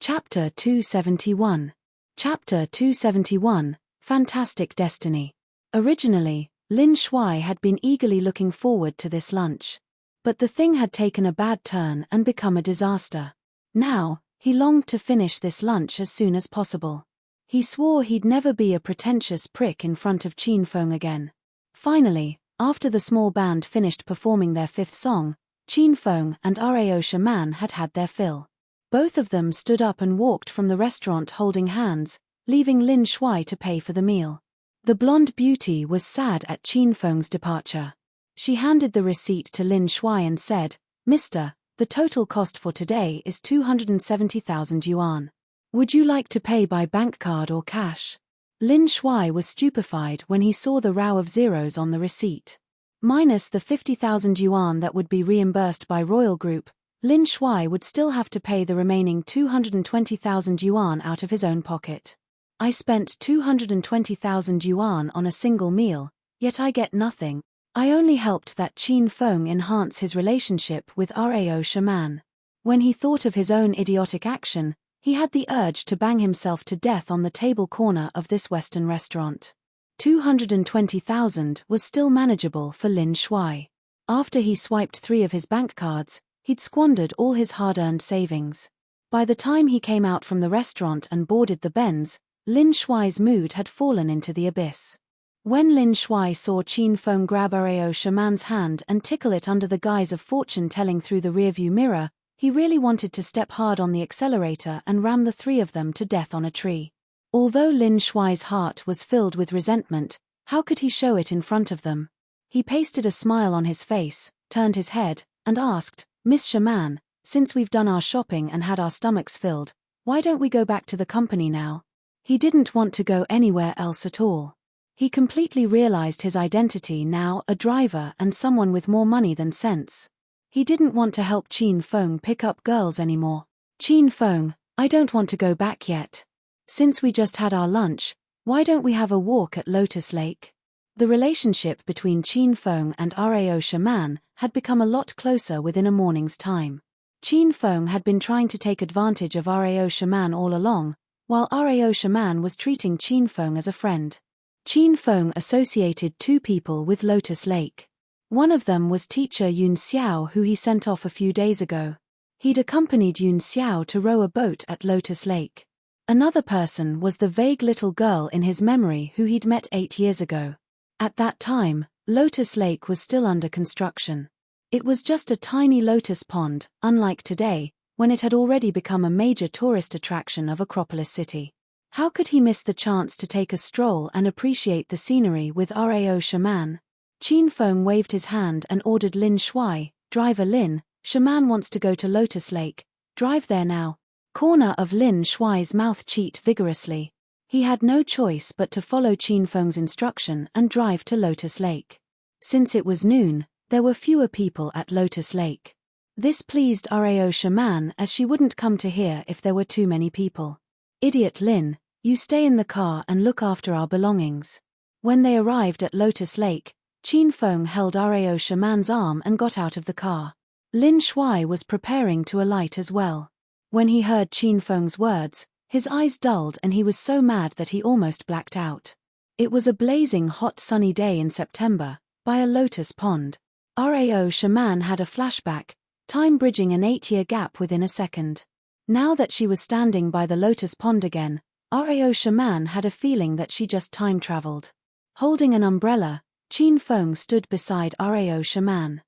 Chapter 271. Chapter 271, Fantastic Destiny. Originally, Lin Shuai had been eagerly looking forward to this lunch. But the thing had taken a bad turn and become a disaster. Now, he longed to finish this lunch as soon as possible. He swore he'd never be a pretentious prick in front of Qin Feng again. Finally, after the small band finished performing their fifth song, Qin Feng and Rao Shaman had had their fill. Both of them stood up and walked from the restaurant holding hands, leaving Lin Shuai to pay for the meal. The blonde beauty was sad at Qin Feng's departure. She handed the receipt to Lin Shuai and said, "Mister, the total cost for today is 270,000 yuan. Would you like to pay by bank card or cash?" Lin Shuai was stupefied when he saw the row of zeros on the receipt. Minus the 50,000 yuan that would be reimbursed by Royal Group, Lin Shuai would still have to pay the remaining 220,000 yuan out of his own pocket. "I spent 220,000 yuan on a single meal, yet I get nothing. I only helped that Qin Feng enhance his relationship with Rao Shaman." When he thought of his own idiotic action, he had the urge to bang himself to death on the table corner of this Western restaurant. 220,000 was still manageable for Lin Shuai. After he swiped 3 of his bank cards, he'd squandered all his hard-earned savings. By the time he came out from the restaurant and boarded the Benz, Lin Shuai's mood had fallen into the abyss. When Lin Shuai saw Qin Feng grab Rao Shaman's hand and tickle it under the guise of fortune-telling through the rearview mirror, he really wanted to step hard on the accelerator and ram the 3 of them to death on a tree. Although Lin Shuai's heart was filled with resentment, how could he show it in front of them? He pasted a smile on his face, turned his head, and asked, "Miss Shaman, since we've done our shopping and had our stomachs filled, why don't we go back to the company now?" He didn't want to go anywhere else at all. He completely realized his identity now, a driver and someone with more money than sense. He didn't want to help Qin Feng pick up girls anymore. "Qin Feng, I don't want to go back yet. Since we just had our lunch, why don't we have a walk at Lotus Lake?" The relationship between Qin Feng and Rao Shaman had become a lot closer within a morning's time. Qin Feng had been trying to take advantage of Rao Shaman all along, while Rao Shaman was treating Qin Feng as a friend. Qin Feng associated 2 people with Lotus Lake. One of them was teacher Yun Xiao, who he sent off a few days ago. He'd accompanied Yun Xiao to row a boat at Lotus Lake. Another person was the vague little girl in his memory who he'd met 8 years ago. At that time, Lotus Lake was still under construction. It was just a tiny lotus pond, unlike today, when it had already become a major tourist attraction of Acropolis City. How could he miss the chance to take a stroll and appreciate the scenery with Rao Shaman? Qin Feng waved his hand and ordered Lin Shuai, "Driver Lin, Shaman wants to go to Lotus Lake, drive there now." Corner of Lin Shuai's mouth cheat vigorously. He had no choice but to follow Qin Feng's instruction and drive to Lotus Lake. Since it was noon, there were fewer people at Lotus Lake. This pleased Rao Shaman, as she wouldn't come to hear if there were too many people. "Idiot Lin, you stay in the car and look after our belongings." When they arrived at Lotus Lake, Qin Feng held Rao Shaman's arm and got out of the car. Lin Shuai was preparing to alight as well. When he heard Qin Feng's words, his eyes dulled and he was so mad that he almost blacked out. It was a blazing hot sunny day in September, by a lotus pond. Rao Shaman had a flashback, time bridging an 8-year gap within a second. Now that she was standing by the lotus pond again, Rao Shaman had a feeling that she just time traveled. Holding an umbrella, Qin Feng stood beside Rao Shaman.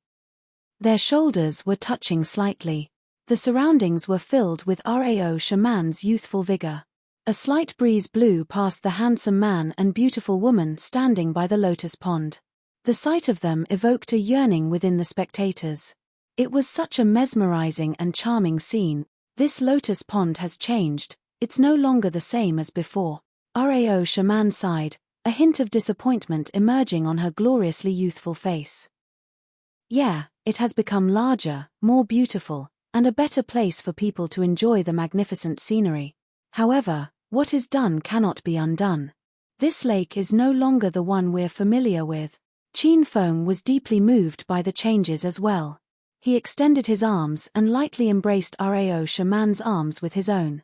Their shoulders were touching slightly. The surroundings were filled with Rao Shaman's youthful vigor. A slight breeze blew past the handsome man and beautiful woman standing by the lotus pond. The sight of them evoked a yearning within the spectators. It was such a mesmerizing and charming scene. "This lotus pond has changed, it's no longer the same as before." Rao Shaman sighed, a hint of disappointment emerging on her gloriously youthful face. "Yeah, it has become larger, more beautiful, and a better place for people to enjoy the magnificent scenery. However, what is done cannot be undone. This lake is no longer the one we're familiar with." Qin Feng was deeply moved by the changes as well. He extended his arms and lightly embraced Rao Shaman's arms with his own.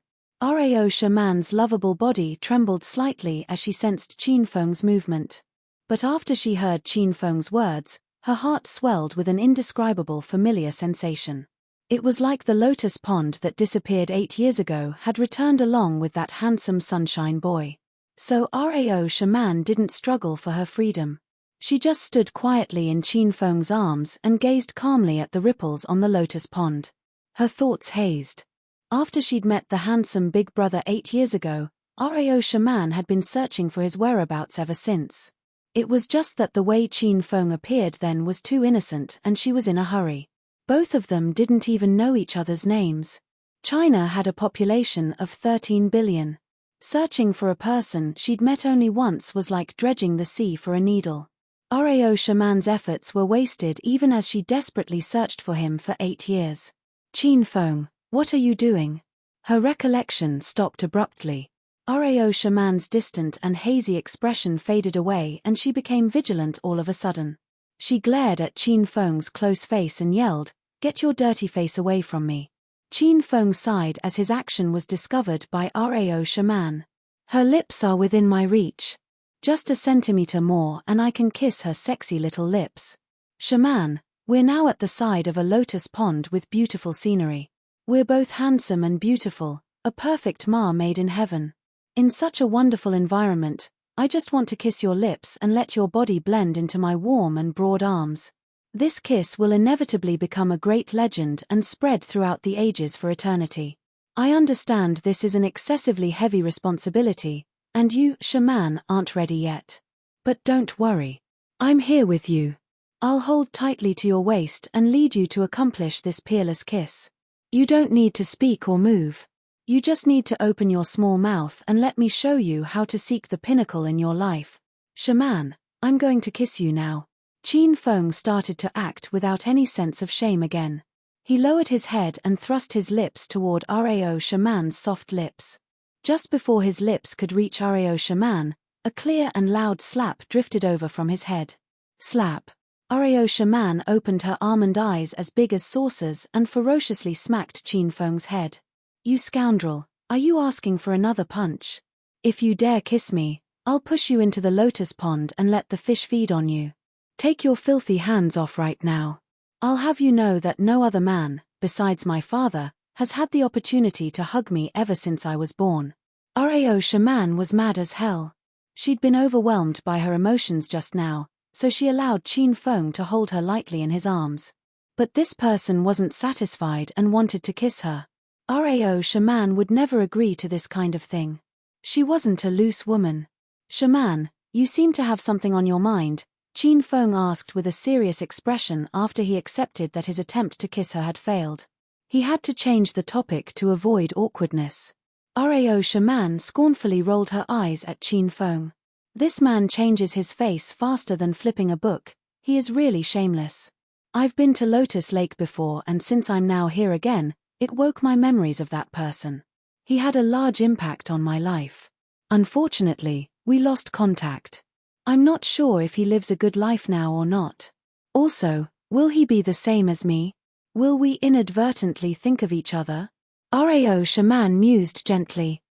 Rao Shaman's lovable body trembled slightly as she sensed Qin Feng's movement. But after she heard Qin Feng's words, her heart swelled with an indescribable familiar sensation. It was like the lotus pond that disappeared 8 years ago had returned along with that handsome sunshine boy. So Rao Shaman didn't struggle for her freedom. She just stood quietly in Qin Feng's arms and gazed calmly at the ripples on the lotus pond. Her thoughts hazed. After she'd met the handsome big brother 8 years ago, Rao Shaman had been searching for his whereabouts ever since. It was just that the way Qin Feng appeared then was too innocent and she was in a hurry. Both of them didn't even know each other's names. China had a population of 13 billion. Searching for a person she'd met only once was like dredging the sea for a needle. Rao Shaman's efforts were wasted even as she desperately searched for him for 8 years. Qin Feng, what are you doing? Her recollection stopped abruptly. Rao Shaman's distant and hazy expression faded away and she became vigilant all of a sudden. She glared at Qin Feng's close face and yelled, "Get your dirty face away from me." Qin Feng sighed as his action was discovered by Rao Shaman. Her lips are within my reach. Just a centimeter more and I can kiss her sexy little lips. Shaman, we're now at the side of a lotus pond with beautiful scenery. We're both handsome and beautiful, a perfect ma made in heaven. In such a wonderful environment, I just want to kiss your lips and let your body blend into my warm and broad arms. This kiss will inevitably become a great legend and spread throughout the ages for eternity. I understand this is an excessively heavy responsibility, and you, Shaman, aren't ready yet. But don't worry. I'm here with you. I'll hold tightly to your waist and lead you to accomplish this peerless kiss. You don't need to speak or move. You just need to open your small mouth and let me show you how to seek the pinnacle in your life. Shaman, I'm going to kiss you now. Qin Feng started to act without any sense of shame again. He lowered his head and thrust his lips toward Rao Shaman's soft lips. Just before his lips could reach Rao Shaman, a clear and loud slap drifted over from his head. Slap. Rao Shaman opened her almond eyes as big as saucers and ferociously smacked Qin Feng's head. You scoundrel, are you asking for another punch? If you dare kiss me, I'll push you into the lotus pond and let the fish feed on you. Take your filthy hands off right now. I'll have you know that no other man, besides my father, has had the opportunity to hug me ever since I was born. Rao Shaman was mad as hell. She'd been overwhelmed by her emotions just now, so she allowed Qin Feng to hold her lightly in his arms. But this person wasn't satisfied and wanted to kiss her. Rao Shaman would never agree to this kind of thing. She wasn't a loose woman. Shaman, you seem to have something on your mind, Qin Feng asked with a serious expression after he accepted that his attempt to kiss her had failed. He had to change the topic to avoid awkwardness. Rao Shaman scornfully rolled her eyes at Qin Feng. This man changes his face faster than flipping a book. He is really shameless. I've been to Lotus Lake before and since I'm now here again, it woke my memories of that person. He had a large impact on my life. Unfortunately, we lost contact. I'm not sure if he lives a good life now or not. Also, will he be the same as me? Will we inadvertently think of each other? Rao Shaman mused gently.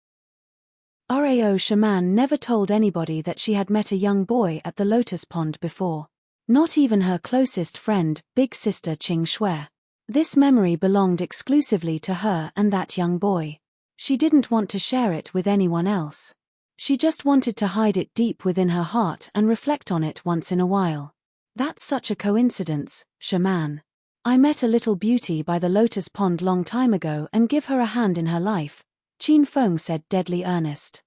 Rao Shaman never told anybody that she had met a young boy at the lotus pond before. Not even her closest friend, big sister Qing Shui. This memory belonged exclusively to her and that young boy. She didn't want to share it with anyone else. She just wanted to hide it deep within her heart and reflect on it once in a while. That's such a coincidence, Shaman. I met a little beauty by the lotus pond long time ago and give her a hand in her life, Qin Feng said, deadly earnest.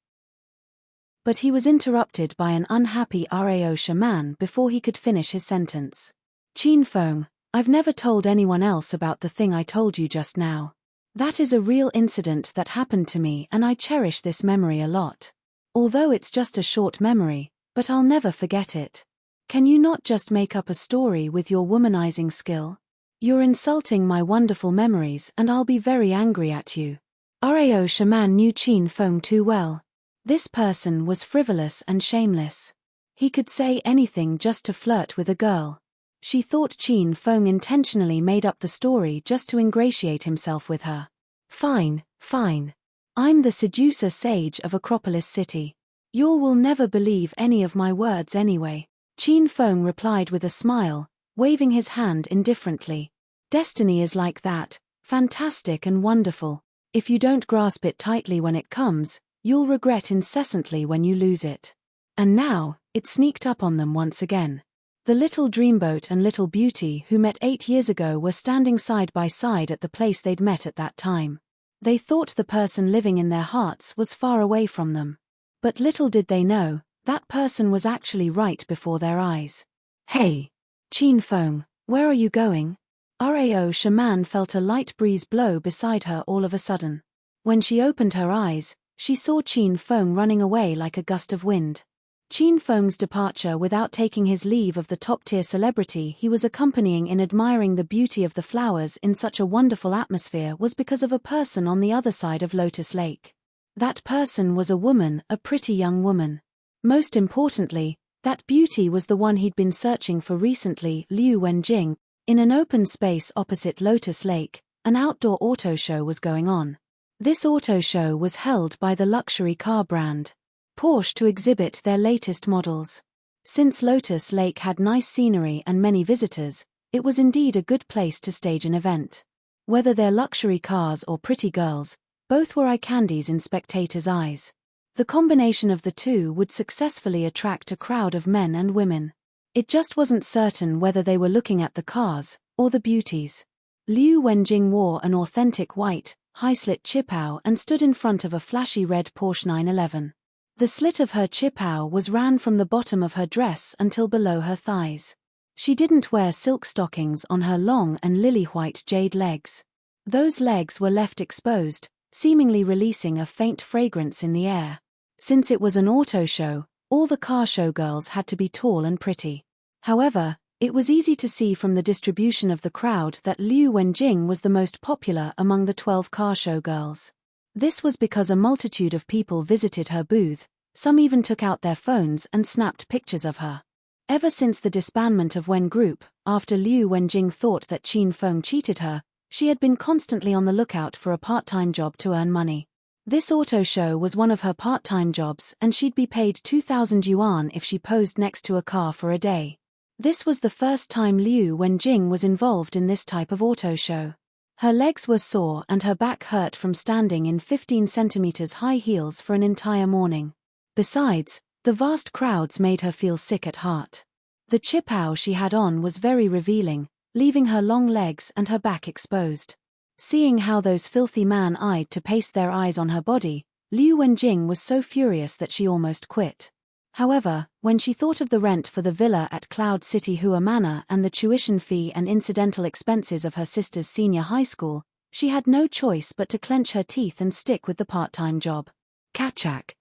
But he was interrupted by an unhappy Rao Shaman before he could finish his sentence. Qin Feng, I've never told anyone else about the thing I told you just now. That is a real incident that happened to me and I cherish this memory a lot. Although it's just a short memory, but I'll never forget it. Can you not just make up a story with your womanizing skill? You're insulting my wonderful memories and I'll be very angry at you. Rao Shaman knew Qin Feng too well. This person was frivolous and shameless. He could say anything just to flirt with a girl. She thought Qin Feng intentionally made up the story just to ingratiate himself with her. Fine, fine. I'm the seducer sage of Acropolis City. You will never believe any of my words anyway. Qin Feng replied with a smile, waving his hand indifferently. Destiny is like that, fantastic and wonderful. If you don't grasp it tightly when it comes, you'll regret incessantly when you lose it. And now, it sneaked up on them once again. The little dreamboat and little beauty who met 8 years ago were standing side by side at the place they'd met at that time. They thought the person living in their hearts was far away from them. But little did they know, that person was actually right before their eyes. Hey! Qin Feng, where are you going? Rao Shaman felt a light breeze blow beside her all of a sudden. When she opened her eyes, she saw Qin Feng running away like a gust of wind. Qin Feng's departure without taking his leave of the top-tier celebrity he was accompanying in admiring the beauty of the flowers in such a wonderful atmosphere was because of a person on the other side of Lotus Lake. That person was a woman, a pretty young woman. Most importantly, that beauty was the one he'd been searching for recently, Liu Wenjing. In an open space opposite Lotus Lake, an outdoor auto show was going on. This auto show was held by the luxury car brand Porsche to exhibit their latest models. Since Lotus Lake had nice scenery and many visitors, it was indeed a good place to stage an event. Whether they're luxury cars or pretty girls, both were eye candies in spectators' eyes. The combination of the two would successfully attract a crowd of men and women. It just wasn't certain whether they were looking at the cars or the beauties. Liu Wenjing wore an authentic white, high-slit chipao and stood in front of a flashy red Porsche 911. The slit of her chipao ran from the bottom of her dress until below her thighs. She didn't wear silk stockings on her long and lily-white jade legs. Those legs were left exposed, seemingly releasing a faint fragrance in the air. Since it was an auto show, all the car show girls had to be tall and pretty. However, it was easy to see from the distribution of the crowd that Liu Wenjing was the most popular among the 12 car show girls. This was because a multitude of people visited her booth, some even took out their phones and snapped pictures of her. Ever since the disbandment of Wen Group, after Liu Wenjing thought that Qin Feng cheated her, she had been constantly on the lookout for a part-time job to earn money. This auto show was one of her part-time jobs and she'd be paid 2,000 yuan if she posed next to a car for a day. This was the first time Liu Wenjing was involved in this type of auto show. Her legs were sore and her back hurt from standing in 15 centimeters high heels for an entire morning. Besides, the vast crowds made her feel sick at heart. The chipao she had on was very revealing, leaving her long legs and her back exposed. Seeing how those filthy man-eyed to paste their eyes on her body, Liu Wenjing was so furious that she almost quit. However, when she thought of the rent for the villa at Cloud City Hua Manor and the tuition fee and incidental expenses of her sister's senior high school, she had no choice but to clench her teeth and stick with the part-time job. Kachak.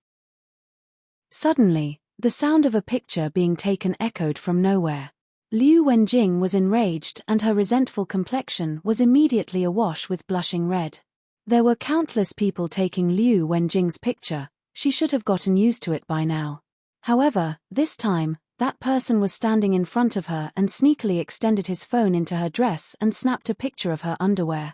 Suddenly, the sound of a picture being taken echoed from nowhere. Liu Wenjing was enraged and her resentful complexion was immediately awash with blushing red. There were countless people taking Liu Wenjing's picture, she should have gotten used to it by now. However, this time, that person was standing in front of her and sneakily extended his phone into her dress and snapped a picture of her underwear.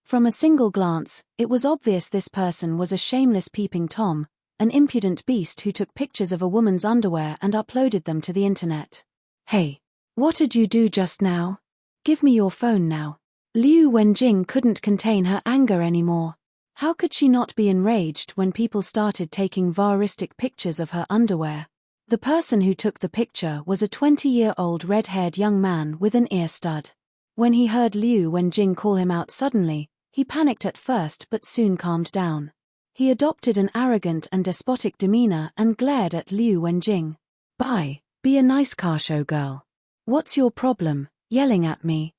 From a single glance, it was obvious this person was a shameless peeping Tom, an impudent beast who took pictures of a woman's underwear and uploaded them to the internet. Hey! What did you do just now? Give me your phone now. Liu Wenjing couldn't contain her anger anymore. How could she not be enraged when people started taking voyeuristic pictures of her underwear? The person who took the picture was a 20-year-old red-haired young man with an ear stud. When he heard Liu Wenjing call him out suddenly, he panicked at first but soon calmed down. He adopted an arrogant and despotic demeanor and glared at Liu Wenjing. Be a nice car show girl. What's your problem, yelling at me?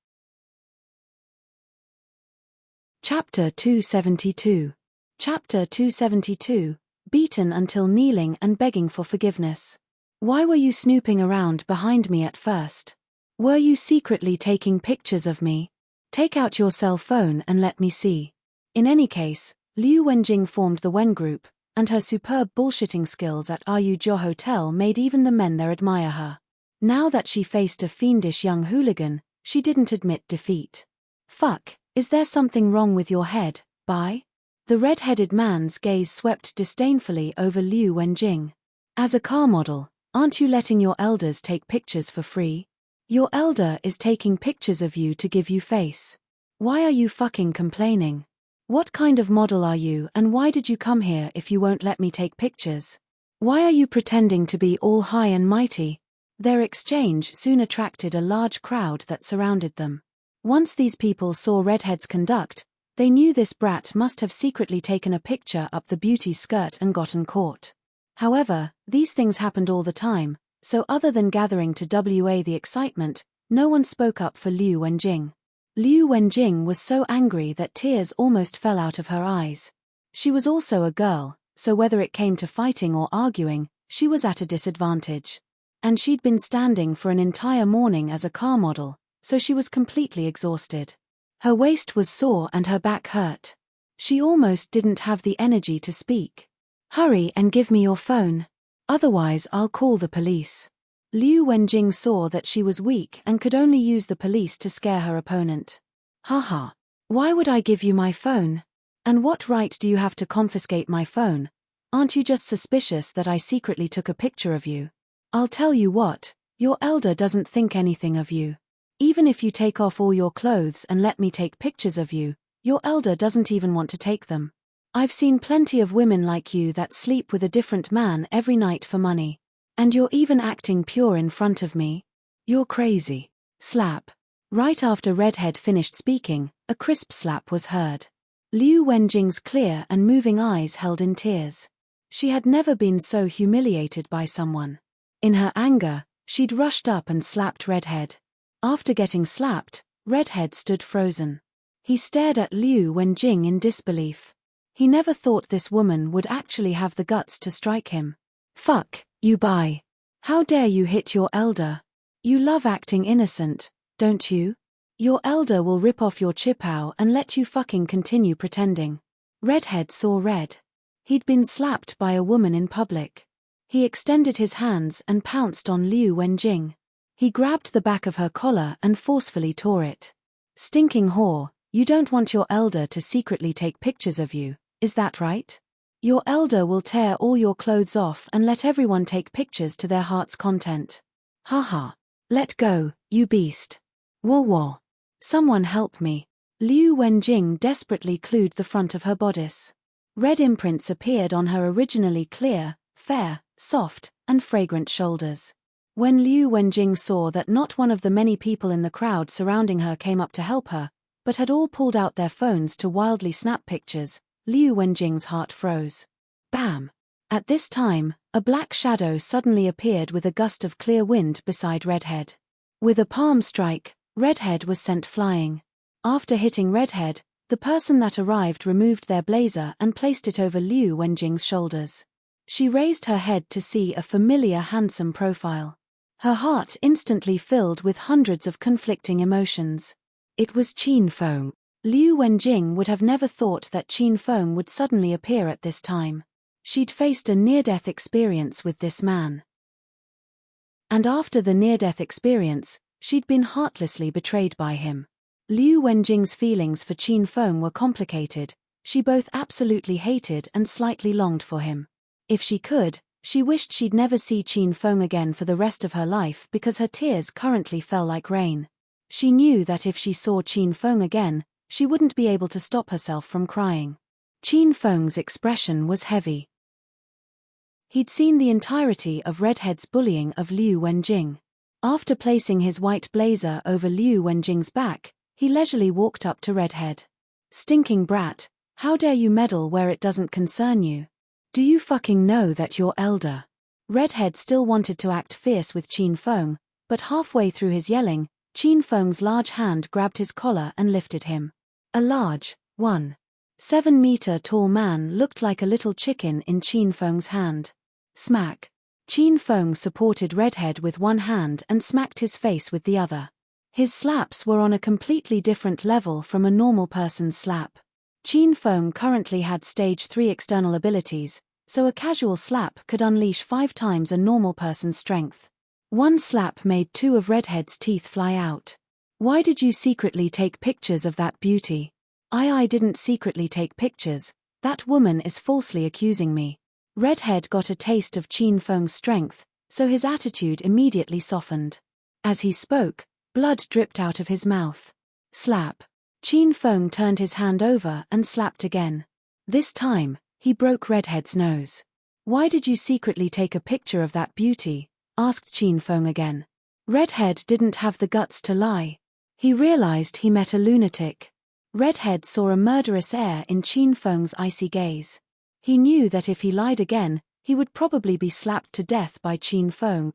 Chapter 272. Chapter 272, Beaten until kneeling and begging for forgiveness. Why were you snooping around behind me at first? Were you secretly taking pictures of me? Take out your cell phone and let me see. In any case, Liu Wenjing formed the Wen Group, and her superb bullshitting skills at Ryu Hotel made even the men there admire her. Now that she faced a fiendish young hooligan, she didn't admit defeat. Fuck, is there something wrong with your head, Bai? The red-headed man's gaze swept disdainfully over Liu Wenjing. As a car model, aren't you letting your elders take pictures for free? Your elder is taking pictures of you to give you face. Why are you fucking complaining? What kind of model are you and why did you come here if you won't let me take pictures? Why are you pretending to be all high and mighty? Their exchange soon attracted a large crowd that surrounded them. Once these people saw redheads conduct, they knew this brat must have secretly taken a picture up the beauty's skirt and gotten caught. However, these things happened all the time, so other than gathering to WA the excitement, no one spoke up for Liu Wenjing. Liu Wenjing was so angry that tears almost fell out of her eyes. She was also a girl, so whether it came to fighting or arguing, she was at a disadvantage. And she'd been standing for an entire morning as a car model, so she was completely exhausted. Her waist was sore and her back hurt. She almost didn't have the energy to speak. Hurry and give me your phone. Otherwise I'll call the police. Liu Wenjing saw that she was weak and could only use the police to scare her opponent. Haha. Why would I give you my phone? And what right do you have to confiscate my phone? Aren't you just suspicious that I secretly took a picture of you? I'll tell you what, your elder doesn't think anything of you. Even if you take off all your clothes and let me take pictures of you, your elder doesn't even want to take them. I've seen plenty of women like you that sleep with a different man every night for money. And you're even acting pure in front of me? You're crazy. Slap. Right after Redhead finished speaking, a crisp slap was heard. Liu Wenjing's clear and moving eyes held in tears. She had never been so humiliated by someone. In her anger, she'd rushed up and slapped Redhead. After getting slapped, Redhead stood frozen. He stared at Liu Wenjing in disbelief. He never thought this woman would actually have the guts to strike him. Fuck, you bai. How dare you hit your elder? You love acting innocent, don't you? Your elder will rip off your chipao and let you fucking continue pretending. Redhead saw red. He'd been slapped by a woman in public. He extended his hands and pounced on Liu Wenjing. He grabbed the back of her collar and forcefully tore it. Stinking whore, you don't want your elder to secretly take pictures of you, is that right? Your elder will tear all your clothes off and let everyone take pictures to their heart's content. Haha. Let go, you beast. Whoa whoa. Someone help me. Liu Wenjing desperately clued the front of her bodice. Red imprints appeared on her originally clear, fair, soft, and fragrant shoulders. When Liu Wenjing saw that not one of the many people in the crowd surrounding her came up to help her, but had all pulled out their phones to wildly snap pictures, Liu Wenjing's heart froze. Bam! At this time, a black shadow suddenly appeared with a gust of clear wind beside Redhead. With a palm strike, Redhead was sent flying. After hitting Redhead, the person that arrived removed their blazer and placed it over Liu Wenjing's shoulders. She raised her head to see a familiar handsome profile. Her heart instantly filled with hundreds of conflicting emotions. It was Qin Feng. Liu Wenjing would have never thought that Qin Feng would suddenly appear at this time. She'd faced a near-death experience with this man. And after the near-death experience, she'd been heartlessly betrayed by him. Liu Wenjing's feelings for Qin Feng were complicated. She both absolutely hated and slightly longed for him. If she could, she wished she'd never see Qin Feng again for the rest of her life because her tears currently fell like rain. She knew that if she saw Qin Feng again, she wouldn't be able to stop herself from crying. Qin Feng's expression was heavy. He'd seen the entirety of Redhead's bullying of Liu Wenjing. After placing his white blazer over Liu Wenjing's back, he leisurely walked up to Redhead. Stinking brat, how dare you meddle where it doesn't concern you? Do you fucking know that you're elder? Redhead still wanted to act fierce with Qin Feng, but halfway through his yelling, Qin Feng's large hand grabbed his collar and lifted him. A large, 1.7 tall man looked like a little chicken in Qin Feng's hand. Smack. Qin Feng supported Redhead with one hand and smacked his face with the other. His slaps were on a completely different level from a normal person's slap. Qin Feng currently had stage 3 external abilities, so a casual slap could unleash 5 times a normal person's strength. One slap made 2 of Redhead's teeth fly out. Why did you secretly take pictures of that beauty? I didn't secretly take pictures, That woman is falsely accusing me. Redhead got a taste of Qin Feng's strength, so his attitude immediately softened. As he spoke, blood dripped out of his mouth. Slap. Qin Feng turned his hand over and slapped again. This time, he broke Redhead's nose. Why did you secretly take a picture of that beauty? Asked Qin Feng again. Redhead didn't have the guts to lie. He realized he met a lunatic. Redhead saw a murderous air in Qin Feng's icy gaze. He knew that if he lied again, he would probably be slapped to death by Qin Feng.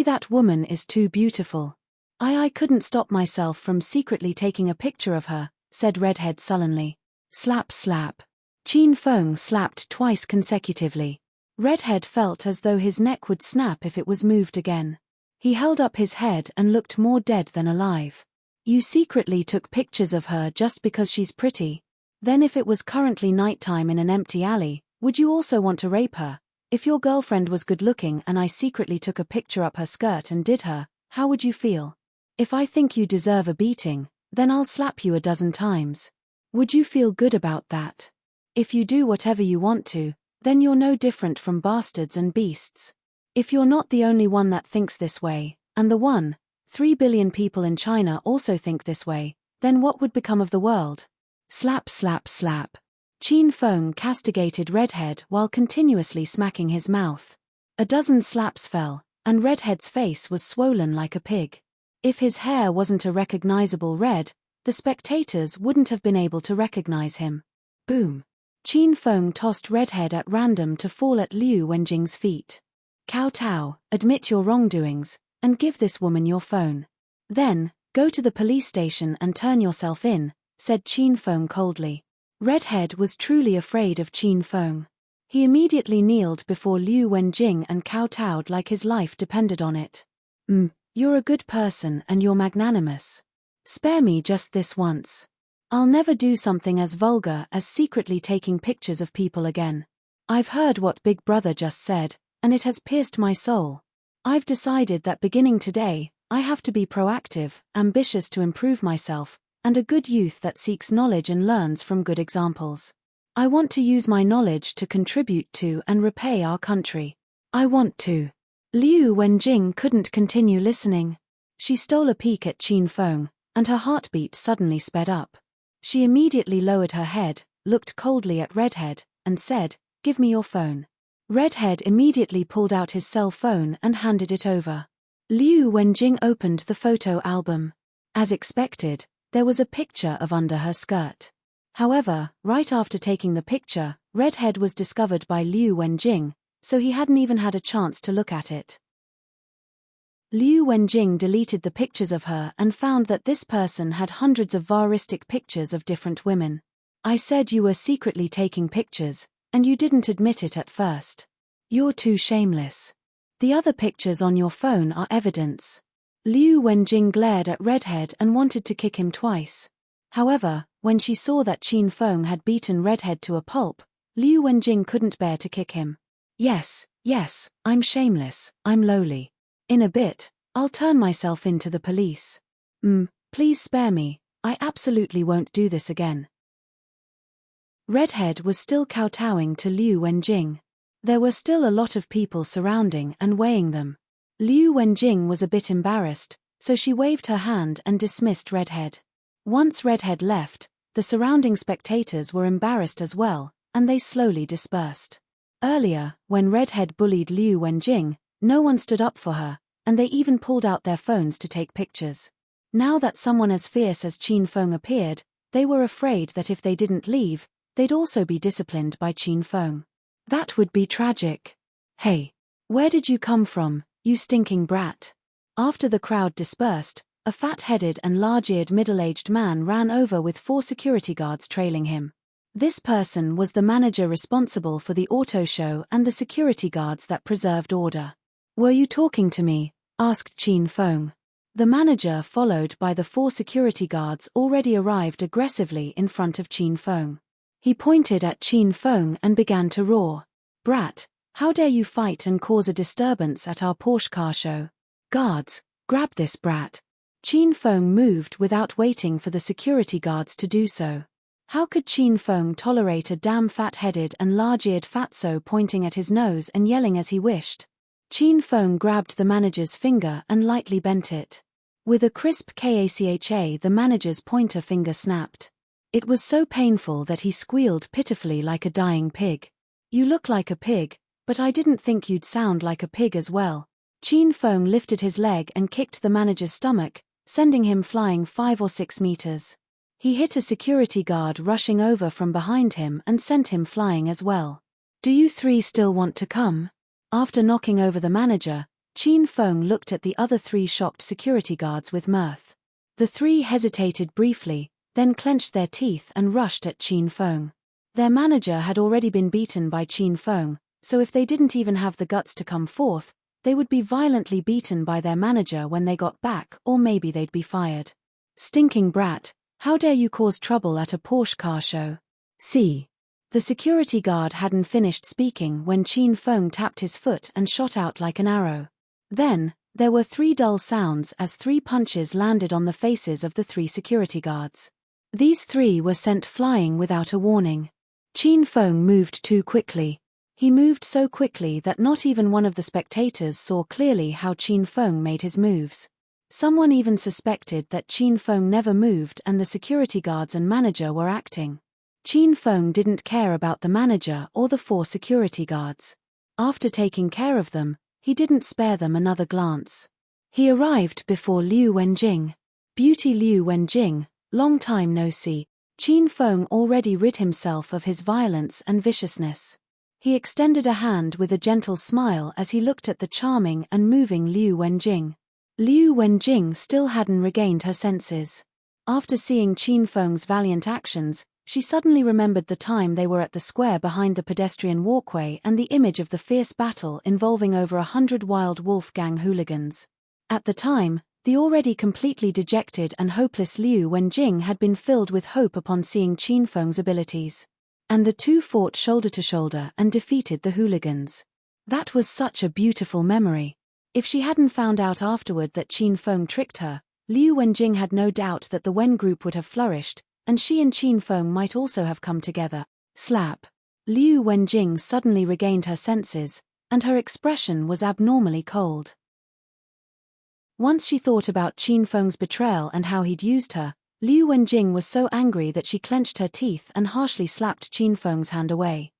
That woman is too beautiful. I couldn't stop myself from secretly taking a picture of her, said Redhead sullenly. Slap slap. Qin Feng slapped twice consecutively. Redhead felt as though his neck would snap if it was moved again. He held up his head and looked more dead than alive. You secretly took pictures of her just because she's pretty. Then if it was currently nighttime in an empty alley, would you also want to rape her? If your girlfriend was good-looking and I secretly took a picture up her skirt and did her, how would you feel? If I think you deserve a beating, then I'll slap you a dozen times. Would you feel good about that? If you do whatever you want to, then you're no different from bastards and beasts. If you're not the only one that thinks this way, and the 3 billion people in China also think this way, then what would become of the world? Slap slap slap. Qin Feng castigated Redhead while continuously smacking his mouth. A dozen slaps fell, and Redhead's face was swollen like a pig. If his hair wasn't a recognizable red, the spectators wouldn't have been able to recognize him. Boom. Qin Feng tossed Redhead at random to fall at Liu Wenjing's feet. Kowtow, admit your wrongdoings, and give this woman your phone. Then, go to the police station and turn yourself in, said Qin Feng coldly. Redhead was truly afraid of Qin Feng. He immediately kneeled before Liu Wenjing and kowtowed like his life depended on it. You're a good person and you're magnanimous. Spare me just this once. I'll never do something as vulgar as secretly taking pictures of people again. I've heard what Big Brother just said, and it has pierced my soul. I've decided that beginning today, I have to be proactive, ambitious to improve myself, and a good youth that seeks knowledge and learns from good examples. I want to use my knowledge to contribute to and repay our country. I want to. Liu Wenjing couldn't continue listening. She stole a peek at Qin Feng, and her heartbeat suddenly sped up. She immediately lowered her head, looked coldly at Redhead, and said, "Give me your phone." Redhead immediately pulled out his cell phone and handed it over. Liu Wenjing opened the photo album. As expected, there was a picture of under her skirt. However, right after taking the picture, Redhead was discovered by Liu Wenjing, so he hadn't even had a chance to look at it. Liu Wenjing deleted the pictures of her and found that this person had hundreds of voyeuristic pictures of different women. I said you were secretly taking pictures, and you didn't admit it at first. You're too shameless. The other pictures on your phone are evidence. Liu Wenjing glared at Redhead and wanted to kick him twice. However, when she saw that Qin Feng had beaten Redhead to a pulp, Liu Wenjing couldn't bear to kick him. Yes, I'm shameless, I'm lowly. In a bit, I'll turn myself in to the police. Please spare me, I absolutely won't do this again. Redhead was still kowtowing to Liu Wenjing. There were still a lot of people surrounding and weighing them. Liu Wenjing was a bit embarrassed, so she waved her hand and dismissed Redhead. Once Redhead left, the surrounding spectators were embarrassed as well, and they slowly dispersed. Earlier, when Redhead bullied Liu Wenjing, no one stood up for her, and they even pulled out their phones to take pictures. Now that someone as fierce as Qin Feng appeared, they were afraid that if they didn't leave, they'd also be disciplined by Qin Feng. That would be tragic. Hey, where did you come from, you stinking brat? After the crowd dispersed, a fat-headed and large-eared middle-aged man ran over with 4 security guards trailing him. This person was the manager responsible for the auto show and the security guards that preserved order. Were you talking to me? Asked Qin Feng. The manager, followed by the 4 security guards, already arrived aggressively in front of Qin Feng. He pointed at Qin Feng and began to roar. Brat, how dare you fight and cause a disturbance at our Porsche car show? Guards, grab this brat. Qin Feng moved without waiting for the security guards to do so. How could Qin Feng tolerate a damn fat-headed and large-eared fatso pointing at his nose and yelling as he wished? Qin Feng grabbed the manager's finger and lightly bent it. With a crisp kacha, the manager's pointer finger snapped. It was so painful that he squealed pitifully like a dying pig. You look like a pig, but I didn't think you'd sound like a pig as well. Qin Feng lifted his leg and kicked the manager's stomach, sending him flying 5 or 6 meters. He hit a security guard rushing over from behind him and sent him flying as well. Do you 3 still want to come? After knocking over the manager, Qin Feng looked at the other 3 shocked security guards with mirth. The 3 hesitated briefly, then clenched their teeth and rushed at Qin Feng. Their manager had already been beaten by Qin Feng, so if they didn't even have the guts to come forth, they would be violently beaten by their manager when they got back, or maybe they'd be fired. Stinking brat, how dare you cause trouble at a Porsche car show? See. The security guard hadn't finished speaking when Qin Feng tapped his foot and shot out like an arrow. Then, there were 3 dull sounds as 3 punches landed on the faces of the 3 security guards. These 3 were sent flying without a warning. Qin Feng moved too quickly. He moved so quickly that not even one of the spectators saw clearly how Qin Feng made his moves. Someone even suspected that Qin Feng never moved and the security guards and manager were acting. Qin Feng didn't care about the manager or the 4 security guards. After taking care of them, he didn't spare them another glance. He arrived before Liu Wenjing. Beauty Liu Wenjing, long time no see. Qin Feng already rid himself of his violence and viciousness. He extended a hand with a gentle smile as he looked at the charming and moving Liu Wenjing. Liu Wenjing still hadn't regained her senses. After seeing Qin Feng's valiant actions, she suddenly remembered the time they were at the square behind the pedestrian walkway and the image of the fierce battle involving over 100 wild wolf gang hooligans. At the time, the already completely dejected and hopeless Liu Wenjing had been filled with hope upon seeing Qin Feng's abilities. And the 2 fought shoulder to shoulder and defeated the hooligans. That was such a beautiful memory. If she hadn't found out afterward that Qin Feng tricked her, Liu Wenjing had no doubt that the Wen group would have flourished, and she and Qin Feng might also have come together. Slap. Liu Wenjing suddenly regained her senses, and her expression was abnormally cold. Once she thought about Qin Feng's betrayal and how he'd used her, Liu Wenjing was so angry that she clenched her teeth and harshly slapped Qin Feng's hand away.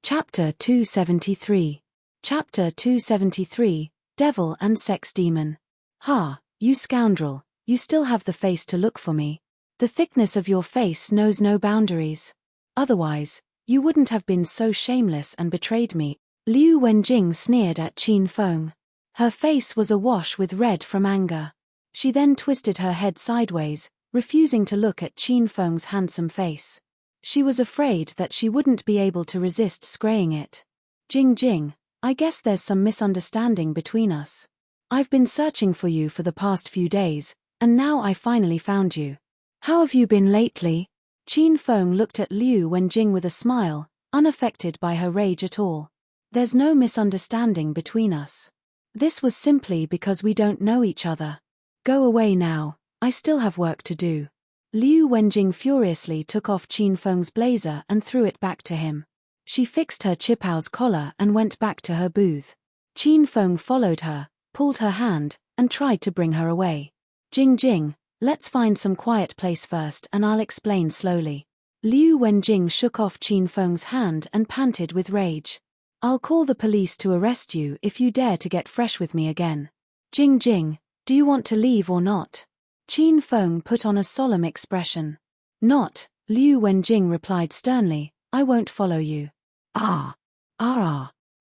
Chapter 273. Chapter 273, Devil and Sex Demon. Ha, you scoundrel, you still have the face to look for me. The thickness of your face knows no boundaries. Otherwise, you wouldn't have been so shameless and betrayed me. Liu Wenjing sneered at Qin Feng. Her face was awash with red from anger. She then twisted her head sideways, refusing to look at Qin Feng's handsome face. She was afraid that she wouldn't be able to resist scraying it. Jing Jing, I guess there's some misunderstanding between us. I've been searching for you for the past few days, and now I finally found you. How have you been lately? Qin Feng looked at Liu Wenjing with a smile, unaffected by her rage at all. There's no misunderstanding between us. This was simply because we don't know each other. Go away now, I still have work to do. Liu Wenjing furiously took off Qin Feng's blazer and threw it back to him. She fixed her Chipao's collar and went back to her booth. Qin Feng followed her, pulled her hand, and tried to bring her away. Jing Jing, let's find some quiet place first and I'll explain slowly. Liu Wenjing shook off Qin Feng's hand and panted with rage. I'll call the police to arrest you if you dare to get fresh with me again. Jing Jing, do you want to leave or not? Qin Feng put on a solemn expression. Not, Liu Wenjing replied sternly, I won't follow you.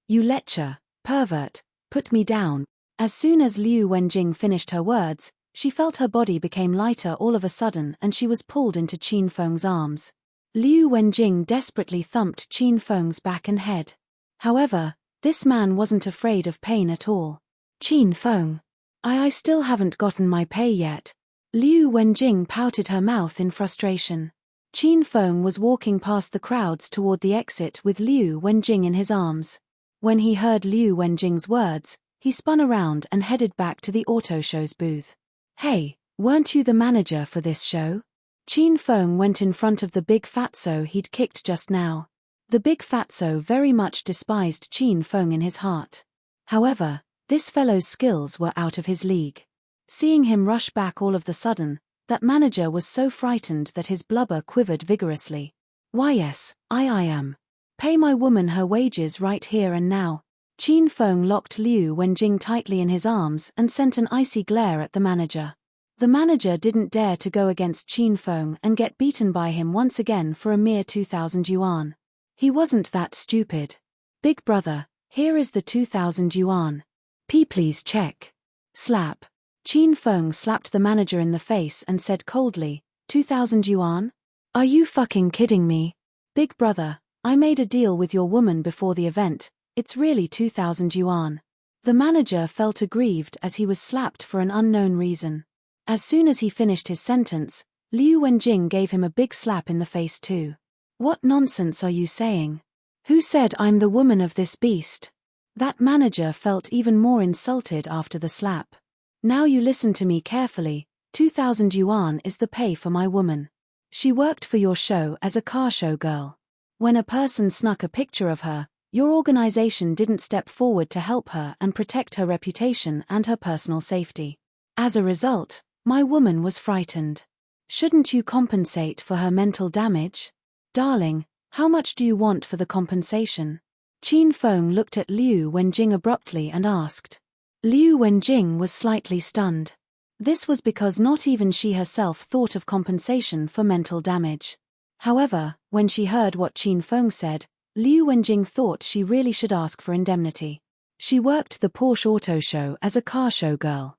You lecher, pervert, put me down. As soon as Liu Wenjing finished her words, she felt her body became lighter all of a sudden and she was pulled into Qin Feng's arms. Liu Wenjing desperately thumped Qin Feng's back and head. However, this man wasn't afraid of pain at all. Qin Feng. I still haven't gotten my pay yet. Liu Wenjing pouted her mouth in frustration. Qin Feng was walking past the crowds toward the exit with Liu Wenjing in his arms. When he heard Liu Wenjing's words, he spun around and headed back to the auto show's booth. Hey, Weren't you the manager for this show? Qin Feng went in front of the big fatso he'd kicked just now. The big fatso very much despised Qin Feng in his heart. However, this fellow's skills were out of his league. Seeing him rush back all of the sudden, that manager was so frightened that his blubber quivered vigorously. Why yes, I am. Pay my woman her wages right here and now. Qin Feng locked Liu Wenjing tightly in his arms and sent an icy glare at the manager. The manager didn't dare to go against Qin Feng and get beaten by him once again for a mere 2,000 yuan. He wasn't that stupid. Big brother, here is the 2,000 yuan. Please check. Slap. Qin Feng slapped the manager in the face and said coldly, 2,000 yuan? Are you fucking kidding me? Big brother, I made a deal with your woman before the event, it's really 2,000 yuan. The manager felt aggrieved as he was slapped for an unknown reason. As soon as he finished his sentence, Liu Wenjing gave him a big slap in the face too. What nonsense are you saying? Who said I'm the woman of this beast? That manager felt even more insulted after the slap. Now you listen to me carefully, 2,000 yuan is the pay for my woman. She worked for your show as a car show girl. When a person snuck a picture of her, your organization didn't step forward to help her and protect her reputation and her personal safety. As a result, my woman was frightened. Shouldn't you compensate for her mental damage? Darling, how much do you want for the compensation? Qin Feng looked at Liu Wenjing abruptly and asked. Liu Wenjing was slightly stunned. This was because not even she herself thought of compensation for mental damage. However, when she heard what Qin Feng said, Liu Wenjing thought she really should ask for indemnity. She worked the Porsche Auto Show as a car show girl.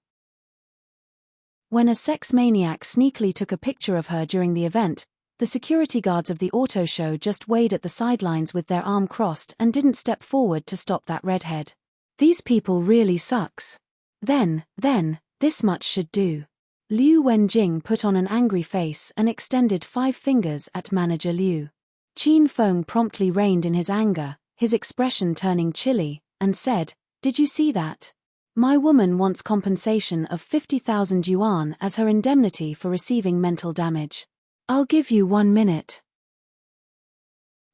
When a sex maniac sneakily took a picture of her during the event, the security guards of the auto show just waited at the sidelines with their arm crossed and didn't step forward to stop that redhead. These people really sucks. Then, this much should do. Liu Wenjing put on an angry face and extended 5 fingers at manager Liu. Qin Feng promptly reined in his anger, his expression turning chilly, and said, Did you see that? My woman wants compensation of 50,000 yuan as her indemnity for receiving mental damage. I'll give you 1 minute.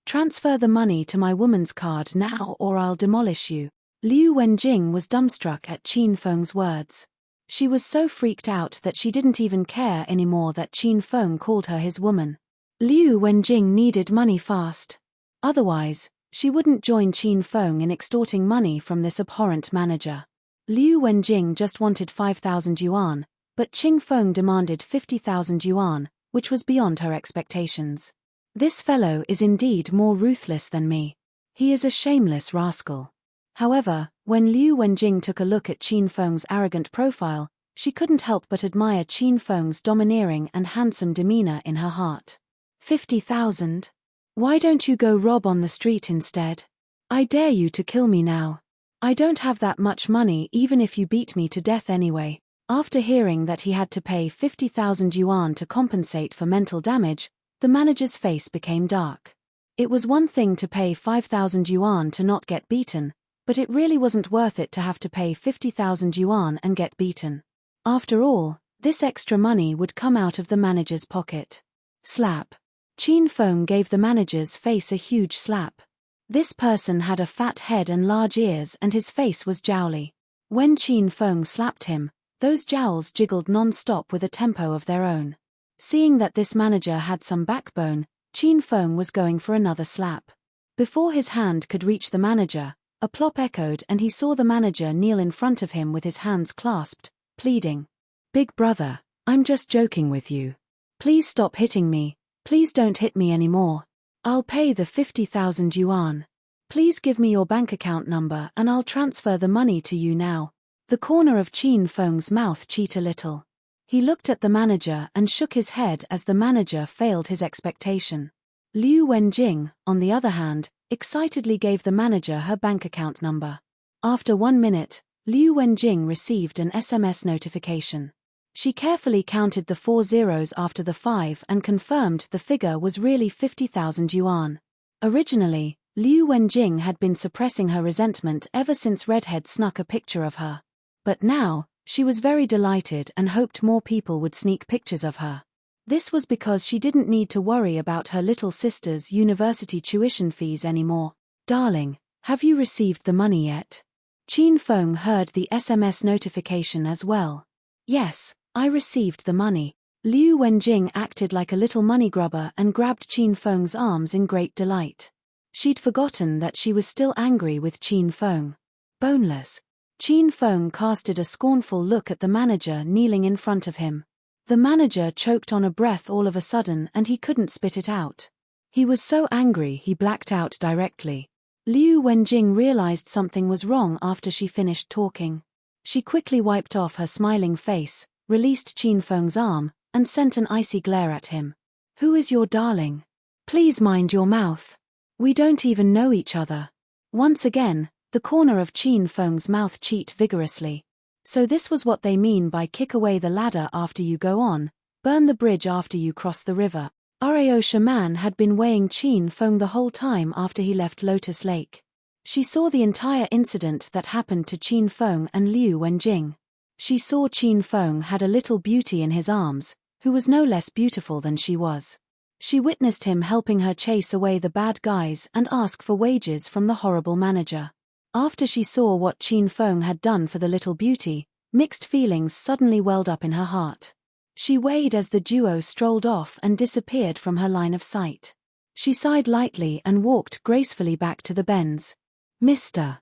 Transfer the money to my woman's card now or I'll demolish you. Liu Wenjing was dumbstruck at Qin Feng's words. She was so freaked out that she didn't even care anymore that Qin Feng called her his woman. Liu Wenjing needed money fast. Otherwise, she wouldn't join Qin Feng in extorting money from this abhorrent manager. Liu Wenjing just wanted 5,000 yuan, but Qin Feng demanded 50,000 yuan, which was beyond her expectations. This fellow is indeed more ruthless than me. He is a shameless rascal. However, when Liu Wenjing took a look at Qin Feng's arrogant profile, she couldn't help but admire Qin Feng's domineering and handsome demeanor in her heart. 50,000? Why don't you go rob on the street instead? I dare you to kill me now. I don't have that much money even if you beat me to death anyway. After hearing that he had to pay 50,000 yuan to compensate for mental damage, the manager's face became dark. It was one thing to pay 5,000 yuan to not get beaten, but it really wasn't worth it to have to pay 50,000 yuan and get beaten. After all, this extra money would come out of the manager's pocket. Slap. Qin Feng gave the manager's face a huge slap. This person had a fat head and large ears and his face was jowly. When Qin Feng slapped him, those jowls jiggled non-stop with a tempo of their own. Seeing that this manager had some backbone, Qin Feng was going for another slap. Before his hand could reach the manager, a plop echoed and he saw the manager kneel in front of him with his hands clasped, pleading. Big brother, I'm just joking with you. Please stop hitting me, please don't hit me anymore. I'll pay the 50,000 yuan. Please give me your bank account number and I'll transfer the money to you now. The corner of Qin Feng's mouth cheated a little. He looked at the manager and shook his head as the manager failed his expectation. Liu Wenjing, on the other hand, excitedly gave the manager her bank account number. After 1 minute, Liu Wenjing received an SMS notification. She carefully counted the 4 zeros after the 5 and confirmed the figure was really 50,000 yuan. Originally, Liu Wenjing had been suppressing her resentment ever since Redhead snuck a picture of her. But now, She was very delighted and hoped more people would sneak pictures of her. This was because she didn't need to worry about her little sister's university tuition fees anymore. "Darling, have you received the money yet?" Qin Feng heard the SMS notification as well. "Yes, I received the money." Liu Wenjing acted like a little money grubber and grabbed Qin Feng's arms in great delight. She'd forgotten that she was still angry with Qin Feng. "Boneless." Qin Feng casted a scornful look at the manager kneeling in front of him. The manager choked on a breath all of a sudden and he couldn't spit it out. He was so angry he blacked out directly. Liu Wenjing realized something was wrong after she finished talking. She quickly wiped off her smiling face, released Qin Feng's arm, and sent an icy glare at him. "Who is your darling? Please mind your mouth. We don't even know each other." Once again, the corner of Qin Feng's mouth cheeked vigorously. So this was what they mean by kick away the ladder after you go on, burn the bridge after you cross the river. Rao Shaman had been weighing Qin Feng the whole time after he left Lotus Lake. She saw the entire incident that happened to Qin Feng and Liu Wenjing. She saw Qin Feng had a little beauty in his arms, who was no less beautiful than she was. She witnessed him helping her chase away the bad guys and ask for wages from the horrible manager. After she saw what Qin Feng had done for the little beauty, mixed feelings suddenly welled up in her heart. She weighed as the duo strolled off and disappeared from her line of sight. She sighed lightly and walked gracefully back to the Benz. "Mr.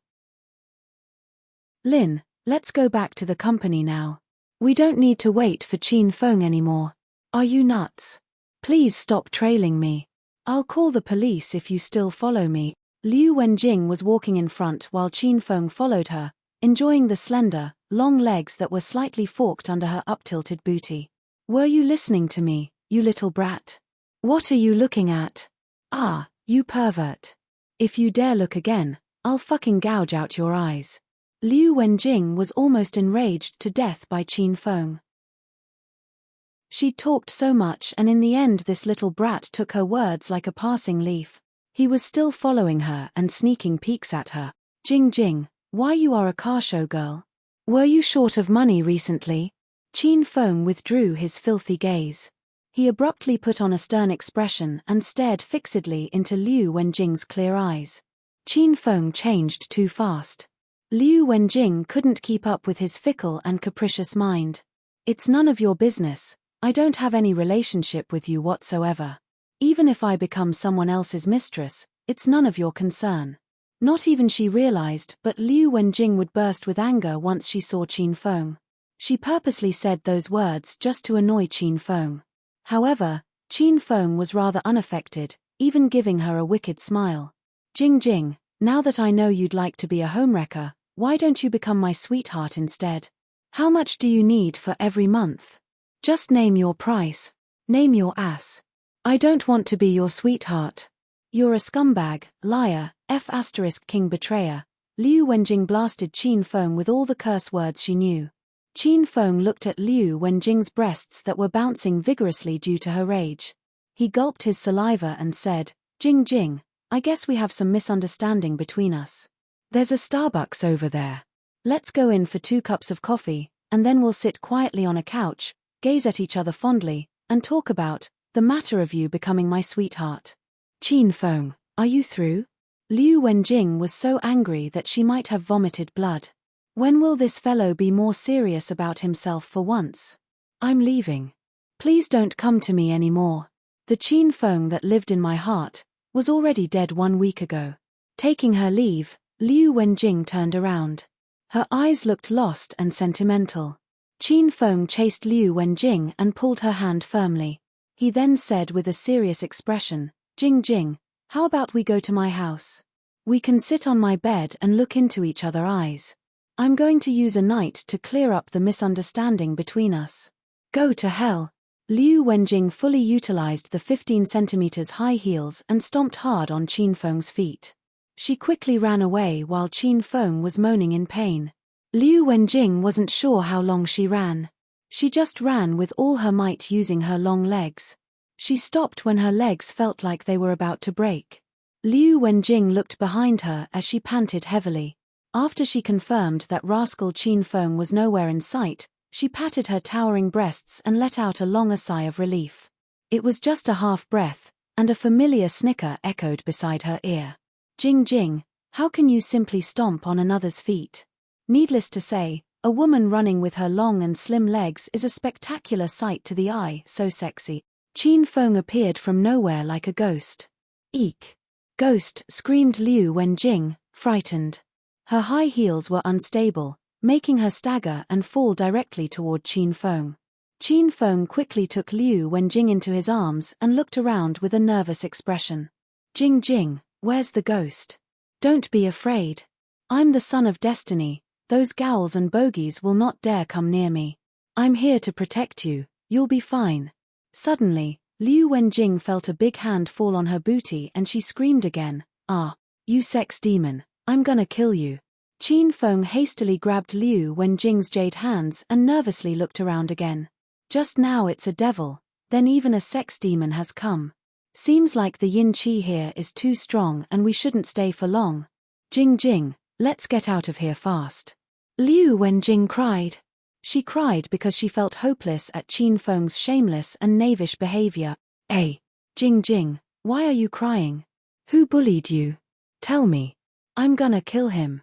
Lin, let's go back to the company now. We don't need to wait for Qin Feng anymore. Are you nuts? Please stop trailing me. I'll call the police if you still follow me." Liu Wenjing was walking in front while Qin Feng followed her, enjoying the slender, long legs that were slightly forked under her up-tilted booty. "Were you listening to me, you little brat? What are you looking at? Ah, you pervert. If you dare look again, I'll fucking gouge out your eyes." Liu Wenjing was almost enraged to death by Qin Feng. She'd talked so much and in the end this little brat took her words like a passing leaf. He was still following her and sneaking peeks at her. "Jing Jing, why you are a car show girl? Were you short of money recently?" Qin Feng withdrew his filthy gaze. He abruptly put on a stern expression and stared fixedly into Liu Wenjing's clear eyes. Qin Feng changed too fast. Liu Wenjing couldn't keep up with his fickle and capricious mind. "It's none of your business. I don't have any relationship with you whatsoever. Even if I become someone else's mistress, it's none of your concern." Not even she realized, but Liu Wenjing would burst with anger once she saw Qin Feng. She purposely said those words just to annoy Qin Feng. However, Qin Feng was rather unaffected, even giving her a wicked smile. "Jing Jing, now that I know you'd like to be a homewrecker, why don't you become my sweetheart instead? How much do you need for every month? Just name your price. Name your ass. I don't want to be your sweetheart. You're a scumbag, liar, *king betrayer." Liu Wenjing blasted Qin Feng with all the curse words she knew. Qin Feng looked at Liu Wenjing's breasts that were bouncing vigorously due to her rage. He gulped his saliva and said, "Jing Jing, I guess we have some misunderstanding between us. There's a Starbucks over there. Let's go in for 2 cups of coffee, and then we'll sit quietly on a couch, gaze at each other fondly, and talk about the matter of you becoming my sweetheart." "Qin Feng, are you through?" Liu Wenjing was so angry that she might have vomited blood. When will this fellow be more serious about himself for once? "I'm leaving. Please don't come to me anymore. The Qin Feng that lived in my heart was already dead 1 week ago." Taking her leave, Liu Wenjing turned around. Her eyes looked lost and sentimental. Qin Feng chased Liu Wenjing and pulled her hand firmly. He then said with a serious expression, "Jing Jing, how about we go to my house? We can sit on my bed and look into each other's eyes. I'm going to use a night to clear up the misunderstanding between us." "Go to hell." Liu Wenjing fully utilized the 15 centimeters high heels and stomped hard on Qin Feng's feet. She quickly ran away while Qin Feng was moaning in pain. Liu Wenjing wasn't sure how long she ran. She just ran with all her might using her long legs. She stopped when her legs felt like they were about to break. Liu Wenjing looked behind her as she panted heavily. After she confirmed that rascal Qin Feng was nowhere in sight, she patted her towering breasts and let out a long sigh of relief. It was just a half-breath, and a familiar snicker echoed beside her ear. Jing Jing, how can you simply stomp on another's feet? Needless to say, a woman running with her long and slim legs is a spectacular sight to the eye, so sexy. Qin Feng appeared from nowhere like a ghost. Eek! Ghost, screamed Liu Wenjing, frightened. Her high heels were unstable, making her stagger and fall directly toward Qin Feng. Qin Feng quickly took Liu Wenjing into his arms and looked around with a nervous expression. Jing Jing, where's the ghost? Don't be afraid. I'm the son of destiny, those ghouls and bogies will not dare come near me. I'm here to protect you, you'll be fine. Suddenly, Liu Wenjing felt a big hand fall on her booty and she screamed again, "Ah, you sex demon, I'm gonna kill you." Qin Feng hastily grabbed Liu Wenjing's jade hands and nervously looked around again. Just now it's a devil, then even a sex demon has come. Seems like the yin qi here is too strong and we shouldn't stay for long. Jing Jing, let's get out of here fast. Liu Wenjing cried. She cried because she felt hopeless at Qin Feng's shameless and knavish behavior. Hey, Jing Jing, why are you crying? Who bullied you? Tell me. I'm gonna kill him.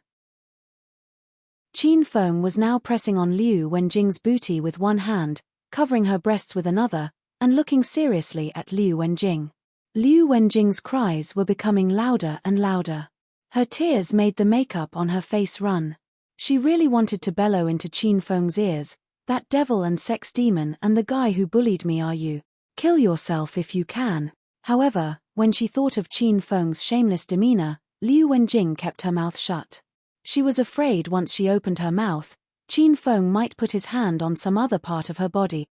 Qin Feng was now pressing on Liu Wenjing's booty with one hand, covering her breasts with another, and looking seriously at Liu Wenjing. Liu Wenjing's cries were becoming louder and louder. Her tears made the makeup on her face run. She really wanted to bellow into Qin Feng's ears, "That devil and sex demon and the guy who bullied me are you. Kill yourself if you can." However, when she thought of Qin Feng's shameless demeanor, Liu Wenjing kept her mouth shut. She was afraid once she opened her mouth, Qin Feng might put his hand on some other part of her body.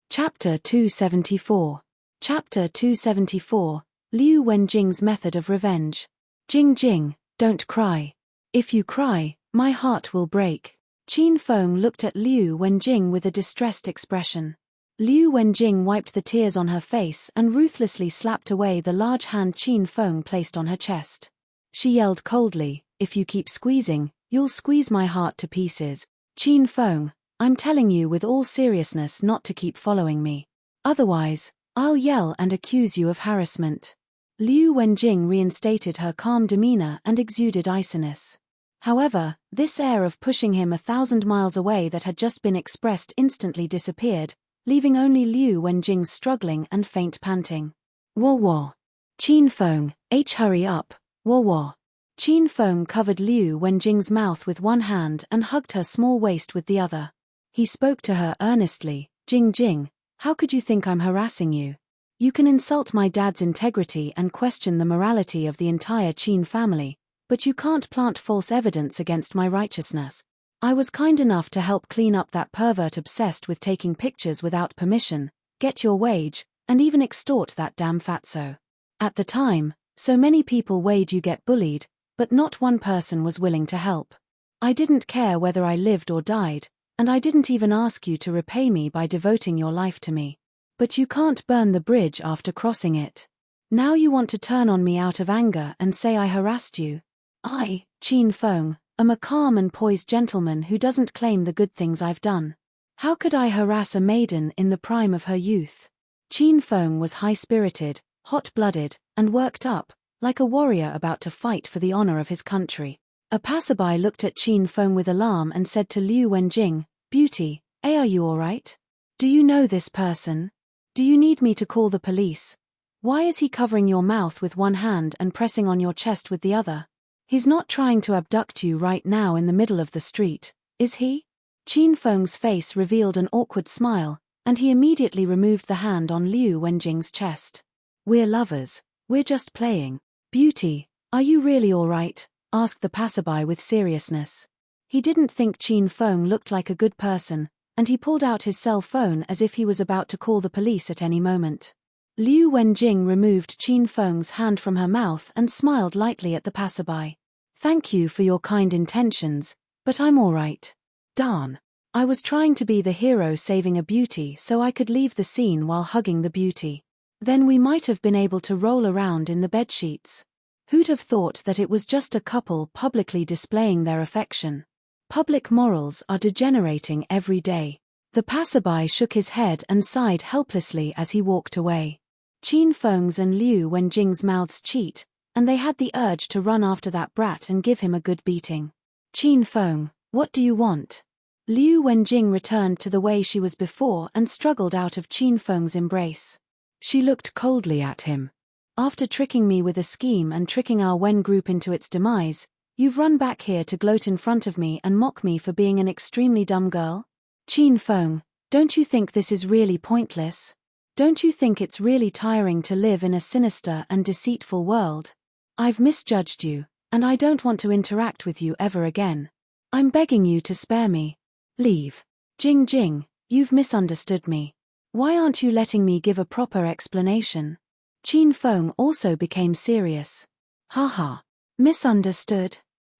Chapter 274. Chapter 274, Liu Wenjing's Method of Revenge. Jing Jing, don't cry. If you cry, my heart will break. Qin Feng looked at Liu Wenjing with a distressed expression. Liu Wenjing wiped the tears on her face and ruthlessly slapped away the large hand Qin Feng placed on her chest. She yelled coldly, "If you keep squeezing, you'll squeeze my heart to pieces. Qin Feng, I'm telling you with all seriousness not to keep following me. Otherwise, I'll yell and accuse you of harassment." Liu Wenjing reinstated her calm demeanor and exuded iciness. However, this air of pushing him 1,000 miles away that had just been expressed instantly disappeared, leaving only Liu Wenjing struggling and faint panting. "Wah wah. Qin Feng, hurry up, wah wah." Qin Feng covered Liu Wenjing's mouth with one hand and hugged her small waist with the other. He spoke to her earnestly, "Jing Jing, how could you think I'm harassing you? You can insult my dad's integrity and question the morality of the entire Qin family, but you can't plant false evidence against my righteousness. I was kind enough to help clean up that pervert obsessed with taking pictures without permission, get your wage, and even extort that damn fatso. At the time, so many people weighed you get bullied, but not one person was willing to help. I didn't care whether I lived or died, and I didn't even ask you to repay me by devoting your life to me. But you can't burn the bridge after crossing it. Now you want to turn on me out of anger and say I harassed you. I, Qin Feng, am a calm and poised gentleman who doesn't claim the good things I've done. How could I harass a maiden in the prime of her youth?" Qin Feng was high-spirited, hot-blooded, and worked up, like a warrior about to fight for the honor of his country. A passerby looked at Qin Feng with alarm and said to Liu Wenjing, "Beauty, are you all right? Do you know this person? Do you need me to call the police? Why is he covering your mouth with one hand and pressing on your chest with the other? He's not trying to abduct you right now in the middle of the street, is he?" Qin Feng's face revealed an awkward smile, and he immediately removed the hand on Liu Wenjing's chest. "We're lovers. We're just playing. Beauty, are you really all right?" asked the passerby with seriousness. He didn't think Qin Feng looked like a good person, and he pulled out his cell phone as if he was about to call the police at any moment. Liu Wenjing removed Qin Feng's hand from her mouth and smiled lightly at the passerby. "Thank you for your kind intentions, but I'm all right. Darn. I was trying to be the hero saving a beauty so I could leave the scene while hugging the beauty. Then we might have been able to roll around in the bedsheets. Who'd have thought that it was just a couple publicly displaying their affection? Public morals are degenerating every day. The passerby shook his head and sighed helplessly as he walked away. Qin Feng's and Liu Wenjing's mouths cheat, and they had the urge to run after that brat and give him a good beating. Qin Feng, what do you want? Liu Wenjing returned to the way she was before and struggled out of Qin Feng's embrace. She looked coldly at him. After tricking me with a scheme and tricking our Wen group into its demise, you've run back here to gloat in front of me and mock me for being an extremely dumb girl? Qin Feng, don't you think this is really pointless? Don't you think it's really tiring to live in a sinister and deceitful world? I've misjudged you, and I don't want to interact with you ever again. I'm begging you to spare me. Leave. Jing Jing, you've misunderstood me. Why aren't you letting me give a proper explanation? Qin Feng also became serious. Haha. Misunderstood?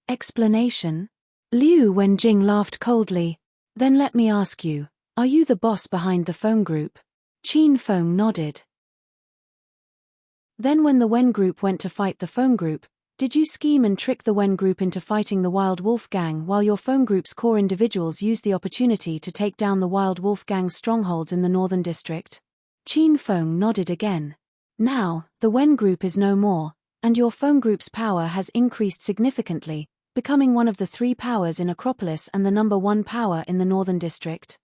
Explanation? Liu Wenjing laughed coldly. Then let me ask you, are you the boss behind the phone group? Qin Feng nodded. Then when the Wen group went to fight the phone group, did you scheme and trick the Wen group into fighting the Wild Wolf Gang while your phone group's core individuals used the opportunity to take down the Wild Wolf Gang's strongholds in the northern district? Qin Feng nodded again. Now, the Wen group is no more, and your phone group's power has increased significantly, becoming one of the 3 powers in Acropolis and the number 1 power in the northern district.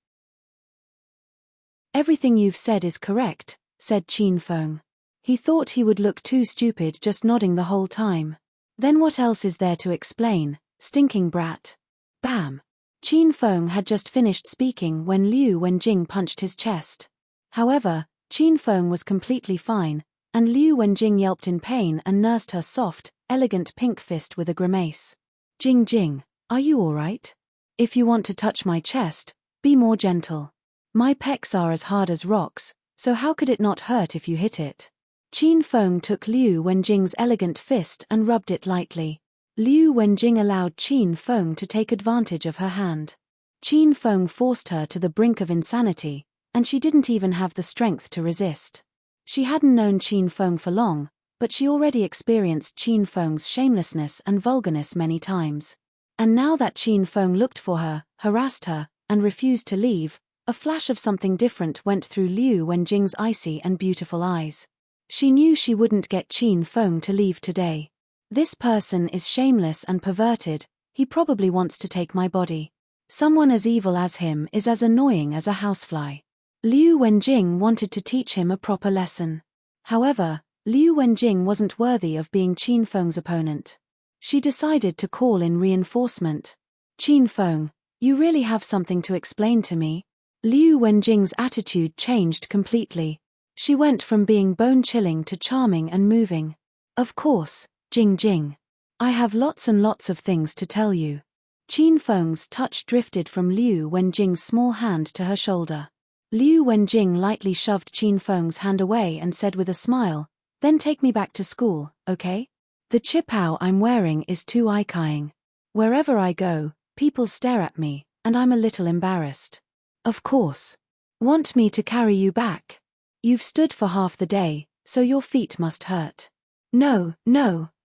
Everything you've said is correct, said Qin Feng. He thought he would look too stupid just nodding the whole time. Then what else is there to explain, stinking brat? Bam! Qin Feng had just finished speaking when Liu Wenjing punched his chest. However, Qin Feng was completely fine, and Liu Wenjing yelped in pain and nursed her soft, elegant pink fist with a grimace. Jing Jing, are you alright? If you want to touch my chest, be more gentle. My pecs are as hard as rocks, so how could it not hurt if you hit it? Qin Feng took Liu Wenjing's elegant fist and rubbed it lightly. Liu Wenjing allowed Qin Feng to take advantage of her hand. Qin Feng forced her to the brink of insanity, and she didn't even have the strength to resist. She hadn't known Qin Feng for long, but she already experienced Qin Feng's shamelessness and vulgarness many times. And now that Qin Feng looked for her, harassed her, and refused to leave, a flash of something different went through Liu Wenjing's icy and beautiful eyes. She knew she wouldn't get Qin Feng to leave today. This person is shameless and perverted, he probably wants to take my body. Someone as evil as him is as annoying as a housefly. Liu Wenjing wanted to teach him a proper lesson. However, Liu Wenjing wasn't worthy of being Qin Feng's opponent. She decided to call in reinforcement. Qin Feng, you really have something to explain to me? Liu Wenjing's attitude changed completely. She went from being bone-chilling to charming and moving. Of course, Jing Jing. I have lots and lots of things to tell you. Qin Feng's touch drifted from Liu Wenjing's small hand to her shoulder. Liu Wenjing lightly shoved Qin Feng's hand away and said with a smile, then take me back to school, okay? The chipao I'm wearing is too eye-catching. Wherever I go, people stare at me, and I'm a little embarrassed. Of course. Want me to carry you back? You've stood for half the day, so your feet must hurt. No,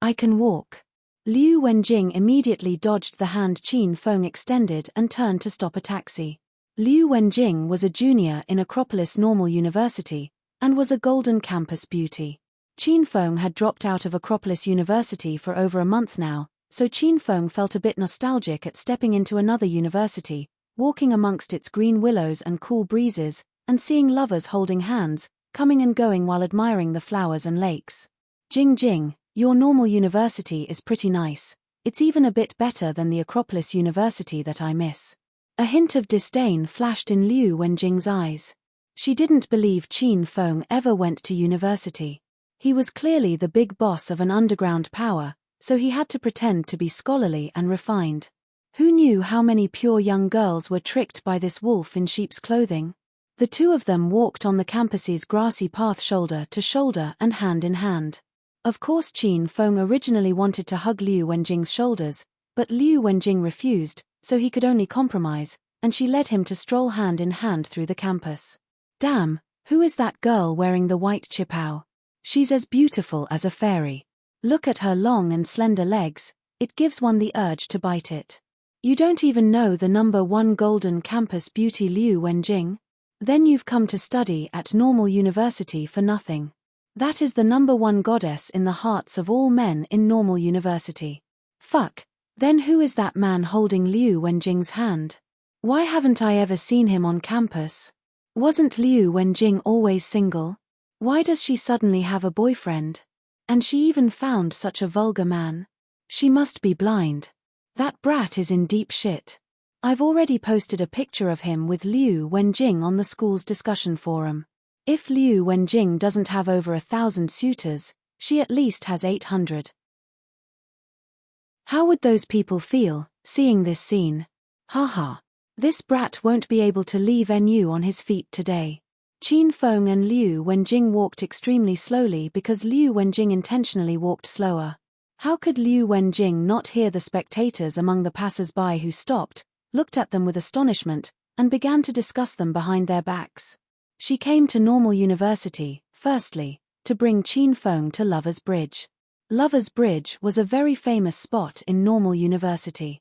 I can walk. Liu Wenjing immediately dodged the hand Qin Feng extended and turned to stop a taxi. Liu Wenjing was a junior in Acropolis Normal University, and was a golden campus beauty. Qin Feng had dropped out of Acropolis University for over a month now, so Qin Feng felt a bit nostalgic at stepping into another university, walking amongst its green willows and cool breezes, and seeing lovers holding hands, coming and going while admiring the flowers and lakes. Jing Jing, your normal university is pretty nice. It's even a bit better than the Acropolis University that I miss. A hint of disdain flashed in Liu Wenjing's eyes. She didn't believe Qin Feng ever went to university. He was clearly the big boss of an underground power, so he had to pretend to be scholarly and refined. Who knew how many pure young girls were tricked by this wolf in sheep's clothing? The two of them walked on the campus's grassy path shoulder to shoulder and hand in hand. Of course Qin Feng originally wanted to hug Liu Wenjing's shoulders, but Liu Wenjing refused, so he could only compromise, and she led him to stroll hand in hand through the campus. Damn, who is that girl wearing the white chipao? She's as beautiful as a fairy. Look at her long and slender legs, it gives one the urge to bite it. You don't even know the #1 Golden Campus beauty Liu Wenjing? Then you've come to study at normal university for nothing. That is the #1 goddess in the hearts of all men in normal university. Fuck. Then who is that man holding Liu Wenjing's hand? Why haven't I ever seen him on campus? Wasn't Liu Wenjing always single? Why does she suddenly have a boyfriend? And she even found such a vulgar man. She must be blind. That brat is in deep shit. I've already posted a picture of him with Liu Wenjing on the school's discussion forum. If Liu Wenjing doesn't have over 1,000 suitors, she at least has 800. How would those people feel, seeing this scene? Haha. This brat won't be able to leave NU on his feet today. Qin Feng and Liu Wenjing walked extremely slowly because Liu Wenjing intentionally walked slower. How could Liu Wenjing not hear the spectators among the passers-by who stopped, looked at them with astonishment, and began to discuss them behind their backs? She came to normal university, firstly, to bring Qin Feng to Lover's Bridge. Lover's Bridge was a very famous spot in normal university.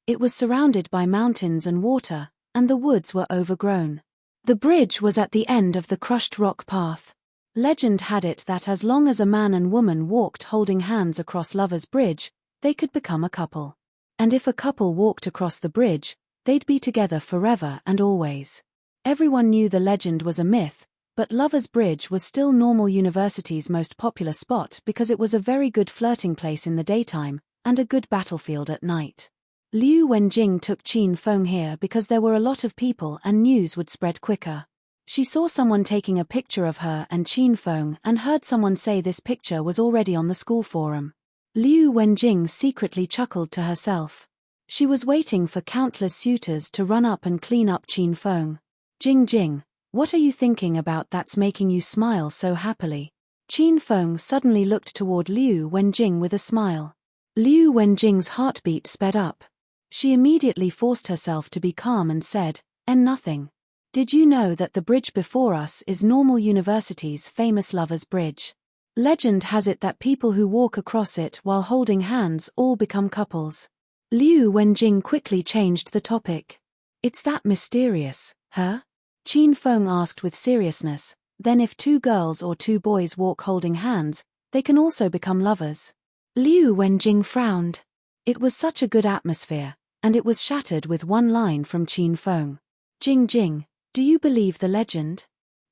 It was surrounded by mountains and water, and the woods were overgrown. The bridge was at the end of the crushed rock path. Legend had it that as long as a man and woman walked holding hands across Lover's Bridge, they could become a couple. And if a couple walked across the bridge, they'd be together forever and always. Everyone knew the legend was a myth, but Lover's Bridge was still normal university's most popular spot because it was a very good flirting place in the daytime, and a good battlefield at night. Liu Wenjing took Qin Feng here because there were a lot of people and news would spread quicker. She saw someone taking a picture of her and Qin Feng and heard someone say this picture was already on the school forum. Liu Wenjing secretly chuckled to herself. She was waiting for countless suitors to run up and clean up Qin Feng. Jing Jing, what are you thinking about that's making you smile so happily? Qin Feng suddenly looked toward Liu Wenjing with a smile. Liu Wenjing's heartbeat sped up. She immediately forced herself to be calm and said, nothing. Did you know that the bridge before us is normal university's famous Lover's Bridge? Legend has it that people who walk across it while holding hands all become couples. Liu Wenjing quickly changed the topic. It's that mysterious, huh? Qin Feng asked with seriousness, then if 2 girls or 2 boys walk holding hands, they can also become lovers. Liu Wenjing frowned. It was such a good atmosphere, and it was shattered with one line from Qin Feng. Jing Jing, do you believe the legend?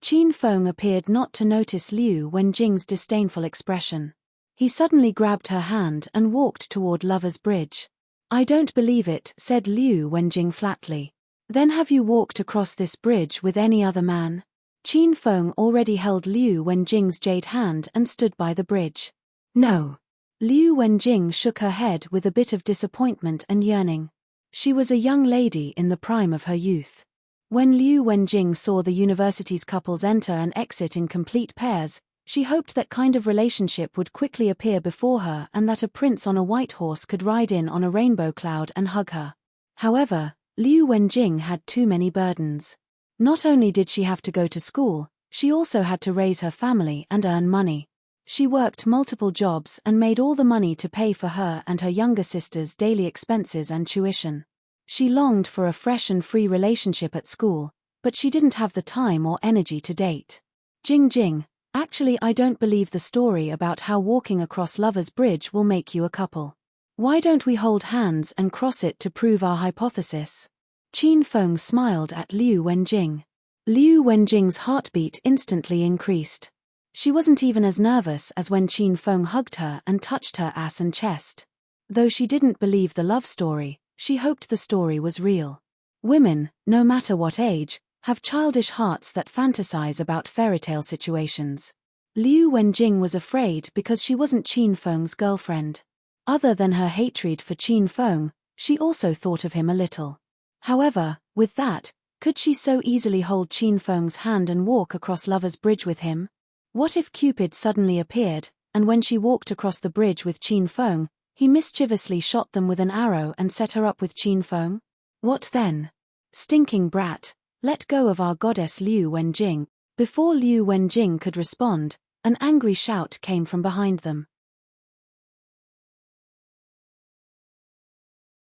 Qin Feng appeared not to notice Liu Wenjing's disdainful expression. He suddenly grabbed her hand and walked toward Lover's Bridge. I don't believe it, said Liu Wenjing flatly. Then have you walked across this bridge with any other man? Qin Feng already held Liu Wenjing's jade hand and stood by the bridge. No. Liu Wenjing shook her head with a bit of disappointment and yearning. She was a young lady in the prime of her youth. When Liu Wenjing saw the university's couples enter and exit in complete pairs, she hoped that kind of relationship would quickly appear before her and that a prince on a white horse could ride in on a rainbow cloud and hug her. However, Liu Wenjing had too many burdens. Not only did she have to go to school, she also had to raise her family and earn money. She worked multiple jobs and made all the money to pay for her and her younger sister's daily expenses and tuition. She longed for a fresh and free relationship at school, but she didn't have the time or energy to date. Jing Jing, actually I don't believe the story about how walking across Lover's Bridge will make you a couple. Why don't we hold hands and cross it to prove our hypothesis? Qin Feng smiled at Liu Wenjing. Liu Wenjing's heartbeat instantly increased. She wasn't even as nervous as when Qin Feng hugged her and touched her ass and chest. Though she didn't believe the love story, she hoped the story was real. Women, no matter what age, have childish hearts that fantasize about fairytale situations. Liu Wenjing was afraid because she wasn't Qin Feng's girlfriend. Other than her hatred for Qin Feng, she also thought of him a little. However, with that, could she so easily hold Qin Feng's hand and walk across Lover's Bridge with him? What if Cupid suddenly appeared, and when she walked across the bridge with Qin Feng, he mischievously shot them with an arrow and set her up with Qin Feng? What then? Stinking brat, let go of our goddess Liu Wenjing. Before Liu Wenjing could respond, An angry shout came from behind them.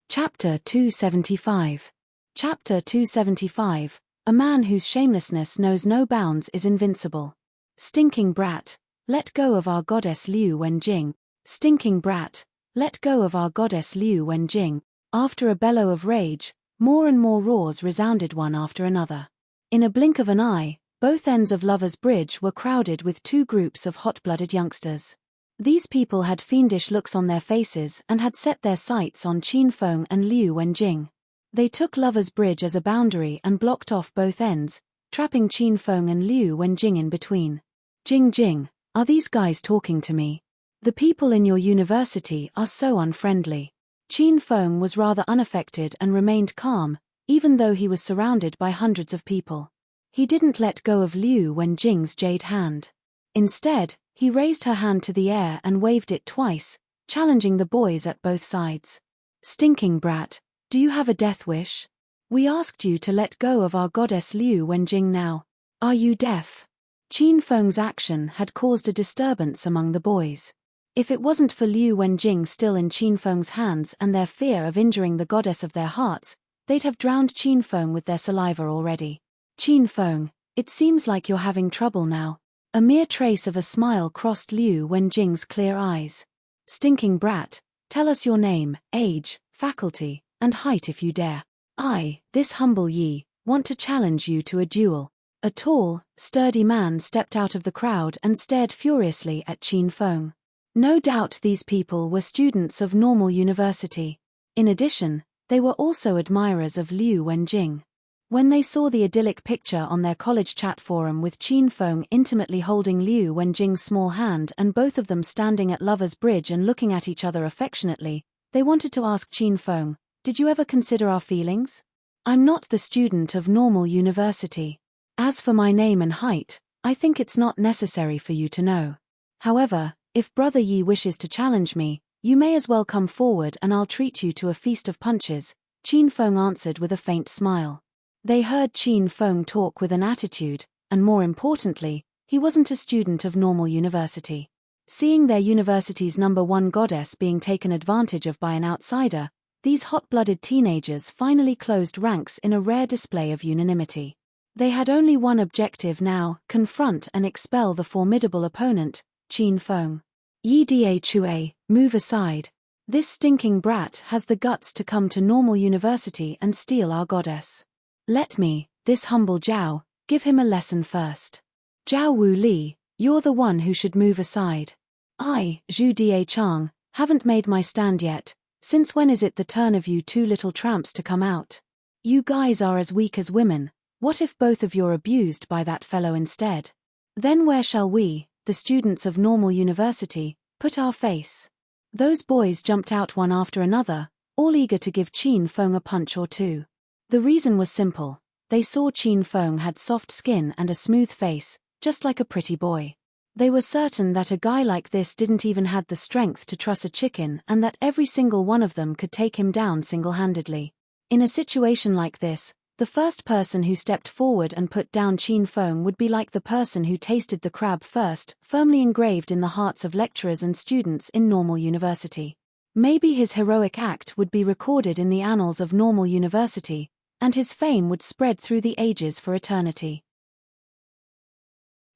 Chapter 275. Chapter 275. A man whose shamelessness knows no bounds is invincible. Stinking brat, let go of our goddess Liu Wenjing. Stinking brat, let go of our goddess Liu Wenjing. After a bellow of rage, more and more roars resounded one after another. In a blink of an eye, both ends of Lover's Bridge were crowded with two groups of hot-blooded youngsters. These people had fiendish looks on their faces and had set their sights on Qin Feng and Liu Wenjing. They took Lover's Bridge as a boundary and blocked off both ends, trapping Qin Feng and Liu Wenjing in between. Jing Jing, are these guys talking to me? The people in your university are so unfriendly. Qin Feng was rather unaffected and remained calm, even though he was surrounded by hundreds of people. He didn't let go of Liu Wenjing's jade hand. Instead, he raised her hand to the air and waved it twice, challenging the boys at both sides. Stinking brat, do you have a death wish? We asked you to let go of our goddess Liu Wenjing now. Are you deaf? Qin Feng's action had caused a disturbance among the boys. If it wasn't for Liu Wenjing still in Qin Feng's hands and their fear of injuring the goddess of their hearts, they'd have drowned Qin Feng with their saliva already. Qin Feng, it seems like you're having trouble now. A mere trace of a smile crossed Liu Wenjing's clear eyes. Stinking brat, tell us your name, age, faculty, and height if you dare. I, this humble Yi, want to challenge you to a duel. A tall, sturdy man stepped out of the crowd and stared furiously at Qin Feng. No doubt these people were students of Normal University. In addition, they were also admirers of Liu Wenjing. When they saw the idyllic picture on their college chat forum with Qin Feng intimately holding Liu Wenjing's small hand and both of them standing at Lover's Bridge and looking at each other affectionately, they wanted to ask Qin Feng, did you ever consider our feelings? I'm not the student of Normal University. As for my name and height, I think it's not necessary for you to know. However, if Brother Yi wishes to challenge me, you may as well come forward and I'll treat you to a feast of punches, Qin Feng answered with a faint smile. They heard Qin Feng talk with an attitude, and more importantly, he wasn't a student of Normal University. Seeing their university's #1 goddess being taken advantage of by an outsider, these hot-blooded teenagers finally closed ranks in a rare display of unanimity. They had only one objective now, confront and expel the formidable opponent, Qin Feng. Yi Da Chue, move aside. This stinking brat has the guts to come to Normal University and steal our goddess. Let me, this humble Zhao, give him a lesson first. Zhao Wu Li, you're the one who should move aside. I, Zhu Da Chang, haven't made my stand yet. Since when is it the turn of you two little tramps to come out? You guys are as weak as women. What if both of you're abused by that fellow instead? Then where shall we, the students of Normal University, put our face? Those boys jumped out one after another, all eager to give Qin Feng a punch or two. The reason was simple. They saw Qin Feng had soft skin and a smooth face, just like a pretty boy. They were certain that a guy like this didn't even have the strength to truss a chicken and that every single one of them could take him down single-handedly. In a situation like this, the first person who stepped forward and put down Qin Feng would be like the person who tasted the crab first, firmly engraved in the hearts of lecturers and students in Normal University. Maybe his heroic act would be recorded in the annals of Normal University, and his fame would spread through the ages for eternity.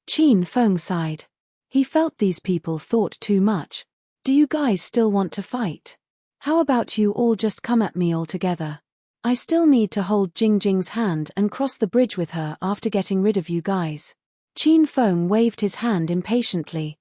Qin Feng sighed. He felt these people thought too much. Do you guys still want to fight? How about you all just come at me all together? I still need to hold Jing Jing's hand and cross the bridge with her after getting rid of you guys. Qin Feng waved his hand impatiently.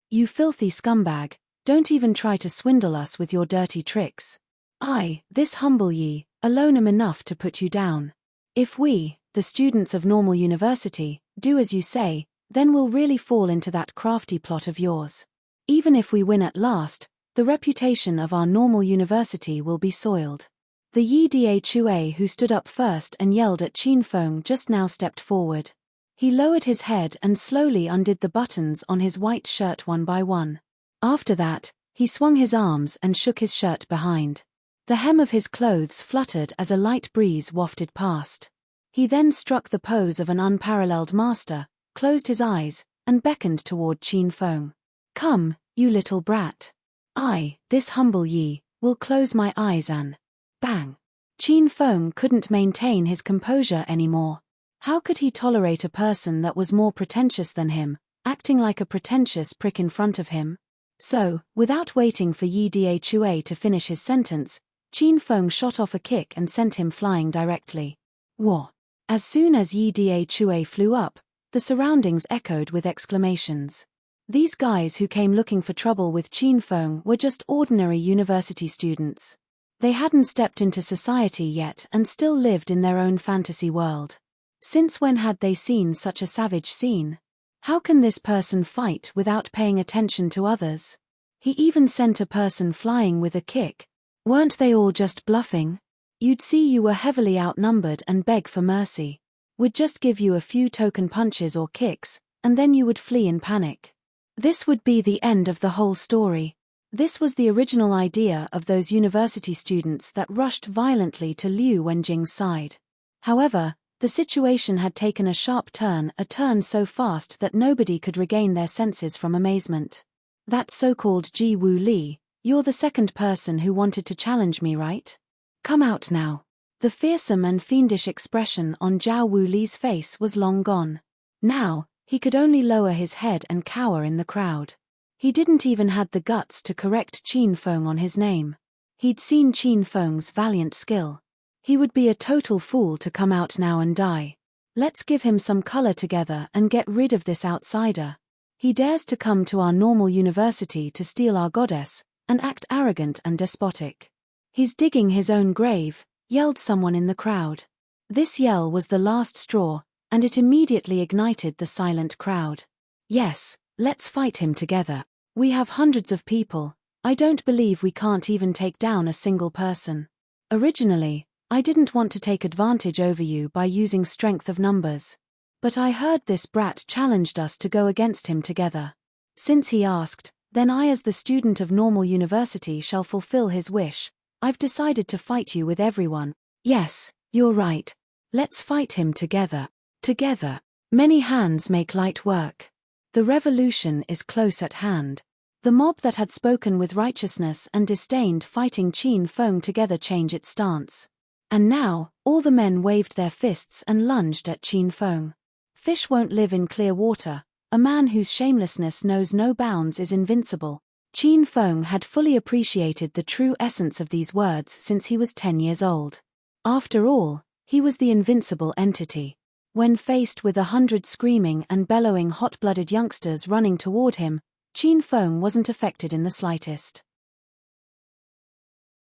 You filthy scumbag, don't even try to swindle us with your dirty tricks. I, this humble Yi, alone am enough to put you down. If we, the students of Normal University, do as you say, then we'll really fall into that crafty plot of yours. Even if we win at last, the reputation of our Normal University will be soiled. The Yi Da Chue who stood up first and yelled at Qin Feng just now stepped forward. He lowered his head and slowly undid the buttons on his white shirt one by one. After that, he swung his arms and shook his shirt behind. The hem of his clothes fluttered as a light breeze wafted past. He then struck the pose of an unparalleled master, closed his eyes, and beckoned toward Qin Feng. "Come, you little brat. I, this humble Yi, will close my eyes and..." Bang! Qin Feng couldn't maintain his composure anymore. How could he tolerate a person that was more pretentious than him, acting like a pretentious prick in front of him? So, without waiting for Yi Dachue to finish his sentence, Qin Feng shot off a kick and sent him flying directly. Whoa! As soon as Yi Dachue flew up, the surroundings echoed with exclamations. These guys who came looking for trouble with Qin Feng were just ordinary university students. They hadn't stepped into society yet and still lived in their own fantasy world. Since when had they seen such a savage scene? How can this person fight without paying attention to others? He even sent a person flying with a kick. Weren't they all just bluffing? You'd see you were heavily outnumbered and beg for mercy. We'd just give you a few token punches or kicks, and then you would flee in panic. This would be the end of the whole story. This was the original idea of those university students that rushed violently to Liu Wenjing's side. However, the situation had taken a sharp turn, a turn so fast that nobody could regain their senses from amazement. "That so-called Ji Wu Li, you're the second person who wanted to challenge me, right? Come out now." The fearsome and fiendish expression on Zhao Wu Li's face was long gone. Now, he could only lower his head and cower in the crowd. He didn't even have the guts to correct Qin Feng on his name. He'd seen Qin Feng's valiant skill. He would be a total fool to come out now and die. Let's give him some color together and get rid of this outsider. He dares to come to our normal university to steal our goddess, and act arrogant and despotic. He's digging his own grave, yelled someone in the crowd. This yell was the last straw, and it immediately ignited the silent crowd. "Yes, let's fight him together. We have hundreds of people. I don't believe we can't even take down a single person. Originally, I didn't want to take advantage over you by using strength of numbers. But I heard this brat challenged us to go against him together. Since he asked, then I as the student of normal university shall fulfill his wish. I've decided to fight you with everyone. Yes, you're right. Let's fight him together. Together. Many hands make light work. The revolution is close at hand." The mob that had spoken with righteousness and disdained fighting Qin Feng together changed its stance. And now, all the men waved their fists and lunged at Qin Feng. Fish won't live in clear water. A man whose shamelessness knows no bounds is invincible. Qin Feng had fully appreciated the true essence of these words since he was 10 years old. After all, he was the invincible entity. When faced with 100 screaming and bellowing hot-blooded youngsters running toward him, Qin Feng wasn't affected in the slightest.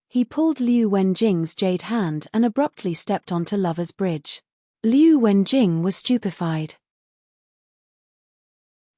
He pulled Liu Wenjing's jade hand and abruptly stepped onto Lover's Bridge. Liu Wenjing was stupefied.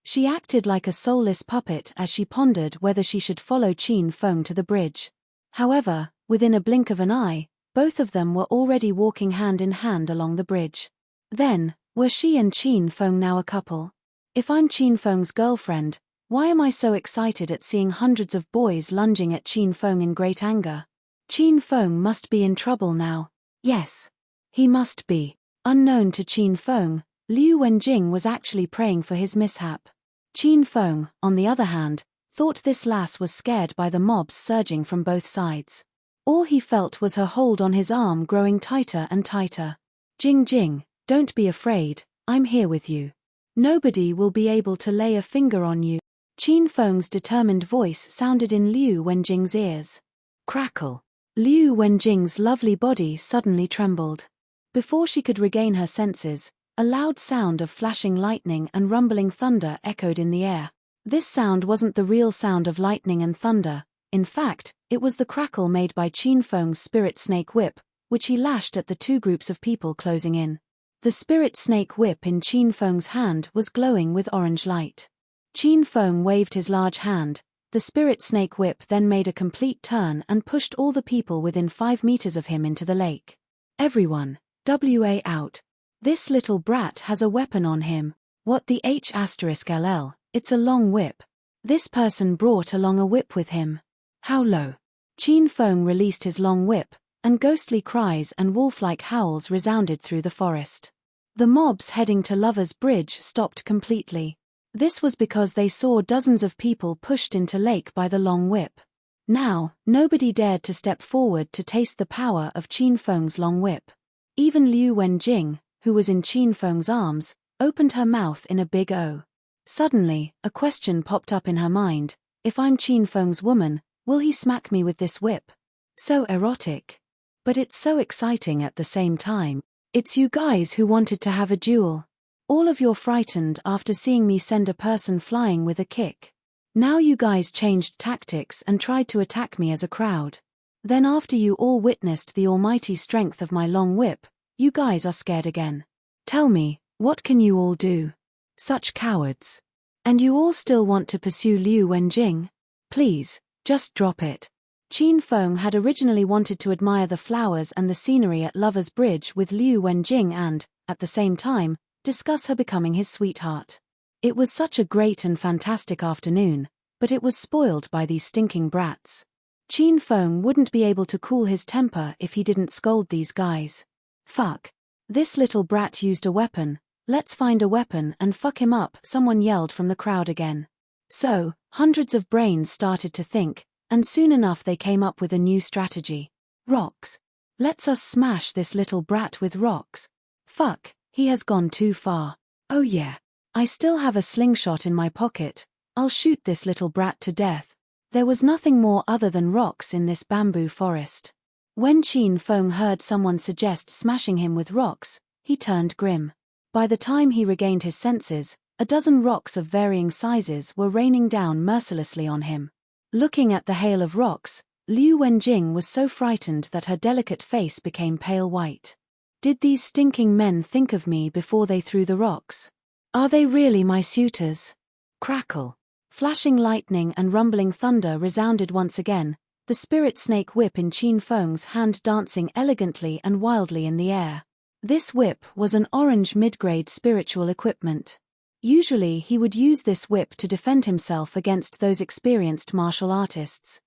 She acted like a soulless puppet as she pondered whether she should follow Qin Feng to the bridge. However, within a blink of an eye, both of them were already walking hand in hand along the bridge. Then, were she and Qin Feng now a couple? If I'm Qin Feng's girlfriend, why am I so excited at seeing hundreds of boys lunging at Qin Feng in great anger? Qin Feng must be in trouble now. Yes. He must be. Unknown to Qin Feng, Liu Wenjing was actually praying for his mishap. Qin Feng, on the other hand, thought this lass was scared by the mobs surging from both sides. All he felt was her hold on his arm growing tighter and tighter. "Jing Jing, don't be afraid, I'm here with you. Nobody will be able to lay a finger on you." Qin Feng's determined voice sounded in Liu Wenjing's ears. Crackle. Liu Wenjing's lovely body suddenly trembled. Before she could regain her senses, a loud sound of flashing lightning and rumbling thunder echoed in the air. This sound wasn't the real sound of lightning and thunder. In fact, it was the crackle made by Qin Feng's spirit snake whip, which he lashed at the two groups of people closing in. The spirit snake whip in Qin Feng's hand was glowing with orange light. Qin Feng waved his large hand. The spirit snake whip then made a complete turn and pushed all the people within 5 meters of him into the lake. "Everyone, WA out. This little brat has a weapon on him. What the H*LL, it's a long whip. This person brought along a whip with him. How low?" Qin Feng released his long whip, and ghostly cries and wolf-like howls resounded through the forest. The mobs heading to Lover's Bridge stopped completely. This was because they saw dozens of people pushed into lake by the long whip. Now, nobody dared to step forward to taste the power of Qin Feng's long whip. Even Liu Wenjing, who was in Qin Feng's arms, opened her mouth in a big O. Suddenly, a question popped up in her mind: if I'm Qin Feng's woman, will he smack me with this whip? So erotic. But it's so exciting at the same time. It's you guys who wanted to have a duel. All of you're frightened after seeing me send a person flying with a kick. Now you guys changed tactics and tried to attack me as a crowd. Then after you all witnessed the almighty strength of my long whip, you guys are scared again. Tell me, what can you all do? Such cowards. And you all still want to pursue Liu Wenjing? Please, just drop it. Qin Feng had originally wanted to admire the flowers and the scenery at Lover's Bridge with Liu Wenjing and, at the same time, discuss her becoming his sweetheart. It was such a great and fantastic afternoon, but it was spoiled by these stinking brats. Qin Feng wouldn't be able to cool his temper if he didn't scold these guys. Fuck. This little brat used a weapon, let's find a weapon and fuck him up, someone yelled from the crowd again. So, hundreds of brains started to think, and soon enough they came up with a new strategy. Rocks. Let's us smash this little brat with rocks. Fuck. He has gone too far. Oh yeah. I still have a slingshot in my pocket. I'll shoot this little brat to death. There was nothing more other than rocks in this bamboo forest. When Qin Feng heard someone suggest smashing him with rocks, he turned grim. By the time he regained his senses, a dozen rocks of varying sizes were raining down mercilessly on him. Looking at the hail of rocks, Liu Wenjing was so frightened that her delicate face became pale white. Did these stinking men think of me before they threw the rocks? Are they really my suitors? Crackle. Flashing lightning and rumbling thunder resounded once again, the spirit snake whip in Qin Feng's hand dancing elegantly and wildly in the air. This whip was an orange mid-grade spiritual equipment. Usually he would use this whip to defend himself against those experienced martial artists.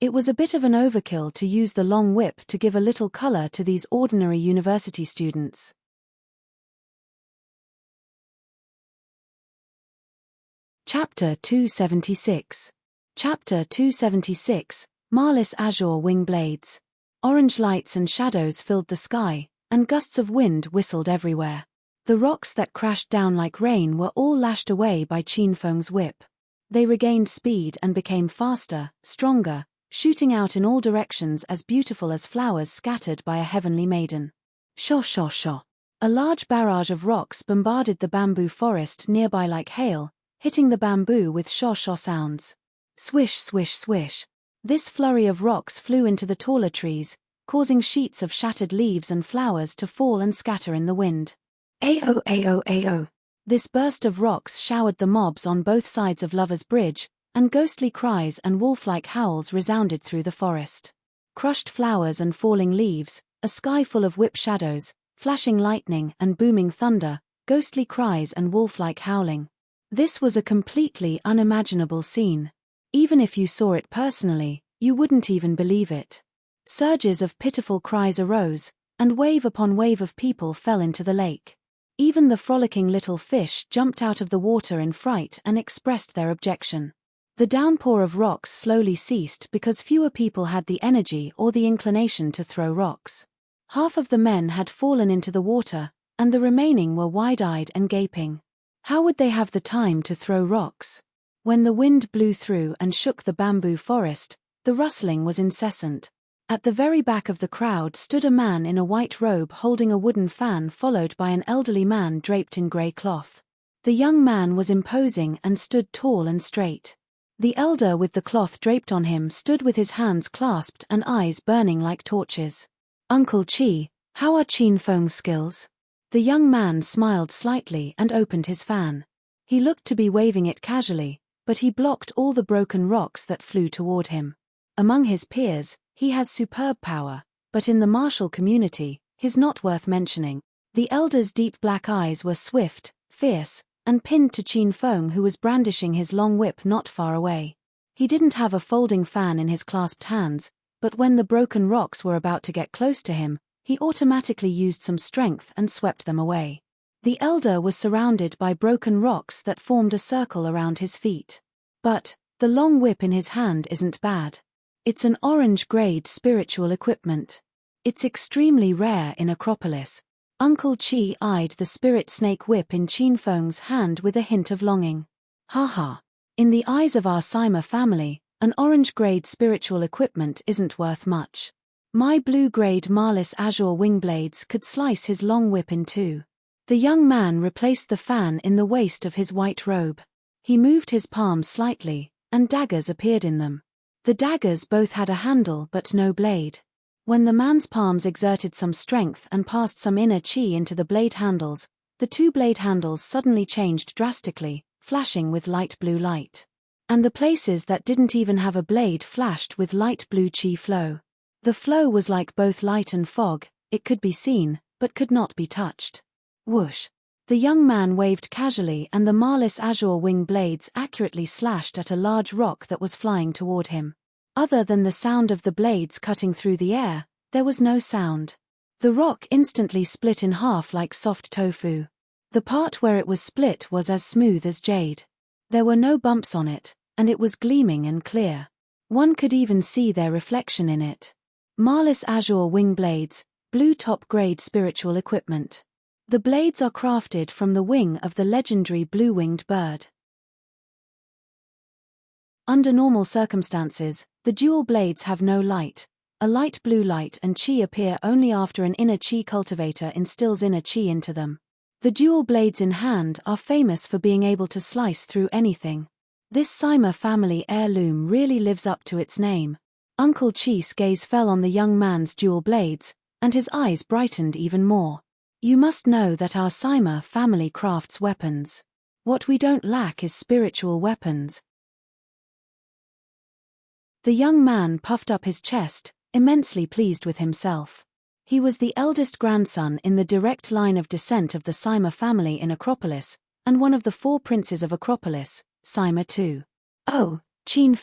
It was a bit of an overkill to use the long whip to give a little color to these ordinary university students. Chapter 276. Chapter 276, Marlis Azure Wing Blades. Orange lights and shadows filled the sky, and gusts of wind whistled everywhere. The rocks that crashed down like rain were all lashed away by Qin Feng's whip. They regained speed and became faster, stronger, shooting out in all directions as beautiful as flowers scattered by a heavenly maiden. Shaw shaw shaw. A large barrage of rocks bombarded the bamboo forest nearby like hail, hitting the bamboo with shaw shaw sounds. Swish swish swish. This flurry of rocks flew into the taller trees, causing sheets of shattered leaves and flowers to fall and scatter in the wind. Ayo ayo ayo. This burst of rocks showered the mobs on both sides of Lover's Bridge, and ghostly cries and wolf-like howls resounded through the forest. Crushed flowers and falling leaves, a sky full of whip shadows, flashing lightning and booming thunder, ghostly cries and wolf-like howling. This was a completely unimaginable scene. Even if you saw it personally, you wouldn't even believe it. Surges of pitiful cries arose, and wave upon wave of people fell into the lake. Even the frolicking little fish jumped out of the water in fright and expressed their objection. The downpour of rocks slowly ceased because fewer people had the energy or the inclination to throw rocks. Half of the men had fallen into the water, and the remaining were wide-eyed and gaping. How would they have the time to throw rocks? When the wind blew through and shook the bamboo forest, the rustling was incessant. At the very back of the crowd stood a man in a white robe holding a wooden fan, followed by an elderly man draped in grey cloth. The young man was imposing and stood tall and straight. The elder with the cloth draped on him stood with his hands clasped and eyes burning like torches. "Uncle Chi, how are Qin Feng's skills?" The young man smiled slightly and opened his fan. He looked to be waving it casually, but he blocked all the broken rocks that flew toward him. Among his peers, he has superb power, but in the martial community, he's not worth mentioning. The elder's deep black eyes were swift, fierce, and pinned to Qin Feng, who was brandishing his long whip not far away. He didn't have a folding fan in his clasped hands, but when the broken rocks were about to get close to him, he automatically used some strength and swept them away. The elder was surrounded by broken rocks that formed a circle around his feet. But the long whip in his hand isn't bad. It's an orange-grade spiritual equipment. It's extremely rare in Acropolis. Uncle Chi eyed the spirit snake whip in Qin Feng's hand with a hint of longing. Haha. In the eyes of our Sima family, an orange-grade spiritual equipment isn't worth much. My blue-grade Marlis Azure wing blades could slice his long whip in two. The young man replaced the fan in the waist of his white robe. He moved his palms slightly, and daggers appeared in them. The daggers both had a handle but no blade. When the man's palms exerted some strength and passed some inner chi into the blade handles, the two blade handles suddenly changed drastically, flashing with light blue light. And the places that didn't even have a blade flashed with light blue chi flow. The flow was like both light and fog, it could be seen, but could not be touched. Whoosh! The young man waved casually and the Marlis Azure wing blades accurately slashed at a large rock that was flying toward him. Other than the sound of the blades cutting through the air, there was no sound. The rock instantly split in half like soft tofu. The part where it was split was as smooth as jade. There were no bumps on it, and it was gleaming and clear. One could even see their reflection in it. Marlis Azure wing blades, blue top-grade spiritual equipment. The blades are crafted from the wing of the legendary blue-winged bird. Under normal circumstances, the dual blades have no light. A light blue light and chi appear only after an inner chi cultivator instills inner chi into them. The dual blades in hand are famous for being able to slice through anything. This Sima family heirloom really lives up to its name. Uncle Chi's gaze fell on the young man's dual blades, and his eyes brightened even more. You must know that our Sima family crafts weapons. What we don't lack is spiritual weapons. The young man puffed up his chest, immensely pleased with himself. He was the eldest grandson in the direct line of descent of the Sima family in Acropolis, and one of the 4 princes of Acropolis, Sima II. Oh, Qin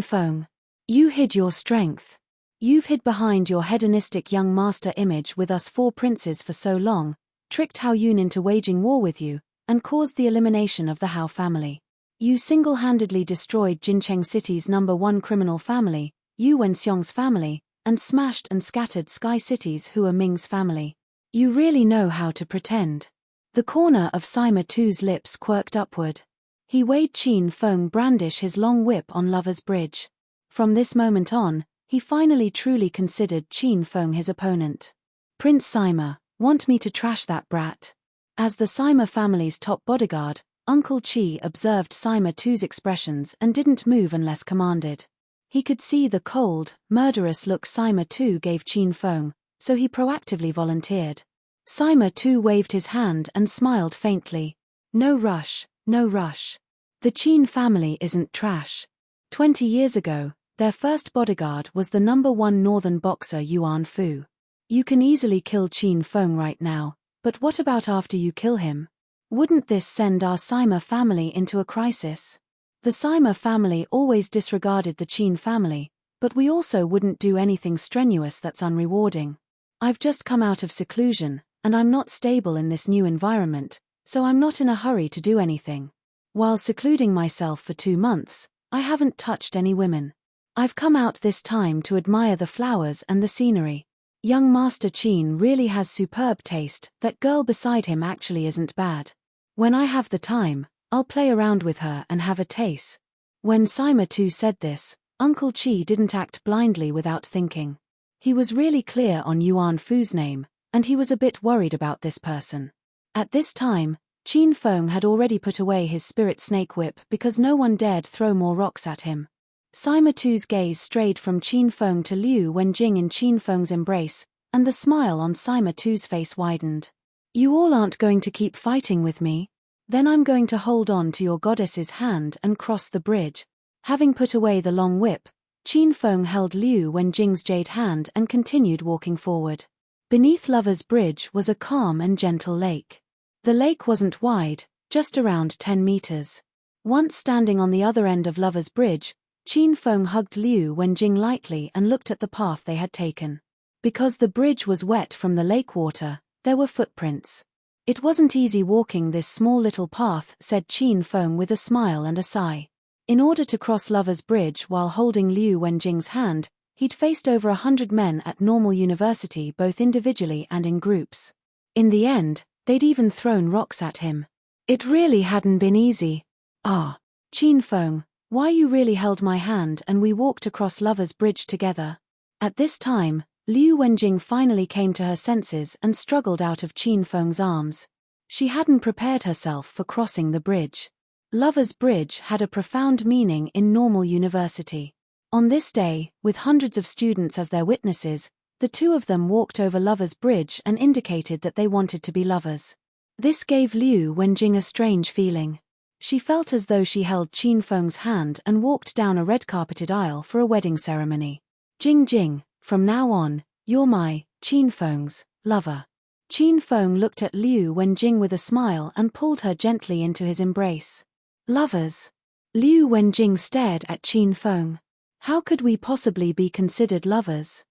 Feng. You hid your strength. You've hid behind your hedonistic young master image with us 4 princes for so long, tricked Hao Yun into waging war with you, and caused the elimination of the Hao family. You single-handedly destroyed Jincheng City's #1 criminal family, Yu Wenxiong's family, and smashed and scattered Sky City's Hua Ming's family. You really know how to pretend. The corner of Sima Tu's lips quirked upward. He weighed Qin Feng brandish his long whip on Lover's Bridge. From this moment on, he finally truly considered Qin Feng his opponent. Prince Sima, want me to trash that brat? As the Sima family's top bodyguard, Uncle Chi observed Sima Tu's expressions and didn't move unless commanded. He could see the cold, murderous look Sima Tu gave Qin Feng, so he proactively volunteered. Sima Tu waved his hand and smiled faintly. No rush, no rush. The Qin family isn't trash. 20 years ago, their first bodyguard was the #1 northern boxer Yuan Fu. You can easily kill Qin Feng right now, but what about after you kill him? Wouldn't this send our Sima family into a crisis? The Sima family always disregarded the Qin family, but we also wouldn't do anything strenuous that's unrewarding. I've just come out of seclusion, and I'm not stable in this new environment, so I'm not in a hurry to do anything. While secluding myself for 2 months, I haven't touched any women. I've come out this time to admire the flowers and the scenery. Young Master Qin really has superb taste, that girl beside him actually isn't bad. When I have the time, I'll play around with her and have a taste. When Sima Tu said this, Uncle Chi didn't act blindly without thinking. He was really clear on Yuan Fu's name, and he was a bit worried about this person. At this time, Qin Feng had already put away his spirit snake whip because no one dared throw more rocks at him. Sima Tu's gaze strayed from Qin Feng to Liu Wenjing in Qin Feng's embrace, and the smile on Sima Tu's face widened. You all aren't going to keep fighting with me? Then I'm going to hold on to your goddess's hand and cross the bridge. Having put away the long whip, Qin Feng held Liu Wenjing's jade hand and continued walking forward. Beneath Lover's Bridge was a calm and gentle lake. The lake wasn't wide, just around 10 meters. Once standing on the other end of Lover's Bridge, Qin Feng hugged Liu Wenjing lightly and looked at the path they had taken. Because the bridge was wet from the lake water, there were footprints. It wasn't easy walking this small little path, said Qin Feng with a smile and a sigh. In order to cross Lover's Bridge while holding Liu Wenjing's hand, he'd faced over 100 men at normal university both individually and in groups. In the end, they'd even thrown rocks at him. It really hadn't been easy. Ah, Qin Feng, why you really held my hand and we walked across Lover's Bridge together. At this time, Liu Wenjing finally came to her senses and struggled out of Qin Feng's arms. She hadn't prepared herself for crossing the bridge. Lover's Bridge had a profound meaning in normal university. On this day, with hundreds of students as their witnesses, the two of them walked over Lover's Bridge and indicated that they wanted to be lovers. This gave Liu Wenjing a strange feeling. She felt as though she held Qin Feng's hand and walked down a red-carpeted aisle for a wedding ceremony. Jing Jing, from now on, you're my, Qin Feng's, lover. Qin Feng looked at Liu Wenjing with a smile and pulled her gently into his embrace. Lovers? Liu Wenjing stared at Qin Feng. How could we possibly be considered lovers?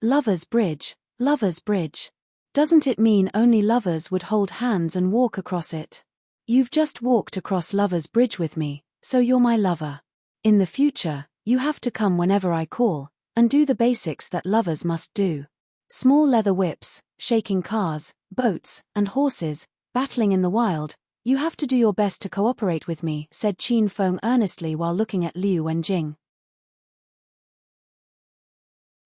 Lover's Bridge, Lover's Bridge. Doesn't it mean only lovers would hold hands and walk across it? You've just walked across Lover's Bridge with me, so you're my lover. In the future, you have to come whenever I call, and do the basics that lovers must do. Small leather whips, shaking cars, boats, and horses, battling in the wild, you have to do your best to cooperate with me, said Qin Feng earnestly while looking at Liu Wenjing.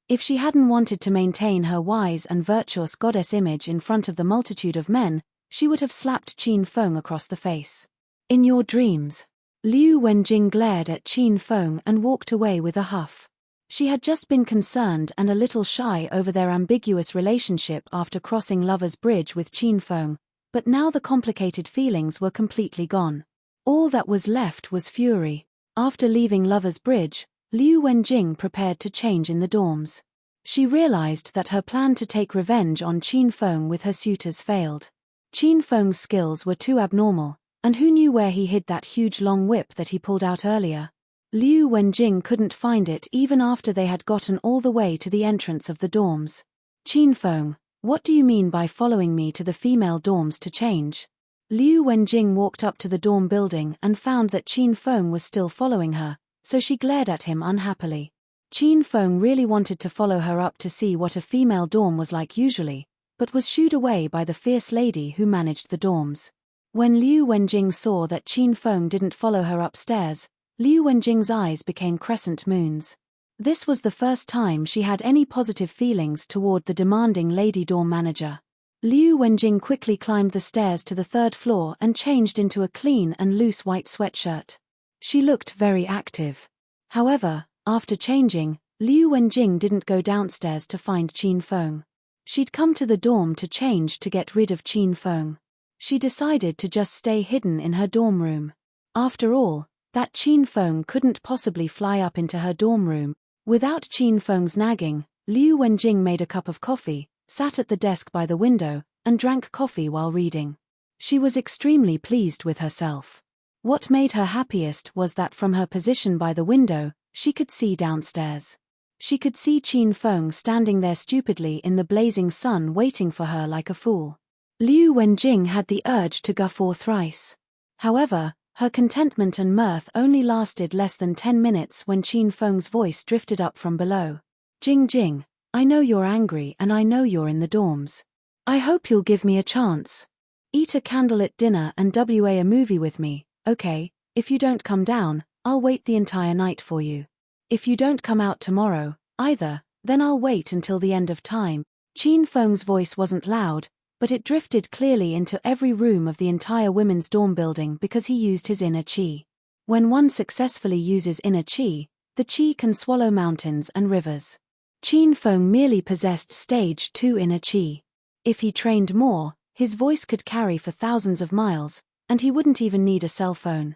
If she hadn't wanted to maintain her wise and virtuous goddess image in front of the multitude of men, she would have slapped Qin Feng across the face. In your dreams. Liu Wenjing glared at Qin Feng and walked away with a huff. She had just been concerned and a little shy over their ambiguous relationship after crossing Lover's Bridge with Qin Feng, but now the complicated feelings were completely gone. All that was left was fury. After leaving Lover's Bridge, Liu Wenjing prepared to change in the dorms. She realized that her plan to take revenge on Qin Feng with her suitors failed. Qin Feng's skills were too abnormal, and who knew where he hid that huge long whip that he pulled out earlier? Liu Wenjing couldn't find it even after they had gotten all the way to the entrance of the dorms. Qin Feng, what do you mean by following me to the female dorms to change? Liu Wenjing walked up to the dorm building and found that Qin Feng was still following her, so she glared at him unhappily. Qin Feng really wanted to follow her up to see what a female dorm was like usually, but was shooed away by the fierce lady who managed the dorms. When Liu Wenjing saw that Qin Feng didn't follow her upstairs, Liu Wenjing's eyes became crescent moons. This was the first time she had any positive feelings toward the demanding lady dorm manager. Liu Wenjing quickly climbed the stairs to the third floor and changed into a clean and loose white sweatshirt. She looked very active. However, after changing, Liu Wenjing didn't go downstairs to find Qin Feng. She'd come to the dorm to change to get rid of Qin Feng. She decided to just stay hidden in her dorm room. After all, that Qin Feng couldn't possibly fly up into her dorm room. Without Qin Feng's nagging, Liu Wenjing made a cup of coffee, sat at the desk by the window, and drank coffee while reading. She was extremely pleased with herself. What made her happiest was that from her position by the window, she could see downstairs. She could see Qin Feng standing there stupidly in the blazing sun waiting for her like a fool. Liu Wenjing had the urge to guffaw thrice. However, her contentment and mirth only lasted less than 10 minutes when Qin Feng's voice drifted up from below. Jing Jing, I know you're angry and I know you're in the dorms. I hope you'll give me a chance. Eat a candlelit dinner and WA a movie with me, okay? If you don't come down, I'll wait the entire night for you. If you don't come out tomorrow, either, then I'll wait until the end of time. Qin Feng's voice wasn't loud, but it drifted clearly into every room of the entire women's dorm building because he used his inner qi. When one successfully uses inner qi, the qi can swallow mountains and rivers. Qin Feng merely possessed stage 2 inner qi. If he trained more, his voice could carry for thousands of miles, and he wouldn't even need a cell phone.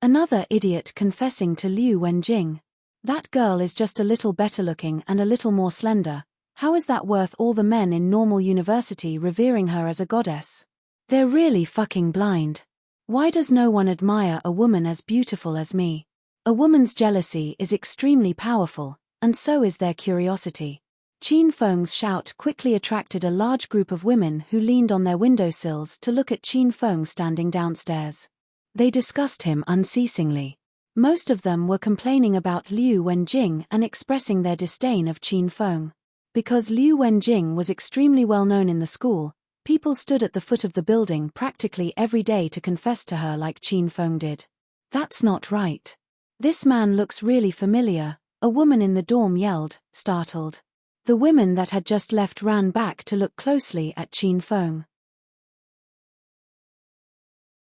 Another idiot confessing to Liu Wenjing. That girl is just a little better looking and a little more slender. How is that worth all the men in normal university revering her as a goddess? They're really fucking blind. Why does no one admire a woman as beautiful as me? A woman's jealousy is extremely powerful, and so is their curiosity. Qin Feng's shout quickly attracted a large group of women who leaned on their windowsills to look at Qin Feng standing downstairs. They discussed him unceasingly. Most of them were complaining about Liu Wenjing and expressing their disdain of Qin Feng. Because Liu Wenjing was extremely well known in the school, people stood at the foot of the building practically every day to confess to her like Qin Feng did. That's not right. This man looks really familiar, a woman in the dorm yelled, startled. The women that had just left ran back to look closely at Qin Feng.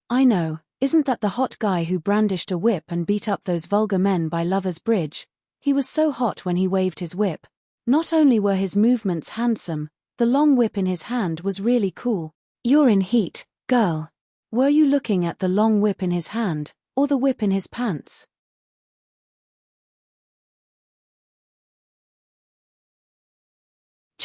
I know, isn't that the hot guy who brandished a whip and beat up those vulgar men by Lover's Bridge? He was so hot when he waved his whip. Not only were his movements handsome, the long whip in his hand was really cool. You're in heat, girl. Were you looking at the long whip in his hand, or the whip in his pants?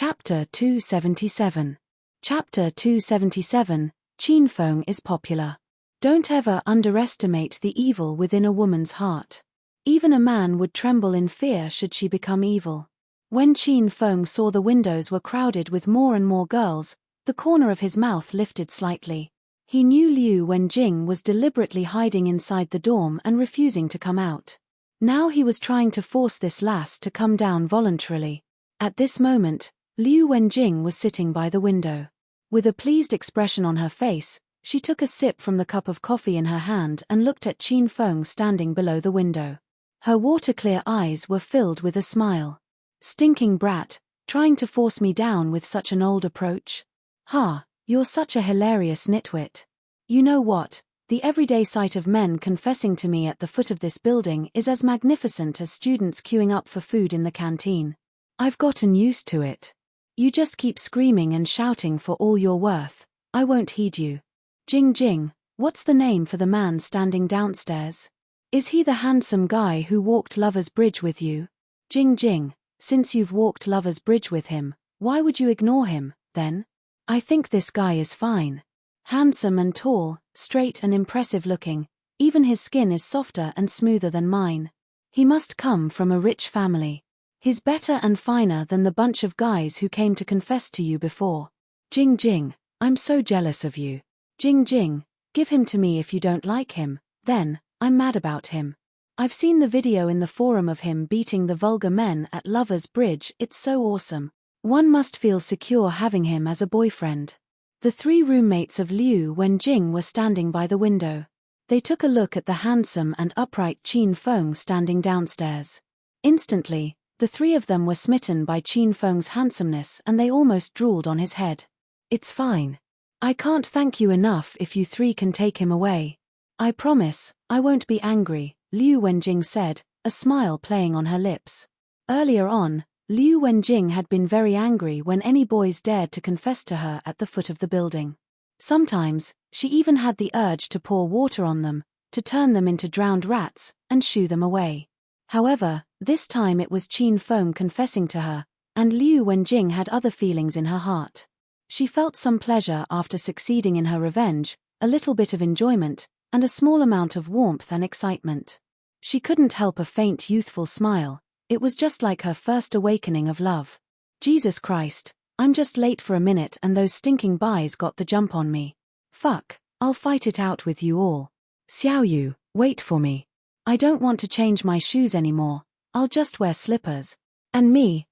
Chapter 277. Chapter 277, Qin Feng is popular. Don't ever underestimate the evil within a woman's heart. Even a man would tremble in fear should she become evil. When Qin Feng saw the windows were crowded with more and more girls, the corner of his mouth lifted slightly. He knew Liu Wenjing was deliberately hiding inside the dorm and refusing to come out. Now he was trying to force this lass to come down voluntarily. At this moment, Liu Wenjing was sitting by the window. With a pleased expression on her face, she took a sip from the cup of coffee in her hand and looked at Qin Feng standing below the window. Her water-clear eyes were filled with a smile. Stinking brat, trying to force me down with such an old approach? Ha, you're such a hilarious nitwit. You know what, the everyday sight of men confessing to me at the foot of this building is as magnificent as students queuing up for food in the canteen. I've gotten used to it. You just keep screaming and shouting for all you're worth, I won't heed you. Jing Jing, what's the name for the man standing downstairs? Is he the handsome guy who walked Lover's Bridge with you? Jing Jing, since you've walked Lover's Bridge with him, why would you ignore him, then? I think this guy is fine. Handsome and tall, straight and impressive looking, even his skin is softer and smoother than mine. He must come from a rich family. He's better and finer than the bunch of guys who came to confess to you before. Jing Jing, I'm so jealous of you. Jing Jing, give him to me if you don't like him, then, I'm mad about him. I've seen the video in the forum of him beating the vulgar men at Lover's Bridge, it's so awesome. One must feel secure having him as a boyfriend. The three roommates of Liu Wenjing were standing by the window. They took a look at the handsome and upright Qin Feng standing downstairs. Instantly, the three of them were smitten by Qin Feng's handsomeness and they almost drooled on his head. It's fine. I can't thank you enough if you three can take him away. I promise, I won't be angry, Liu Wenjing said, a smile playing on her lips. Earlier on, Liu Wenjing had been very angry when any boys dared to confess to her at the foot of the building. Sometimes, she even had the urge to pour water on them, to turn them into drowned rats, and shoo them away. However, this time it was Qin Feng confessing to her, and Liu Wenjing had other feelings in her heart. She felt some pleasure after succeeding in her revenge, a little bit of enjoyment, and a small amount of warmth and excitement. She couldn't help a faint youthful smile, it was just like her first awakening of love. Jesus Christ, I'm just late for a minute and those stinking buys got the jump on me. Fuck, I'll fight it out with you all. Xiao Yu, wait for me. I don't want to change my shoes anymore, I'll just wear slippers. And me.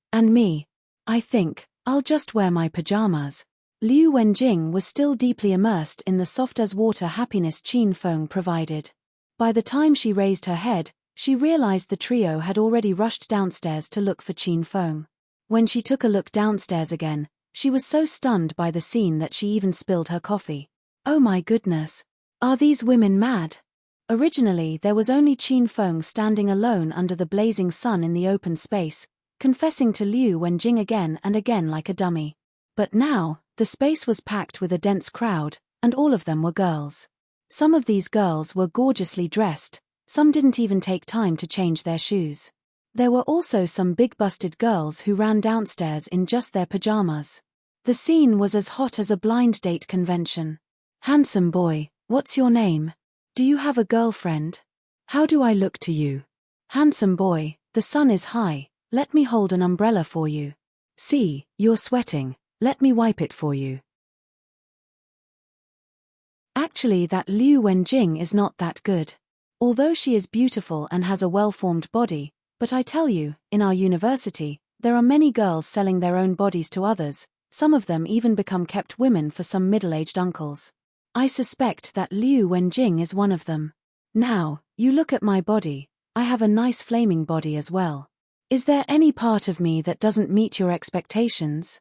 I think, I'll just wear my pajamas. Liu Wenjing was still deeply immersed in the soft-as-water happiness Qin Feng provided. By the time she raised her head, she realized the trio had already rushed downstairs to look for Qin Feng. When she took a look downstairs again, she was so stunned by the scene that she even spilled her coffee. Oh my goodness! Are these women mad? Originally there was only Qin Feng standing alone under the blazing sun in the open space, confessing to Liu Wenjing again and again like a dummy. But now, the space was packed with a dense crowd, and all of them were girls. Some of these girls were gorgeously dressed, some didn't even take time to change their shoes. There were also some big-busted girls who ran downstairs in just their pajamas. The scene was as hot as a blind date convention. Handsome boy, what's your name? Do you have a girlfriend? How do I look to you? Handsome boy, the sun is high, let me hold an umbrella for you. See, you're sweating, let me wipe it for you. Actually, that Liu Wenjing is not that good. Although she is beautiful and has a well-formed body, but I tell you, in our university, there are many girls selling their own bodies to others, some of them even become kept women for some middle-aged uncles. I suspect that Liu Wenjing is one of them. Now, you look at my body, I have a nice flaming body as well. Is there any part of me that doesn't meet your expectations?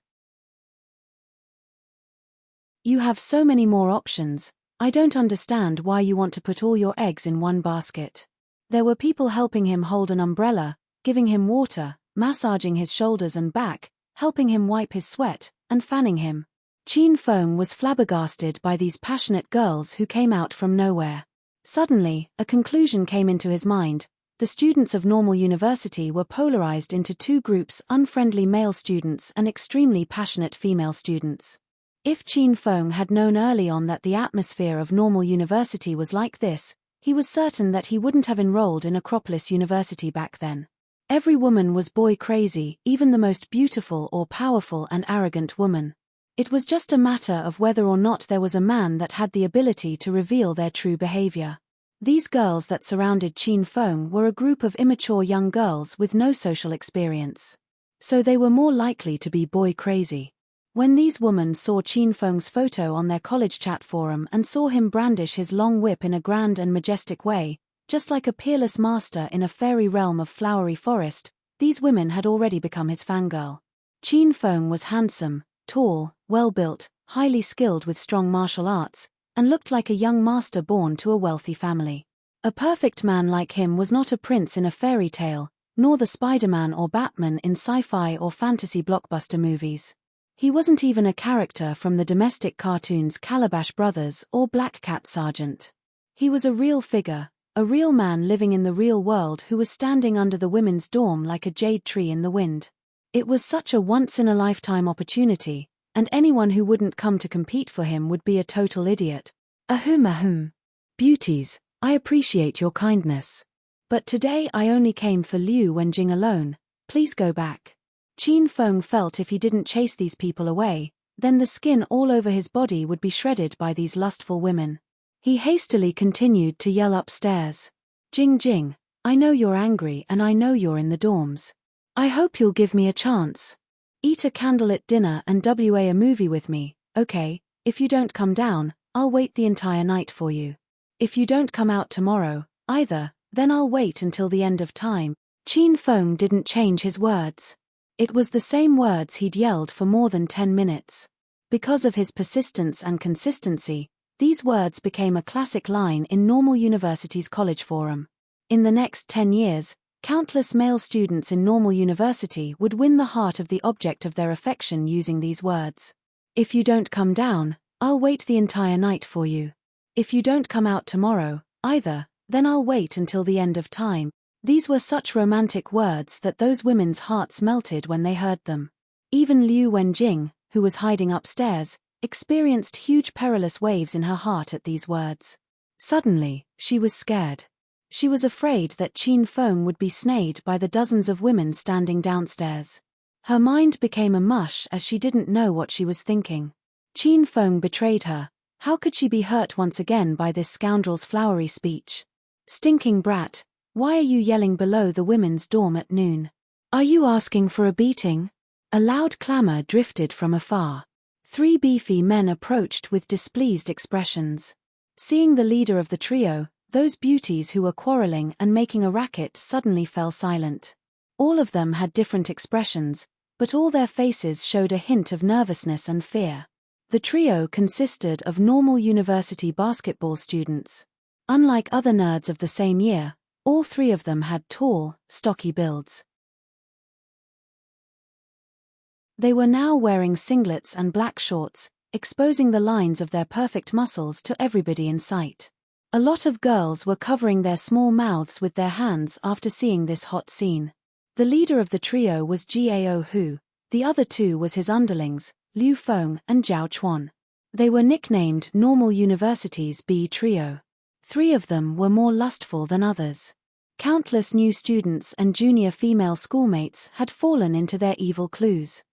You have so many more options, I don't understand why you want to put all your eggs in one basket. There were people helping him hold an umbrella, giving him water, massaging his shoulders and back, helping him wipe his sweat, and fanning him. Qin Feng was flabbergasted by these passionate girls who came out from nowhere. Suddenly, a conclusion came into his mind. The students of normal university were polarized into two groups: unfriendly male students and extremely passionate female students. If Qin Feng had known early on that the atmosphere of normal university was like this, he was certain that he wouldn't have enrolled in Acropolis University back then. Every woman was boy crazy, even the most beautiful or powerful and arrogant woman. It was just a matter of whether or not there was a man that had the ability to reveal their true behavior. These girls that surrounded Qin Feng were a group of immature young girls with no social experience. So they were more likely to be boy crazy. When these women saw Qin Feng's photo on their college chat forum and saw him brandish his long whip in a grand and majestic way, just like a peerless master in a fairy realm of flowery forest, these women had already become his fangirl. Qin Feng was handsome, tall, well-built, highly skilled with strong martial arts, and looked like a young master born to a wealthy family. A perfect man like him was not a prince in a fairy tale, nor the Spider-Man or Batman in sci-fi or fantasy blockbuster movies. He wasn't even a character from the domestic cartoons Calabash Brothers or Black Cat Sergeant. He was a real figure, a real man living in the real world who was standing under the women's dorm like a jade tree in the wind. It was such a once-in-a-lifetime opportunity, and anyone who wouldn't come to compete for him would be a total idiot. Ahem. Beauties, I appreciate your kindness. But today I only came for Liu Wenjing alone, please go back. Qin Feng felt if he didn't chase these people away, then the skin all over his body would be shredded by these lustful women. He hastily continued to yell upstairs. Jing, I know you're angry and I know you're in the dorms. I hope you'll give me a chance. Eat a candlelit dinner and WA a movie with me, okay? If you don't come down, I'll wait the entire night for you. If you don't come out tomorrow, either, then I'll wait until the end of time. Qin Feng didn't change his words. It was the same words he'd yelled for more than 10 minutes. Because of his persistence and consistency, these words became a classic line in Normal University's college forum. In the next 10 years, countless male students in Normal University would win the heart of the object of their affection using these words. If you don't come down, I'll wait the entire night for you. If you don't come out tomorrow, either, then I'll wait until the end of time. These were such romantic words that those women's hearts melted when they heard them. Even Liu Wenjing, who was hiding upstairs, experienced huge perilous waves in her heart at these words. Suddenly, she was scared. She was afraid that Qin Feng would be snayed by the dozens of women standing downstairs. Her mind became a mush as she didn't know what she was thinking. Qin Feng betrayed her. How could she be hurt once again by this scoundrel's flowery speech? Stinking brat, why are you yelling below the women's dorm at noon? Are you asking for a beating? A loud clamor drifted from afar. 3 beefy men approached with displeased expressions. Seeing the leader of the trio, those beauties who were quarreling and making a racket suddenly fell silent. All of them had different expressions, but all their faces showed a hint of nervousness and fear. The trio consisted of Normal University basketball students. Unlike other nerds of the same year, all 3 of them had tall, stocky builds. They were now wearing singlets and black shorts, exposing the lines of their perfect muscles to everybody in sight. A lot of girls were covering their small mouths with their hands after seeing this hot scene. The leader of the trio was Gao Hu, the other 2 was his underlings, Liu Feng and Zhao Chuan. They were nicknamed Normal University's B Trio. 3 of them were more lustful than others. Countless new students and junior female schoolmates had fallen into their evil clues.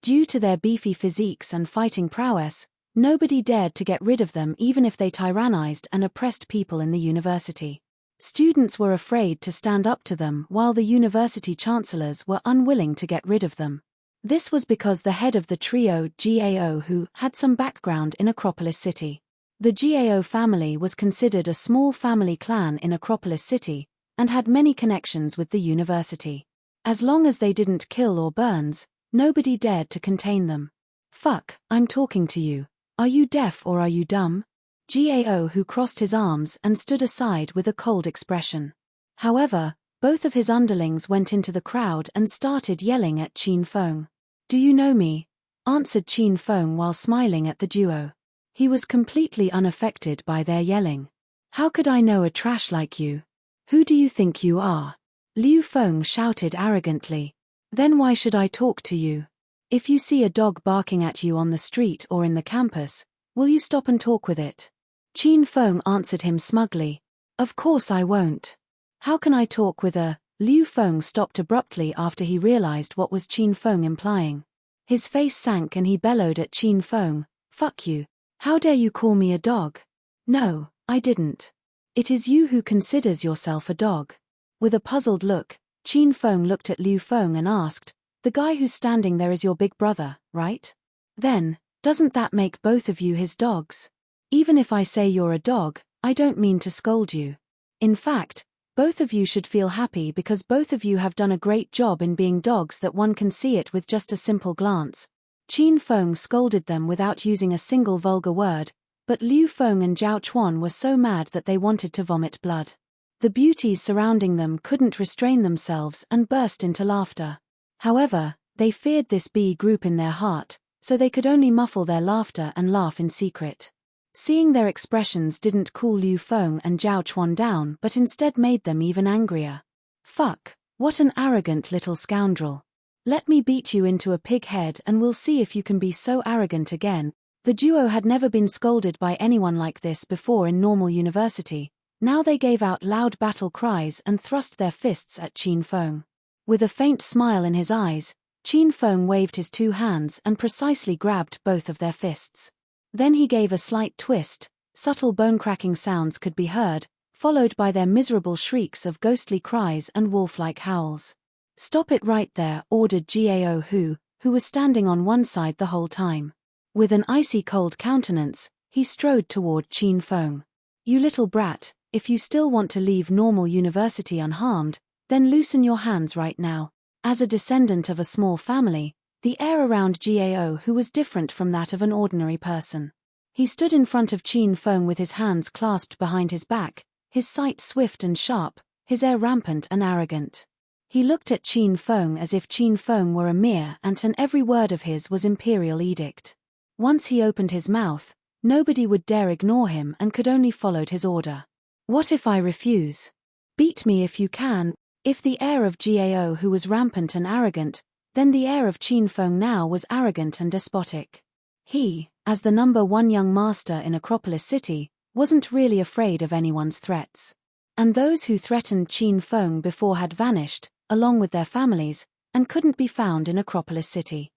Due to their beefy physiques and fighting prowess, nobody dared to get rid of them even if they tyrannized and oppressed people in the university. Students were afraid to stand up to them while the university chancellors were unwilling to get rid of them. This was because the head of the trio, Gao, who had some background in Acropolis City. The Gao family was considered a small family clan in Acropolis City, and had many connections with the university. As long as they didn't kill or burns, nobody dared to contain them. "Fuck, I'm talking to you. Are you deaf or are you dumb?" Gao, who crossed his arms and stood aside with a cold expression. However, both of his underlings went into the crowd and started yelling at Qin Feng. "Do you know me?" answered Qin Feng while smiling at the duo. He was completely unaffected by their yelling. "How could I know a trash like you? Who do you think you are?" Liu Feng shouted arrogantly. "Then why should I talk to you? If you see a dog barking at you on the street or in the campus, will you stop and talk with it?" Qin Feng answered him smugly. "Of course I won't. How can I talk with a—" Liu Feng stopped abruptly after he realized what was Qin Feng implying. His face sank and he bellowed at Qin Feng, "Fuck you. How dare you call me a dog?" "No, I didn't. It is you who considers yourself a dog." With a puzzled look, Qin Feng looked at Liu Feng and asked, "The guy who's standing there is your big brother, right? Then, doesn't that make both of you his dogs? Even if I say you're a dog, I don't mean to scold you. In fact, both of you should feel happy because both of you have done a great job in being dogs that one can see it with just a simple glance." Qin Feng scolded them without using a single vulgar word, but Liu Feng and Zhao Chuan were so mad that they wanted to vomit blood. The beauties surrounding them couldn't restrain themselves and burst into laughter. However, they feared this B group in their heart, so they could only muffle their laughter and laugh in secret. Seeing their expressions didn't cool Liu Feng and Zhao Chuan down but instead made them even angrier. "Fuck, what an arrogant little scoundrel. Let me beat you into a pig head and we'll see if you can be so arrogant again." The duo had never been scolded by anyone like this before in normal university. Now they gave out loud battle cries and thrust their fists at Qin Feng. With a faint smile in his eyes, Qin Feng waved his two hands and precisely grabbed both of their fists. Then he gave a slight twist, subtle bone-cracking sounds could be heard, followed by their miserable shrieks of ghostly cries and wolf-like howls. "Stop it right there," ordered Gao who was standing on one side the whole time. With an icy cold countenance, he strode toward Qin Feng. "You little brat, if you still want to leave normal university unharmed, then loosen your hands right now." As a descendant of a small family, the air around Gao who was different from that of an ordinary person. He stood in front of Qin Feng with his hands clasped behind his back, his sight swift and sharp, his air rampant and arrogant. He looked at Qin Feng as if Qin Feng were a mere ant and every word of his was imperial edict. Once he opened his mouth, nobody would dare ignore him and could only follow his order. "What if I refuse? Beat me if you can." If the air of Gao who was rampant and arrogant, then the air of Qin Feng now was arrogant and despotic. He, as the #1 young master in Acropolis City, wasn't really afraid of anyone's threats. And those who threatened Qin Feng before had vanished, along with their families, and couldn't be found in Acropolis City.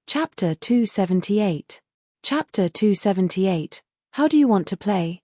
Chapter 278. Chapter 278. How do you want to play?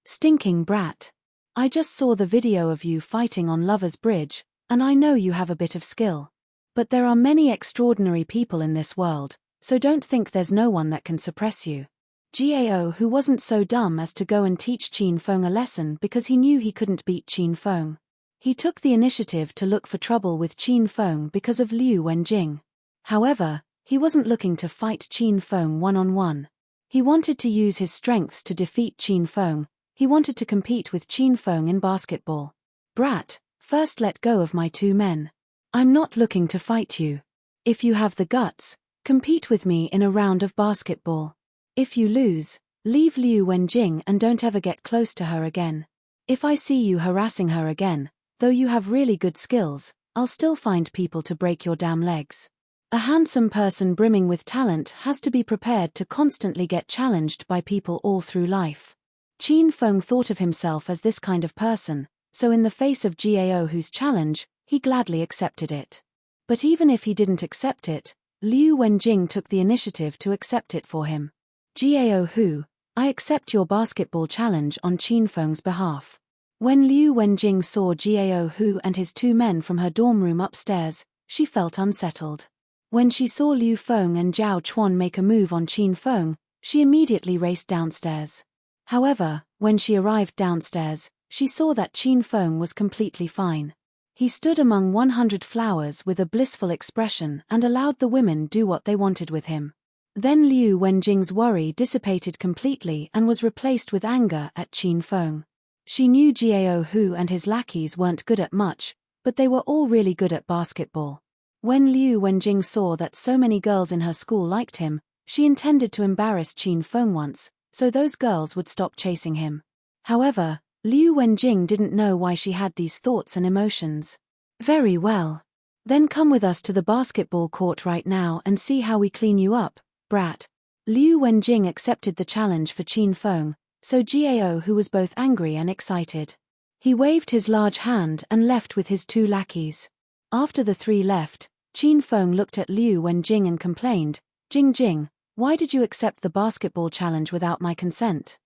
Stinking brat. I just saw the video of you fighting on Lover's Bridge, and I know you have a bit of skill. But there are many extraordinary people in this world, so don't think there's no one that can suppress you. Gao who wasn't so dumb as to go and teach Qin Feng a lesson because he knew he couldn't beat Qin Feng. He took the initiative to look for trouble with Qin Feng because of Liu Wenjing. However, he wasn't looking to fight Qin Feng one-on-one. He wanted to use his strengths to defeat Qin Feng. He wanted to compete with Qin Feng in basketball. "Brat, first let go of my two men. I'm not looking to fight you. If you have the guts, compete with me in a round of basketball. If you lose, leave Liu Wenjing and don't ever get close to her again. If I see you harassing her again, though you have really good skills, I'll still find people to break your damn legs." A handsome person brimming with talent has to be prepared to constantly get challenged by people all through life. Qin Feng thought of himself as this kind of person, so in the face of Gao Hu's challenge, he gladly accepted it. But even if he didn't accept it, Liu Wenjing took the initiative to accept it for him. Gao Hu, I accept your basketball challenge on Qin Feng's behalf. When Liu Wenjing saw Gao Hu and his 2 men from her dorm room upstairs, she felt unsettled. When she saw Liu Feng and Zhao Chuan make a move on Qin Feng, she immediately raced downstairs. However, when she arrived downstairs, she saw that Qin Feng was completely fine. He stood among 100 flowers with a blissful expression and allowed the women do what they wanted with him. Then Liu Wenjing's worry dissipated completely and was replaced with anger at Qin Feng. She knew Gao Hu and his lackeys weren't good at much, but they were all really good at basketball. When Liu Wenjing saw that so many girls in her school liked him, she intended to embarrass Qin Feng once, so those girls would stop chasing him. However, Liu Wenjing didn't know why she had these thoughts and emotions. Very well. Then come with us to the basketball court right now and see how we clean you up, brat. Liu Wenjing accepted the challenge for Qin Feng, so Gao Hu was both angry and excited. He waved his large hand and left with his 2 lackeys. After the 3 left, Qin Feng looked at Liu Wenjing and complained, Jing, why did you accept the basketball challenge without my consent?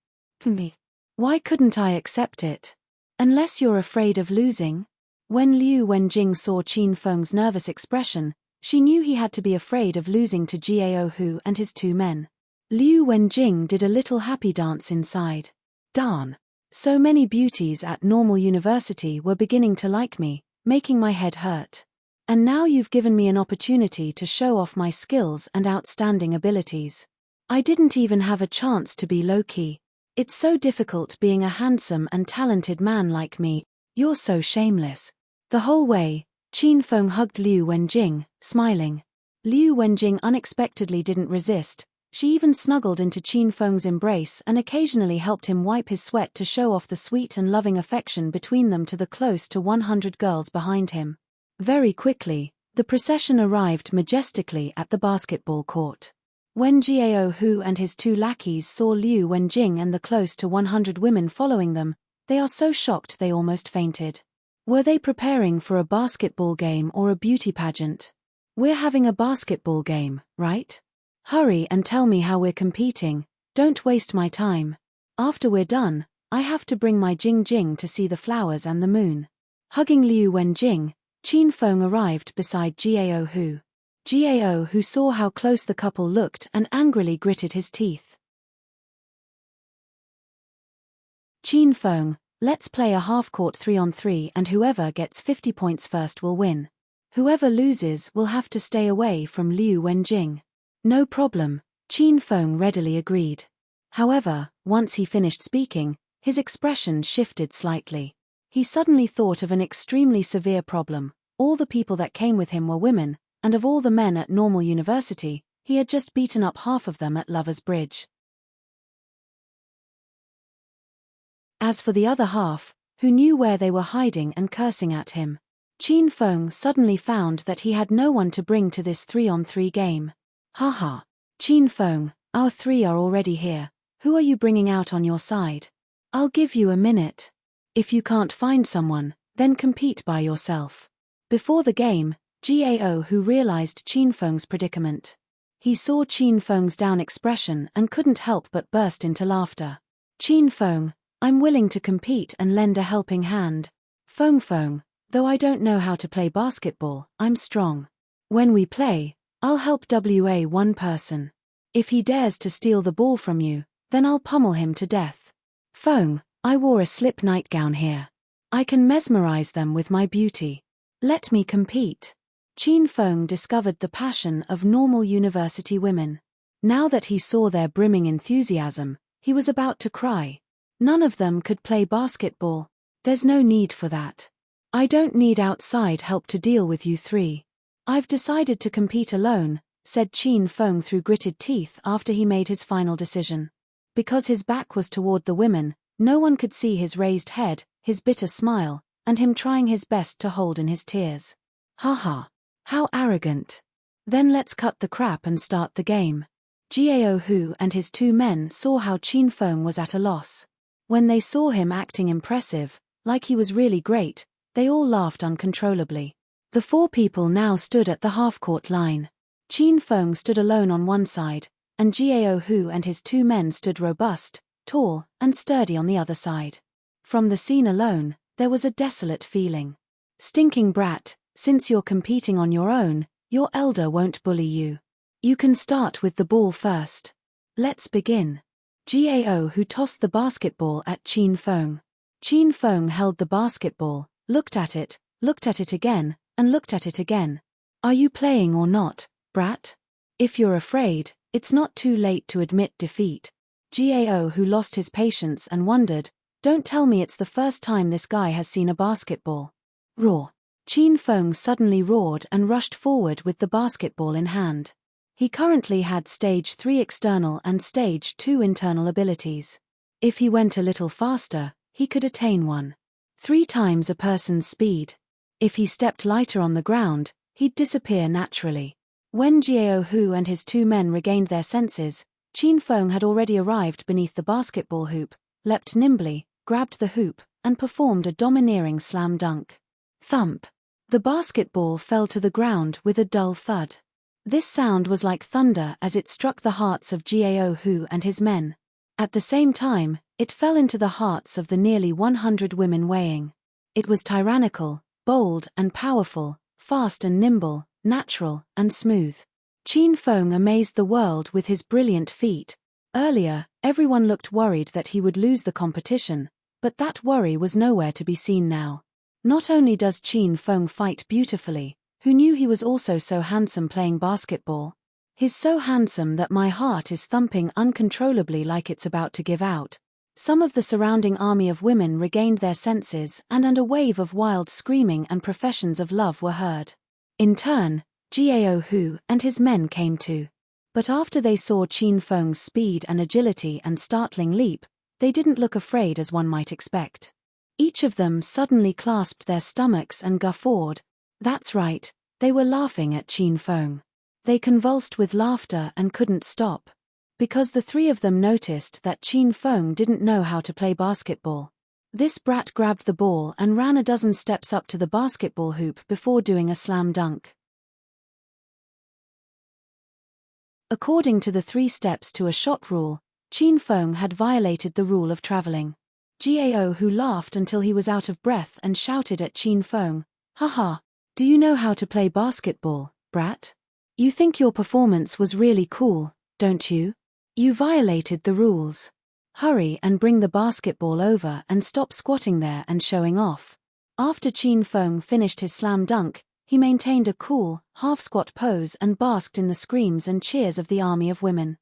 Me. Why couldn't I accept it? Unless you're afraid of losing? When Liu Wenjing saw Qin Feng's nervous expression, she knew he had to be afraid of losing to Gao Hu and his 2 men. Liu Wenjing did a little happy dance inside. Darn. So many beauties at normal university were beginning to like me, making my head hurt. And now you've given me an opportunity to show off my skills and outstanding abilities. I didn't even have a chance to be low-key. It's so difficult being a handsome and talented man like me. You're so shameless. The whole way, Qin Feng hugged Liu Wenjing, smiling. Liu Wenjing unexpectedly didn't resist. She even snuggled into Qin Feng's embrace and occasionally helped him wipe his sweat to show off the sweet and loving affection between them to the close to 100 girls behind him. Very quickly, the procession arrived majestically at the basketball court. When Gao Hu and his 2 lackeys saw Liu Wenjing and the close to 100 women following them, they are so shocked they almost fainted. Were they preparing for a basketball game or a beauty pageant? We're having a basketball game, right? Hurry and tell me how we're competing, don't waste my time. After we're done, I have to bring my Jing to see the flowers and the moon. Hugging Liu Wenjing, Qin Feng arrived beside Gao Hu. Gao Hu saw how close the couple looked and angrily gritted his teeth. Qin Feng, let's play a half-court 3-on-3 and whoever gets 50 points first will win. Whoever loses will have to stay away from Liu Wenjing. No problem, Qin Feng readily agreed. However, once he finished speaking, his expression shifted slightly. He suddenly thought of an extremely severe problem. All the people that came with him were women, and of all the men at normal university, he had just beaten up half of them at Lover's Bridge. As for the other half, who knew where they were hiding and cursing at him, Qin Feng suddenly found that he had no one to bring to this 3-on-3 game. Haha. Qin Feng, our 3 are already here. Who are you bringing out on your side? I'll give you a minute. If you can't find someone, then compete by yourself. Before the game, Gao Hu realized Qin Feng's predicament. He saw Qin Feng's down expression and couldn't help but burst into laughter. Qin Feng, I'm willing to compete and lend a helping hand. Feng, though I don't know how to play basketball, I'm strong. When we play, I'll help one person. If he dares to steal the ball from you, then I'll pummel him to death. Feng, I wore a slip nightgown here. I can mesmerize them with my beauty. Let me compete. Qin Feng discovered the passion of normal university women. Now that he saw their brimming enthusiasm, he was about to cry. None of them could play basketball. There's no need for that. I don't need outside help to deal with you 3. I've decided to compete alone, said Qin Feng through gritted teeth after he made his final decision. Because his back was toward the women, no one could see his raised head, his bitter smile, and him trying his best to hold in his tears. Haha. How arrogant. Then let's cut the crap and start the game. Gao Hu and his 2 men saw how Qin Feng was at a loss. When they saw him acting impressive, like he was really great. They all laughed uncontrollably. The 4 people now stood at the half-court line. Qin Feng stood alone on one side, and Gao Hu and his 2 men stood robust, tall, and sturdy on the other side. From the scene alone, there was a desolate feeling. Stinking brat, since you're competing on your own, your elder won't bully you. You can start with the ball first. Let's begin. Gao Hu tossed the basketball at Qin Feng. Qin Feng held the basketball, looked at it again, and looked at it again. Are you playing or not, brat? If you're afraid, it's not too late to admit defeat. Gao Hu lost his patience and wondered, don't tell me it's the first time this guy has seen a basketball. Roar. Qin Feng suddenly roared and rushed forward with the basketball in hand. He currently had Stage 3 external and Stage 2 internal abilities. If he went a little faster, he could attain 1.3 times a person's speed. If he stepped lighter on the ground, he'd disappear naturally. When Gao Hu and his 2 men regained their senses, Qin Feng had already arrived beneath the basketball hoop, leapt nimbly, grabbed the hoop, and performed a domineering slam dunk. Thump! The basketball fell to the ground with a dull thud. This sound was like thunder as it struck the hearts of Gao Hu and his men. At the same time, it fell into the hearts of the nearly 100 women weighing. It was tyrannical, bold and powerful, fast and nimble, natural and smooth. Qin Feng amazed the world with his brilliant feat. Earlier, everyone looked worried that he would lose the competition, but that worry was nowhere to be seen now. Not only does Qin Feng fight beautifully, who knew he was also so handsome playing basketball? He's so handsome that my heart is thumping uncontrollably like it's about to give out. Some of the surrounding army of women regained their senses and a wave of wild screaming and professions of love were heard. In turn, Gao Hu and his men came too. But after they saw Qin Feng's speed and agility and startling leap, they didn't look afraid as one might expect. Each of them suddenly clasped their stomachs and guffawed. That's right, they were laughing at Qin Feng. They convulsed with laughter and couldn't stop. Because the 3 of them noticed that Qin Feng didn't know how to play basketball. This brat grabbed the ball and ran a dozen steps up to the basketball hoop before doing a slam dunk. According to the 3 steps to a shot rule, Qin Feng had violated the rule of traveling. Gao Hu laughed until he was out of breath and shouted at Qin Feng, "Haha, do you know how to play basketball, brat? You think your performance was really cool, don't you? You violated the rules. Hurry and bring the basketball over and stop squatting there and showing off." After Qin Feng finished his slam dunk, he maintained a cool, half-squat pose and basked in the screams and cheers of the army of women.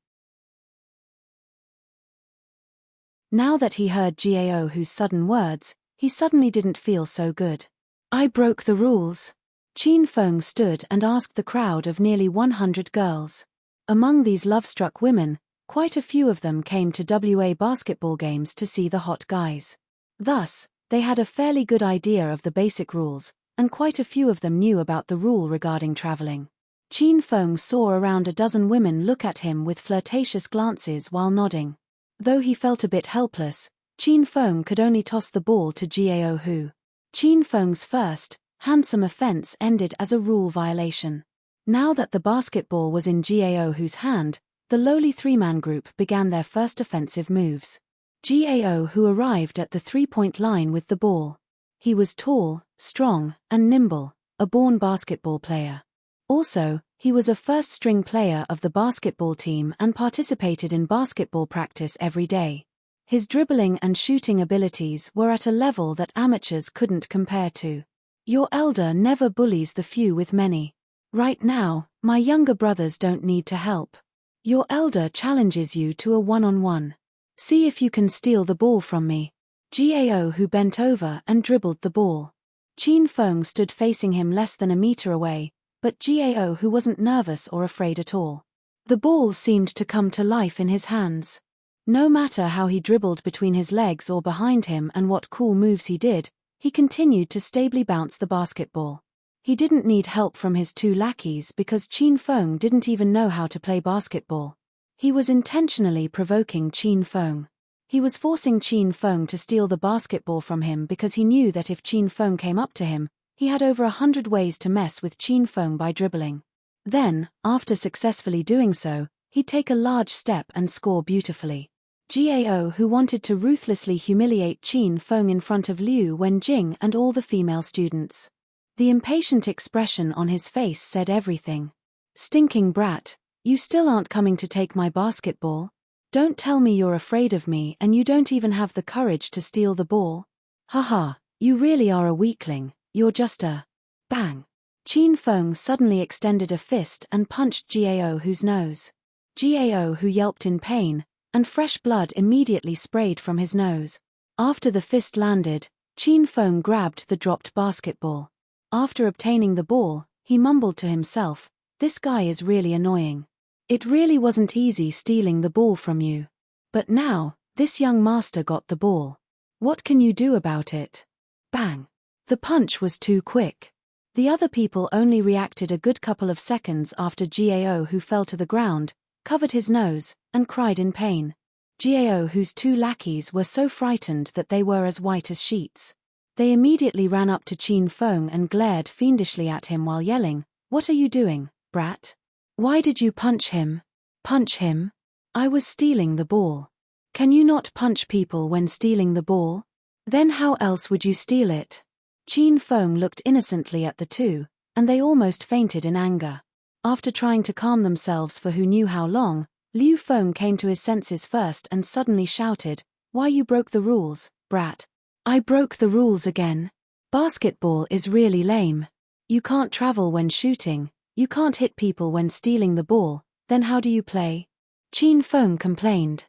Now that he heard Gao Hu's sudden words, he suddenly didn't feel so good. I broke the rules. Qin Feng stood and asked the crowd of nearly 100 girls. Among these love-struck women, quite a few of them came to WA basketball games to see the hot guys. Thus, they had a fairly good idea of the basic rules, and quite a few of them knew about the rule regarding traveling. Qin Feng saw around a dozen women look at him with flirtatious glances while nodding. Though he felt a bit helpless, Qin Feng could only toss the ball to Gao Hu. Qin Feng's first, handsome offense ended as a rule violation. Now that the basketball was in Gao Hu's hand, the lowly 3-man group began their first offensive moves. Gao Hu arrived at the 3-point line with the ball. He was tall, strong, and nimble, a born basketball player. Also, he was a first-string player of the basketball team and participated in basketball practice every day. His dribbling and shooting abilities were at a level that amateurs couldn't compare to. Your elder never bullies the few with many. Right now, my younger brothers don't need to help. Your elder challenges you to a one-on-one. See if you can steal the ball from me. Gao Hu bent over and dribbled the ball. Qin Feng stood facing him less than a meter away, but Gao Hu wasn't nervous or afraid at all. The ball seemed to come to life in his hands. No matter how he dribbled between his legs or behind him and what cool moves he did, he continued to stably bounce the basketball. He didn't need help from his 2 lackeys because Qin Feng didn't even know how to play basketball. He was intentionally provoking Qin Feng. He was forcing Qin Feng to steal the basketball from him because he knew that if Qin Feng came up to him, he had over 100 ways to mess with Qin Feng by dribbling. Then, after successfully doing so, he'd take a large step and score beautifully. Gao, who wanted to ruthlessly humiliate Qin Feng in front of Liu Wenjing and all the female students. The impatient expression on his face said everything. "Stinking brat, you still aren't coming to take my basketball? Don't tell me you're afraid of me and you don't even have the courage to steal the ball? Haha, you really are a weakling, you're just a..." Bang! Qin Feng suddenly extended a fist and punched Gao, whose nose. Gao, who yelped in pain, and fresh blood immediately sprayed from his nose. After the fist landed, Qin Feng grabbed the dropped basketball. After obtaining the ball, he mumbled to himself, "This guy is really annoying. It really wasn't easy stealing the ball from you. But now, this young master got the ball. What can you do about it?" Bang! The punch was too quick. The other people only reacted a good couple of seconds after Gao, who fell to the ground, covered his nose, and cried in pain. Gao, whose two lackeys were so frightened that they were as white as sheets. They immediately ran up to Qin Feng and glared fiendishly at him while yelling, "What are you doing, brat? Why did you punch him? Punch him? I was stealing the ball. Can you not punch people when stealing the ball? Then how else would you steal it?" Qin Feng looked innocently at the two, and they almost fainted in anger. After trying to calm themselves for who knew how long, Liu Feng came to his senses first and suddenly shouted, "Why, you broke the rules, brat." "I broke the rules again. Basketball is really lame. You can't travel when shooting, you can't hit people when stealing the ball, then how do you play?" Qin Feng complained.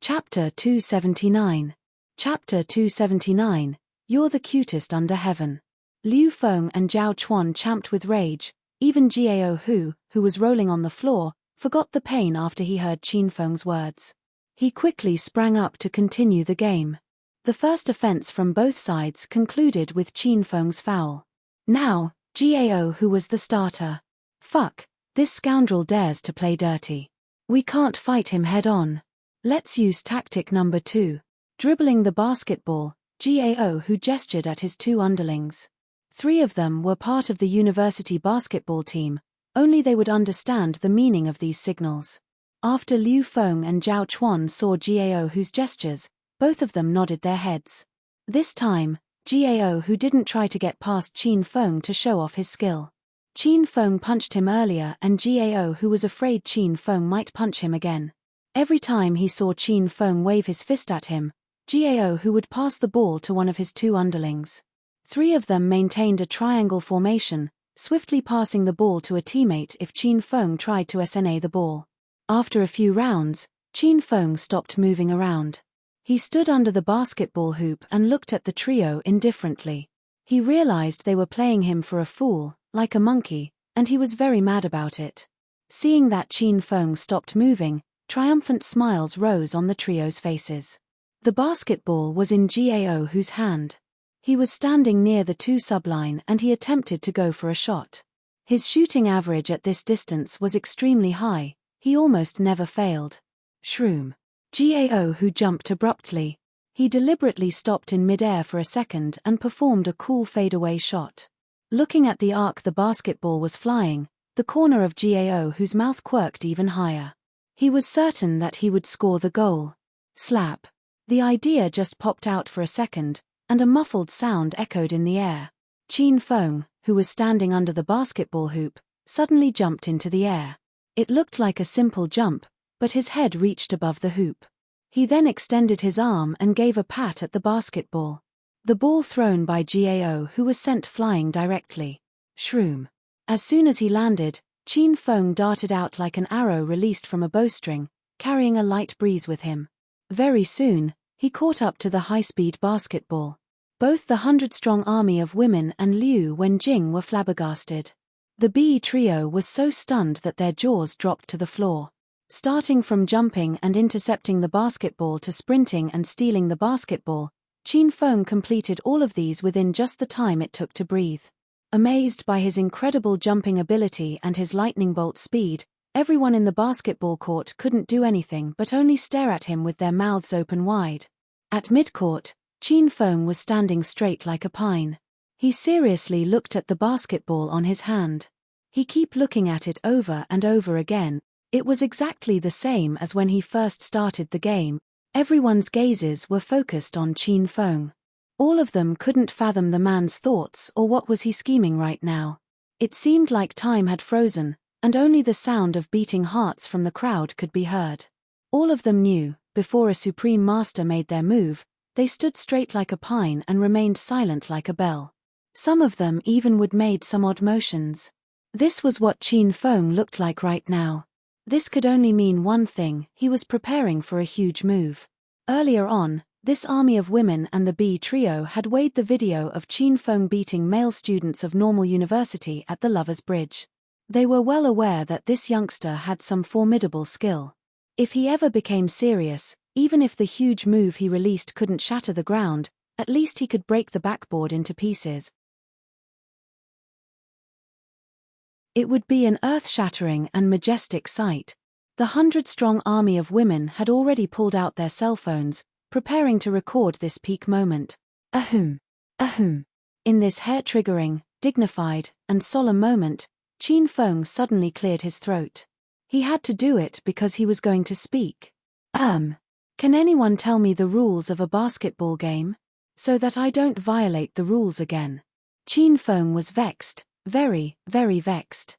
Chapter 279. Chapter 279, You're the cutest under heaven. Liu Feng and Zhao Chuan champed with rage. Even Gao, who was rolling on the floor, forgot the pain after he heard Qin Feng's words. He quickly sprang up to continue the game. The first offense from both sides concluded with Qin Feng's foul. Now, Gao, who was the starter. "Fuck, this scoundrel dares to play dirty. We can't fight him head on. Let's use tactic number 2. Dribbling the basketball." Gao, who gestured at his two underlings. 3 of them were part of the university basketball team, only they would understand the meaning of these signals. After Liu Feng and Zhao Chuan saw Gao, whose gestures, both of them nodded their heads. This time, Gao, who didn't try to get past Qin Feng to show off his skill. Qin Feng punched him earlier and Gao, who was afraid Qin Feng might punch him again. Every time he saw Qin Feng wave his fist at him, Gao, who would pass the ball to one of his two underlings. 3 of them maintained a triangle formation, swiftly passing the ball to a teammate if Qin Feng tried to SNA the ball. After a few rounds, Qin Feng stopped moving around. He stood under the basketball hoop and looked at the trio indifferently. He realized they were playing him for a fool, like a monkey, and he was very mad about it. Seeing that Qin Feng stopped moving, triumphant smiles rose on the trio's faces. The basketball was in Gao, whose hand. He was standing near the 2 subline and he attempted to go for a shot. His shooting average at this distance was extremely high, he almost never failed. Shroom. Gao, who jumped abruptly. He deliberately stopped in midair for a second and performed a cool fadeaway shot. Looking at the arc the basketball was flying, the corner of Gao, whose mouth quirked even higher. He was certain that he would score the goal. Slap. The idea just popped out for a second, and a muffled sound echoed in the air. Qin Feng, who was standing under the basketball hoop, suddenly jumped into the air. It looked like a simple jump, but his head reached above the hoop. He then extended his arm and gave a pat at the basketball. The ball thrown by Gao, who was sent flying directly. Shroom. As soon as he landed, Qin Feng darted out like an arrow released from a bowstring, carrying a light breeze with him. Very soon, he caught up to the high-speed basketball. Both the 100-strong army of women and Liu Wenjing were flabbergasted. The BE trio was so stunned that their jaws dropped to the floor. Starting from jumping and intercepting the basketball to sprinting and stealing the basketball, Qin Feng completed all of these within just the time it took to breathe. Amazed by his incredible jumping ability and his lightning bolt speed, everyone in the basketball court couldn't do anything but only stare at him with their mouths open wide. At midcourt, Qin Feng was standing straight like a pine. He seriously looked at the basketball on his hand. He kept looking at it over and over again. It was exactly the same as when he first started the game. Everyone's gazes were focused on Qin Feng. All of them couldn't fathom the man's thoughts or what was he scheming right now. It seemed like time had frozen, and only the sound of beating hearts from the crowd could be heard. All of them knew, before a supreme master made their move, they stood straight like a pine and remained silent like a bell. Some of them even would made some odd motions. This was what Qin Feng looked like right now. This could only mean one thing: he was preparing for a huge move. Earlier on, this army of women and the B trio had weighed the video of Qin Feng beating male students of Normal University at the Lover's Bridge. They were well aware that this youngster had some formidable skill. If he ever became serious, even if the huge move he released couldn't shatter the ground, at least he could break the backboard into pieces. It would be an earth-shattering and majestic sight. The 100-strong army of women had already pulled out their cell phones, preparing to record this peak moment. Ahem. Ahem. In this hair-triggering, dignified, and solemn moment, Qin Feng suddenly cleared his throat. He had to do it because he was going to speak. Can anyone tell me the rules of a basketball game? So that I don't violate the rules again. Qin Feng was vexed, very, very vexed.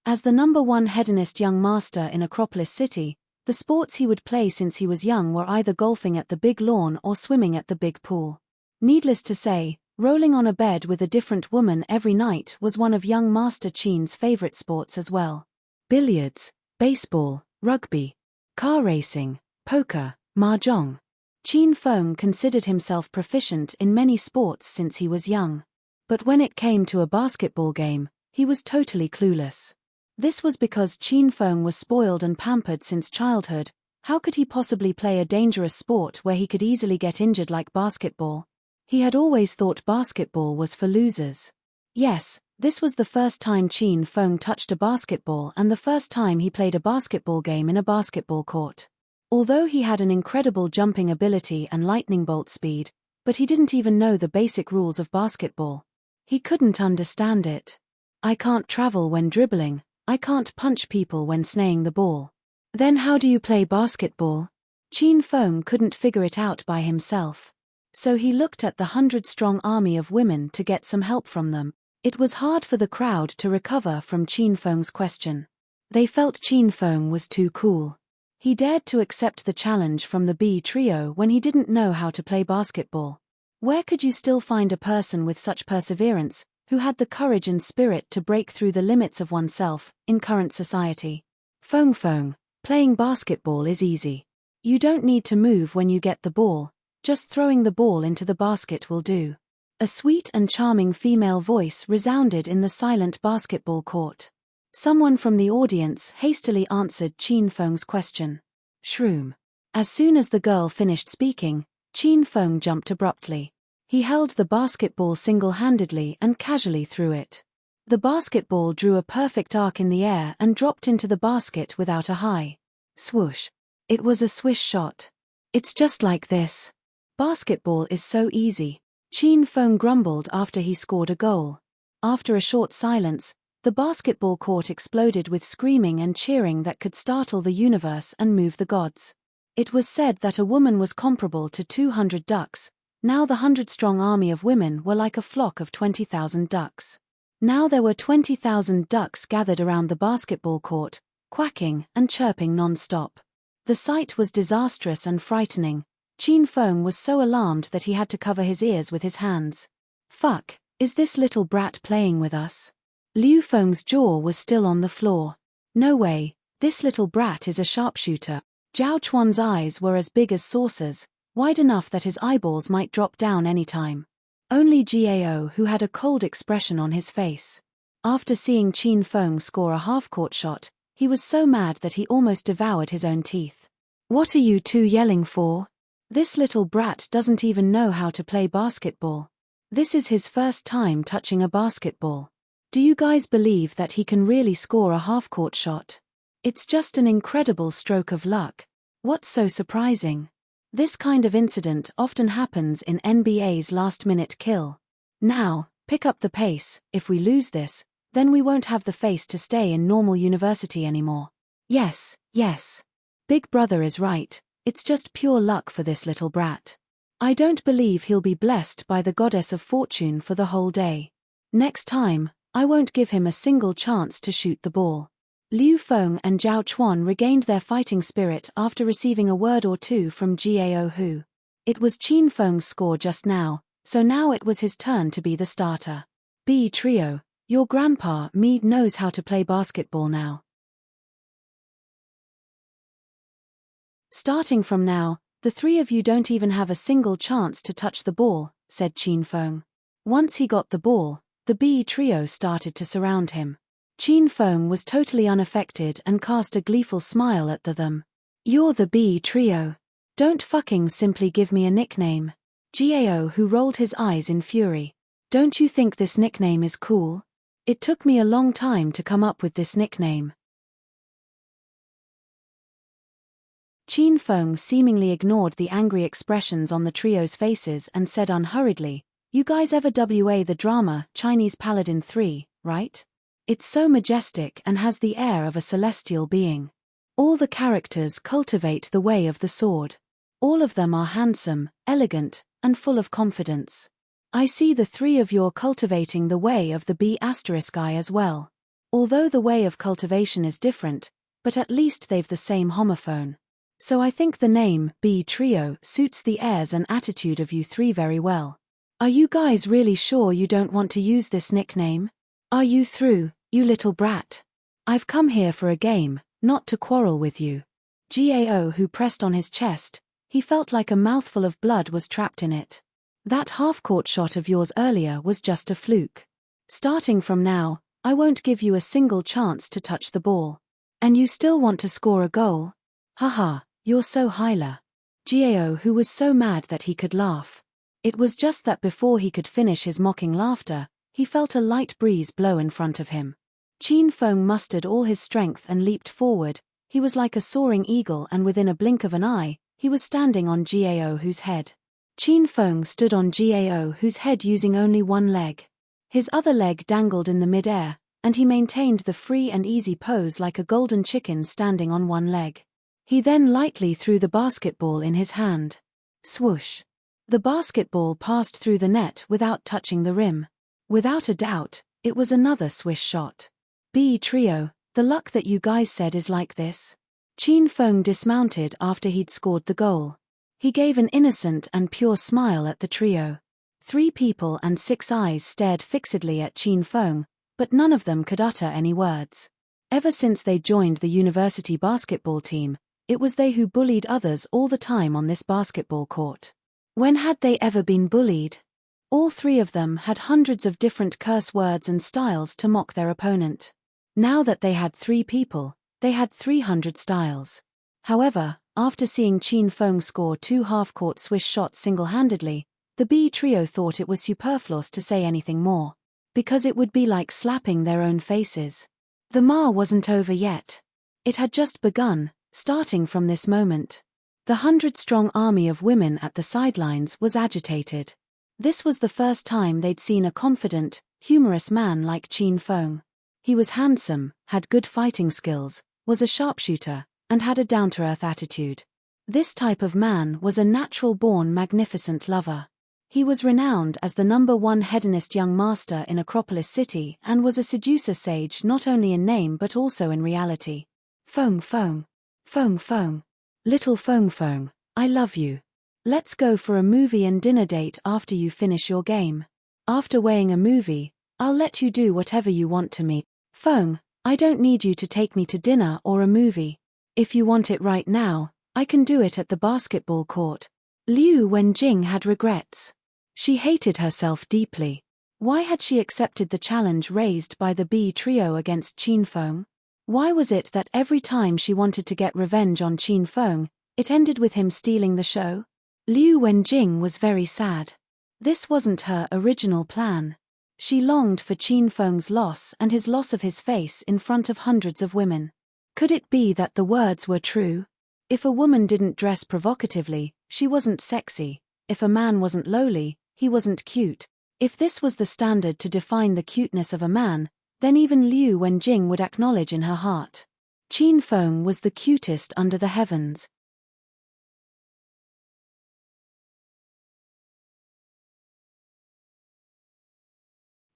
As the #1 hedonist young master in Acropolis City, the sports he would play since he was young were either golfing at the big lawn or swimming at the big pool. Needless to say, rolling on a bed with a different woman every night was one of young Master Qin's favorite sports as well. Billiards, baseball, rugby, car racing, poker, mahjong. Qin Feng considered himself proficient in many sports since he was young. But when it came to a basketball game, he was totally clueless. This was because Qin Feng was spoiled and pampered since childhood. How could he possibly play a dangerous sport where he could easily get injured like basketball? He had always thought basketball was for losers. Yes, this was the first time Qin Feng touched a basketball and the first time he played a basketball game in a basketball court. Although he had an incredible jumping ability and lightning bolt speed, but he didn't even know the basic rules of basketball. He couldn't understand it. I can't travel when dribbling. I can't punch people when snaying the ball. Then how do you play basketball? Qin Feng couldn't figure it out by himself. So he looked at the 100-strong army of women to get some help from them. It was hard for the crowd to recover from Qin Feng's question. They felt Qin Feng was too cool. He dared to accept the challenge from the B trio when he didn't know how to play basketball. Where could you still find a person with such perseverance, who had the courage and spirit to break through the limits of oneself, in current society? Feng, playing basketball is easy. You don't need to move when you get the ball, just throwing the ball into the basket will do. A sweet and charming female voice resounded in the silent basketball court. Someone from the audience hastily answered Qin Feng's question. Shroom. As soon as the girl finished speaking, Qin Feng jumped abruptly. He held the basketball single-handedly and casually threw it. The basketball drew a perfect arc in the air and dropped into the basket without a high swoosh. It was a swish shot. It's just like this. Basketball is so easy. Qin Feng grumbled after he scored a goal. After a short silence, the basketball court exploded with screaming and cheering that could startle the universe and move the gods. It was said that a woman was comparable to 200 ducks. Now the 100-strong army of women were like a flock of 20,000 ducks. Now there were 20,000 ducks gathered around the basketball court, quacking and chirping non-stop. The sight was disastrous and frightening. Qin Feng was so alarmed that he had to cover his ears with his hands. Fuck, is this little brat playing with us? Liu Feng's jaw was still on the floor. No way, this little brat is a sharpshooter. Zhao Chuan's eyes were as big as saucers, wide enough that his eyeballs might drop down any time. Only Gao who had a cold expression on his face. After seeing Qin Feng score a half-court shot, he was so mad that he almost devoured his own teeth. What are you two yelling for? This little brat doesn't even know how to play basketball. This is his first time touching a basketball. Do you guys believe that he can really score a half-court shot? It's just an incredible stroke of luck. What's so surprising? This kind of incident often happens in NBA's last-minute kill. Now, pick up the pace. If we lose this, then we won't have the face to stay in normal university anymore. Yes, yes. Big brother is right. It's just pure luck for this little brat. I don't believe he'll be blessed by the goddess of fortune for the whole day. Next time, I won't give him a single chance to shoot the ball. Liu Feng and Zhao Chuan regained their fighting spirit after receiving a word or two from Gao Hu. It was Qin Feng's score just now, so now it was his turn to be the starter. B trio, your grandpa Mead knows how to play basketball now. Starting from now, the three of you don't even have a single chance to touch the ball, said Qin Feng. Once he got the ball, the B trio started to surround him. Qin Feng was totally unaffected and cast a gleeful smile at them. You're the B trio. Don't fucking simply give me a nickname. Gao Hu rolled his eyes in fury. Don't you think this nickname is cool? It took me a long time to come up with this nickname. Qin Feng seemingly ignored the angry expressions on the trio's faces and said unhurriedly, You guys ever WA the drama Chinese Paladin 3, right? It's so majestic and has the air of a celestial being. All the characters cultivate the way of the sword. All of them are handsome, elegant, and full of confidence. I see the three of you cultivating the way of the B** as well. Although the way of cultivation is different, but at least they've the same homophone. So I think the name B trio suits the airs and attitude of you three very well. Are you guys really sure you don't want to use this nickname? Are you through, you little brat? I've come here for a game, not to quarrel with you. Gao Hu pressed on his chest. He felt like a mouthful of blood was trapped in it. That half-court shot of yours earlier was just a fluke. Starting from now, I won't give you a single chance to touch the ball. And you still want to score a goal? Haha, you're so hyla. Gao Hu was so mad that he could laugh. It was just that before he could finish his mocking laughter, he felt a light breeze blow in front of him. Qin Feng mustered all his strength and leaped forward. He was like a soaring eagle, and within a blink of an eye, he was standing on Gao Hu's head. Qin Feng stood on Gao Hu's head using only one leg. His other leg dangled in the mid-air, and he maintained the free and easy pose like a golden chicken standing on one leg. He then lightly threw the basketball in his hand. Swoosh! The basketball passed through the net without touching the rim. Without a doubt, it was another swish shot. B trio, the luck that you guys said is like this. Qin Feng dismounted after he'd scored the goal. He gave an innocent and pure smile at the trio. 3 people and 6 eyes stared fixedly at Qin Feng, but none of them could utter any words. Ever since they joined the university basketball team, it was they who bullied others all the time on this basketball court. When had they ever been bullied? All 3 of them had hundreds of different curse words and styles to mock their opponent. Now that they had 3 people, they had 300 styles. However, after seeing Qin Feng score 2 half-court swish shots single-handedly, the B trio thought it was superfluous to say anything more. Because it would be like slapping their own faces. The Ma wasn't over yet. It had just begun, starting from this moment. The 100-strong army of women at the sidelines was agitated. This was the first time they'd seen a confident, humorous man like Qin Feng. He was handsome, had good fighting skills, was a sharpshooter, and had a down-to-earth attitude. This type of man was a natural-born magnificent lover. He was renowned as the #1 hedonist young master in Acropolis City and was a seducer sage not only in name but also in reality. Feng Feng. Feng Feng. Little Feng Feng, I love you. Let's go for a movie and dinner date after you finish your game. After weighing a movie, I'll let you do whatever you want to me. Feng, I don't need you to take me to dinner or a movie. If you want it right now, I can do it at the basketball court. Liu Wenjing had regrets. She hated herself deeply. Why had she accepted the challenge raised by the B trio against Qin Feng? Why was it that every time she wanted to get revenge on Qin Feng, it ended with him stealing the show? Liu Wenjing was very sad. This wasn't her original plan. She longed for Qin Feng's loss and his loss of his face in front of hundreds of women. Could it be that the words were true? If a woman didn't dress provocatively, she wasn't sexy. If a man wasn't lowly, he wasn't cute. If this was the standard to define the cuteness of a man, then even Liu Wenjing would acknowledge in her heart. Qin Feng was the cutest under the heavens.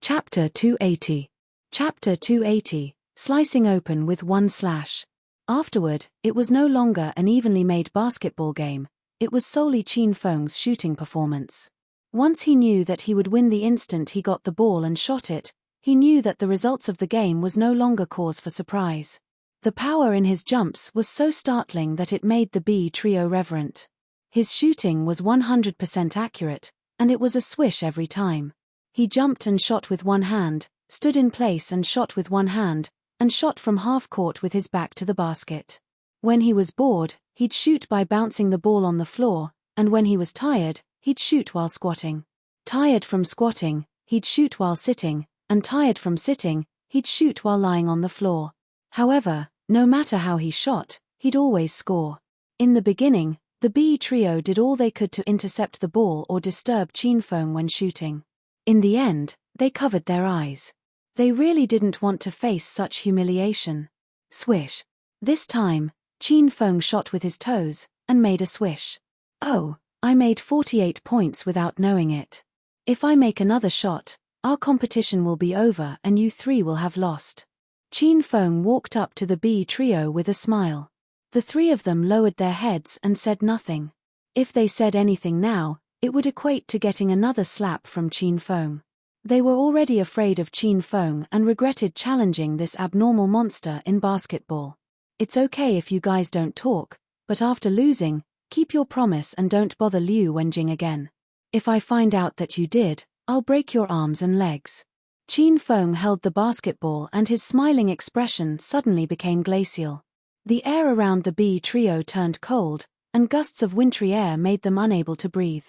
Chapter 280. Chapter 280, Slicing Open with One Slash. Afterward, it was no longer an evenly made basketball game, it was solely Qin Feng's shooting performance. Once he knew that he would win the instant he got the ball and shot it, he knew that the results of the game was no longer cause for surprise. The power in his jumps was so startling that it made the B trio reverent. His shooting was 100% accurate, and it was a swish every time. He jumped and shot with one hand, stood in place and shot with one hand, and shot from half-court with his back to the basket. When he was bored, he'd shoot by bouncing the ball on the floor, and when he was tired, he'd shoot while squatting. Tired from squatting, he'd shoot while sitting, and tired from sitting, he'd shoot while lying on the floor. However, no matter how he shot, he'd always score. In the beginning, the B trio did all they could to intercept the ball or disturb Qin Feng when shooting. In the end, they covered their eyes. They really didn't want to face such humiliation. Swish. This time, Qin Feng shot with his toes, and made a swish. Oh, I made 48 points without knowing it. If I make another shot, our competition will be over and you three will have lost. Qin Feng walked up to the B trio with a smile. The three of them lowered their heads and said nothing. If they said anything now, it would equate to getting another slap from Qin Feng. They were already afraid of Qin Feng and regretted challenging this abnormal monster in basketball. It's okay if you guys don't talk, but after losing, keep your promise and don't bother Liu Wenjing again. If I find out that you did, I'll break your arms and legs. Qin Feng held the basketball and his smiling expression suddenly became glacial. The air around the B trio turned cold, and gusts of wintry air made them unable to breathe.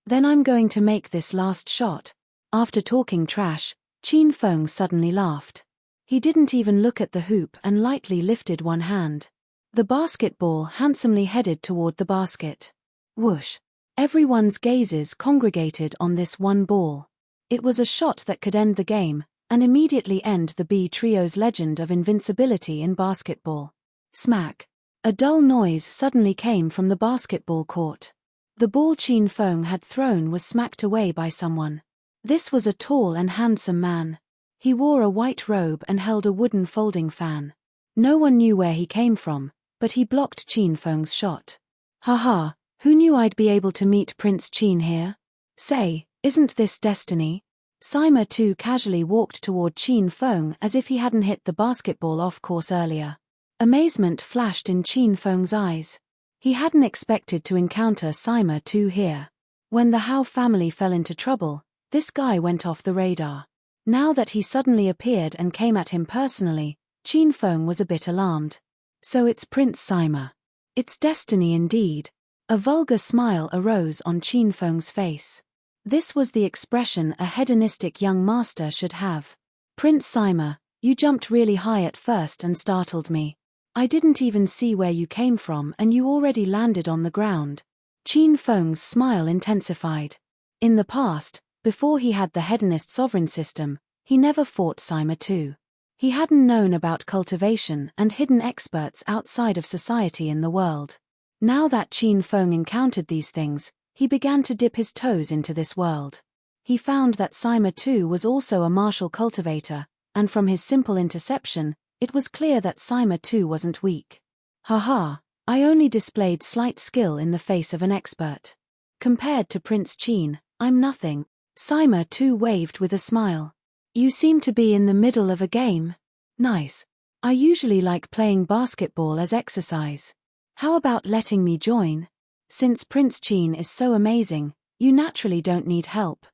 Then I'm going to make this last shot. After talking trash, Qin Feng suddenly laughed. He didn't even look at the hoop and lightly lifted one hand. The basketball handsomely headed toward the basket. Whoosh! Everyone's gazes congregated on this one ball. It was a shot that could end the game, and immediately end the B trio's legend of invincibility in basketball. Smack! A dull noise suddenly came from the basketball court. The ball Qin Feng had thrown was smacked away by someone. This was a tall and handsome man. He wore a white robe and held a wooden folding fan. No one knew where he came from, but he blocked Qin Feng's shot. Haha, who knew I'd be able to meet Prince Qin here? Say, isn't this destiny? Sima too casually walked toward Qin Feng as if he hadn't hit the basketball off course earlier. Amazement flashed in Qin Feng's eyes. He hadn't expected to encounter Sima too here. When the Hao family fell into trouble, this guy went off the radar. Now that he suddenly appeared and came at him personally, Qin Feng was a bit alarmed. So it's Prince Sima. It's destiny indeed. A vulgar smile arose on Qin Feng's face. This was the expression a hedonistic young master should have. Prince Sima, you jumped really high at first and startled me. I didn't even see where you came from and you already landed on the ground. Qin Feng's smile intensified. In the past, before he had the hedonist sovereign system, he never fought Sima too. He hadn't known about cultivation and hidden experts outside of society in the world. Now that Qin Feng encountered these things, he began to dip his toes into this world. He found that Sima too was also a martial cultivator, and from his simple interception, it was clear that Sima too wasn't weak. Haha, I only displayed slight skill in the face of an expert. Compared to Prince Qin, I'm nothing. Sima too waved with a smile. You seem to be in the middle of a game. Nice. I usually like playing basketball as exercise. How about letting me join? Since Prince Qin is so amazing, you naturally don't need help.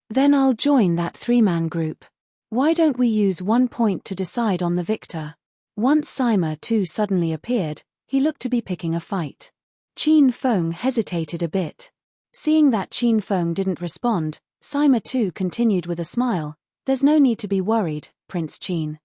Then I'll join that three-man group. Why don't we use 1 point to decide on the victor? Once Sima too suddenly appeared, he looked to be picking a fight. Qin Feng hesitated a bit. Seeing that Qin Feng didn't respond, Sima Tu continued with a smile, "There's no need to be worried, Prince Qin.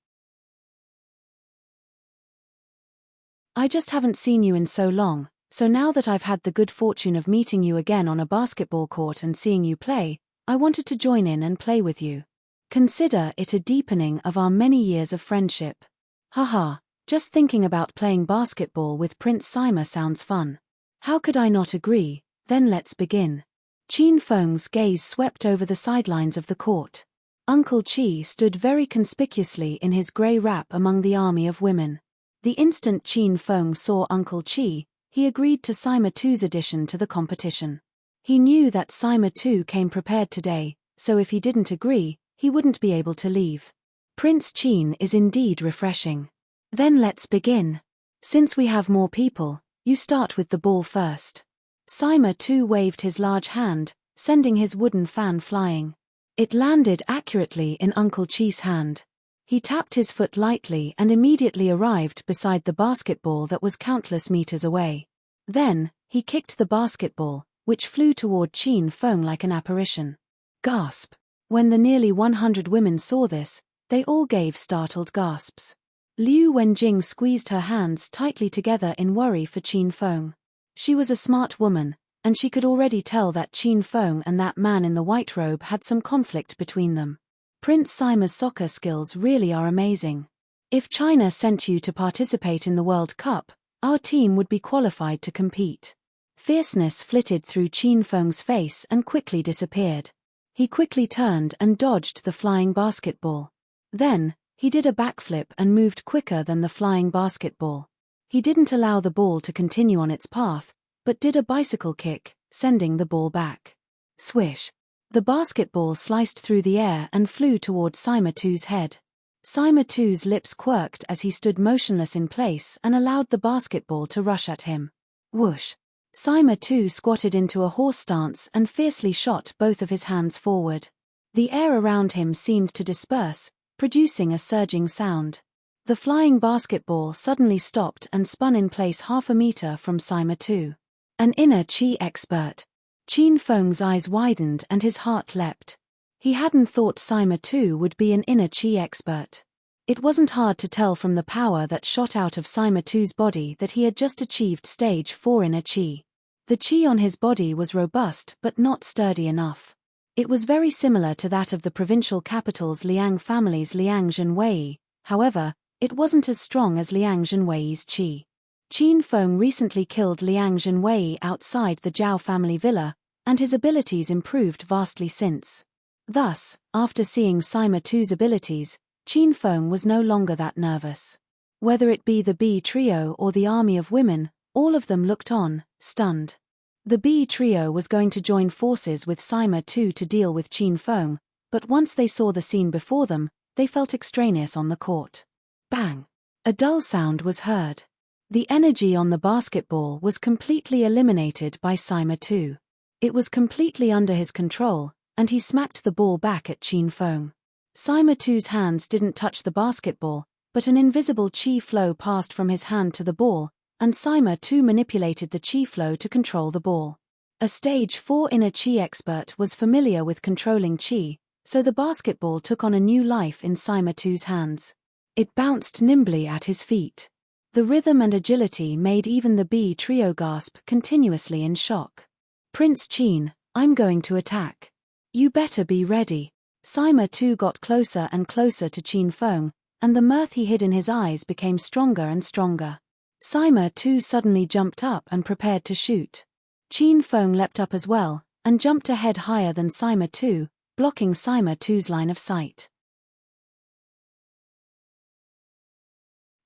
I just haven't seen you in so long, so now that I've had the good fortune of meeting you again on a basketball court and seeing you play, I wanted to join in and play with you. Consider it a deepening of our many years of friendship. Haha, just thinking about playing basketball with Prince Sima sounds fun. How could I not agree? Then let's begin." Qin Feng's gaze swept over the sidelines of the court. Uncle Qi stood very conspicuously in his grey wrap among the army of women. The instant Qin Feng saw Uncle Qi, he agreed to Sima Tu's addition to the competition. He knew that Sima Tu came prepared today, so if he didn't agree, he wouldn't be able to leave. Prince Qin is indeed refreshing. Then let's begin. Since we have more people, you start with the ball first. Sima Tu waved his large hand, sending his wooden fan flying. It landed accurately in Uncle Qi's hand. He tapped his foot lightly and immediately arrived beside the basketball that was countless meters away. Then, he kicked the basketball, which flew toward Qin Feng like an apparition. Gasp! When the nearly 100 women saw this, they all gave startled gasps. Liu Wenjing squeezed her hands tightly together in worry for Qin Feng. She was a smart woman, and she could already tell that Qin Feng and that man in the white robe had some conflict between them. Prince Sima's soccer skills really are amazing. If China sent you to participate in the World Cup, our team would be qualified to compete. Fierceness flitted through Qin Feng's face and quickly disappeared. He quickly turned and dodged the flying basketball. Then, he did a backflip and moved quicker than the flying basketball. He didn't allow the ball to continue on its path, but did a bicycle kick, sending the ball back. Swish! The basketball sliced through the air and flew toward Sima Tu's head. Sima Tu's lips quirked as he stood motionless in place and allowed the basketball to rush at him. Whoosh! Sima Tu squatted into a horse stance and fiercely shot both of his hands forward. The air around him seemed to disperse, producing a surging sound. The flying basketball suddenly stopped and spun in place half a meter from Sima Tu. An inner chi expert. Qin Feng's eyes widened and his heart leapt. He hadn't thought Sima Tu would be an inner chi expert. It wasn't hard to tell from the power that shot out of Sima Tu's body that he had just achieved stage 4 inner chi. The chi on his body was robust but not sturdy enough. It was very similar to that of the provincial capital's Liang family's Liang Zhenwei, however, it wasn't as strong as Liang Zhenwei's chi. Qin Feng recently killed Liang Zhenwei outside the Zhao family villa, and his abilities improved vastly since. Thus, after seeing Sima Tu's abilities, Qin Feng was no longer that nervous. Whether it be the B trio or the army of women, all of them looked on, stunned. The B trio was going to join forces with Sima Tu to deal with Qin Feng, but once they saw the scene before them, they felt extraneous on the court. Bang! A dull sound was heard. The energy on the basketball was completely eliminated by Sima Tu. It was completely under his control, and he smacked the ball back at Qin Feng. Sima Tu's hands didn't touch the basketball, but an invisible chi flow passed from his hand to the ball, and Sima Tu manipulated the chi flow to control the ball. A stage 4 inner chi expert was familiar with controlling chi, so the basketball took on a new life in Sima Tu's hands. It bounced nimbly at his feet. The rhythm and agility made even the B trio gasp continuously in shock. "Prince Qin, I'm going to attack. You better be ready." Sima Tu got closer and closer to Qin Feng, and the mirth he hid in his eyes became stronger and stronger. Sima Tu suddenly jumped up and prepared to shoot. Qin Feng leapt up as well, and jumped a head higher than Sima Tu, blocking Sima Tu's line of sight.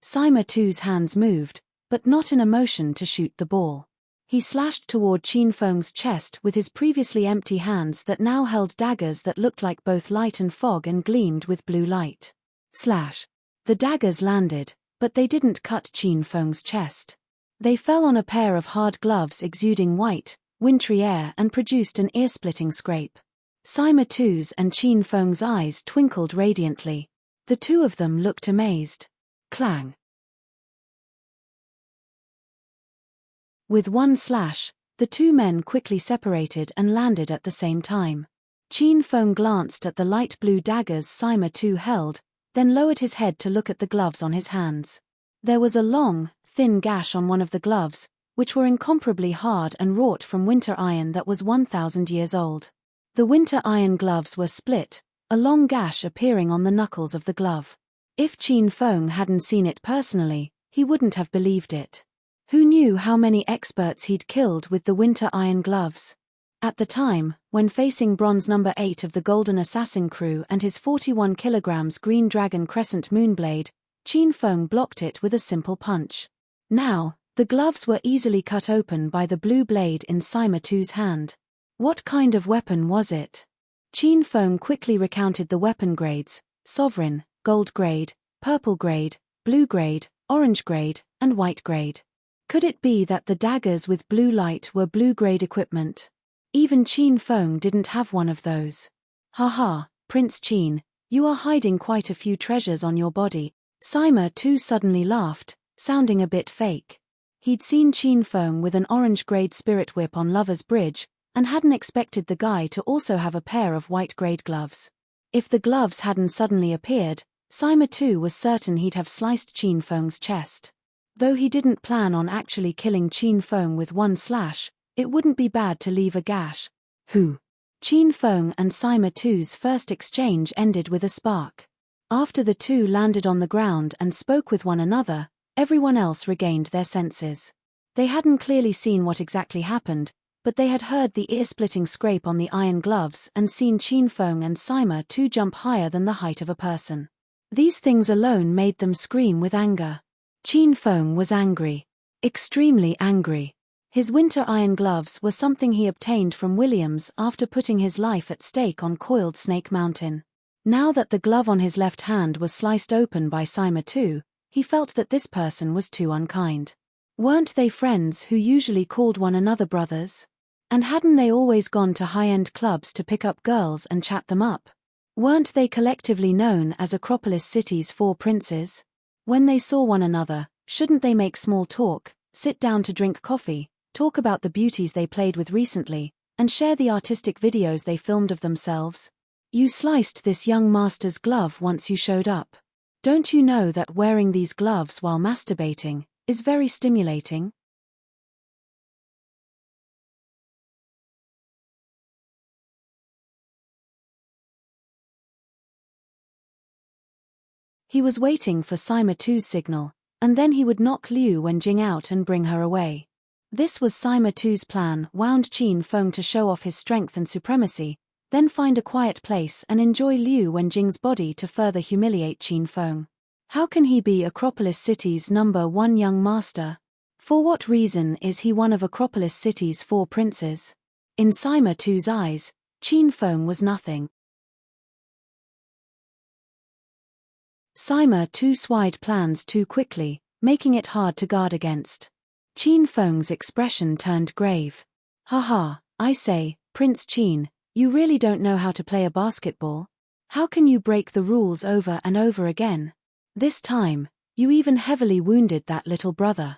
Sima Tu's hands moved, but not in a motion to shoot the ball. He slashed toward Qin Feng's chest with his previously empty hands that now held daggers that looked like both light and fog and gleamed with blue light. Slash! The daggers landed, but they didn't cut Qin Feng's chest. They fell on a pair of hard gloves exuding white, wintry air and produced an ear-splitting scrape. Sima Tu's and Qin Feng's eyes twinkled radiantly. The two of them looked amazed. Clang! With one slash, the two men quickly separated and landed at the same time. Qin Feng glanced at the light blue daggers Sima Tu held, then lowered his head to look at the gloves on his hands. There was a long, thin gash on one of the gloves, which were incomparably hard and wrought from winter iron that was 1,000 years old. The winter iron gloves were split, a long gash appearing on the knuckles of the glove. If Qin Feng hadn't seen it personally, he wouldn't have believed it. Who knew how many experts he'd killed with the winter iron gloves? At the time, when facing bronze number 8 of the Golden Assassin crew and his 41 kilograms Green Dragon Crescent Moonblade, Qin Feng blocked it with a simple punch. Now, the gloves were easily cut open by the blue blade in Sima Tu's hand. What kind of weapon was it? Qin Feng quickly recounted the weapon grades: Sovereign, Gold Grade, Purple Grade, Blue Grade, Orange Grade, and White Grade. Could it be that the daggers with blue light were Blue Grade equipment? Even Qin Feng didn't have one of those. Haha, Prince Qin, you are hiding quite a few treasures on your body. Sima Tu suddenly laughed, sounding a bit fake. He'd seen Qin Feng with an orange grade spirit whip on Lover's Bridge, and hadn't expected the guy to also have a pair of white grade gloves. If the gloves hadn't suddenly appeared, Sima Tu was certain he'd have sliced Qin Feng's chest. Though he didn't plan on actually killing Qin Feng with one slash, it wouldn't be bad to leave a gash. Who? Qin Feng and Sima Tu's first exchange ended with a spark. After the two landed on the ground and spoke with one another, everyone else regained their senses. They hadn't clearly seen what exactly happened, but they had heard the ear-splitting scrape on the iron gloves and seen Qin Feng and Sima Tu jump higher than the height of a person. These things alone made them scream with anger. Qin Feng was angry. Extremely angry. His winter iron gloves were something he obtained from Williams after putting his life at stake on Coiled Snake Mountain. Now that the glove on his left hand was sliced open by Sima Tu, he felt that this person was too unkind. Weren't they friends who usually called one another brothers? And hadn't they always gone to high-end clubs to pick up girls and chat them up? Weren't they collectively known as Acropolis City's 4 princes? When they saw one another, shouldn't they make small talk, sit down to drink coffee, talk about the beauties they played with recently, and share the artistic videos they filmed of themselves? You sliced this young master's glove once you showed up. Don't you know that wearing these gloves while masturbating is very stimulating? He was waiting for Sima Tu's signal, and then he would knock Liu Wenjing out and bring her away. This was Sima Tu's plan: wound Qin Feng to show off his strength and supremacy, then find a quiet place and enjoy Liu Wenjing's body to further humiliate Qin Feng. How can he be Acropolis City's #1 young master? For what reason is he one of Acropolis City's 4 princes? In Sima Tu's eyes, Qin Feng was nothing. Sima Tu swayed plans too quickly, making it hard to guard against. Qin Feng's expression turned grave. Haha, I say, Prince Qin, you really don't know how to play a basketball? How can you break the rules over and over again? This time, you even heavily wounded that little brother.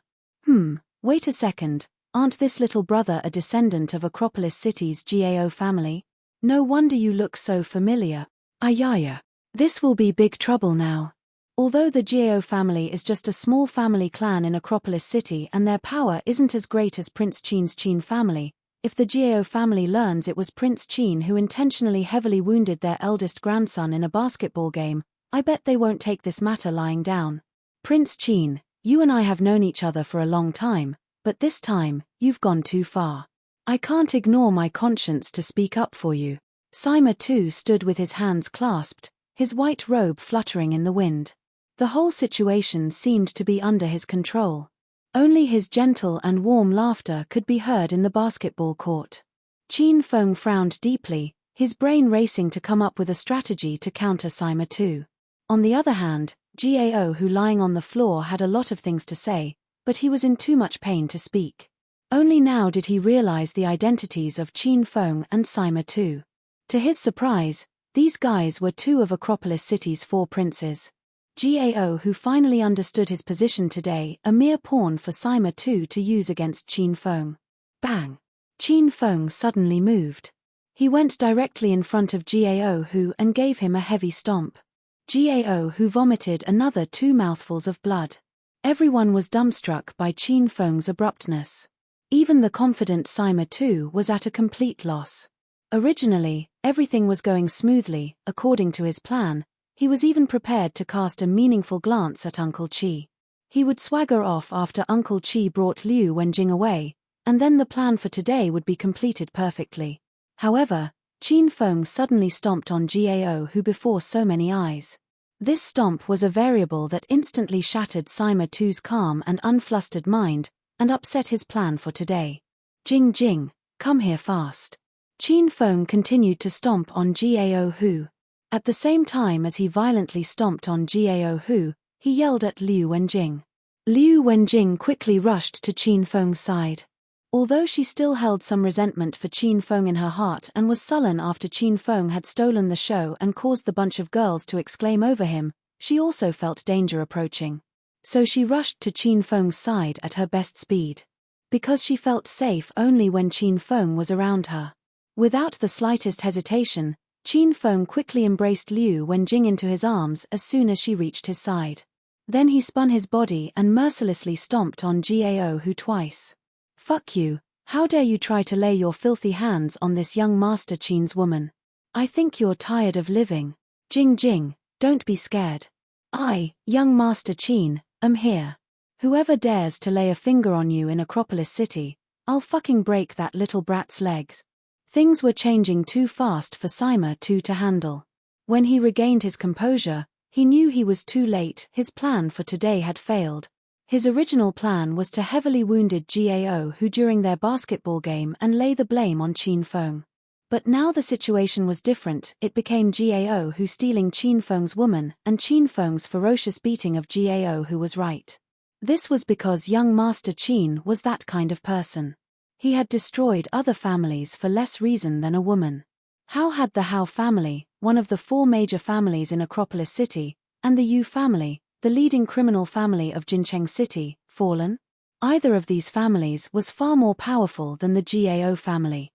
Wait a second, aren't this little brother a descendant of Acropolis City's Gao family? No wonder you look so familiar. Ayaya. This will be big trouble now. Although the Gao family is just a small family clan in Acropolis City and their power isn't as great as Prince Qin's Qin family, if the Gao family learns it was Prince Qin who intentionally heavily wounded their eldest grandson in a basketball game, I bet they won't take this matter lying down. Prince Qin, you and I have known each other for a long time, but this time, you've gone too far. I can't ignore my conscience to speak up for you. Sima Tu stood with his hands clasped, his white robe fluttering in the wind. The whole situation seemed to be under his control. Only his gentle and warm laughter could be heard in the basketball court. Qin Feng frowned deeply, his brain racing to come up with a strategy to counter Sima Tu. On the other hand, Gao, who lying on the floor had a lot of things to say, but he was in too much pain to speak. Only now did he realize the identities of Qin Feng and Sima Tu. To his surprise, these guys were 2 of Acropolis City's 4 princes. Gao, who finally understood his position today, a mere pawn for Sima Tu to use against Qin Feng. Bang! Qin Feng suddenly moved. He went directly in front of Gao Hu and gave him a heavy stomp. Gao Hu vomited another 2 mouthfuls of blood. Everyone was dumbstruck by Qin Feng's abruptness. Even the confident Sima Tu was at a complete loss. Originally, everything was going smoothly, according to his plan. He was even prepared to cast a meaningful glance at Uncle Qi. He would swagger off after Uncle Qi brought Liu Wenjing away, and then the plan for today would be completed perfectly. However, Qin Feng suddenly stomped on Gao Hu before so many eyes. This stomp was a variable that instantly shattered Sima Tu's calm and unflustered mind, and upset his plan for today. Jing Jing, come here fast. Qin Feng continued to stomp on Gao Hu. At the same time as he violently stomped on Gao Hu, he yelled at Liu Wenjing. Liu Wenjing quickly rushed to Qin Feng's side. Although she still held some resentment for Qin Feng in her heart and was sullen after Qin Feng had stolen the show and caused the bunch of girls to exclaim over him, she also felt danger approaching. So she rushed to Qin Feng's side at her best speed. Because she felt safe only when Qin Feng was around her. Without the slightest hesitation, Qin Feng quickly embraced Liu Wenjing into his arms as soon as she reached his side. Then he spun his body and mercilessly stomped on Gao Hu twice. Fuck you, how dare you try to lay your filthy hands on this young Master Qin's woman. I think you're tired of living. Jing Jing, don't be scared. I, young Master Qin, am here. Whoever dares to lay a finger on you in Acropolis City, I'll fucking break that little brat's legs. Things were changing too fast for Sima Tu to handle. When he regained his composure, he knew he was too late. His plan for today had failed. His original plan was to heavily wounded Gao Hu during their basketball game and lay the blame on Qin Feng. But now the situation was different. It became Gao Hu stealing Qin Feng's woman, and Qin Feng's ferocious beating of Gao Hu was right. This was because young Master Qin was that kind of person. He had destroyed other families for less reason than a woman. How had the Hao family, one of the 4 major families in Acropolis City, and the Yu family, the leading criminal family of Jincheng City, fallen? Either of these families was far more powerful than the Gao family.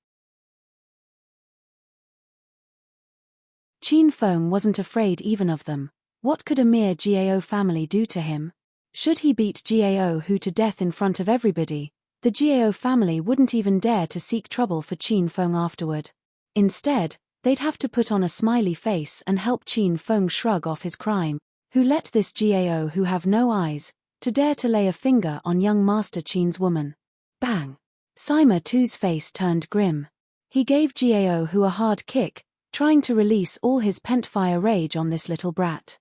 Qin Feng wasn't afraid even of them. What could a mere Gao family do to him? Should he beat Gao Hu to death in front of everybody, the Gao family wouldn't even dare to seek trouble for Qin Feng afterward. Instead, they'd have to put on a smiley face and help Qin Feng shrug off his crime. Who let this Gao Hu have no eyes, to dare to lay a finger on young Master Qin's woman? Bang! Sima Tu's face turned grim. He gave Gao Hu a hard kick, trying to release all his pent-fire rage on this little brat.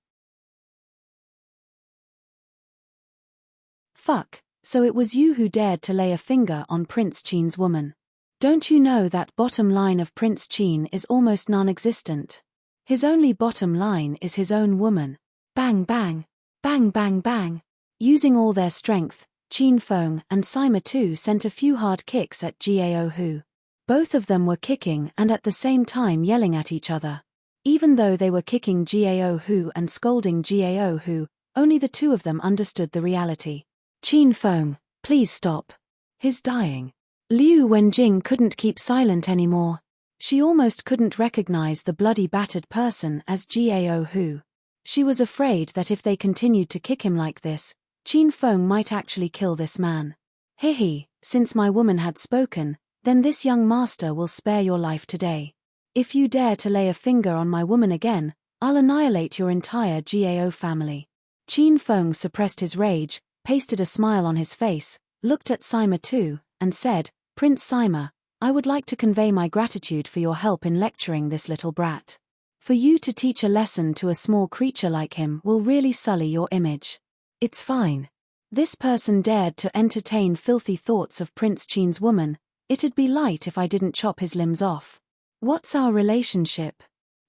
Fuck, so it was you who dared to lay a finger on Prince Qin's woman. Don't you know that bottom line of Prince Qin is almost non-existent? His only bottom line is his own woman. Bang bang, bang bang bang. Using all their strength, Qin Feng and Sima Tu sent a few hard kicks at Gao Hu. Both of them were kicking and at the same time yelling at each other. Even though they were kicking Gao Hu and scolding Gao Hu, only the 2 of them understood the reality. Qin Feng, please stop. He's dying. Liu Wenjing couldn't keep silent anymore. She almost couldn't recognize the bloody battered person as Gao Hu. She was afraid that if they continued to kick him like this, Qin Feng might actually kill this man. Hehe, since my woman had spoken, then this young master will spare your life today. If you dare to lay a finger on my woman again, I'll annihilate your entire Gao family. Qin Feng suppressed his rage, pasted a smile on his face, looked at Sima Tu, and said, Prince Sima, I would like to convey my gratitude for your help in lecturing this little brat. For you to teach a lesson to a small creature like him will really sully your image. It's fine. This person dared to entertain filthy thoughts of Prince Qin's woman. It'd be light if I didn't chop his limbs off. What's our relationship?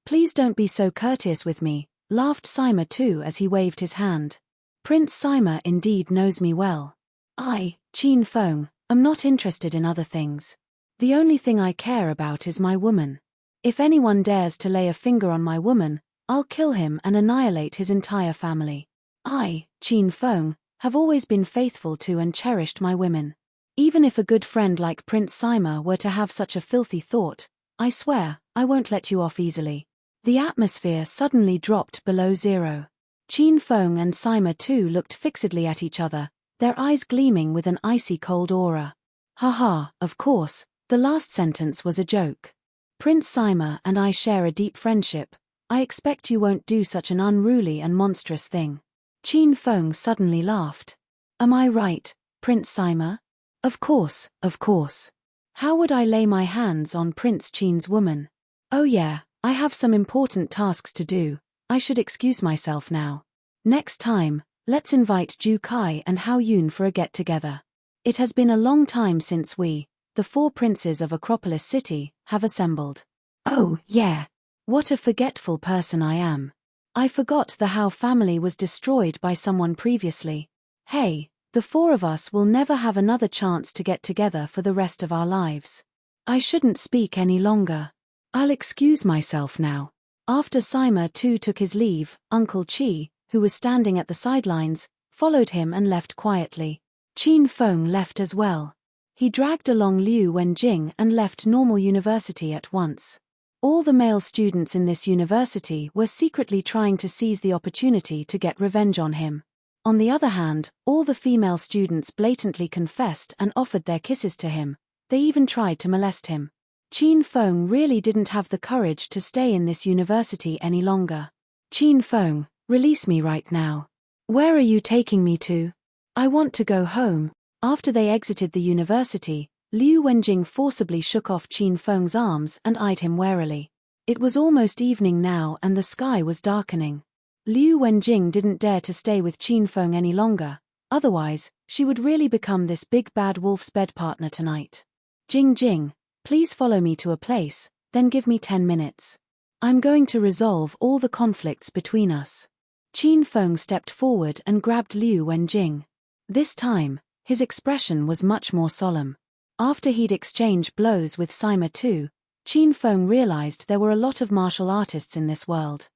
Please don't be so courteous with me, laughed Sima Tu as he waved his hand. Prince Sima indeed knows me well. I, Qin Feng, am not interested in other things. The only thing I care about is my woman. If anyone dares to lay a finger on my woman, I'll kill him and annihilate his entire family. I, Qin Feng, have always been faithful to and cherished my women. Even if a good friend like Prince Sima were to have such a filthy thought, I swear, I won't let you off easily. The atmosphere suddenly dropped below zero. Qin Feng and Sima too looked fixedly at each other, their eyes gleaming with an icy cold aura. Haha, of course, the last sentence was a joke. Prince Sima and I share a deep friendship. I expect you won't do such an unruly and monstrous thing. Qin Feng suddenly laughed. Am I right, Prince Sima? Of course, of course. How would I lay my hands on Prince Qin's woman? Oh yeah, I have some important tasks to do. I should excuse myself now. Next time, let's invite Ju Kai and Hao Yun for a get-together. It has been a long time since we, the 4 princes of Acropolis City, have assembled. Oh, yeah. What a forgetful person I am. I forgot the Hao family was destroyed by someone previously. Hey, the 4 of us will never have another chance to get together for the rest of our lives. I shouldn't speak any longer. I'll excuse myself now. After Sima too took his leave, Uncle Qi, who was standing at the sidelines, followed him and left quietly. Qin Feng left as well. He dragged along Liu Wenjing and left Normal University at once. All the male students in this university were secretly trying to seize the opportunity to get revenge on him. On the other hand, all the female students blatantly confessed and offered their kisses to him. They even tried to molest him. Qin Feng really didn't have the courage to stay in this university any longer. Qin Feng, release me right now. Where are you taking me to? I want to go home. After they exited the university, Liu Wenjing forcibly shook off Qin Feng's arms and eyed him warily. It was almost evening now and the sky was darkening. Liu Wenjing didn't dare to stay with Qin Feng any longer, otherwise, she would really become this big bad wolf's bed partner tonight. Jing Jing, please follow me to a place, then give me 10 minutes. I'm going to resolve all the conflicts between us. Qin Feng stepped forward and grabbed Liu Wenjing. This time, his expression was much more solemn. After he'd exchanged blows with Sima too, Qin Feng realized there were a lot of martial artists in this world.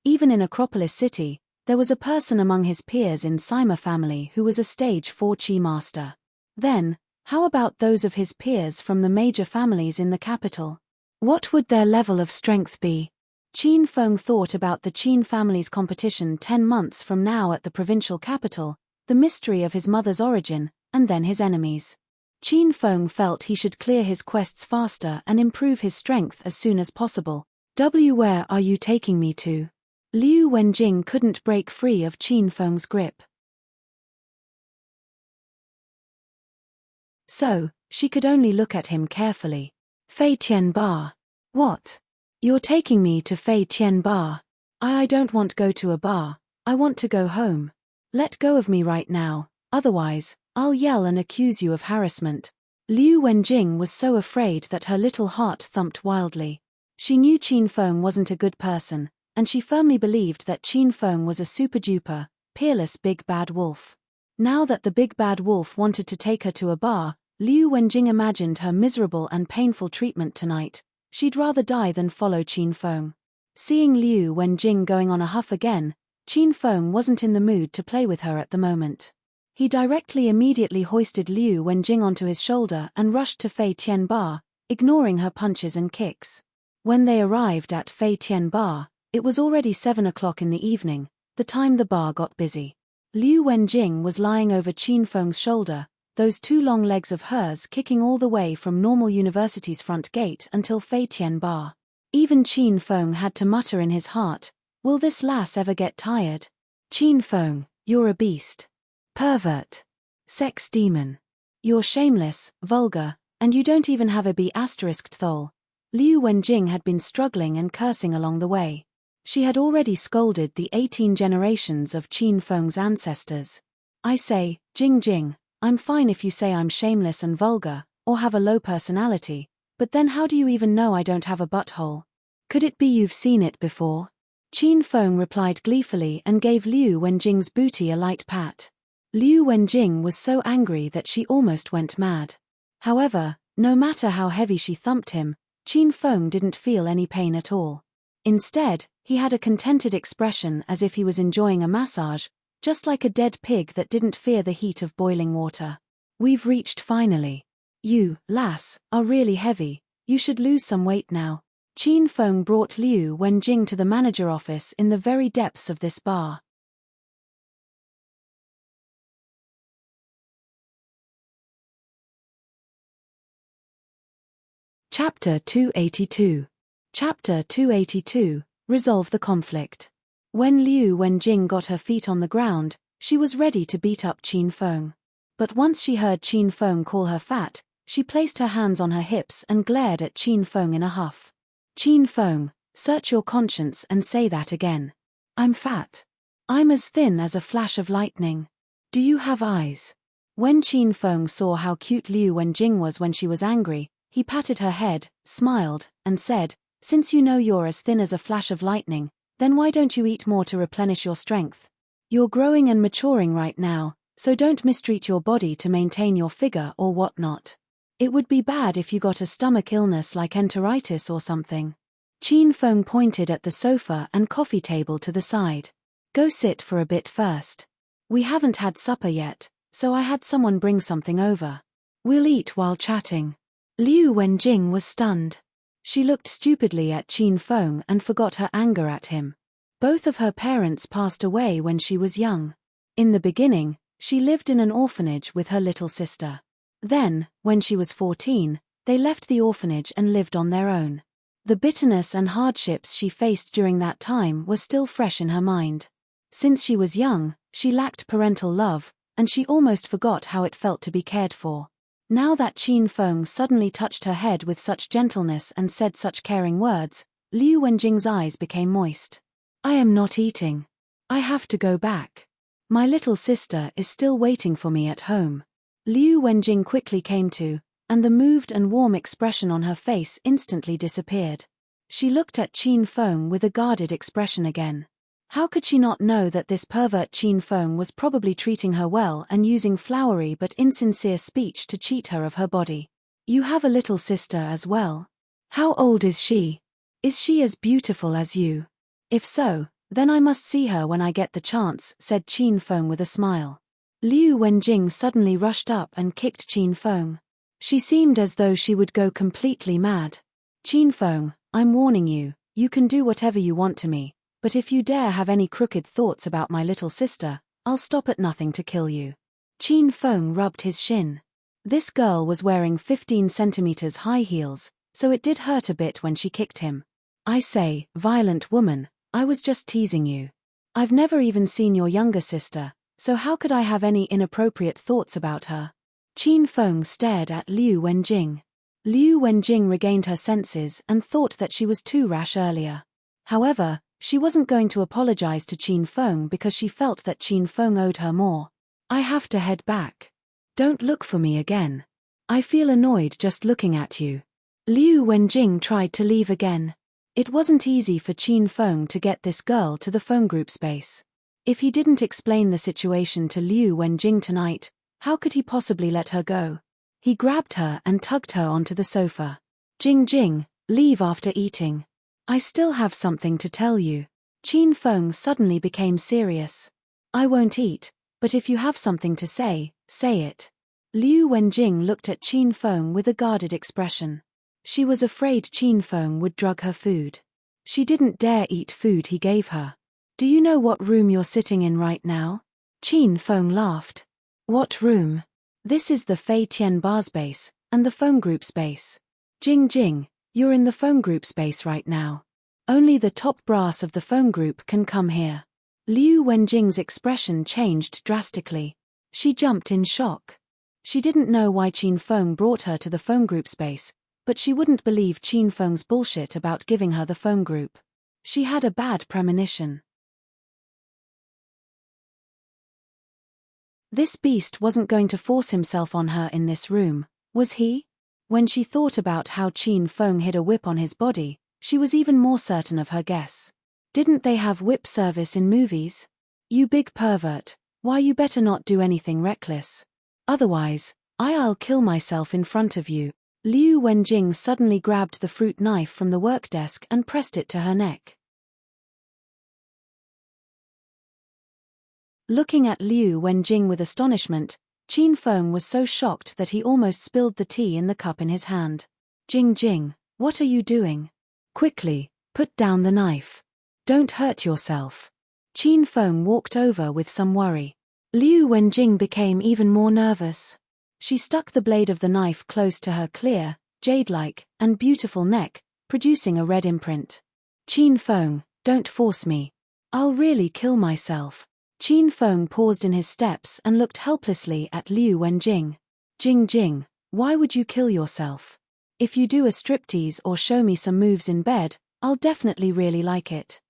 Even in Acropolis City, there was a person among his peers in Sima family who was a stage 4 Qi master. Then, how about those of his peers from the major families in the capital? What would their level of strength be? Qin Feng thought about the Qin family's competition 10 months from now at the provincial capital, the mystery of his mother's origin, and then his enemies. Qin Feng felt he should clear his quests faster and improve his strength as soon as possible. Where are you taking me to? Liu Wenjing couldn't break free of Qin Feng's grip. So, she could only look at him carefully. Fei Tian Bar. What? You're taking me to Fei Tian Bar? I don't want to go to a bar, I want to go home. Let go of me right now, otherwise, I'll yell and accuse you of harassment. Liu Wenjing was so afraid that her little heart thumped wildly. She knew Qin Feng wasn't a good person, and she firmly believed that Qin Feng was a super-duper, peerless big bad wolf. Now that the big bad wolf wanted to take her to a bar, Liu Wenjing imagined her miserable and painful treatment tonight. She'd rather die than follow Qin Feng. Seeing Liu Wenjing going on a huff again, Qin Feng wasn't in the mood to play with her at the moment. He immediately hoisted Liu Wenjing onto his shoulder and rushed to Fei Tian Bar, ignoring her punches and kicks. When they arrived at Fei Tian Bar, it was already 7 o'clock in the evening, the time the bar got busy. Liu Wenjing was lying over Qin Feng's shoulder, those 2 long legs of hers kicking all the way from Normal University's front gate until Fei Tian Bar. Even Qin Feng had to mutter in his heart, will this lass ever get tired? Qin Feng, you're a beast. Pervert. Sex demon. You're shameless, vulgar, and you don't even have a B***ed thol. Liu Wenjing had been struggling and cursing along the way. She had already scolded the 18 generations of Qin Feng's ancestors. I say, Jing Jing, I'm fine if you say I'm shameless and vulgar, or have a low personality, but then how do you even know I don't have a butthole? Could it be you've seen it before? Qin Feng replied gleefully and gave Liu Wenjing's booty a light pat. Liu Wenjing was so angry that she almost went mad. However, no matter how heavy she thumped him, Qin Feng didn't feel any pain at all. Instead, he had a contented expression as if he was enjoying a massage, just like a dead pig that didn't fear the heat of boiling water. We've reached finally. You, lass, are really heavy. You should lose some weight now. Qin Feng brought Liu Wenjing to the manager office in the very depths of this bar. Chapter 282. Chapter 282, Resolve the Conflict. When Liu Wenjing got her feet on the ground, she was ready to beat up Qin Feng. But once she heard Qin Feng call her fat, she placed her hands on her hips and glared at Qin Feng in a huff. Qin Feng, search your conscience and say that again. I'm fat. I'm as thin as a flash of lightning. Do you have eyes? When Qin Feng saw how cute Liu Wenjing was when she was angry, he patted her head, smiled, and said, since you know you're as thin as a flash of lightning, then why don't you eat more to replenish your strength? You're growing and maturing right now, so don't mistreat your body to maintain your figure or whatnot. It would be bad if you got a stomach illness like enteritis or something. Qin Feng pointed at the sofa and coffee table to the side. Go sit for a bit first. We haven't had supper yet, so I had someone bring something over. We'll eat while chatting. Liu Wenjing was stunned. She looked stupidly at Qin Feng and forgot her anger at him. Both of her parents passed away when she was young. In the beginning, she lived in an orphanage with her little sister. Then, when she was 14, they left the orphanage and lived on their own. The bitterness and hardships she faced during that time were still fresh in her mind. Since she was young, she lacked parental love, and she almost forgot how it felt to be cared for. Now that Qin Feng suddenly touched her head with such gentleness and said such caring words, Liu Wenjing's eyes became moist. I am not eating. I have to go back. My little sister is still waiting for me at home. Liu Wenjing quickly came to, and the moved and warm expression on her face instantly disappeared. She looked at Qin Feng with a guarded expression again. How could she not know that this pervert Qin Feng was probably treating her well and using flowery but insincere speech to cheat her of her body? You have a little sister as well. How old is she? Is she as beautiful as you? If so, then I must see her when I get the chance, said Qin Feng with a smile. Liu Wenjing suddenly rushed up and kicked Qin Feng. She seemed as though she would go completely mad. Qin Feng, I'm warning you, you can do whatever you want to me. But if you dare have any crooked thoughts about my little sister, I'll stop at nothing to kill you. Qin Feng rubbed his shin. This girl was wearing 15 centimeters high heels, so it did hurt a bit when she kicked him. I say, violent woman, I was just teasing you. I've never even seen your younger sister, so how could I have any inappropriate thoughts about her? Qin Feng stared at Liu Wenjing. Liu Wenjing regained her senses and thought that she was too rash earlier. However, she wasn't going to apologize to Qin Feng because she felt that Qin Feng owed her more. I have to head back. Don't look for me again. I feel annoyed just looking at you. Liu Wenjing tried to leave again. It wasn't easy for Qin Feng to get this girl to the phone group space. If he didn't explain the situation to Liu Wenjing tonight, how could he possibly let her go? He grabbed her and tugged her onto the sofa. Jing Jing, leave after eating. I still have something to tell you. Qin Feng suddenly became serious. I won't eat, but if you have something to say, say it. Liu Wenjing looked at Qin Feng with a guarded expression. She was afraid Qin Feng would drug her food. She didn't dare eat food he gave her. Do you know what room you're sitting in right now? Qin Feng laughed. What room? This is the Fei Tian bar space, and the phone group space. Jing Jing, you're in the phone group space right now. Only the top brass of the phone group can come here. Liu Wenjing's expression changed drastically. She jumped in shock. She didn't know why Qin Feng brought her to the phone group space, but she wouldn't believe Qin Feng's bullshit about giving her the phone group. She had a bad premonition. This beast wasn't going to force himself on her in this room, was he? When she thought about how Qin Feng hid a whip on his body, she was even more certain of her guess. Didn't they have whip service in movies? You big pervert, why you better not do anything reckless. Otherwise, I'll kill myself in front of you. Liu Wenjing suddenly grabbed the fruit knife from the work desk and pressed it to her neck. Looking at Liu Wenjing with astonishment, Qin Feng was so shocked that he almost spilled the tea in the cup in his hand. Jing Jing, what are you doing? Quickly, put down the knife. Don't hurt yourself. Qin Feng walked over with some worry. Liu Wenjing became even more nervous. She stuck the blade of the knife close to her clear, jade-like, and beautiful neck, producing a red imprint. Qin Feng, don't force me. I'll really kill myself. Qin Feng paused in his steps and looked helplessly at Liu Wenjing. Jing Jing, why would you kill yourself? If you do a striptease or show me some moves in bed, I'll definitely really like it.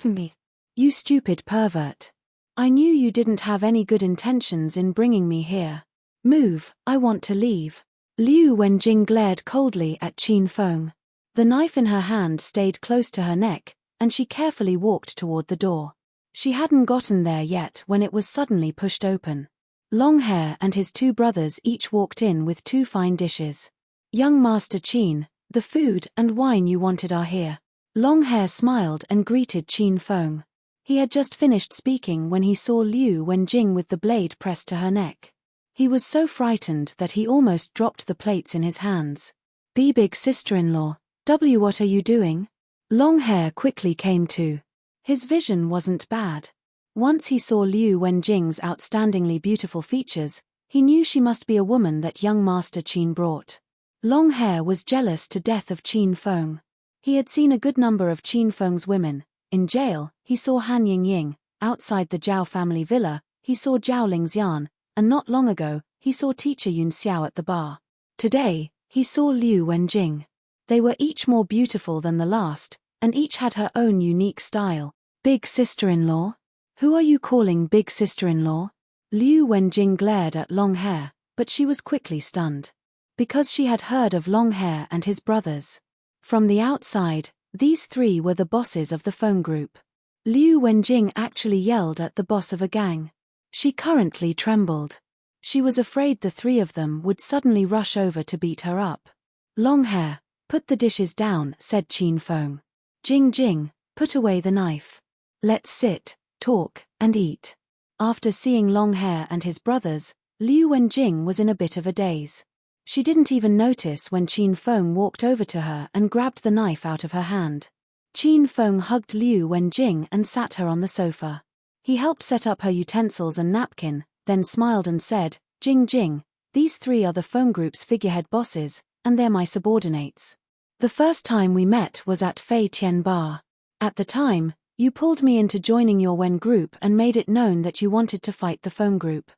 Me. You stupid pervert. I knew you didn't have any good intentions in bringing me here. Move, I want to leave. Liu Wenjing glared coldly at Qin Feng. The knife in her hand stayed close to her neck, and she carefully walked toward the door. She hadn't gotten there yet when it was suddenly pushed open. Longhair and his two brothers each walked in with two fine dishes. Young Master Qin, the food and wine you wanted are here. Longhair smiled and greeted Qin Feng. He had just finished speaking when he saw Liu Wenjing with the blade pressed to her neck. He was so frightened that he almost dropped the plates in his hands. Big sister-in-law, what are you doing? Longhair quickly came to. His vision wasn't bad. Once he saw Liu Wenjing's outstandingly beautiful features, he knew she must be a woman that young Master Qin brought. Longhair was jealous to death of Qin Feng. He had seen a good number of Qin Feng's women. In jail, he saw Han Yingying. Outside the Zhao family villa, he saw Zhao Lingxian, and not long ago, he saw teacher Yun Xiao at the bar. Today, he saw Liu Wenjing. They were each more beautiful than the last, and each had her own unique style. Big sister-in-law? Who are you calling big sister-in-law? Liu Wenjing glared at Longhair, but she was quickly stunned. Because she had heard of Longhair and his brothers. From the outside, these three were the bosses of the phone group. Liu Wenjing actually yelled at the boss of a gang. She currently trembled. She was afraid the three of them would suddenly rush over to beat her up. Longhair, put the dishes down, said Qin Feng. Jing Jing, put away the knife. Let's sit, talk, and eat. After seeing Longhair and his brothers, Liu Wenjing was in a bit of a daze. She didn't even notice when Qin Feng walked over to her and grabbed the knife out of her hand. Qin Feng hugged Liu Wenjing and sat her on the sofa. He helped set up her utensils and napkin, then smiled and said, Jing Jing, these three are the phone group's figurehead bosses, and they're my subordinates. The first time we met was at Fei Tian Bar. At the time, you pulled me into joining your Wen group and made it known that you wanted to fight the phone group.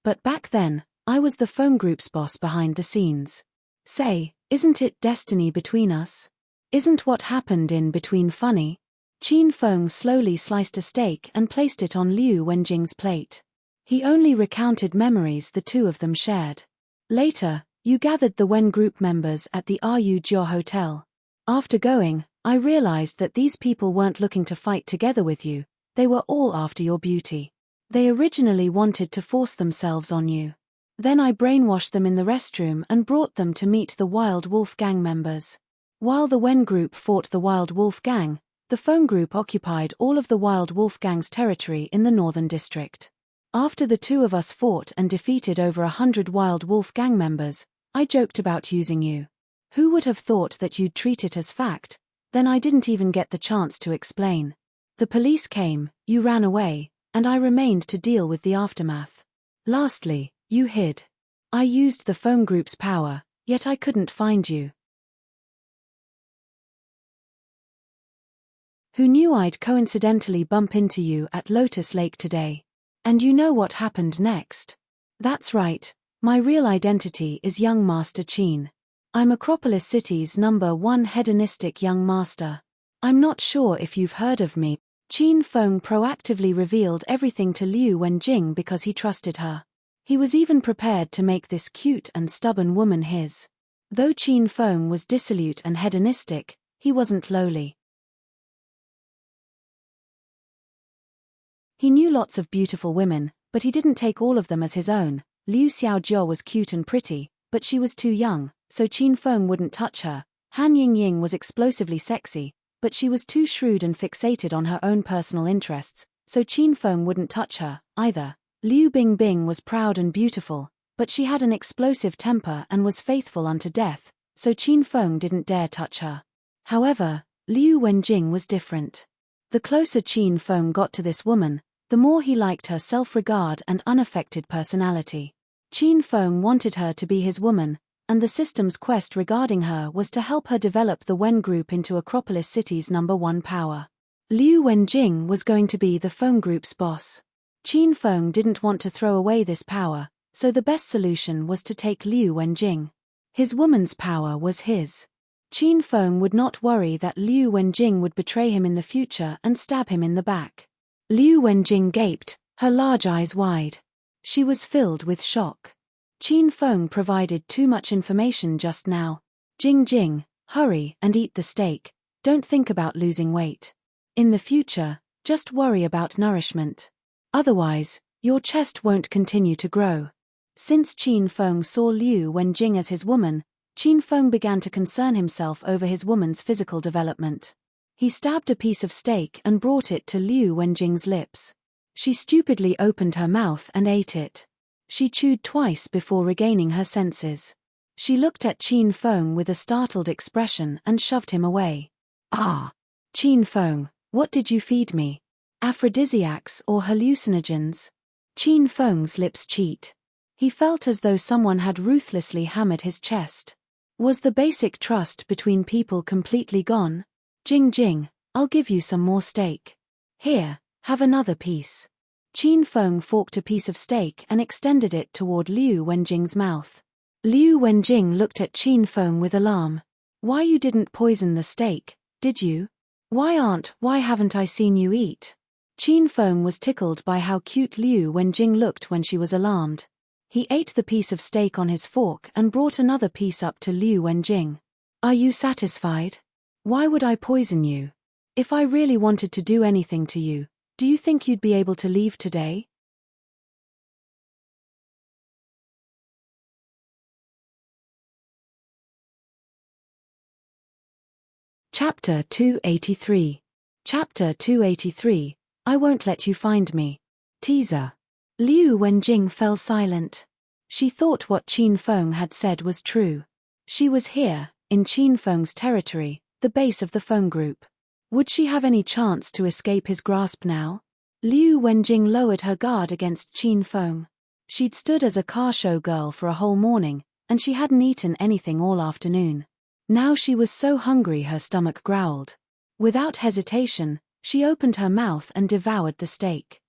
But back then, I was the phone group's boss behind the scenes. Say, isn't it destiny between us? Isn't what happened in between funny? Qin Feng slowly sliced a steak and placed it on Liu Wenjing's plate. He only recounted memories the two of them shared. Later, you gathered the Wen group members at the Ru Jiao Hotel. After going, I realized that these people weren't looking to fight together with you, they were all after your beauty. They originally wanted to force themselves on you. Then I brainwashed them in the restroom and brought them to meet the Wild Wolf Gang members. While the Wen group fought the Wild Wolf Gang, the phone group occupied all of the Wild Wolf Gang's territory in the northern district. After the two of us fought and defeated over 100 Wild Wolf Gang members, I joked about using you. Who would have thought that you'd treat it as fact? Then I didn't even get the chance to explain. The police came, you ran away, and I remained to deal with the aftermath. Lastly, you hid. I used the phone group's power, yet I couldn't find you. Who knew I'd coincidentally bump into you at Lotus Lake today? And you know what happened next? That's right, my real identity is young Master Qin. I'm Acropolis City's #1 hedonistic young master. I'm not sure if you've heard of me. Qin Feng proactively revealed everything to Liu Wenjing because he trusted her. He was even prepared to make this cute and stubborn woman his. Though Qin Feng was dissolute and hedonistic, he wasn't lowly. He knew lots of beautiful women, but he didn't take all of them as his own. Liu Xiaojia was cute and pretty, but she was too young, so Qin Feng wouldn't touch her. Han Yingying was explosively sexy, but she was too shrewd and fixated on her own personal interests, so Qin Feng wouldn't touch her, either. Liu Bingbing was proud and beautiful, but she had an explosive temper and was faithful unto death, so Qin Feng didn't dare touch her. However, Liu Wenjing was different. The closer Qin Feng got to this woman, the more he liked her self-regard and unaffected personality. Qin Feng wanted her to be his woman, and the system's quest regarding her was to help her develop the Wen Group into Acropolis City's #1 power. Liu Wenjing was going to be the Feng Group's boss. Qin Feng didn't want to throw away this power, so the best solution was to take Liu Wenjing. His woman's power was his. Qin Feng would not worry that Liu Wenjing would betray him in the future and stab him in the back. Liu Wenjing gaped, her large eyes wide. She was filled with shock. Qin Feng provided too much information just now. Jing Jing, hurry and eat the steak, don't think about losing weight. In the future, just worry about nourishment. Otherwise, your chest won't continue to grow. Since Qin Feng saw Liu Wenjing as his woman, Qin Feng began to concern himself over his woman's physical development. He stabbed a piece of steak and brought it to Liu Wenjing's lips. She stupidly opened her mouth and ate it. She chewed twice before regaining her senses. She looked at Qin Feng with a startled expression and shoved him away. Ah! Qin Feng, what did you feed me? Aphrodisiacs or hallucinogens? Qin Feng's lips cheat. He felt as though someone had ruthlessly hammered his chest. Was the basic trust between people completely gone? Jing Jing, I'll give you some more steak. Here, have another piece. Qin Feng forked a piece of steak and extended it toward Liu Wenjing's mouth. Liu Wenjing looked at Qin Feng with alarm. Why you didn't poison the steak, did you? Why haven't I seen you eat? Qin Feng was tickled by how cute Liu Wenjing looked when she was alarmed. He ate the piece of steak on his fork and brought another piece up to Liu Wenjing. Are you satisfied? Why would I poison you? If I really wanted to do anything to you, do you think you'd be able to leave today? Chapter 283. Chapter 283, I won't let you find me. Teaser. Liu Wenjing fell silent. She thought what Qin Feng had said was true. She was here, in Qin Feng's territory, the base of the Feng Group. Would she have any chance to escape his grasp now? Liu Wenjing lowered her guard against Qin Feng. She'd stood as a car show girl for a whole morning, and she hadn't eaten anything all afternoon. Now she was so hungry her stomach growled. Without hesitation, she opened her mouth and devoured the steak.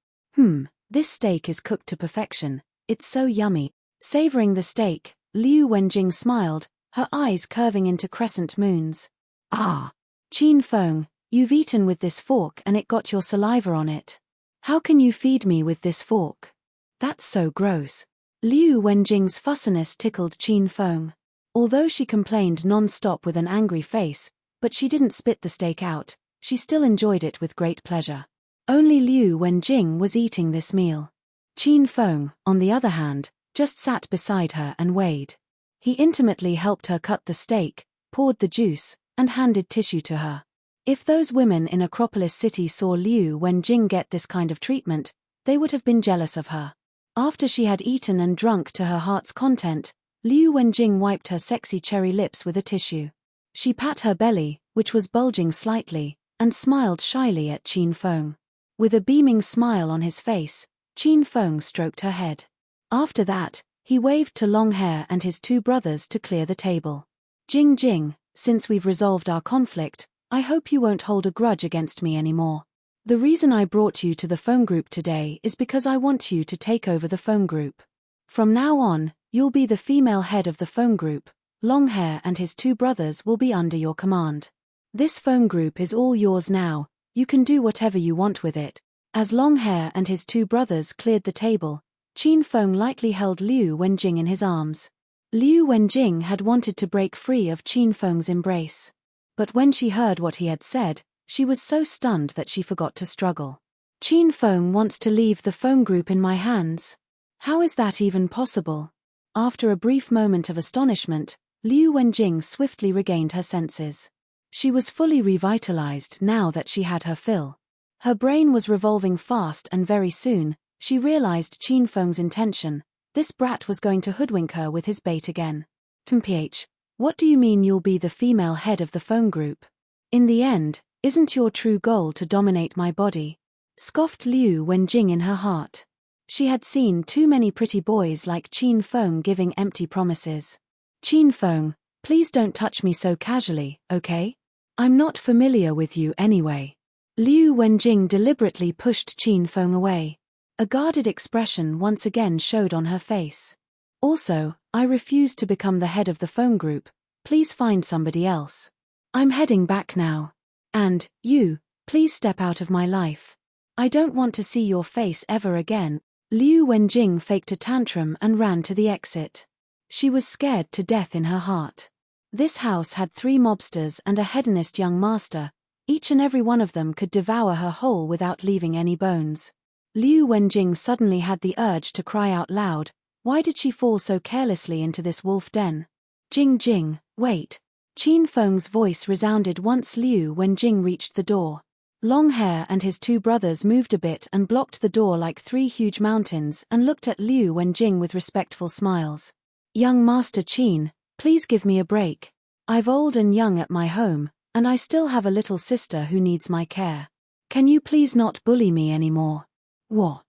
This steak is cooked to perfection, it's so yummy. Savoring the steak, Liu Wenjing smiled, her eyes curving into crescent moons. Ah! Qin Feng, you've eaten with this fork and it got your saliva on it. How can you feed me with this fork? That's so gross. Liu Wenjing's fussiness tickled Qin Feng. Although she complained non-stop with an angry face, but she didn't spit the steak out, she still enjoyed it with great pleasure. Only Liu Wenjing was eating this meal. Qin Feng, on the other hand, just sat beside her and weighed. He intimately helped her cut the steak, poured the juice, and handed tissue to her. If those women in Acropolis City saw Liu Wenjing get this kind of treatment, they would have been jealous of her. After she had eaten and drunk to her heart's content, Liu Wenjing wiped her sexy cherry lips with a tissue. She pat her belly, which was bulging slightly, and smiled shyly at Qin Feng. With a beaming smile on his face, Qin Feng stroked her head. After that, he waved to Long Hair and his two brothers to clear the table. Jing Jing, since we've resolved our conflict, I hope you won't hold a grudge against me anymore. The reason I brought you to the Feng Group today is because I want you to take over the Feng Group. From now on, you'll be the female head of the Feng Group. Long Hair and his two brothers will be under your command. This Feng Group is all yours now, you can do whatever you want with it. As Long Hair and his two brothers cleared the table, Qin Feng lightly held Liu Wenjing in his arms. Liu Wenjing had wanted to break free of Qin Feng's embrace. But when she heard what he had said, she was so stunned that she forgot to struggle. Qin Feng wants to leave the Feng Group in my hands. How is that even possible? After a brief moment of astonishment, Liu Wenjing swiftly regained her senses. She was fully revitalized now that she had her fill. Her brain was revolving fast and very soon, she realized Qin Feng's intention. This brat was going to hoodwink her with his bait again. "Mph, what do you mean you'll be the female head of the phone group? In the end, isn't your true goal to dominate my body?" Scoffed Liu Wenjing in her heart. She had seen too many pretty boys like Qin Feng giving empty promises. "Qin Feng, please don't touch me so casually, okay? I'm not familiar with you anyway." Liu Wenjing deliberately pushed Qin Feng away. A guarded expression once again showed on her face. "Also, I refuse to become the head of the phone group. Please find somebody else. I'm heading back now. And, you, please step out of my life. I don't want to see your face ever again." Liu Wenjing faked a tantrum and ran to the exit. She was scared to death in her heart. This house had 3 mobsters and a hedonist young master. Each and every one of them could devour her whole without leaving any bones. Liu Wenjing suddenly had the urge to cry out loud. Why did she fall so carelessly into this wolf den? "Jing Jing, wait." Qin Feng's voice resounded once Liu Wenjing reached the door. Long Hair and his 2 brothers moved a bit and blocked the door like 3 huge mountains and looked at Liu Wenjing with respectful smiles. "Young Master Qin, please give me a break. I've old and young at my home, and I still have a little sister who needs my care. Can you please not bully me anymore?" "What?"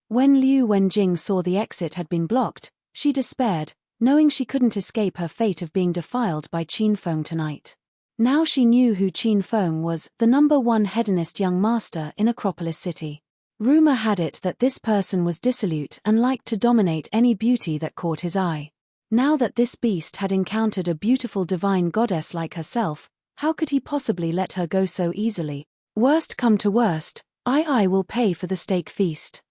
When Liu Wenjing saw the exit had been blocked, she despaired, knowing she couldn't escape her fate of being defiled by Qin Feng tonight. Now she knew who Qin Feng was, the #1 hedonist young master in Acropolis City. Rumor had it that this person was dissolute and liked to dominate any beauty that caught his eye. Now that this beast had encountered a beautiful divine goddess like herself, how could he possibly let her go so easily? Worst come to worst, I will pay for the steak feast.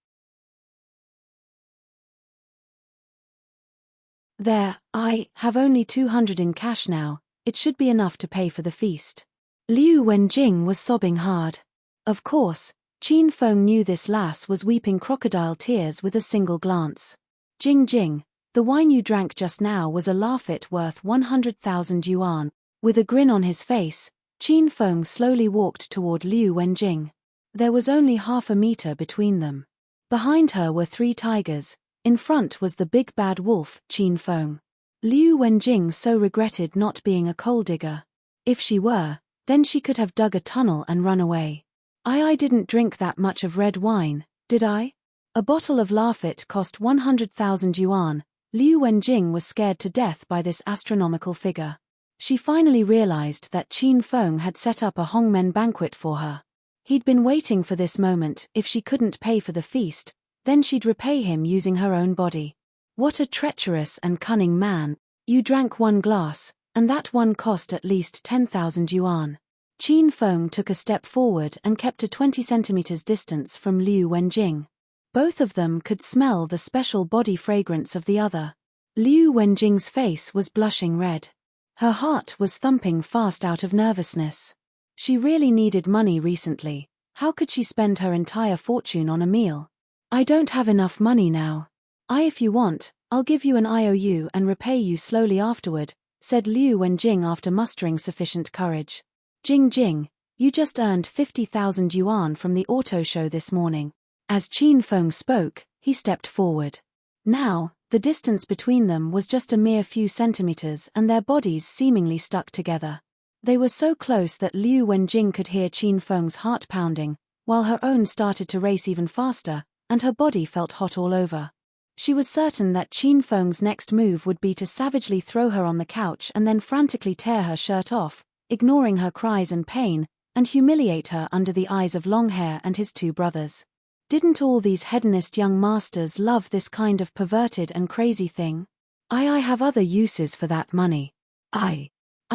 There, I have only 200 in cash now, it should be enough to pay for the feast. Liu Wenjing was sobbing hard. Of course, Qin Feng knew this lass was weeping crocodile tears with a single glance. "Jing Jing, the wine you drank just now was a laugh-it worth 100,000 yuan. With a grin on his face, Qin Feng slowly walked toward Liu Wenjing. There was only half a meter between them. Behind her were 3 tigers. In front was the big bad wolf, Qin Feng. Liu Wenjing so regretted not being a coal digger. If she were, then she could have dug a tunnel and run away. I didn't drink that much of red wine, did I? A bottle of Lafitte cost 100,000 yuan. Liu Wenjing was scared to death by this astronomical figure. She finally realized that Qin Feng had set up a Hongmen banquet for her. He'd been waiting for this moment. If she couldn't pay for the feast, then she'd repay him using her own body. What a treacherous and cunning man. "You drank 1 glass, and that one cost at least 10,000 yuan. Qin Feng took a step forward and kept a 20 centimeters distance from Liu Wenjing. Both of them could smell the special body fragrance of the other. Liu Wenjing's face was blushing red. Her heart was thumping fast out of nervousness. She really needed money recently. How could she spend her entire fortune on a meal? "I don't have enough money now. If you want, I'll give you an IOU and repay you slowly afterward," said Liu Wenjing after mustering sufficient courage. "Jing Jing, you just earned 50,000 yuan from the auto show this morning." As Qin Feng spoke, he stepped forward. Now, the distance between them was just a mere few centimeters and their bodies seemingly stuck together. They were so close that Liu Wenjing could hear Qin Feng's heart pounding, while her own started to race even faster, and her body felt hot all over. She was certain that Qin Feng's next move would be to savagely throw her on the couch and then frantically tear her shirt off, ignoring her cries and pain, and humiliate her under the eyes of Long Hair and his 2 brothers. Didn't all these hedonist young masters love this kind of perverted and crazy thing? I have other uses for that money. I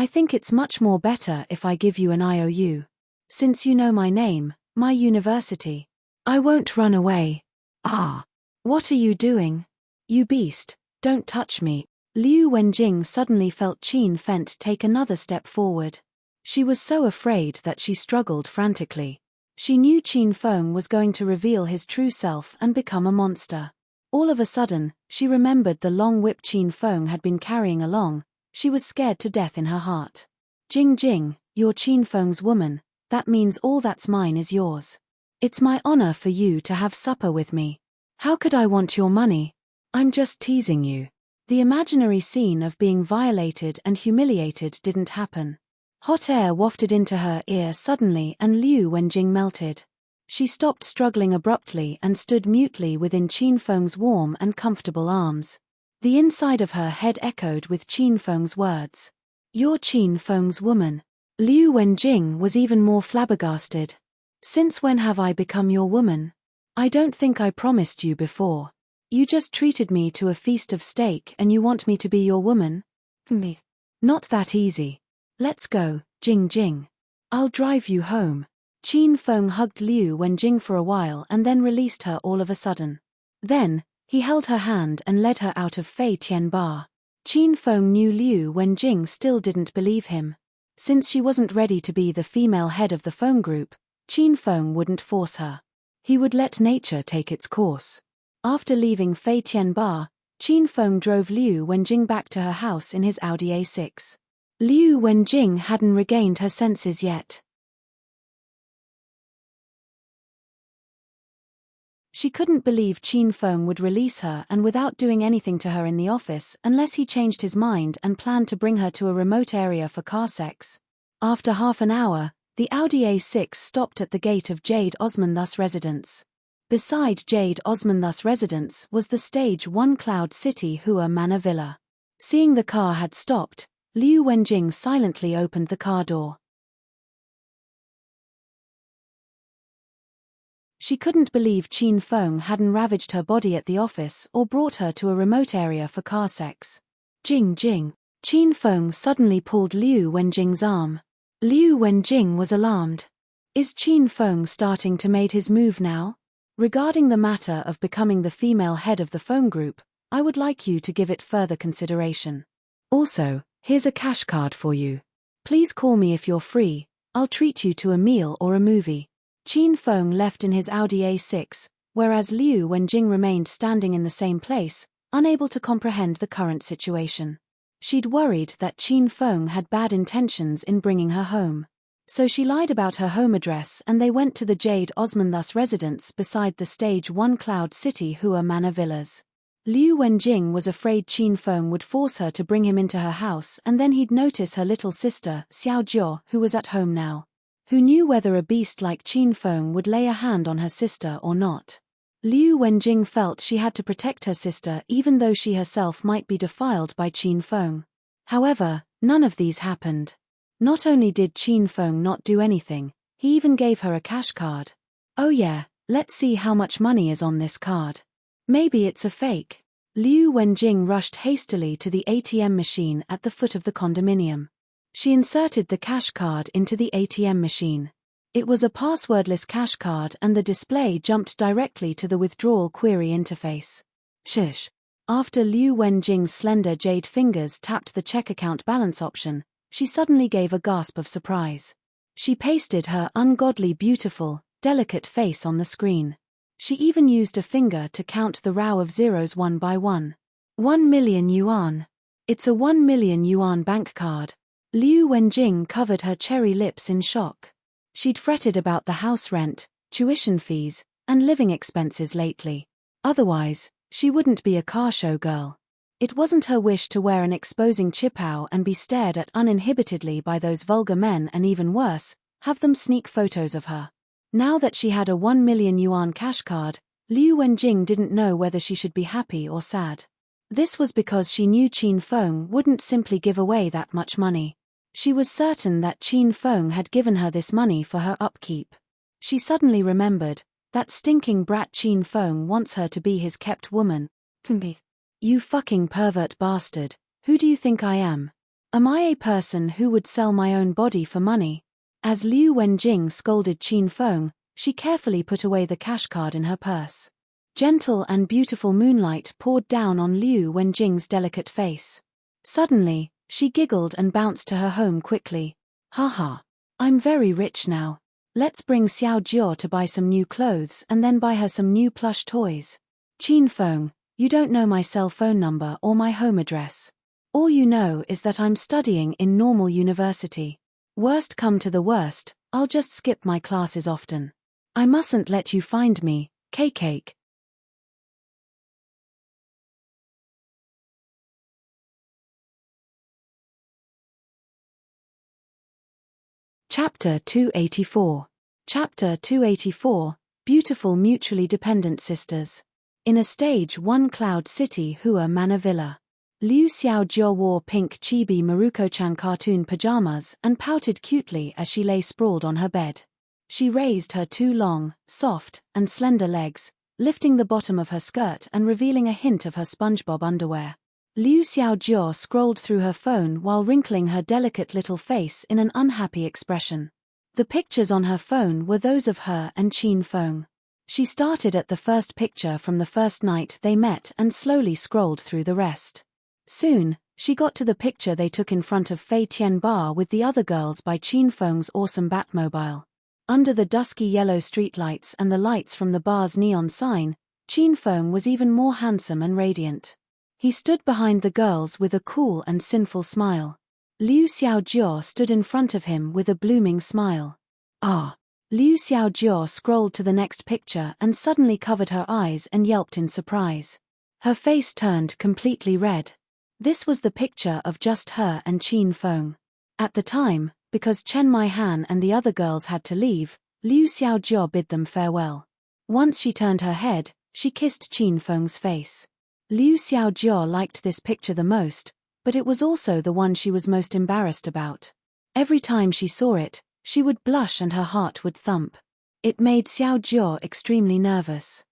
think it's much more better if I give you an IOU. Since you know my name, my university. I won't run away. What are you doing? You beast, don't touch me. Liu Wenjing suddenly felt Qin Feng take another step forward. She was so afraid that she struggled frantically. She knew Qin Feng was going to reveal his true self and become a monster. All of a sudden, she remembered the long whip Qin Feng had been carrying along. She was scared to death in her heart. Jing Jing, you're Qin Feng's woman, that means all that's mine is yours. It's my honor for you to have supper with me. How could I want your money? I'm just teasing you. The imaginary scene of being violated and humiliated didn't happen. Hot air wafted into her ear suddenly and Liu Wenjing melted. She stopped struggling abruptly and stood mutely within Qin Feng's warm and comfortable arms. The inside of her head echoed with Qin Feng's words. You're Qin Feng's woman. Liu Wenjing was even more flabbergasted. Since when have I become your woman? I don't think I promised you before. You just treated me to a feast of steak and you want me to be your woman? Me. Not that easy. Let's go, Jing Jing. I'll drive you home. Qin Feng hugged Liu Wenjing for a while and then released her all of a sudden. Then, he held her hand and led her out of Fei Tian Bar. Qin Feng knew Liu Wenjing still didn't believe him. Since she wasn't ready to be the female head of the phone group, Qin Feng wouldn't force her. He would let nature take its course. After leaving Fei Tian Bar, Qin Feng drove Liu Wenjing back to her house in his Audi A6. Liu Wenjing hadn't regained her senses yet. She couldn't believe Qin Feng would release her and without doing anything to her in the office unless he changed his mind and planned to bring her to a remote area for car sex. After half an hour, the Audi A6 stopped at the gate of Jade Osmanthus residence. Beside Jade Osmanthus residence was the Stage 1 Cloud City Hua Manor Villa. Seeing the car had stopped, Liu Wenjing silently opened the car door. She couldn't believe Qin Feng hadn't ravaged her body at the office or brought her to a remote area for car sex. Jing Jing. Qin Feng suddenly pulled Liu Wenjing's arm. Liu Wenjing was alarmed. Is Qin Feng starting to make his move now? Regarding the matter of becoming the female head of the phone group, I would like you to give it further consideration. Also, here's a cash card for you. Please call me if you're free, I'll treat you to a meal or a movie. Qin Feng left in his Audi A6, whereas Liu Wenjing remained standing in the same place, unable to comprehend the current situation. She'd worried that Qin Feng had bad intentions in bringing her home. So she lied about her home address and they went to the Jade Osmanthus residence beside the Stage 1 Cloud City Hua Manor Villas. Liu Wenjing was afraid Qin Feng would force her to bring him into her house and then he'd notice her little sister, Xiao Jiao, who was at home now. Who knew whether a beast like Qin Feng would lay a hand on her sister or not? Liu Wenjing felt she had to protect her sister even though she herself might be defiled by Qin Feng. However, none of these happened. Not only did Qin Feng not do anything, he even gave her a cash card. Oh yeah, let's see how much money is on this card. Maybe it's a fake. Liu Wenjing rushed hastily to the ATM machine at the foot of the condominium. She inserted the cash card into the ATM machine. It was a passwordless cash card and the display jumped directly to the withdrawal query interface. Shush. After Liu Wenjing's slender jade fingers tapped the check account balance option, she suddenly gave a gasp of surprise. She pasted her ungodly beautiful, delicate face on the screen. She even used a finger to count the row of zeros one by one. 1 million yuan. It's a 1 million yuan bank card. Liu Wenjing covered her cherry lips in shock. She'd fretted about the house rent, tuition fees, and living expenses lately. Otherwise, she wouldn't be a car show girl. It wasn't her wish to wear an exposing chipao and be stared at uninhibitedly by those vulgar men and even worse, have them sneak photos of her. Now that she had a 1 million yuan cash card, Liu Wenjing didn't know whether she should be happy or sad. This was because she knew Qin Feng wouldn't simply give away that much money. She was certain that Qin Feng had given her this money for her upkeep. She suddenly remembered, that stinking brat Qin Feng wants her to be his kept woman. You fucking pervert bastard, who do you think I am? Am I a person who would sell my own body for money? As Liu Wenjing scolded Qin Feng, she carefully put away the cash card in her purse. Gentle and beautiful moonlight poured down on Liu Wenjing's delicate face. Suddenly, she giggled and bounced to her home quickly. Haha. I'm very rich now. Let's bring Xiao Jiao to buy some new clothes and then buy her some new plush toys. Qin Feng, You don't know my cell phone number or my home address. All you know is that I'm studying in normal university. Worst come to the worst, I'll just skip my classes often. I mustn't let you find me, cake. Chapter 284. Chapter 284, Beautiful Mutually Dependent Sisters. In a stage 1 Cloud City Hua Manavilla. Liu Xiaojia wore pink chibi Maruko-chan cartoon pajamas and pouted cutely as she lay sprawled on her bed. She raised her 2 long, soft, and slender legs, lifting the bottom of her skirt and revealing a hint of her SpongeBob underwear. Liu Xiaojia scrolled through her phone while wrinkling her delicate little face in an unhappy expression. The pictures on her phone were those of her and Qin Feng. She started at the first picture from the first night they met and slowly scrolled through the rest. Soon, she got to the picture they took in front of Fei Tian Bar with the other girls by Qin Feng's awesome Batmobile. Under the dusky yellow streetlights and the lights from the bar's neon sign, Qin Feng was even more handsome and radiant. He stood behind the girls with a cool and sinful smile. Liu Xiaojia stood in front of him with a blooming smile. Ah! Liu Xiaojia scrolled to the next picture and suddenly covered her eyes and yelped in surprise. Her face turned completely red. This was the picture of just her and Qin Feng. At the time, because Chen Maihan and the other girls had to leave, Liu Xiaojia bid them farewell. Once she turned her head, she kissed Qin Feng's face. Liu Xiaojia liked this picture the most, but it was also the one she was most embarrassed about. Every time she saw it, she would blush and her heart would thump. It made Xiaojia extremely nervous.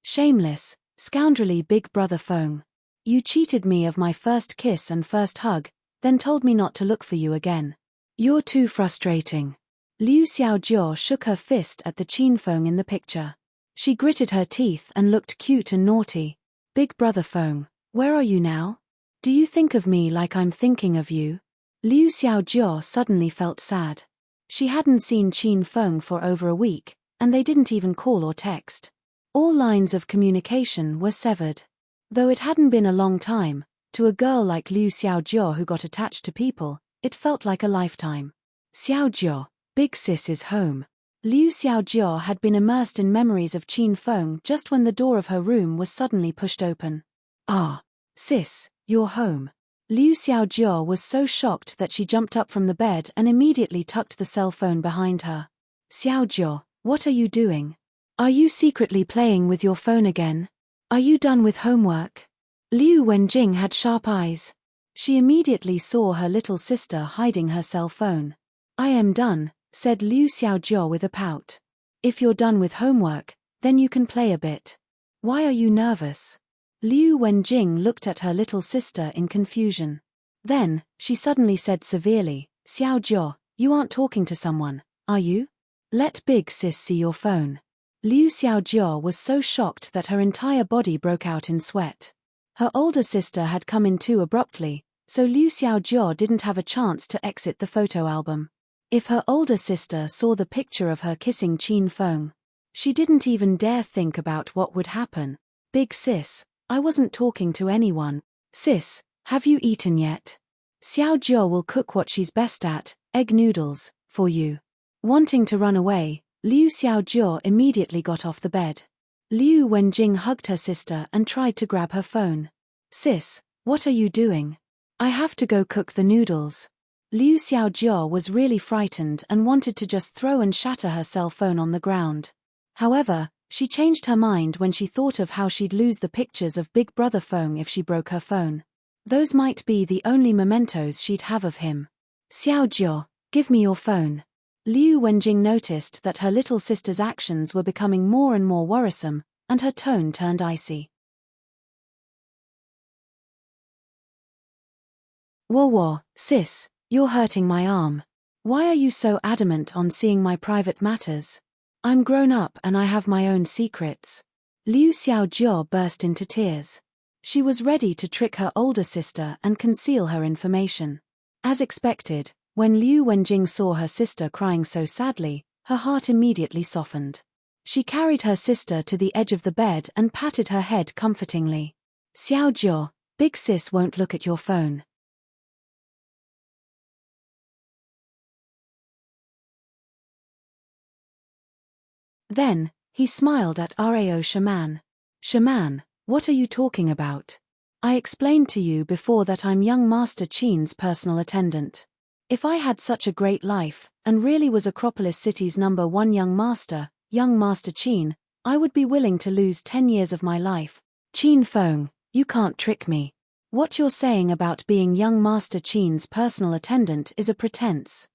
Shameless, scoundrelly big brother Feng. You cheated me of my first kiss and first hug, then told me not to look for you again. You're too frustrating. Liu Xiaojia shook her fist at the Qin Feng in the picture. She gritted her teeth and looked cute and naughty. Big brother Feng, where are you now? Do you think of me like I'm thinking of you? Liu Xiaojia suddenly felt sad. She hadn't seen Qin Feng for over a week, and they didn't even call or text. All lines of communication were severed. Though it hadn't been a long time, to a girl like Liu Xiaojia who got attached to people, it felt like a lifetime. Xiaojia, big sis is home. Liu Xiaojia had been immersed in memories of Qin Feng just when the door of her room was suddenly pushed open. Ah, sis, you're home. Liu Xiaojia was so shocked that she jumped up from the bed and immediately tucked the cell phone behind her. Xiaojia, what are you doing? Are you secretly playing with your phone again? Are you done with homework? Liu Wenjing had sharp eyes. She immediately saw her little sister hiding her cell phone. I am done, said Liu Xiaojia with a pout. If you're done with homework, then you can play a bit. Why are you nervous? Liu Wenjing looked at her little sister in confusion. Then, she suddenly said severely, Xiaojia, you aren't talking to someone, are you? Let big sis see your phone. Liu Xiaojia was so shocked that her entire body broke out in sweat. Her older sister had come in too abruptly, so Liu Xiaojia didn't have a chance to exit the photo album. If her older sister saw the picture of her kissing Qin Feng, she didn't even dare think about what would happen. Big sis, I wasn't talking to anyone. Sis, have you eaten yet? Xiaojia will cook what she's best at, egg noodles, for you. Wanting to run away, Liu Xiaojia immediately got off the bed. Liu Wenjing hugged her sister and tried to grab her phone. Sis, what are you doing? I have to go cook the noodles. Liu Xiaojia was really frightened and wanted to just throw and shatter her cell phone on the ground. However, she changed her mind when she thought of how she'd lose the pictures of Big Brother Feng if she broke her phone. Those might be the only mementos she'd have of him. Xiaojia, give me your phone. Liu Wenjing noticed that her little sister's actions were becoming more and more worrisome, and her tone turned icy. Whoa, sis, you're hurting my arm. Why are you so adamant on seeing my private matters? I'm grown up and I have my own secrets. Liu Xiaojia burst into tears. She was ready to trick her older sister and conceal her information. As expected, when Liu Wenjing saw her sister crying so sadly, her heart immediately softened. She carried her sister to the edge of the bed and patted her head comfortingly. Xiao Jiao, big sis won't look at your phone. Then, he smiled at Rao Shaman. Shaman, what are you talking about? I explained to you before that I'm young Master Qin's personal attendant. If I had such a great life, and really was Acropolis City's #1 young Master Qin, I would be willing to lose 10 years of my life. Qin Feng, you can't trick me. What you're saying about being young Master Qin's personal attendant is a pretense.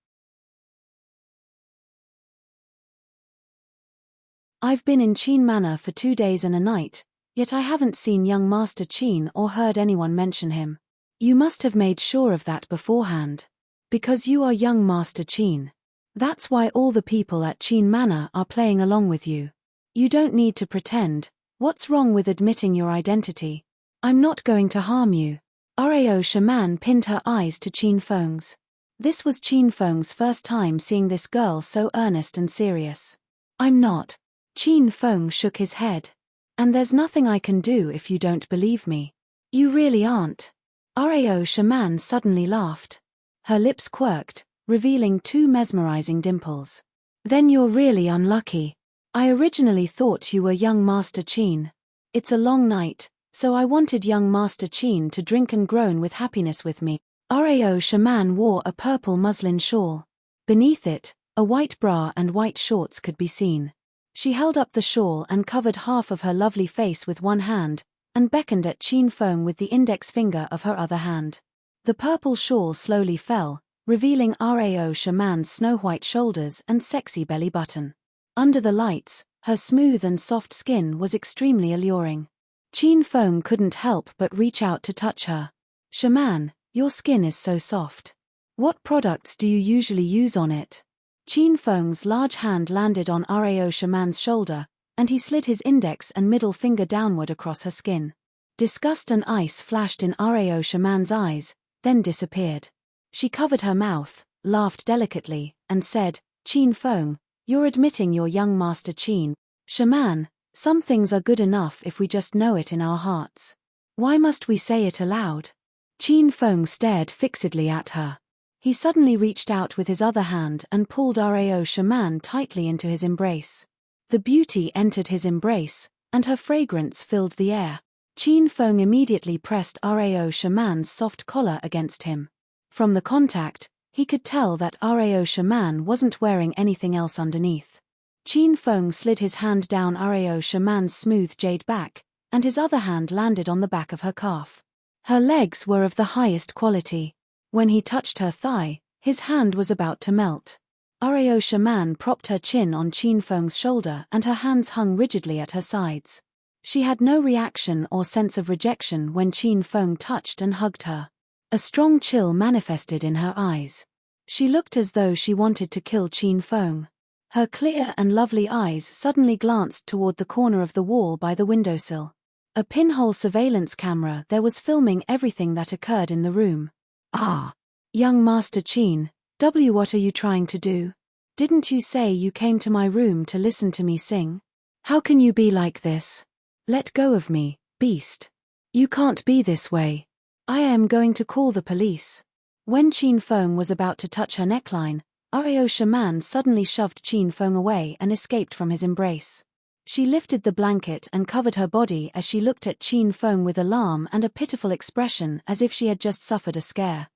I've been in Qin Manor for 2 days and a night, yet I haven't seen young Master Qin or heard anyone mention him. You must have made sure of that beforehand. Because you are young Master Qin. That's why all the people at Qin Manor are playing along with you. You don't need to pretend. What's wrong with admitting your identity? I'm not going to harm you. Rao Shaman pinned her eyes to Qin Feng's. This was Qin Feng's first time seeing this girl so earnest and serious. I'm not. Qin Feng shook his head. And there's nothing I can do if you don't believe me. You really aren't. Rao Shaman suddenly laughed. Her lips quirked, revealing 2 mesmerizing dimples. Then you're really unlucky. I originally thought you were young Master Qin. It's a long night, so I wanted young Master Qin to drink and groan with happiness with me. Rao Shaman wore a purple muslin shawl. Beneath it, a white bra and white shorts could be seen. She held up the shawl and covered half of her lovely face with one hand, and beckoned at Qin Feng with the index finger of her other hand. The purple shawl slowly fell, revealing Rao Shaman's snow-white shoulders and sexy belly button. Under the lights, her smooth and soft skin was extremely alluring. Qin Feng couldn't help but reach out to touch her. Shaman, your skin is so soft. What products do you usually use on it? Qin Feng's large hand landed on Rao Shaman's shoulder, and he slid his index and middle finger downward across her skin. Disgust and ice flashed in Rao Shaman's eyes, then disappeared. She covered her mouth, laughed delicately, and said, Qin Feng, you're admitting you're young Master Qin. Shaman, some things are good enough if we just know it in our hearts. Why must we say it aloud? Qin Feng stared fixedly at her. He suddenly reached out with his other hand and pulled Rao Shaman tightly into his embrace. The beauty entered his embrace, and her fragrance filled the air. Qin Feng immediately pressed Rao Shaman's soft collar against him. From the contact, he could tell that Rao Shaman wasn't wearing anything else underneath. Qin Feng slid his hand down Rao Shaman's smooth jade back, and his other hand landed on the back of her calf. Her legs were of the highest quality. When he touched her thigh, his hand was about to melt. Rao Shaman propped her chin on Qin Feng's shoulder and her hands hung rigidly at her sides. She had no reaction or sense of rejection when Qin Feng touched and hugged her. A strong chill manifested in her eyes. She looked as though she wanted to kill Qin Feng. Her clear and lovely eyes suddenly glanced toward the corner of the wall by the windowsill. A pinhole surveillance camera there was filming everything that occurred in the room. Ah! Young Master Qin, what are you trying to do? Didn't you say you came to my room to listen to me sing? How can you be like this? Let go of me, beast. You can't be this way. I am going to call the police. When Qin Feng was about to touch her neckline, Rao Shaman suddenly shoved Qin Feng away and escaped from his embrace. She lifted the blanket and covered her body as she looked at Qin Feng with alarm and a pitiful expression as if she had just suffered a scare.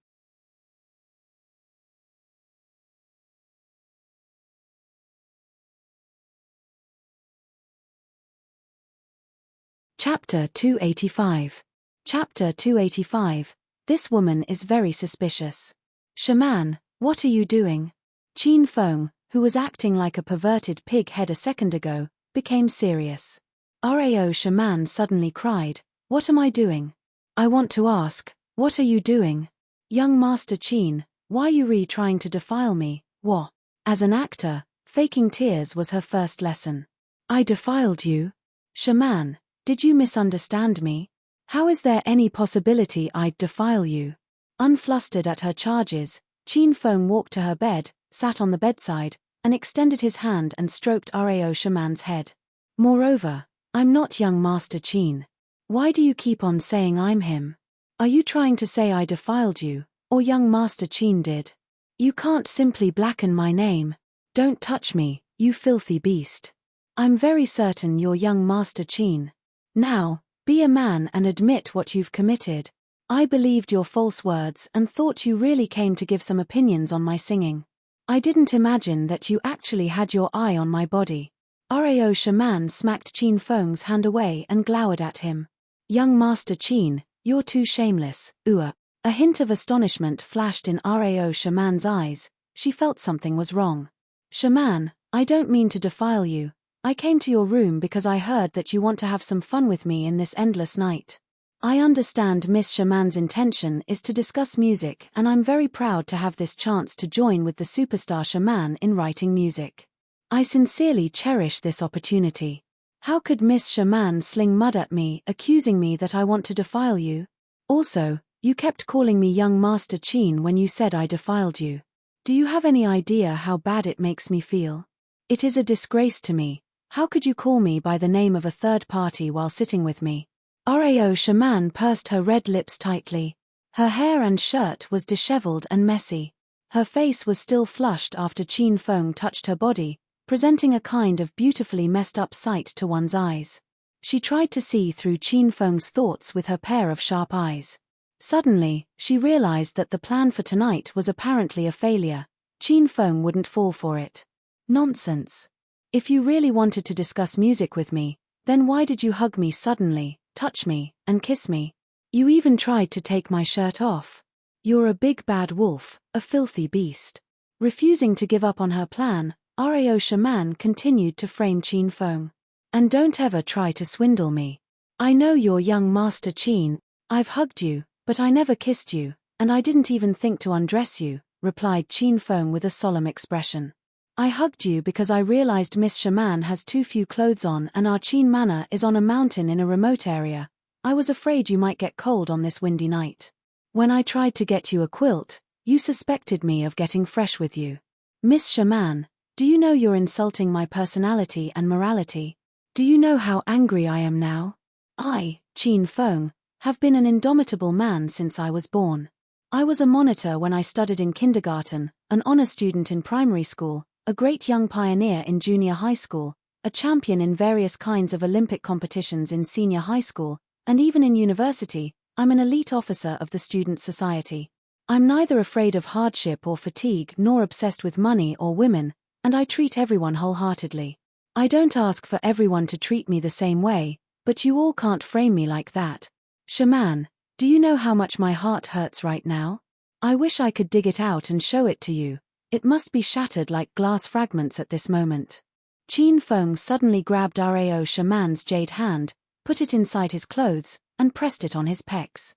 Chapter 285. Chapter 285. This woman is very suspicious. Shaman, what are you doing? Qin Feng, who was acting like a perverted pig head a second ago, became serious. Rao Shaman suddenly cried, What am I doing? I want to ask, what are you doing? Young Master Qin, why are you trying to defile me, what? As an actor, faking tears was her first lesson. I defiled you? Shaman, did you misunderstand me? How is there any possibility I'd defile you? Unflustered at her charges, Qin Feng walked to her bed, sat on the bedside, and extended his hand and stroked Rao shaman's head. Moreover, I'm not young Master Qin. Why do you keep on saying I'm him? Are you trying to say I defiled you, or young Master Qin did? You can't simply blacken my name. Don't touch me, you filthy beast. I'm very certain you're young Master Qin. Now, be a man and admit what you've committed. I believed your false words and thought you really came to give some opinions on my singing. I didn't imagine that you actually had your eye on my body. Rao shaman smacked Qin Feng's hand away and glowered at him. Young Master Qin, you're too shameless, A hint of astonishment flashed in Rao shaman's eyes. She felt something was wrong. Shaman, I don't mean to defile you. I came to your room because I heard that you want to have some fun with me in this endless night. I understand Miss Shaman's intention is to discuss music, and I'm very proud to have this chance to join with the superstar shaman in writing music. I sincerely cherish this opportunity. How could Miss Shaman sling mud at me, accusing me that I want to defile you? Also, you kept calling me young Master Qin when you said I defiled you. Do you have any idea how bad it makes me feel? It is a disgrace to me. How could you call me by the name of a third party while sitting with me? Rao shaman pursed her red lips tightly. Her hair and shirt was disheveled and messy. Her face was still flushed after Qin Feng touched her body, presenting a kind of beautifully messed up sight to one's eyes. She tried to see through Qin Feng's thoughts with her pair of sharp eyes. Suddenly, she realized that the plan for tonight was apparently a failure. Qin Feng wouldn't fall for it. Nonsense. If you really wanted to discuss music with me, then why did you hug me suddenly, touch me, and kiss me? You even tried to take my shirt off. You're a big bad wolf, a filthy beast. Refusing to give up on her plan, Rao shaman continued to frame Qin Feng. And don't ever try to swindle me. I know you're young Master Qin. I've hugged you, but I never kissed you, and I didn't even think to undress you, replied Qin Feng with a solemn expression. I hugged you because I realized Miss Shaman has too few clothes on and our Qin manor is on a mountain in a remote area. I was afraid you might get cold on this windy night. When I tried to get you a quilt, you suspected me of getting fresh with you. Miss Shaman, do you know you're insulting my personality and morality? Do you know how angry I am now? I, Qin Feng, have been an indomitable man since I was born. I was a monitor when I studied in kindergarten, an honor student in primary school, a great young pioneer in junior high school, a champion in various kinds of Olympic competitions in senior high school, and even in university, I'm an elite officer of the student society. I'm neither afraid of hardship or fatigue nor obsessed with money or women, and I treat everyone wholeheartedly. I don't ask for everyone to treat me the same way, but you all can't frame me like that. Shaman, do you know how much my heart hurts right now? I wish I could dig it out and show it to you. It must be shattered like glass fragments at this moment. Qin Feng suddenly grabbed Rao shaman's jade hand, put it inside his clothes, and pressed it on his pecs.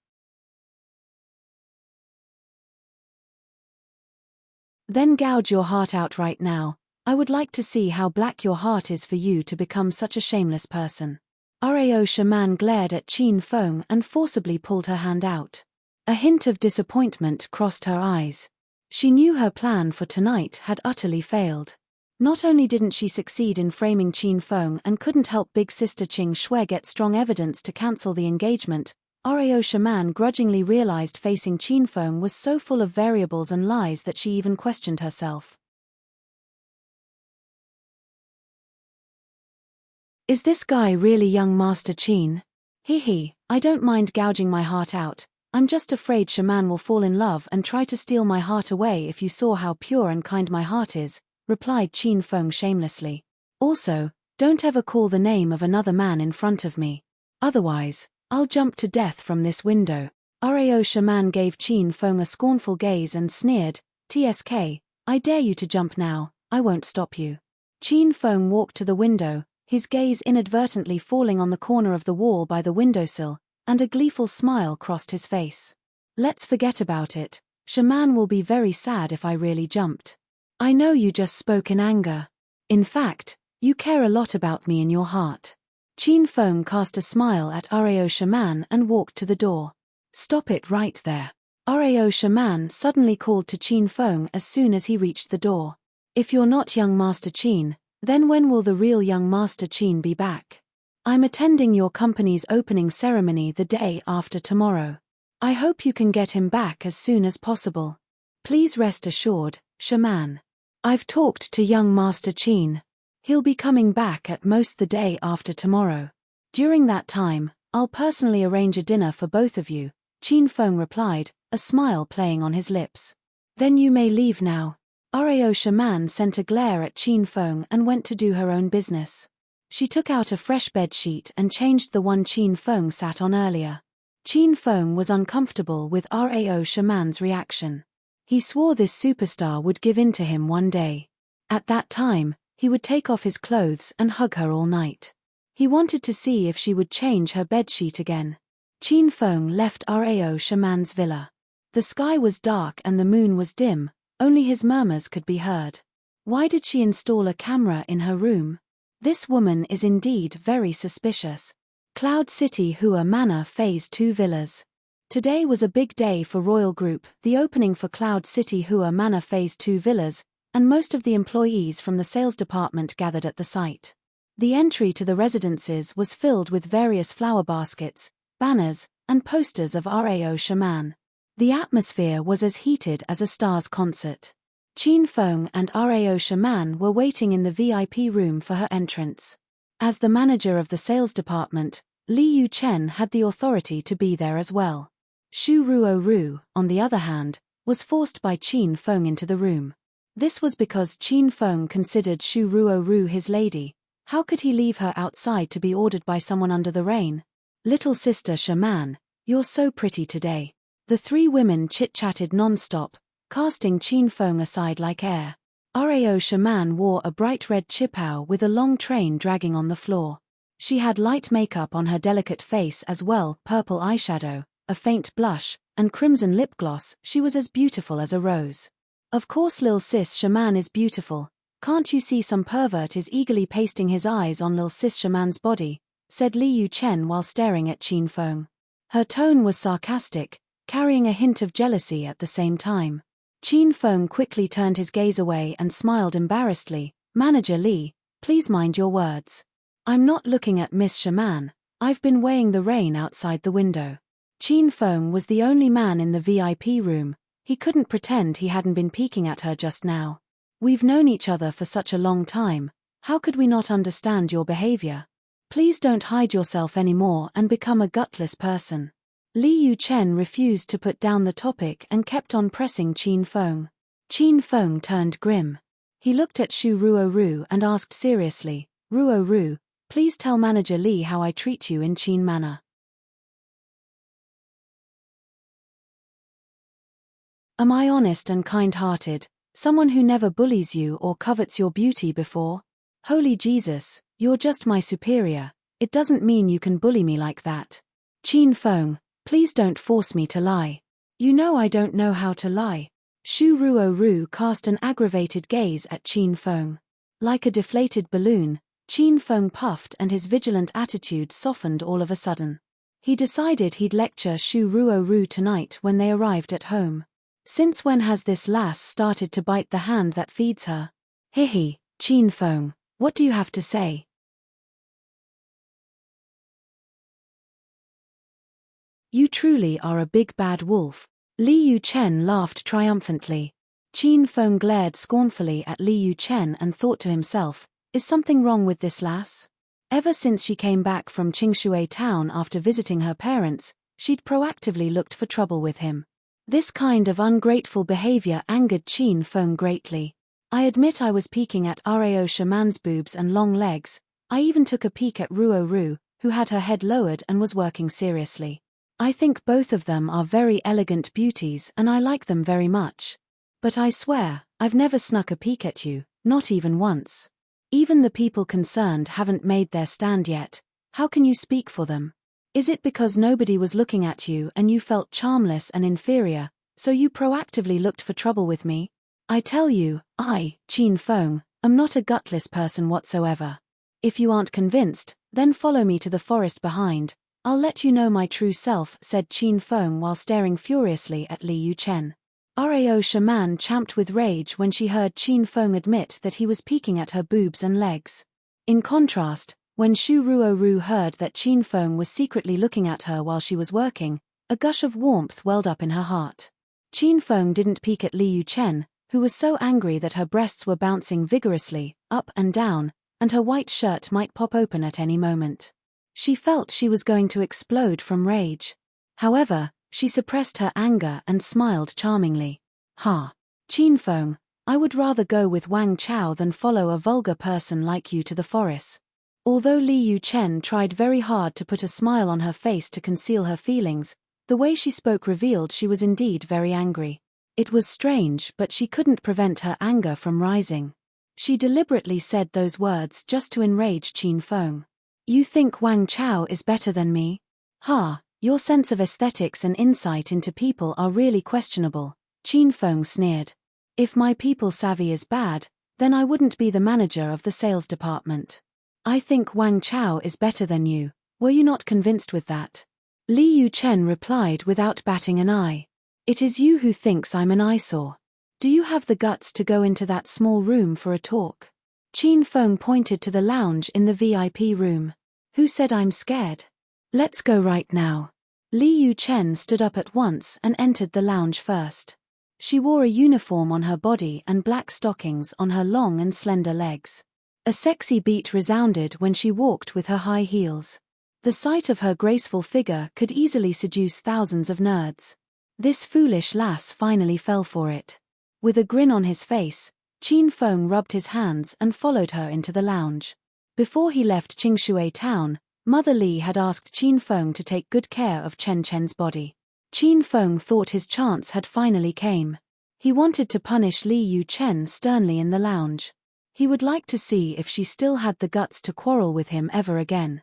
Then gouge your heart out right now. I would like to see how black your heart is for you to become such a shameless person. Rao shaman glared at Qin Feng and forcibly pulled her hand out. A hint of disappointment crossed her eyes. She knew her plan for tonight had utterly failed. Not only didn't she succeed in framing Qin Feng and couldn't help big sister Qing Shui get strong evidence to cancel the engagement, Rao shaman grudgingly realized facing Qin Feng was so full of variables and lies that she even questioned herself. Is this guy really young Master Qin? Hee, I don't mind gouging my heart out. I'm just afraid Shaman will fall in love and try to steal my heart away if you saw how pure and kind my heart is, replied Qin Feng shamelessly. Also, don't ever call the name of another man in front of me. Otherwise, I'll jump to death from this window. Rao shaman gave Qin Feng a scornful gaze and sneered, TSK, I dare you to jump now, I won't stop you. Qin Feng walked to the window, his gaze inadvertently falling on the corner of the wall by the windowsill, and a gleeful smile crossed his face. Let's forget about it. Shaman will be very sad if I really jumped. I know you just spoke in anger. In fact, you care a lot about me in your heart. Qin Feng cast a smile at Rao shaman and walked to the door. Stop it right there. Rao shaman suddenly called to Qin Feng as soon as he reached the door. If you're not young Master Qin, then when will the real young Master Qin be back? I'm attending your company's opening ceremony the day after tomorrow. I hope you can get him back as soon as possible. Please rest assured, shaman. I've talked to young Master Qin. He'll be coming back at most the day after tomorrow. During that time, I'll personally arrange a dinner for both of you, Qin Feng replied, a smile playing on his lips. Then you may leave now. Rao shaman sent a glare at Qin Feng and went to do her own business. She took out a fresh bedsheet and changed the one Qin Feng sat on earlier. Qin Feng was uncomfortable with Rao shaman's reaction. He swore this superstar would give in to him one day. At that time, he would take off his clothes and hug her all night. He wanted to see if she would change her bedsheet again. Qin Feng left Rao shaman's villa. The sky was dark and the moon was dim, only his murmurs could be heard. Why did she install a camera in her room? This woman is indeed very suspicious. Cloud City Hua Manor Phase 2 Villas. Today was a big day for Royal Group, the opening for Cloud City Hua Manor Phase 2 Villas, and most of the employees from the sales department gathered at the site. The entry to the residences was filled with various flower baskets, banners, and posters of Rao shaman. The atmosphere was as heated as a Stars concert. Qin Feng and Rao shaman were waiting in the VIP room for her entrance. As the manager of the sales department, Li Yuchen had the authority to be there as well. Shu Ruoru, on the other hand, was forced by Qin Feng into the room. This was because Qin Feng considered Shu Ruoru his lady. How could he leave her outside to be ordered by someone under the rain? Little sister shaman, you're so pretty today. The three women chit-chatted non-stop, casting Qin Feng aside like air. Rao shaman wore a bright red qipao with a long train dragging on the floor. She had light makeup on her delicate face as well, purple eyeshadow, a faint blush, and crimson lip gloss. She was as beautiful as a rose. Of course Lil Sis shaman is beautiful. Can't you see some pervert is eagerly pasting his eyes on Lil Sis shaman's body, said Li Yuchen while staring at Qin Feng. Her tone was sarcastic, carrying a hint of jealousy at the same time. Qin Feng quickly turned his gaze away and smiled embarrassedly. Manager Li, please mind your words. I'm not looking at Miss Shaman, I've been weighing the rain outside the window. Qin Feng was the only man in the VIP room. He couldn't pretend he hadn't been peeking at her just now. We've known each other for such a long time, how could we not understand your behavior? Please don't hide yourself anymore and become a gutless person. Li Yuchen refused to put down the topic and kept on pressing Qin Feng. Qin Feng turned grim. He looked at Shu Ruoru and asked seriously, Ruoru, please tell Manager Li how I treat you in Qin Manor. Am I honest and kind-hearted, someone who never bullies you or covets your beauty before? Holy Jesus, you're just my superior, it doesn't mean you can bully me like that. Qin Feng, please don't force me to lie. You know I don't know how to lie. Shu Ruoru cast an aggravated gaze at Qin Feng. Like a deflated balloon, Qin Feng puffed and his vigilant attitude softened all of a sudden. He decided he'd lecture Shu Ruoru tonight when they arrived at home. Since when has this lass started to bite the hand that feeds her? Hihi, Qin Feng, what do you have to say? You truly are a big bad wolf. Li Yuchen laughed triumphantly. Qin Feng glared scornfully at Li Yuchen and thought to himself, is something wrong with this lass? Ever since she came back from Qingshui town after visiting her parents, she'd proactively looked for trouble with him. This kind of ungrateful behavior angered Qin Feng greatly. I admit I was peeking at Rao shaman's boobs and long legs. I even took a peek at Ruoru, who had her head lowered and was working seriously. I think both of them are very elegant beauties and I like them very much. But I swear, I've never snuck a peek at you, not even once. Even the people concerned haven't made their stand yet. How can you speak for them? Is it because nobody was looking at you and you felt charmless and inferior, so you proactively looked for trouble with me? I tell you, I, Qin Feng, am not a gutless person whatsoever. If you aren't convinced, then follow me to the forest behind. I'll let you know my true self, said Qin Feng while staring furiously at Li Yuchen. Rao shaman champed with rage when she heard Qin Feng admit that he was peeking at her boobs and legs. In contrast, when Shu Ruoru heard that Qin Feng was secretly looking at her while she was working, a gush of warmth welled up in her heart. Qin Feng didn't peek at Li Yuchen, who was so angry that her breasts were bouncing vigorously, up and down, and her white shirt might pop open at any moment. She felt she was going to explode from rage. However, she suppressed her anger and smiled charmingly. Ha! Qin Feng, I would rather go with Wang Chao than follow a vulgar person like you to the forest. Although Li Yuchen tried very hard to put a smile on her face to conceal her feelings, the way she spoke revealed she was indeed very angry. It was strange, but she couldn't prevent her anger from rising. She deliberately said those words just to enrage Qin Feng. You think Wang Chao is better than me? Ha, your sense of aesthetics and insight into people are really questionable, Qin Feng sneered. If my people savvy is bad, then I wouldn't be the manager of the sales department. I think Wang Chao is better than you. Were you not convinced with that? Li Yuchen replied without batting an eye. It is you who thinks I'm an eyesore. Do you have the guts to go into that small room for a talk? Qin Feng pointed to the lounge in the VIP room. Who said I'm scared? Let's go right now. Li Yuchen stood up at once and entered the lounge first. She wore a uniform on her body and black stockings on her long and slender legs. A sexy beat resounded when she walked with her high heels. The sight of her graceful figure could easily seduce thousands of nerds. This foolish lass finally fell for it. With a grin on his face, Qin Feng rubbed his hands and followed her into the lounge. Before he left Qingshui town, Mother Li had asked Qin Feng to take good care of Chen Chen's body. Qin Feng thought his chance had finally came. He wanted to punish Li Yuchen sternly in the lounge. He would like to see if she still had the guts to quarrel with him ever again.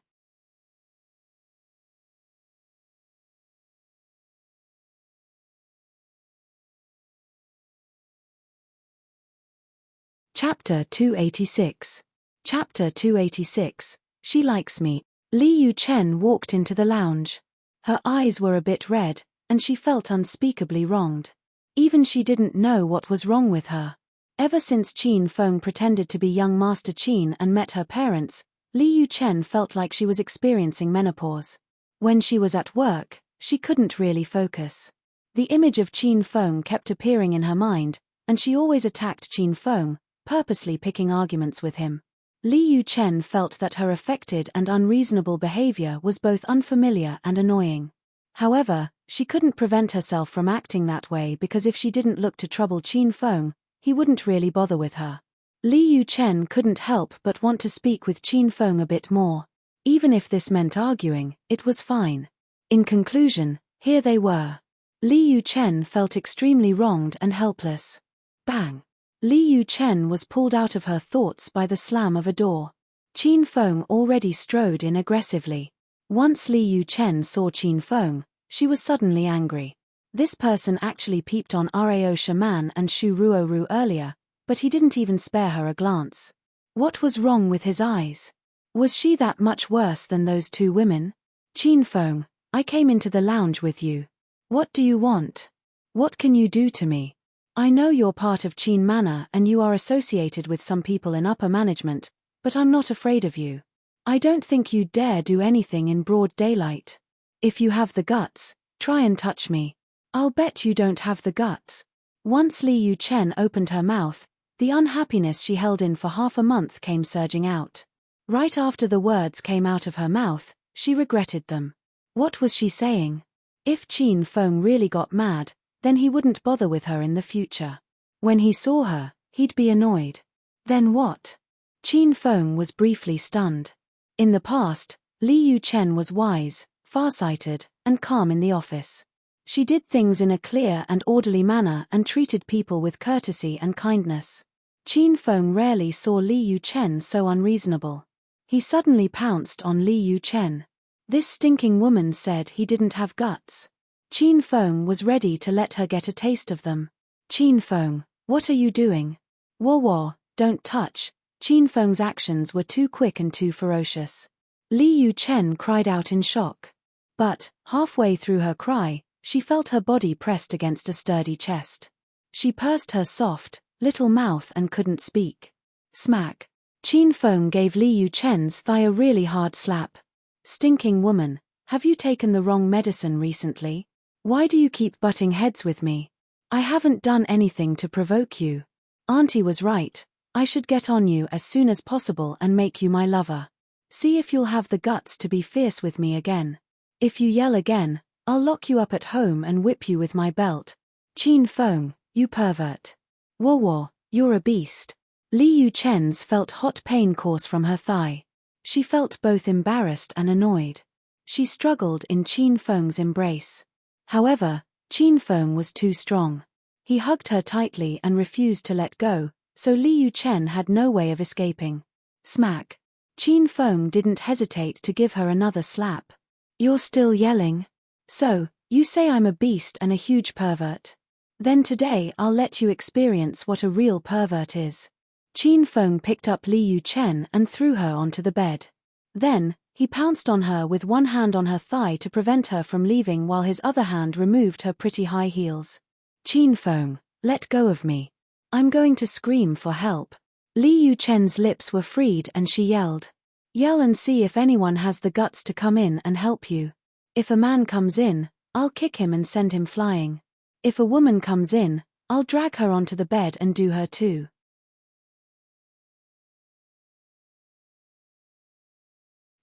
Chapter 286. Chapter 286, She Likes Me. Li Yuchen walked into the lounge. Her eyes were a bit red, and she felt unspeakably wronged. Even she didn't know what was wrong with her. Ever since Qin Feng pretended to be young Master Qin and met her parents, Li Yuchen felt like she was experiencing menopause. When she was at work, she couldn't really focus. The image of Qin Feng kept appearing in her mind, and she always attacked Qin Feng, purposely picking arguments with him. Li Yuchen felt that her affected and unreasonable behavior was both unfamiliar and annoying. However, she couldn't prevent herself from acting that way because if she didn't look to trouble Qin Feng, he wouldn't really bother with her. Li Yuchen couldn't help but want to speak with Qin Feng a bit more. Even if this meant arguing, it was fine. In conclusion, here they were. Li Yuchen felt extremely wronged and helpless. Bang! Li Yuchen was pulled out of her thoughts by the slam of a door. Qin Feng already strode in aggressively. Once Li Yuchen saw Qin Feng, she was suddenly angry. This person actually peeped on Rao Shaman and Shu Ruoru earlier, but he didn't even spare her a glance. What was wrong with his eyes? Was she that much worse than those two women? Qin Feng, I came into the lounge with you. What do you want? What can you do to me? I know you're part of Qin Manor and you are associated with some people in upper management, but I'm not afraid of you. I don't think you'd dare do anything in broad daylight. If you have the guts, try and touch me. I'll bet you don't have the guts. Once Li Yuchen opened her mouth, the unhappiness she held in for half a month came surging out. Right after the words came out of her mouth, she regretted them. What was she saying? If Qin Feng really got mad, then he wouldn't bother with her in the future. When he saw her, he'd be annoyed. Then what? Qin Feng was briefly stunned. In the past, Li Yuchen was wise, farsighted, and calm in the office. She did things in a clear and orderly manner and treated people with courtesy and kindness. Qin Feng rarely saw Li Yuchen so unreasonable. He suddenly pounced on Li Yuchen. This stinking woman said he didn't have guts. Qin Feng was ready to let her get a taste of them. Qin Feng, what are you doing? Whoa, don't touch. Qin Feng's actions were too quick and too ferocious. Li Yuchen cried out in shock. But, halfway through her cry, she felt her body pressed against a sturdy chest. She pursed her soft, little mouth and couldn't speak. Smack. Qin Feng gave Li Yu Chen's thigh a really hard slap. Stinking woman, have you taken the wrong medicine recently? Why do you keep butting heads with me? I haven't done anything to provoke you. Auntie was right, I should get on you as soon as possible and make you my lover. See if you'll have the guts to be fierce with me again. If you yell again, I'll lock you up at home and whip you with my belt. Qin Feng, you pervert. Wo, you're a beast. Li Yu Chen's felt hot pain course from her thigh. She felt both embarrassed and annoyed. She struggled in Qin Feng's embrace. However, Qin Feng was too strong. He hugged her tightly and refused to let go, so Li Yu Chen had no way of escaping. Smack. Qin Feng didn't hesitate to give her another slap. You're still yelling? So, you say I'm a beast and a huge pervert? Then today I'll let you experience what a real pervert is. Qin Feng picked up Li Yu Chen and threw her onto the bed. Then, he pounced on her with one hand on her thigh to prevent her from leaving while his other hand removed her pretty high heels. Qin Feng, let go of me. I'm going to scream for help. Li Yu Chen's lips were freed and she yelled. Yell and see if anyone has the guts to come in and help you. If a man comes in, I'll kick him and send him flying. If a woman comes in, I'll drag her onto the bed and do her too.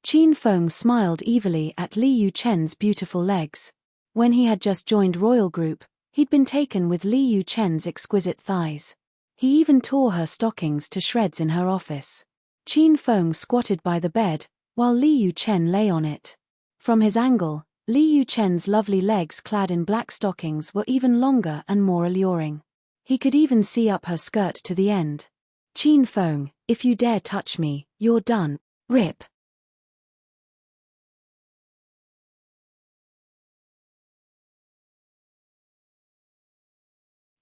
Qin Feng smiled evilly at Li Yu Chen's beautiful legs. When he had just joined Royal Group, he'd been taken with Li Yu Chen's exquisite thighs. He even tore her stockings to shreds in her office. Qin Feng squatted by the bed, while Li Yu Chen lay on it. From his angle, Li Yu Chen's lovely legs clad in black stockings were even longer and more alluring. He could even see up her skirt to the end. Qin Feng, if you dare touch me, you're done. Rip.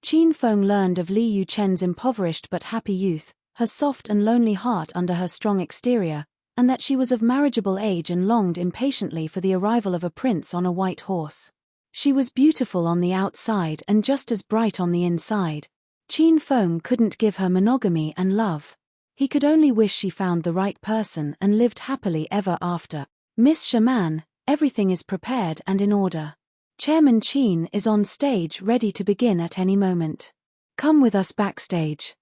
Qin Feng learned of Li Yu Chen's impoverished but happy youth, her soft and lonely heart under her strong exterior, and that she was of marriageable age and longed impatiently for the arrival of a prince on a white horse. She was beautiful on the outside and just as bright on the inside. Qin Feng couldn't give her monogamy and love. He could only wish she found the right person and lived happily ever after. Miss Shaman, everything is prepared and in order. Chairman Qin is on stage ready to begin at any moment. Come with us backstage.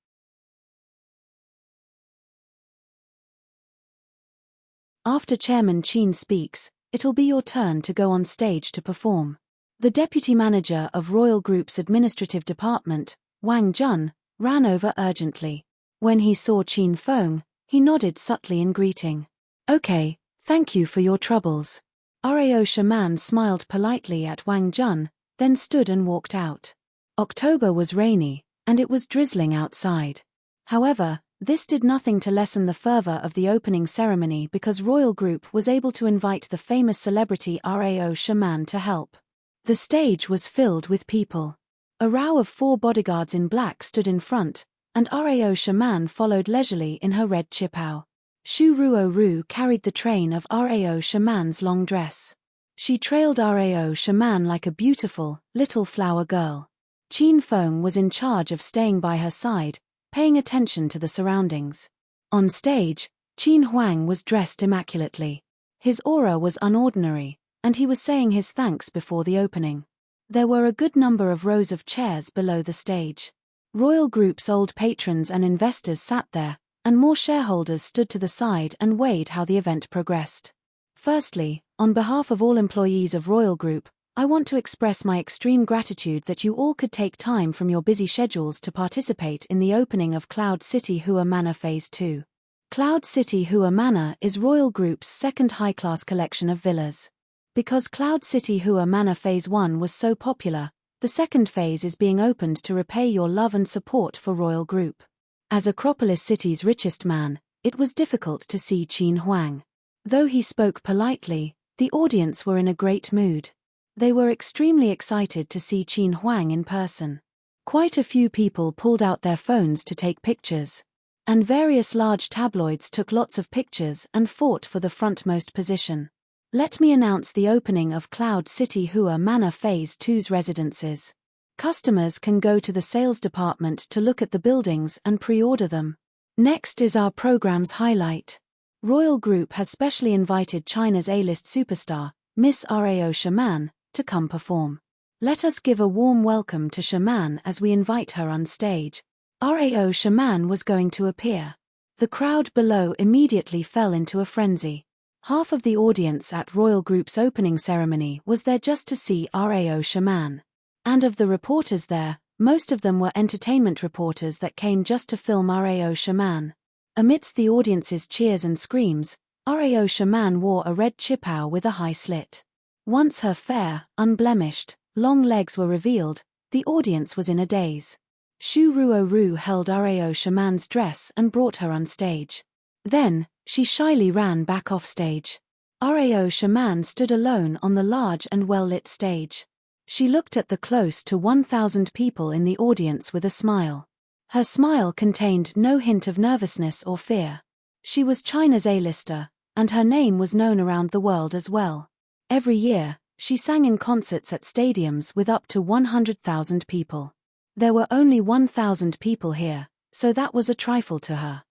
After Chairman Qin speaks, it'll be your turn to go on stage to perform. The deputy manager of Royal Group's administrative department, Wang Jun, ran over urgently. When he saw Qin Feng, he nodded subtly in greeting. Okay, thank you for your troubles. Rao Shaman smiled politely at Wang Jun, then stood and walked out. October was rainy, and it was drizzling outside. However, this did nothing to lessen the fervor of the opening ceremony because Royal Group was able to invite the famous celebrity Rao Shaman to help. The stage was filled with people. A row of 4 bodyguards in black stood in front, and Rao Shaman followed leisurely in her red chipao. Shu Ruo carried the train of Rao Shaman's long dress. She trailed Rao Shaman like a beautiful, little flower girl. Qin Feng was in charge of staying by her side, paying attention to the surroundings. On stage, Qin Huang was dressed immaculately. His aura was unordinary, and he was saying his thanks before the opening. There were a good number of rows of chairs below the stage. Royal Group's old patrons and investors sat there, and more shareholders stood to the side and weighed how the event progressed. Firstly, on behalf of all employees of Royal Group, I want to express my extreme gratitude that you all could take time from your busy schedules to participate in the opening of Cloud City Hua Manor Phase 2. Cloud City Hua Manor is Royal Group's second high-class collection of villas. Because Cloud City Hua Manor Phase 1 was so popular, the second phase is being opened to repay your love and support for Royal Group. As Acropolis City's richest man, it was difficult to see Qin Huang. Though he spoke politely, the audience were in a great mood. They were extremely excited to see Qin Huang in person. Quite a few people pulled out their phones to take pictures. And various large tabloids took lots of pictures and fought for the frontmost position. Let me announce the opening of Cloud City Hua Manor Phase 2's residences. Customers can go to the sales department to look at the buildings and pre-order them. Next is our program's highlight. Royal Group has specially invited China's A-list superstar, Miss Rao Shaman, to come perform. Let us give a warm welcome to Shaman as we invite her on stage. Rao Shaman was going to appear. The crowd below immediately fell into a frenzy. Half of the audience at Royal Group's opening ceremony was there just to see Rao Shaman. And of the reporters there, most of them were entertainment reporters that came just to film Rao Shaman. Amidst the audience's cheers and screams, Rao Shaman wore a red chipao with a high slit. Once her fair, unblemished, long legs were revealed, the audience was in a daze. Shu Ruoru held Rao Shaman's dress and brought her on stage. Then, she shyly ran back off stage. Rao Shaman stood alone on the large and well-lit stage. She looked at the close to 1,000 people in the audience with a smile. Her smile contained no hint of nervousness or fear. She was China's A-lister, and her name was known around the world as well. Every year, she sang in concerts at stadiums with up to 100,000 people. There were only 1,000 people here, so that was a trifle to her.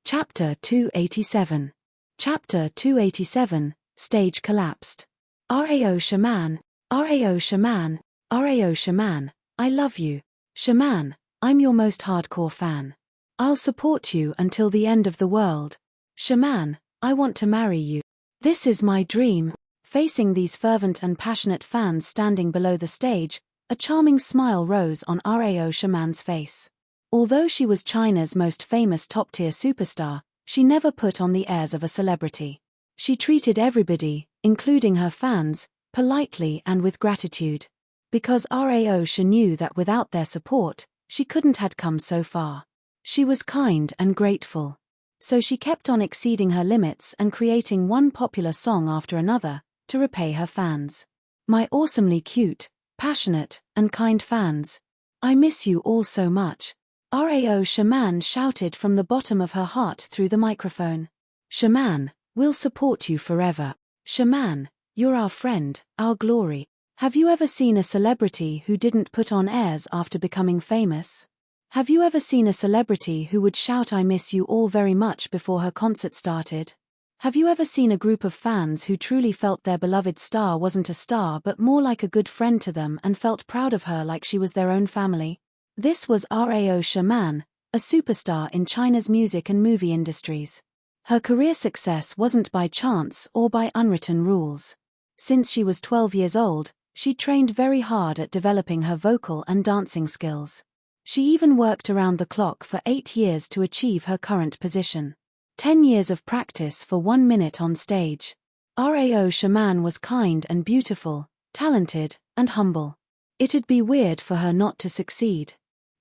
Chapter 287. Chapter 287, Stage Collapsed. Rao Shaman, Rao Shaman, Rao Shaman, I love you. Shaman, I'm your most hardcore fan. I'll support you until the end of the world. Shaman, I want to marry you. This is my dream. Facing these fervent and passionate fans standing below the stage, a charming smile rose on Rao Shaman's face. Although she was China's most famous top-tier superstar, she never put on the airs of a celebrity. She treated everybody, including her fans, politely and with gratitude. Because Rao knew that without their support, she couldn't have come so far. She was kind and grateful. So she kept on exceeding her limits and creating one popular song after another, to repay her fans. My awesomely cute, passionate, and kind fans. I miss you all so much. Rao Shaman shouted from the bottom of her heart through the microphone. Shaman, we'll support you forever. Shaman, you're our friend, our glory. Have you ever seen a celebrity who didn't put on airs after becoming famous? Have you ever seen a celebrity who would shout I miss you all very much before her concert started? Have you ever seen a group of fans who truly felt their beloved star wasn't a star but more like a good friend to them and felt proud of her like she was their own family? This was Rao Shaman, a superstar in China's music and movie industries. Her career success wasn't by chance or by unwritten rules. Since she was 12 years old, she trained very hard at developing her vocal and dancing skills. She even worked around the clock for 8 years to achieve her current position. 10 years of practice for 1 minute on stage. Rao Shaman was kind and beautiful, talented, and humble. It'd be weird for her not to succeed.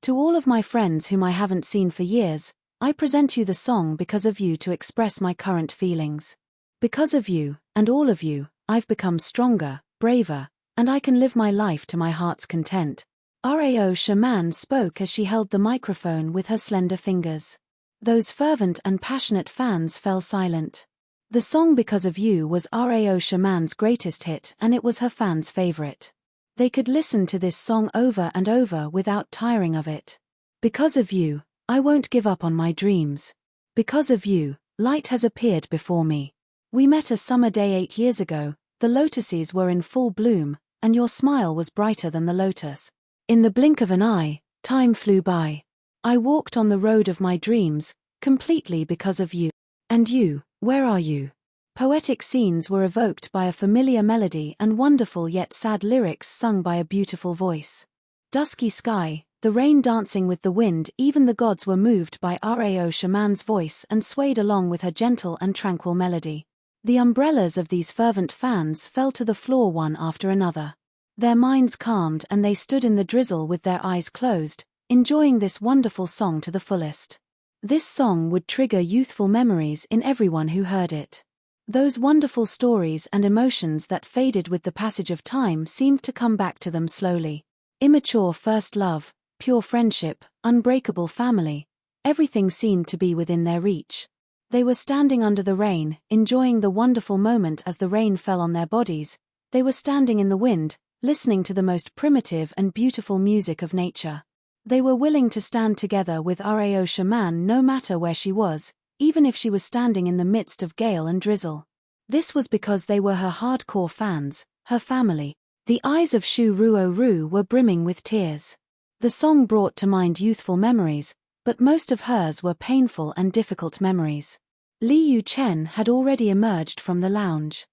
To all of my friends whom I haven't seen for years, I present you the song Because of You to express my current feelings. Because of you, and all of you, I've become stronger, braver, and I can live my life to my heart's content. Rao Shaman spoke as she held the microphone with her slender fingers. Those fervent and passionate fans fell silent. The song Because of You was Rao Shaman's greatest hit and it was her fans' favorite. They could listen to this song over and over without tiring of it. Because of you, I won't give up on my dreams. Because of you, light has appeared before me. We met a summer day 8 years ago, the lotuses were in full bloom, and your smile was brighter than the lotus. In the blink of an eye, time flew by. I walked on the road of my dreams, completely because of you. And you, where are you? Poetic scenes were evoked by a familiar melody and wonderful yet sad lyrics sung by a beautiful voice. Dusky sky, the rain dancing with the wind, even the gods were moved by Rao Shaman's voice and swayed along with her gentle and tranquil melody. The umbrellas of these fervent fans fell to the floor one after another. Their minds calmed and they stood in the drizzle with their eyes closed, enjoying this wonderful song to the fullest. This song would trigger youthful memories in everyone who heard it. Those wonderful stories and emotions that faded with the passage of time seemed to come back to them slowly. Immature first love, pure friendship, unbreakable family. Everything seemed to be within their reach. They were standing under the rain, enjoying the wonderful moment as the rain fell on their bodies. They were standing in the wind, listening to the most primitive and beautiful music of nature. They were willing to stand together with Rao Shaman no matter where she was, even if she was standing in the midst of gale and drizzle. This was because they were her hardcore fans, her family. The eyes of Shu Ruo Ru were brimming with tears. The song brought to mind youthful memories, but most of hers were painful and difficult memories. Li Yu Chen had already emerged from the lounge.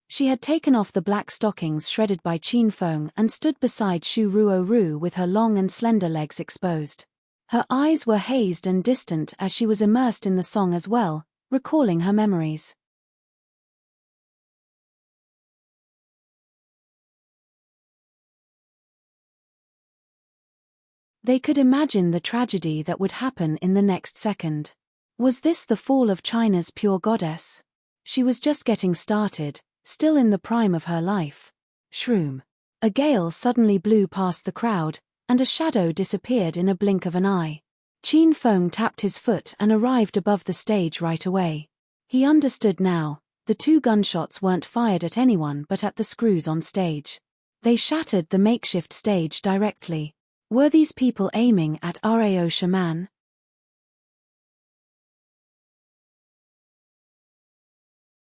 She had taken off the black stockings shredded by Qin Feng and stood beside Shu Ruo Ru with her long and slender legs exposed. Her eyes were hazed and distant as she was immersed in the song as well, recalling her memories. They could imagine the tragedy that would happen in the next second. Was this the fall of China's pure goddess? She was just getting started, still in the prime of her life. Shroom. A gale suddenly blew past the crowd, and a shadow disappeared in a blink of an eye. Qin Feng tapped his foot and arrived above the stage right away. He understood now, the 2 gunshots weren't fired at anyone but at the screws on stage. They shattered the makeshift stage directly. Were these people aiming at Rao Shaman?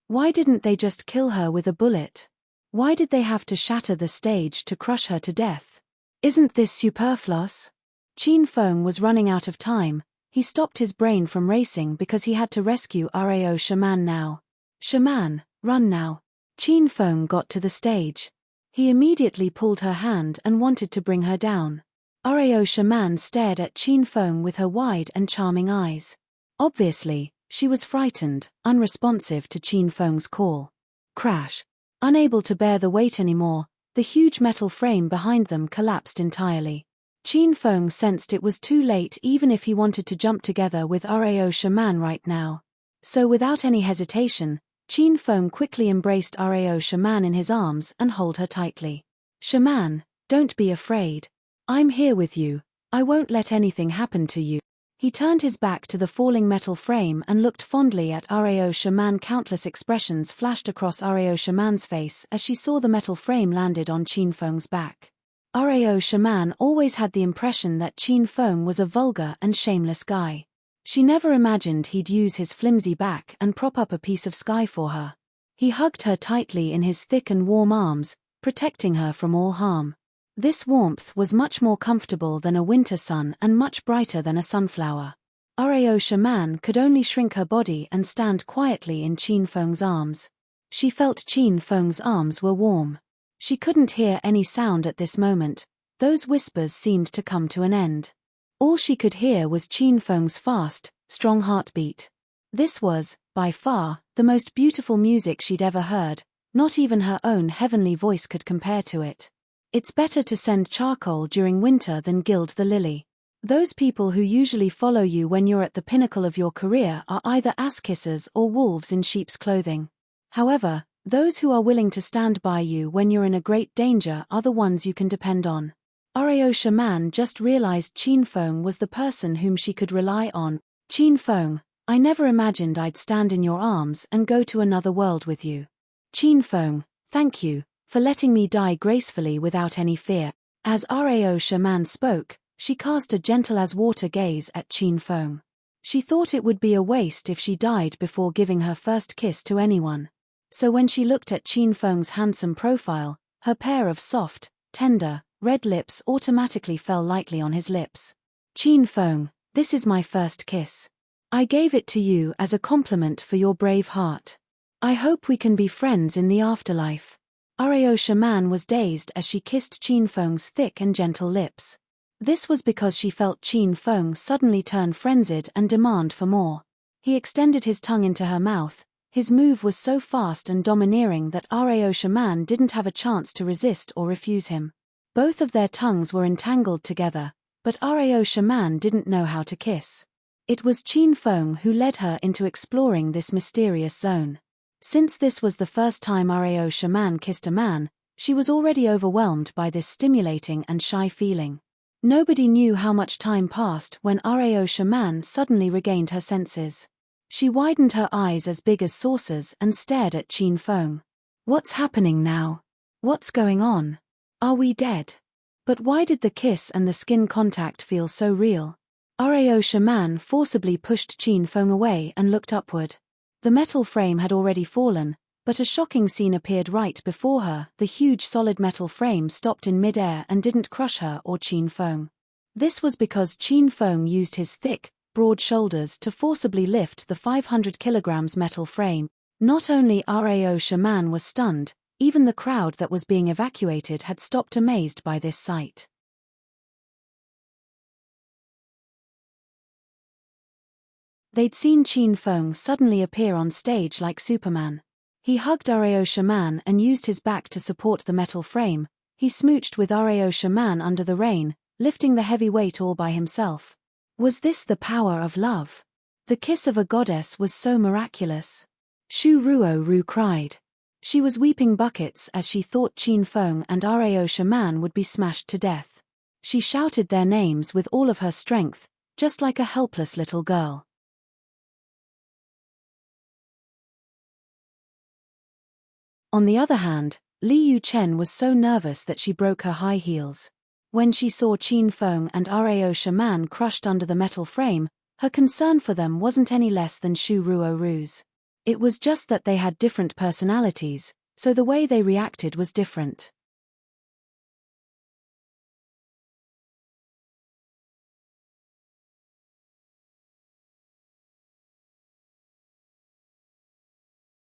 Why didn't they just kill her with a bullet? Why did they have to shatter the stage to crush her to death? Isn't this superfluous? Qin Feng was running out of time. He stopped his brain from racing because he had to rescue Rao Shaman now. Shaman, run now. Qin Feng got to the stage. He immediately pulled her hand and wanted to bring her down. Rao Shaman stared at Qin Feng with her wide and charming eyes. Obviously, she was frightened, unresponsive to Qin Feng's call. Crash. Unable to bear the weight anymore, the huge metal frame behind them collapsed entirely. Qin Feng sensed it was too late even if he wanted to jump together with Rao Shaman right now. So without any hesitation, Qin Feng quickly embraced Rao Shaman in his arms and held her tightly. Shaman, don't be afraid. I'm here with you. I won't let anything happen to you. He turned his back to the falling metal frame and looked fondly at Rao Shaman. Countless expressions flashed across Rao Shaman's face as she saw the metal frame landed on Qin Feng's back. Rao Shaman always had the impression that Qin Feng was a vulgar and shameless guy. She never imagined he'd use his flimsy back and prop up a piece of sky for her. He hugged her tightly in his thick and warm arms, protecting her from all harm. This warmth was much more comfortable than a winter sun and much brighter than a sunflower. Rao Shaman could only shrink her body and stand quietly in Qin Feng's arms. She felt Qin Feng's arms were warm. She couldn't hear any sound at this moment. Those whispers seemed to come to an end. All she could hear was Qin Feng's fast, strong heartbeat. This was, by far, the most beautiful music she'd ever heard. Not even her own heavenly voice could compare to it. It's better to send charcoal during winter than gild the lily. Those people who usually follow you when you're at the pinnacle of your career are either ass-kissers or wolves in sheep's clothing. However, those who are willing to stand by you when you're in a great danger are the ones you can depend on. Rao Shaman just realized Qin Feng was the person whom she could rely on. Qin Feng, I never imagined I'd stand in your arms and go to another world with you. Qin Feng, thank you for letting me die gracefully without any fear. As Rao Shaman spoke, she cast a gentle-as-water gaze at Qin Feng. She thought it would be a waste if she died before giving her first kiss to anyone. So when she looked at Qin Feng's handsome profile, her pair of soft, tender, red lips automatically fell lightly on his lips. Qin Feng, this is my first kiss. I gave it to you as a compliment for your brave heart. I hope we can be friends in the afterlife. Rao Shaman was dazed as she kissed Qin Feng's thick and gentle lips. This was because she felt Qin Feng suddenly turn frenzied and demand for more. He extended his tongue into her mouth. His move was so fast and domineering that Rao Shaman didn't have a chance to resist or refuse him. Both of their tongues were entangled together, but Rao Shaman didn't know how to kiss. It was Qin Feng who led her into exploring this mysterious zone. Since this was the first time Rao Shaman kissed a man, She was already overwhelmed by this stimulating and shy feeling. Nobody knew how much time passed when Rao shaman suddenly regained her senses. She widened her eyes as big as saucers and stared at Qin Feng. What's happening now? What's going on? Are we dead? But why did the kiss and the skin contact feel so real? Rao shaman forcibly pushed Qin Feng away and looked upward. The metal frame had already fallen, but a shocking scene appeared right before her. The huge solid metal frame stopped in mid-air and didn't crush her or Qin Feng. This was because Qin Feng used his thick, broad shoulders to forcibly lift the 500 kilograms metal frame. Not only Rao shaman was stunned, even the crowd that was being evacuated had stopped amazed by this sight. They'd seen Qin Feng suddenly appear on stage like Superman. He hugged Rao shaman and used his back to support the metal frame. He smooched with Rao shaman under the rain, lifting the heavy weight all by himself. Was this the power of love? The kiss of a goddess was so miraculous. Shu Ruo cried. She was weeping buckets as she thought Qin Feng and Rao shaman would be smashed to death. She shouted their names with all of her strength, just like a helpless little girl. On the other hand, Li Yuchen was so nervous that she broke her high heels. When she saw Qin Feng and Rao shaman crushed under the metal frame, her concern for them wasn't any less than Shu Ruo's. It was just that they had different personalities, so the way they reacted was different.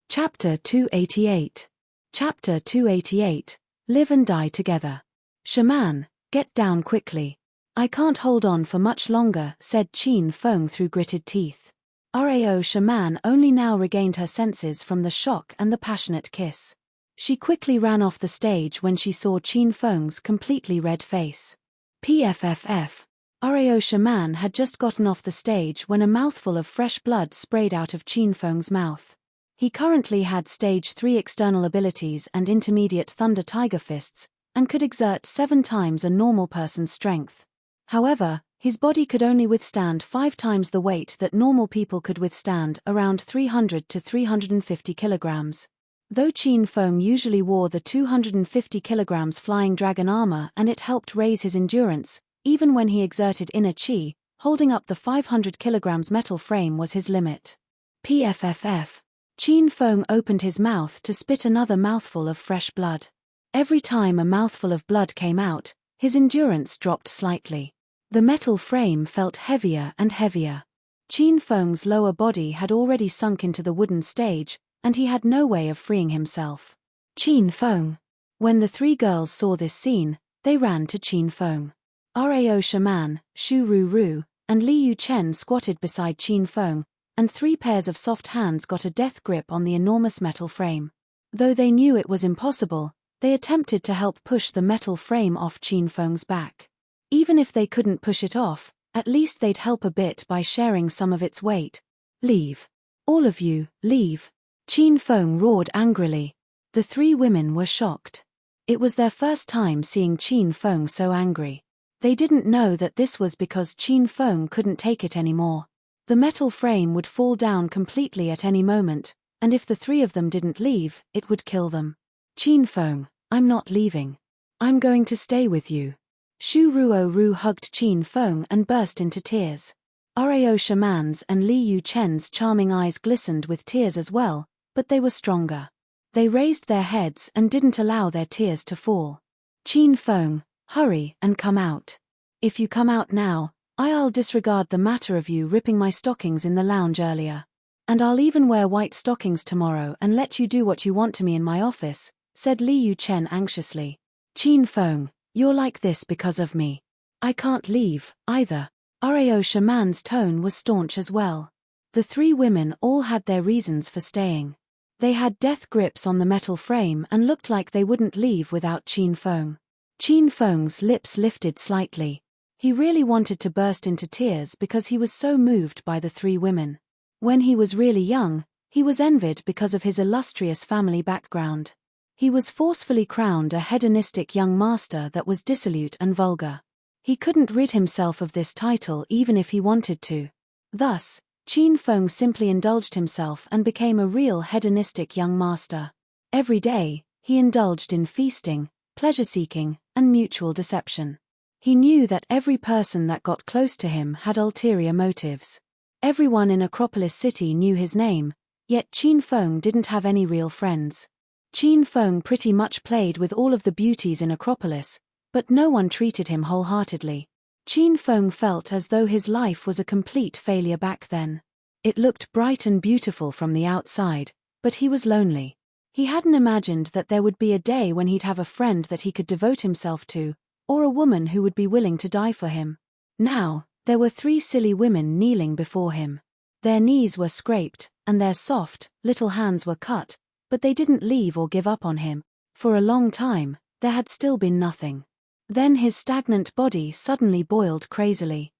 Chapter 288. Chapter 288. Live and die together. Shaman, get down quickly. I can't hold on for much longer, said Qin Feng through gritted teeth. Rao shaman only now regained her senses from the shock and the passionate kiss. She quickly ran off the stage when she saw Qin Feng's completely red face. PFFF. Rao shaman had just gotten off the stage when a mouthful of fresh blood sprayed out of Qin Feng's mouth. He currently had Stage 3 external abilities and intermediate Thunder Tiger Fists, and could exert 7 times a normal person's strength. However, his body could only withstand 5 times the weight that normal people could withstand, around 300 to 350 kilograms. Though Qin Feng usually wore the 250 kilograms flying dragon armor and it helped raise his endurance, even when he exerted inner chi, holding up the 500 kilograms metal frame was his limit. PFFF. Qin Feng opened his mouth to spit another mouthful of fresh blood. Every time a mouthful of blood came out, his endurance dropped slightly. The metal frame felt heavier and heavier. Qin Feng's lower body had already sunk into the wooden stage, and he had no way of freeing himself. Qin Feng. When the 3 girls saw this scene, they ran to Qin Feng. Rao shaman, Shu Ru, and Li Yuchen squatted beside Qin Feng, and 3 pairs of soft hands got a death grip on the enormous metal frame. Though they knew it was impossible, they attempted to help push the metal frame off Qin Feng's back. Even if they couldn't push it off, at least they'd help a bit by sharing some of its weight. Leave. All of you, leave. Qin Feng roared angrily. The 3 women were shocked. It was their first time seeing Qin Feng so angry. They didn't know that this was because Qin Feng couldn't take it anymore. The metal frame would fall down completely at any moment, and if the 3 of them didn't leave, it would kill them. Qin Feng, I'm not leaving. I'm going to stay with you. Shu Ruo hugged Qin Feng and burst into tears. Rao shaman's and Li Yuchen's charming eyes glistened with tears as well, but they were stronger. They raised their heads and didn't allow their tears to fall. Qin Feng, hurry and come out. If you come out now, I'll disregard the matter of you ripping my stockings in the lounge earlier. And I'll even wear white stockings tomorrow and let you do what you want to me in my office, said Li Yuchen anxiously. Qin Feng, you're like this because of me. I can't leave, either. Rao shaman's tone was staunch as well. The 3 women all had their reasons for staying. They had death grips on the metal frame and looked like they wouldn't leave without Qin Feng. Qin Feng's lips lifted slightly. He really wanted to burst into tears because he was so moved by the 3 women. When he was really young, he was envied because of his illustrious family background. He was forcefully crowned a hedonistic young master that was dissolute and vulgar. He couldn't rid himself of this title even if he wanted to. Thus, Qin Feng simply indulged himself and became a real hedonistic young master. Every day, he indulged in feasting, pleasure-seeking, and mutual deception. He knew that every person that got close to him had ulterior motives. Everyone in Acropolis City knew his name, yet Qin Feng didn't have any real friends. Qin Feng pretty much played with all of the beauties in Acropolis, but no one treated him wholeheartedly. Qin Feng felt as though his life was a complete failure back then. It looked bright and beautiful from the outside, but he was lonely. He hadn't imagined that there would be a day when he'd have a friend that he could devote himself to, or a woman who would be willing to die for him. Now, there were 3 silly women kneeling before him. Their knees were scraped, and their soft, little hands were cut, but they didn't leave or give up on him. For a long time, there had still been nothing. Then his stagnant body suddenly boiled crazily.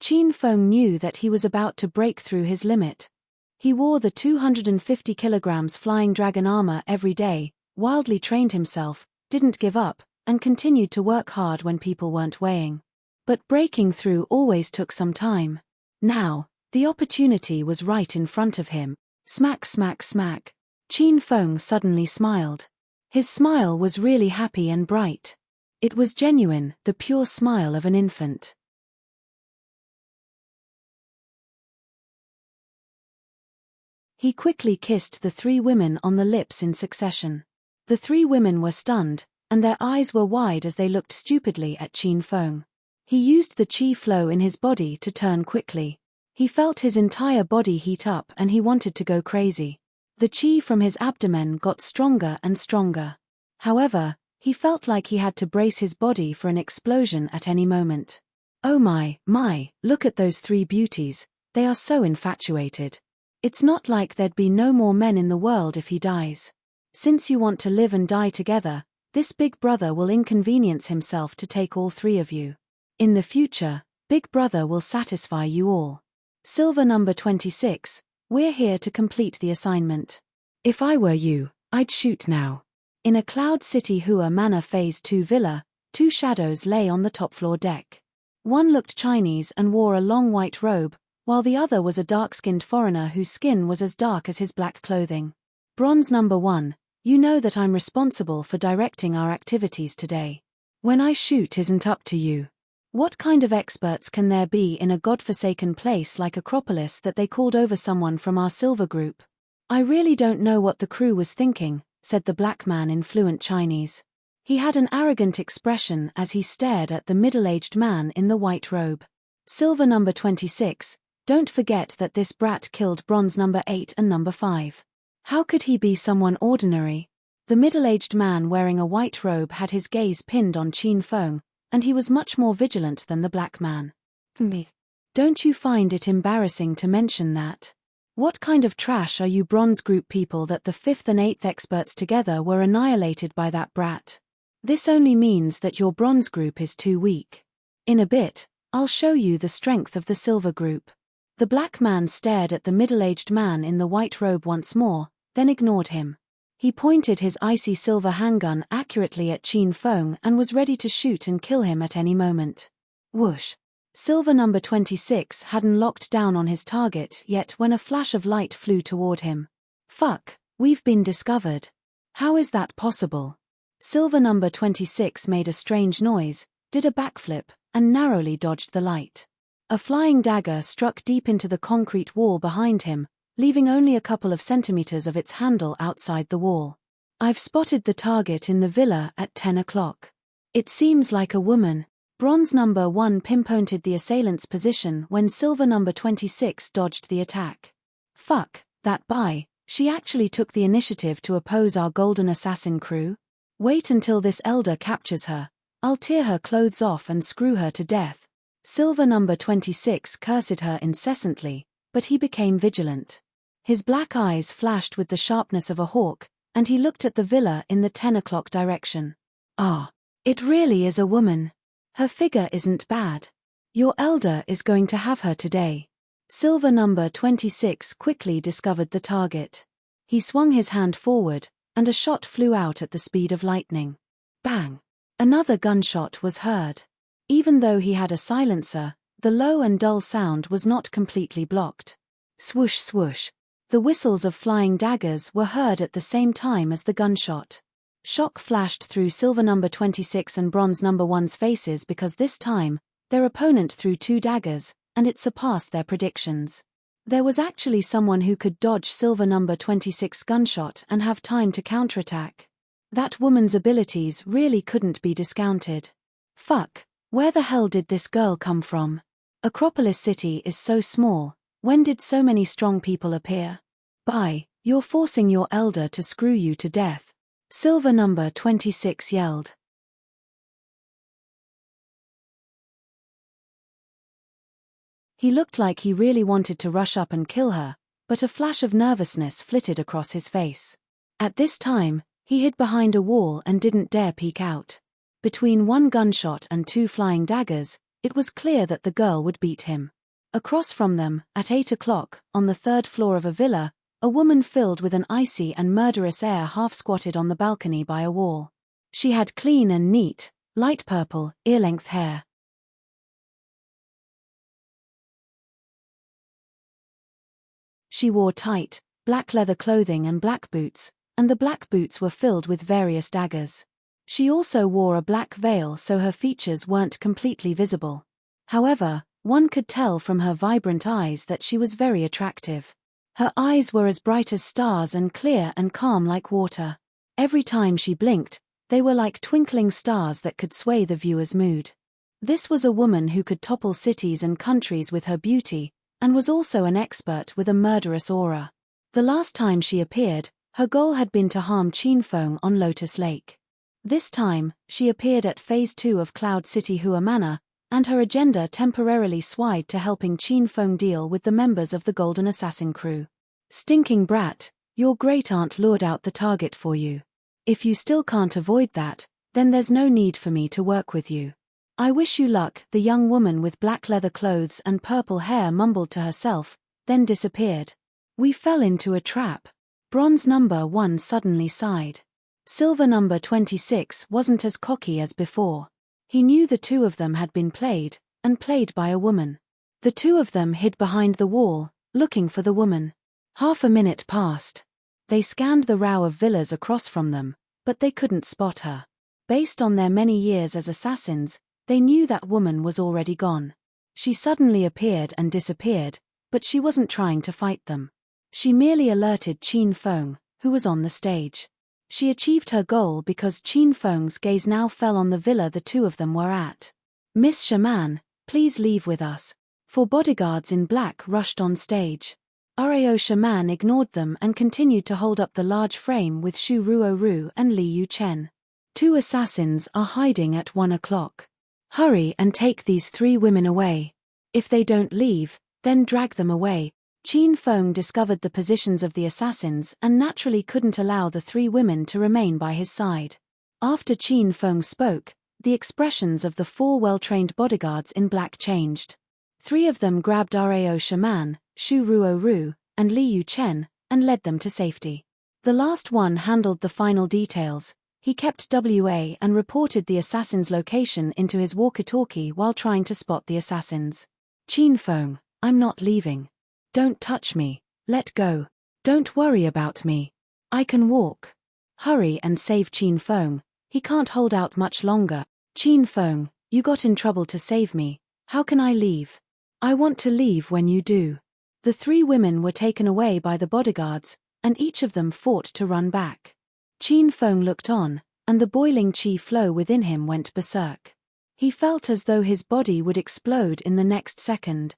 Qin Feng knew that he was about to break through his limit. He wore the 250 kilograms flying dragon armor every day, wildly trained himself, didn't give up, and continued to work hard when people weren't weighing. But breaking through always took some time. Now, the opportunity was right in front of him. Smack, smack, smack. Qin Feng suddenly smiled. His smile was really happy and bright. It was genuine, the pure smile of an infant. He quickly kissed the 3 women on the lips in succession. The 3 women were stunned, and their eyes were wide as they looked stupidly at Qin Feng. He used the qi flow in his body to turn quickly. He felt his entire body heat up and he wanted to go crazy. The qi from his abdomen got stronger and stronger. However, he felt like he had to brace his body for an explosion at any moment. Oh my, look at those 3 beauties, they are so infatuated. It's not like there'd be no more men in the world if he dies. Since you want to live and die together, this big brother will inconvenience himself to take all 3 of you. In the future, Big Brother will satisfy you all. Silver number 26, we're here to complete the assignment. If I were you, I'd shoot now. In a Cloud City Hua Manor Phase 2 villa, 2 shadows lay on the top floor deck. One looked Chinese and wore a long white robe, while the other was a dark-skinned foreigner whose skin was as dark as his black clothing. Bronze number 1, you know that I'm responsible for directing our activities today. When I shoot isn't up to you. What kind of experts can there be in a godforsaken place like Acropolis that they called over someone from our silver group? I really don't know what the crew was thinking, said the black man in fluent Chinese. He had an arrogant expression as he stared at the middle-aged man in the white robe. Silver number 26, don't forget that this brat killed bronze number 8 and number 5. How could he be someone ordinary? The middle-aged man wearing a white robe had his gaze pinned on Qin Feng, and he was much more vigilant than the black man. Me. Don't you find it embarrassing to mention that? What kind of trash are you bronze group people that the 5th and 8th experts together were annihilated by that brat? This only means that your bronze group is too weak. In a bit, I'll show you the strength of the silver group. The black man stared at the middle-aged man in the white robe once more, then ignored him. He pointed his icy silver handgun accurately at Qin Feng and was ready to shoot and kill him at any moment. Whoosh! Silver number 26 hadn't locked down on his target yet when a flash of light flew toward him. Fuck, we've been discovered. How is that possible? Silver number 26 made a strange noise, did a backflip, and narrowly dodged the light. A flying dagger struck deep into the concrete wall behind him, leaving only a couple of centimeters of its handle outside the wall. I've spotted the target in the villa at 10 o'clock. It seems like a woman. Bronze number 1 pinpointed the assailant's position when silver number 26 dodged the attack. Fuck, that bye, she actually took the initiative to oppose our golden assassin crew? Wait until this elder captures her. I'll tear her clothes off and screw her to death. Silver number 26 cursed her incessantly, but he became vigilant. His black eyes flashed with the sharpness of a hawk, and he looked at the villa in the 10 o'clock direction. Ah, it really is a woman. Her figure isn't bad. Your elder is going to have her today. Silver number 26 quickly discovered the target. He swung his hand forward, and a shot flew out at the speed of lightning. Bang! Another gunshot was heard. Even though he had a silencer, the low and dull sound was not completely blocked. Swoosh swoosh. The whistles of flying daggers were heard at the same time as the gunshot. Shock flashed through silver number 26 and bronze number 1's faces because this time, their opponent threw 2 daggers, and it surpassed their predictions. There was actually someone who could dodge silver number 26 gunshot and have time to counterattack. That woman's abilities really couldn't be discounted. Fuck, where the hell did this girl come from? Acropolis City is so small, when did so many strong people appear? Bye, you're forcing your elder to screw you to death. Silver number 26 yelled. He looked like he really wanted to rush up and kill her, but a flash of nervousness flitted across his face. At this time, he hid behind a wall and didn't dare peek out. Between 1 gunshot and 2 flying daggers, it was clear that the girl would beat him. Across from them, at 8 o'clock, on the 3rd floor of a villa, a woman filled with an icy and murderous air half-squatted on the balcony by a wall. She had clean and neat, light purple, ear-length hair. She wore tight, black leather clothing and black boots, and the black boots were filled with various daggers. She also wore a black veil so her features weren't completely visible. However, one could tell from her vibrant eyes that she was very attractive. Her eyes were as bright as stars and clear and calm like water. Every time she blinked, they were like twinkling stars that could sway the viewer's mood. This was a woman who could topple cities and countries with her beauty, and was also an expert with a murderous aura. The last time she appeared, her goal had been to harm Qin Feng on Lotus Lake. This time, she appeared at Phase 2 of Cloud City Hua Manor, and her agenda temporarily swayed to helping Qin Feng deal with the members of the Golden Assassin crew. Stinking brat, your great-aunt lured out the target for you. If you still can't avoid that, then there's no need for me to work with you. I wish you luck, the young woman with black leather clothes and purple hair mumbled to herself, then disappeared. We fell into a trap. Bronze number 1 suddenly sighed. Silver number 26 wasn't as cocky as before. He knew the 2 of them had been played, and played by a woman. The 2 of them hid behind the wall, looking for the woman. Half a minute passed. They scanned the row of villas across from them, but they couldn't spot her. Based on their many years as assassins, they knew that woman was already gone. She suddenly appeared and disappeared, but she wasn't trying to fight them. She merely alerted Qin Feng, who was on the stage. She achieved her goal because Qin Feng's gaze now fell on the villa the 2 of them were at. Miss Shaman, please leave with us. 4 bodyguards in black rushed on stage. Rao Shaman ignored them and continued to hold up the large frame with Shu Ruoru and Li Yu Chen. 2 assassins are hiding at 1 o'clock. Hurry and take these 3 women away. If they don't leave, then drag them away. Qin Feng discovered the positions of the assassins and naturally couldn't allow the 3 women to remain by his side. After Qin Feng spoke, the expressions of the 4 well-trained bodyguards in black changed. 3 of them grabbed Rao Shaman, Shu Ruoru, and Li Yu Chen, and led them to safety. The last one handled the final details. He kept WA and reported the assassin's location into his walkie-talkie while trying to spot the assassins. Qin Feng, I'm not leaving. Don't touch me, let go. Don't worry about me. I can walk. Hurry and save Qin Feng, he can't hold out much longer. Qin Feng, you got in trouble to save me, how can I leave? I want to leave when you do. The 3 women were taken away by the bodyguards, and each of them fought to run back. Qin Feng looked on, and the boiling qi flow within him went berserk. He felt as though his body would explode in the next second.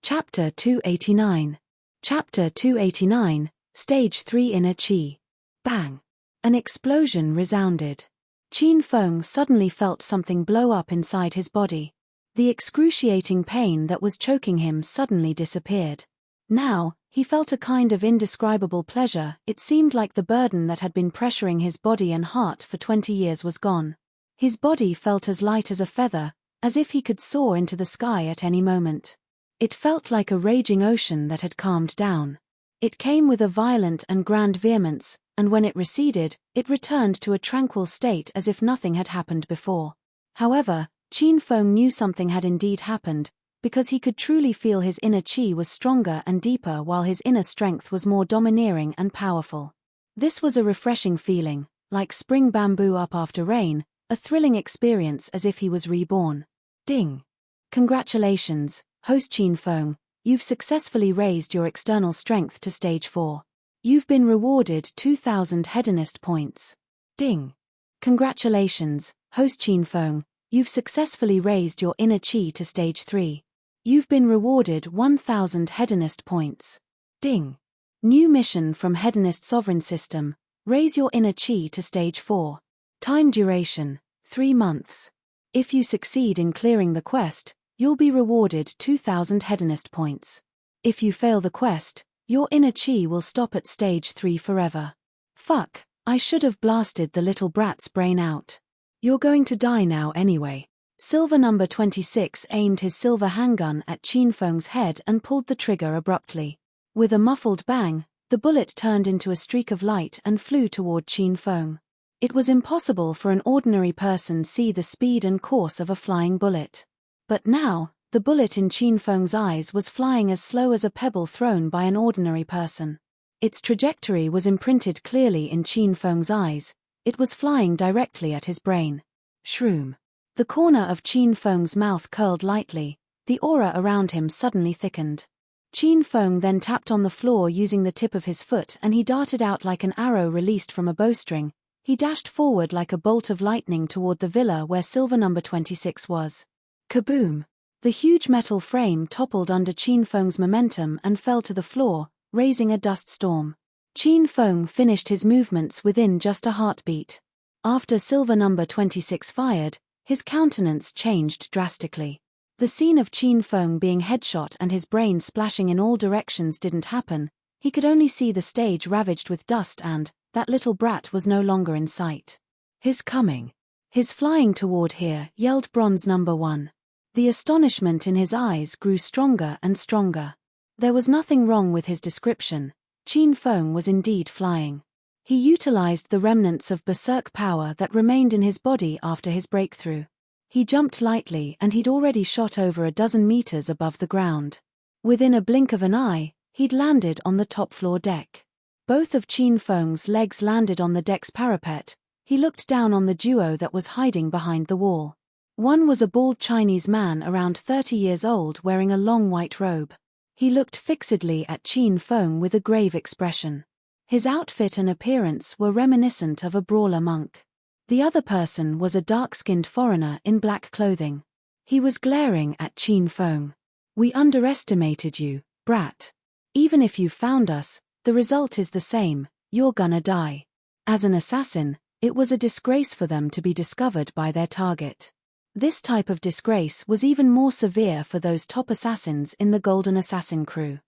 Chapter 289. Chapter 289, Stage 3 Inner Qi. Bang! An explosion resounded. Qin Feng suddenly felt something blow up inside his body. The excruciating pain that was choking him suddenly disappeared. Now, he felt a kind of indescribable pleasure. It seemed like the burden that had been pressuring his body and heart for 20 years was gone. His body felt as light as a feather, as if he could soar into the sky at any moment. It felt like a raging ocean that had calmed down. It came with a violent and grand vehemence, and when it receded, it returned to a tranquil state as if nothing had happened before. However, Qin Feng knew something had indeed happened, because he could truly feel his inner qi was stronger and deeper while his inner strength was more domineering and powerful. This was a refreshing feeling, like spring bamboo up after rain, a thrilling experience as if he was reborn. Ding! Congratulations, host Qin Feng, you've successfully raised your external strength to stage 4. You've been rewarded 2,000 hedonist points. Ding! Congratulations, host Qin Feng, you've successfully raised your inner qi to stage 3. You've been rewarded 1,000 hedonist points. Ding! New mission from Hedonist Sovereign System, raise your inner qi to stage 4. Time duration, 3 months. If you succeed in clearing the quest, you'll be rewarded 2,000 hedonist points. If you fail the quest, your inner qi will stop at stage 3 forever. Fuck, I should have blasted the little brat's brain out. You're going to die now anyway. Silver number 26 aimed his silver handgun at Qin Feng's head and pulled the trigger abruptly. With a muffled bang, the bullet turned into a streak of light and flew toward Qin Feng. It was impossible for an ordinary person to see the speed and course of a flying bullet. But now, the bullet in Qin Feng's eyes was flying as slow as a pebble thrown by an ordinary person. Its trajectory was imprinted clearly in Qin Feng's eyes. It was flying directly at his brain. Shroom. The corner of Qin Feng's mouth curled lightly, the aura around him suddenly thickened. Qin Feng then tapped on the floor using the tip of his foot and he darted out like an arrow released from a bowstring. He dashed forward like a bolt of lightning toward the villa where silver number 26 was. Kaboom! The huge metal frame toppled under Qin Feng's momentum and fell to the floor, raising a dust storm. Qin Feng finished his movements within just a heartbeat. After silver number 26 fired, his countenance changed drastically. The scene of Qin Feng being headshot and his brain splashing in all directions didn't happen. He could only see the stage ravaged with dust and that little brat was no longer in sight. His coming. His flying toward here, yelled bronze number 1. The astonishment in his eyes grew stronger and stronger. There was nothing wrong with his description. Qin Feng was indeed flying. He utilized the remnants of berserk power that remained in his body after his breakthrough. He jumped lightly and he'd already shot over a dozen meters above the ground. Within a blink of an eye, he'd landed on the top floor deck. Both of Qin Feng's legs landed on the deck's parapet. He looked down on the duo that was hiding behind the wall. One was a bald Chinese man around 30 years old wearing a long white robe. He looked fixedly at Qin Feng with a grave expression. His outfit and appearance were reminiscent of a brawler monk. The other person was a dark-skinned foreigner in black clothing. He was glaring at Qin Feng. "We underestimated you, brat. Even if you found us, the result is the same, you're gonna die." As an assassin, it was a disgrace for them to be discovered by their target. This type of disgrace was even more severe for those top assassins in the Golden Assassin crew.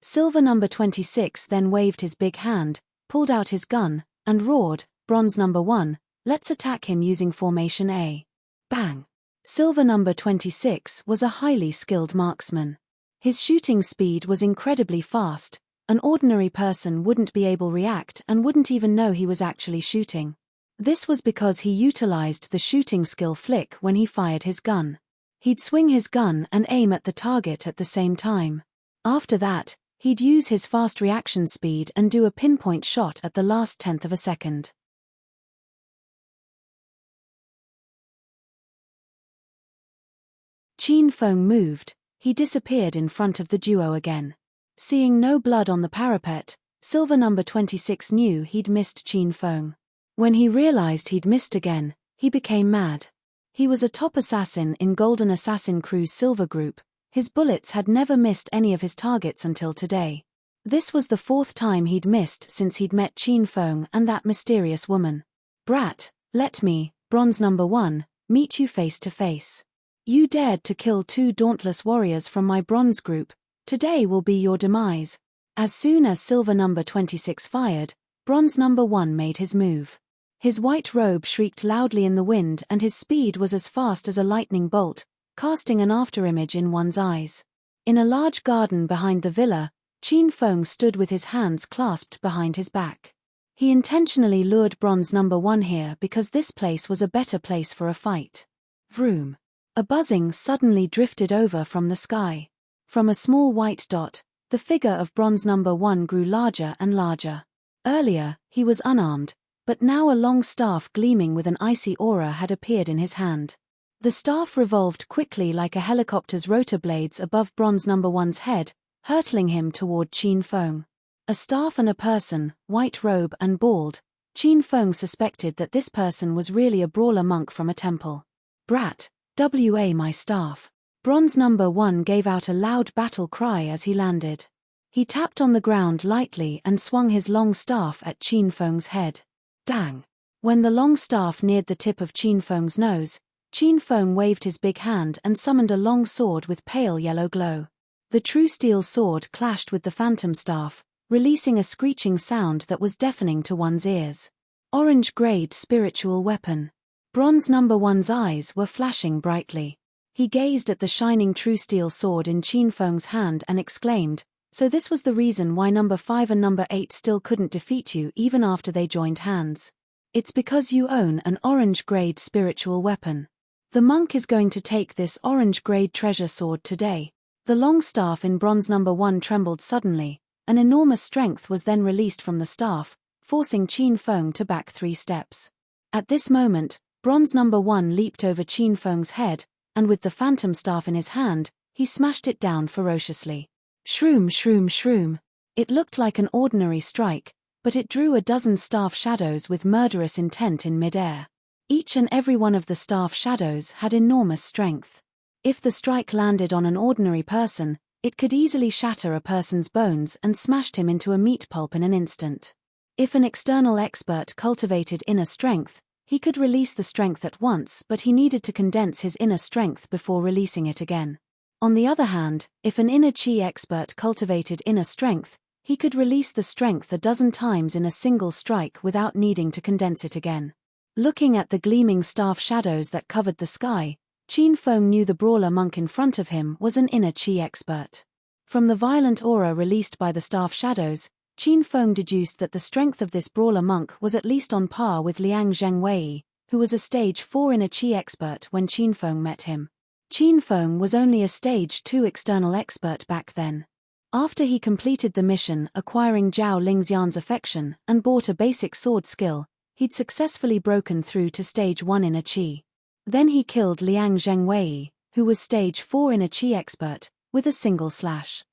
Silver number 26 then waved his big hand, pulled out his gun, and roared, "Bronze number 1, let's attack him using formation A." Bang! Silver number 26 was a highly skilled marksman. His shooting speed was incredibly fast. An ordinary person wouldn't be able to react and wouldn't even know he was actually shooting. This was because he utilized the shooting skill flick when he fired his gun. He'd swing his gun and aim at the target at the same time. After that, he'd use his fast reaction speed and do a pinpoint shot at the last tenth of a second. Qin Feng moved. He disappeared in front of the duo again. Seeing no blood on the parapet, silver number 26 knew he'd missed Qin Feng. When he realized he'd missed again, he became mad. He was a top assassin in Golden Assassin Crew's Silver Group. His bullets had never missed any of his targets until today. This was the 4th time he'd missed since he'd met Qin Feng and that mysterious woman. "Brat, let me, bronze number 1, meet you face to face." You dared to kill 2 dauntless warriors from my bronze group. Today will be your demise. As soon as silver number 26 fired, bronze number 1 made his move. His white robe shrieked loudly in the wind and his speed was as fast as a lightning bolt, casting an afterimage in one's eyes. In a large garden behind the villa, Qin Feng stood with his hands clasped behind his back. He intentionally lured bronze number 1 here because this place was a better place for a fight. Vroom. A buzzing suddenly drifted over from the sky. From a small white dot, the figure of bronze number 1 grew larger and larger. Earlier, he was unarmed, but now a long staff gleaming with an icy aura had appeared in his hand. The staff revolved quickly like a helicopter's rotor blades above bronze number 1's head, hurtling him toward Qin Feng. A staff and a person, white robe and bald, Qin Feng suspected that this person was really a brawler monk from a temple. Brat, WA my staff. Bronze number 1 gave out a loud battle cry as he landed. He tapped on the ground lightly and swung his long staff at Qin Feng's head. Dang! When the long staff neared the tip of Qin Feng's nose, Qin Feng waved his big hand and summoned a long sword with pale yellow glow. The true steel sword clashed with the phantom staff, releasing a screeching sound that was deafening to one's ears. Orange-grade spiritual weapon. Bronze number 1's eyes were flashing brightly. He gazed at the shining true steel sword in Qin Feng's hand and exclaimed, "So this was the reason why number 5 and number 8 still couldn't defeat you even after they joined hands. It's because you own an orange-grade spiritual weapon. The monk is going to take this orange-grade treasure sword today." The long staff in bronze number 1 trembled suddenly. An enormous strength was then released from the staff, forcing Qin Feng to back 3 steps. At this moment, bronze number 1 leaped over Qin Feng's head, and with the phantom staff in his hand, he smashed it down ferociously. Shroom shroom shroom. It looked like an ordinary strike, but it drew a dozen staff shadows with murderous intent in midair. Each and every one of the staff shadows had enormous strength. If the strike landed on an ordinary person, it could easily shatter a person's bones and smashed him into a meat pulp in an instant. If an external expert cultivated inner strength, he could release the strength at once, but he needed to condense his inner strength before releasing it again. On the other hand, if an inner chi expert cultivated inner strength, he could release the strength a dozen times in a single strike without needing to condense it again. Looking at the gleaming staff shadows that covered the sky, Qin Feng knew the brawler monk in front of him was an inner chi expert. From the violent aura released by the staff shadows, Qin Feng deduced that the strength of this brawler monk was at least on par with Liang Zhengwei, who was a stage 4 inner chi expert when Qin Feng met him. Qin Feng was only a stage 2 external expert back then. After he completed the mission acquiring Zhao Lingxian's affection and bought a basic sword skill, he'd successfully broken through to stage 1 inner chi. Then he killed Liang Zhengwei, who was stage 4 inner chi expert, with a single slash.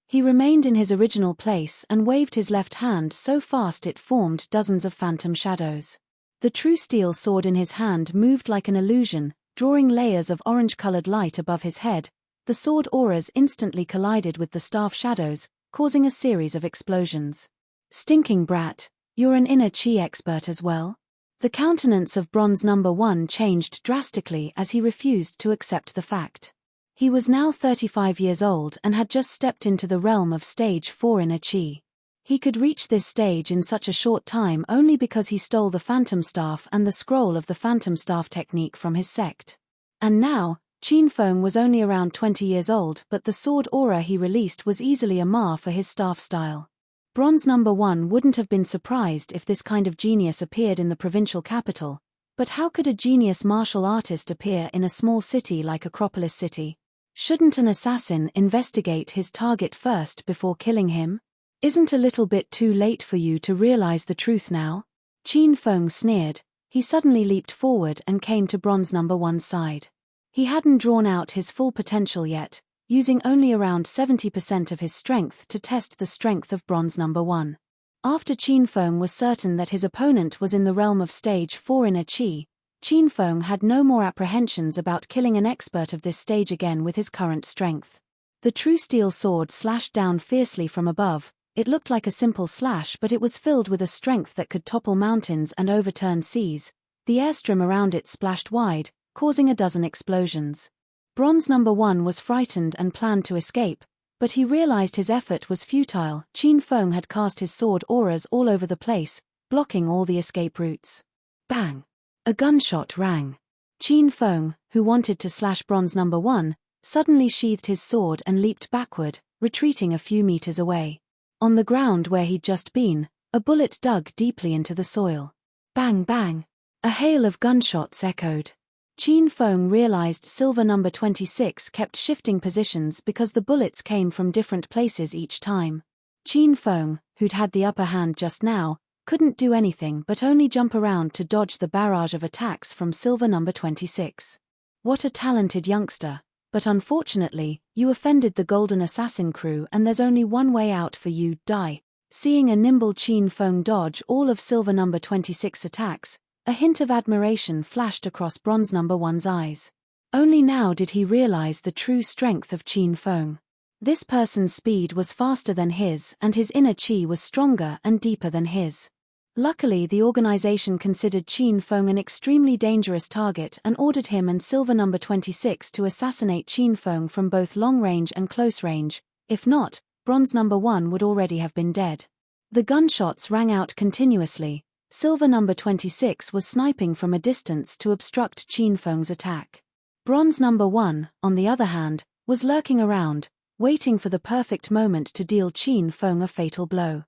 He remained in his original place and waved his left hand so fast it formed dozens of phantom shadows. The true steel sword in his hand moved like an illusion, drawing layers of orange-colored light above his head. The sword auras instantly collided with the staff shadows, causing a series of explosions. Stinking brat, you're an inner chi expert as well? The countenance of bronze number 1 changed drastically as he refused to accept the fact. He was now 35 years old and had just stepped into the realm of stage 4 inner chi. He could reach this stage in such a short time only because he stole the phantom staff and the scroll of the phantom staff technique from his sect. And now, Qin Feng was only around 20 years old, but the sword aura he released was easily a mar for his staff style. Bronze number 1 wouldn't have been surprised if this kind of genius appeared in the provincial capital, but how could a genius martial artist appear in a small city like Acropolis City? Shouldn't an assassin investigate his target first before killing him? Isn't a little bit too late for you to realize the truth now? Qin Feng sneered. He suddenly leaped forward and came to bronze number 1's side. He hadn't drawn out his full potential yet, using only around 70% of his strength to test the strength of bronze number 1. After Qin Feng was certain that his opponent was in the realm of stage 4 inner chi, Qin Feng had no more apprehensions about killing an expert of this stage again with his current strength. The true steel sword slashed down fiercely from above, It looked like a simple slash, but it was filled with a strength that could topple mountains and overturn seas. The airstream around it splashed wide, causing a dozen explosions. Bronze number 1 was frightened and planned to escape, but he realized his effort was futile. Qin Feng had cast his sword auras all over the place, blocking all the escape routes. Bang! A gunshot rang. Qin Feng, who wanted to slash bronze number 1, suddenly sheathed his sword and leaped backward, retreating a few meters away. On the ground where he'd just been, a bullet dug deeply into the soil. Bang bang! A hail of gunshots echoed. Qin Feng realized silver number 26 kept shifting positions because the bullets came from different places each time. Qin Feng, who'd had the upper hand just now, couldn't do anything but only jump around to dodge the barrage of attacks from silver number 26. What a talented youngster, but unfortunately, you offended the Golden Assassin crew and there's only one way out for you, die. Seeing a nimble Qin Feng dodge all of silver number 26 attacks, a hint of admiration flashed across bronze number 1's eyes. Only now did he realize the true strength of Qin Feng. This person's speed was faster than his and his inner chi was stronger and deeper than his. Luckily, the organization considered Qin Feng an extremely dangerous target and ordered him and silver number 26 to assassinate Qin Feng from both long range and close range. If not, bronze number 1 would already have been dead. The gunshots rang out continuously. Silver number 26 was sniping from a distance to obstruct Qin Feng's attack. Bronze number 1, on the other hand, was lurking around, waiting for the perfect moment to deal Qin Feng a fatal blow.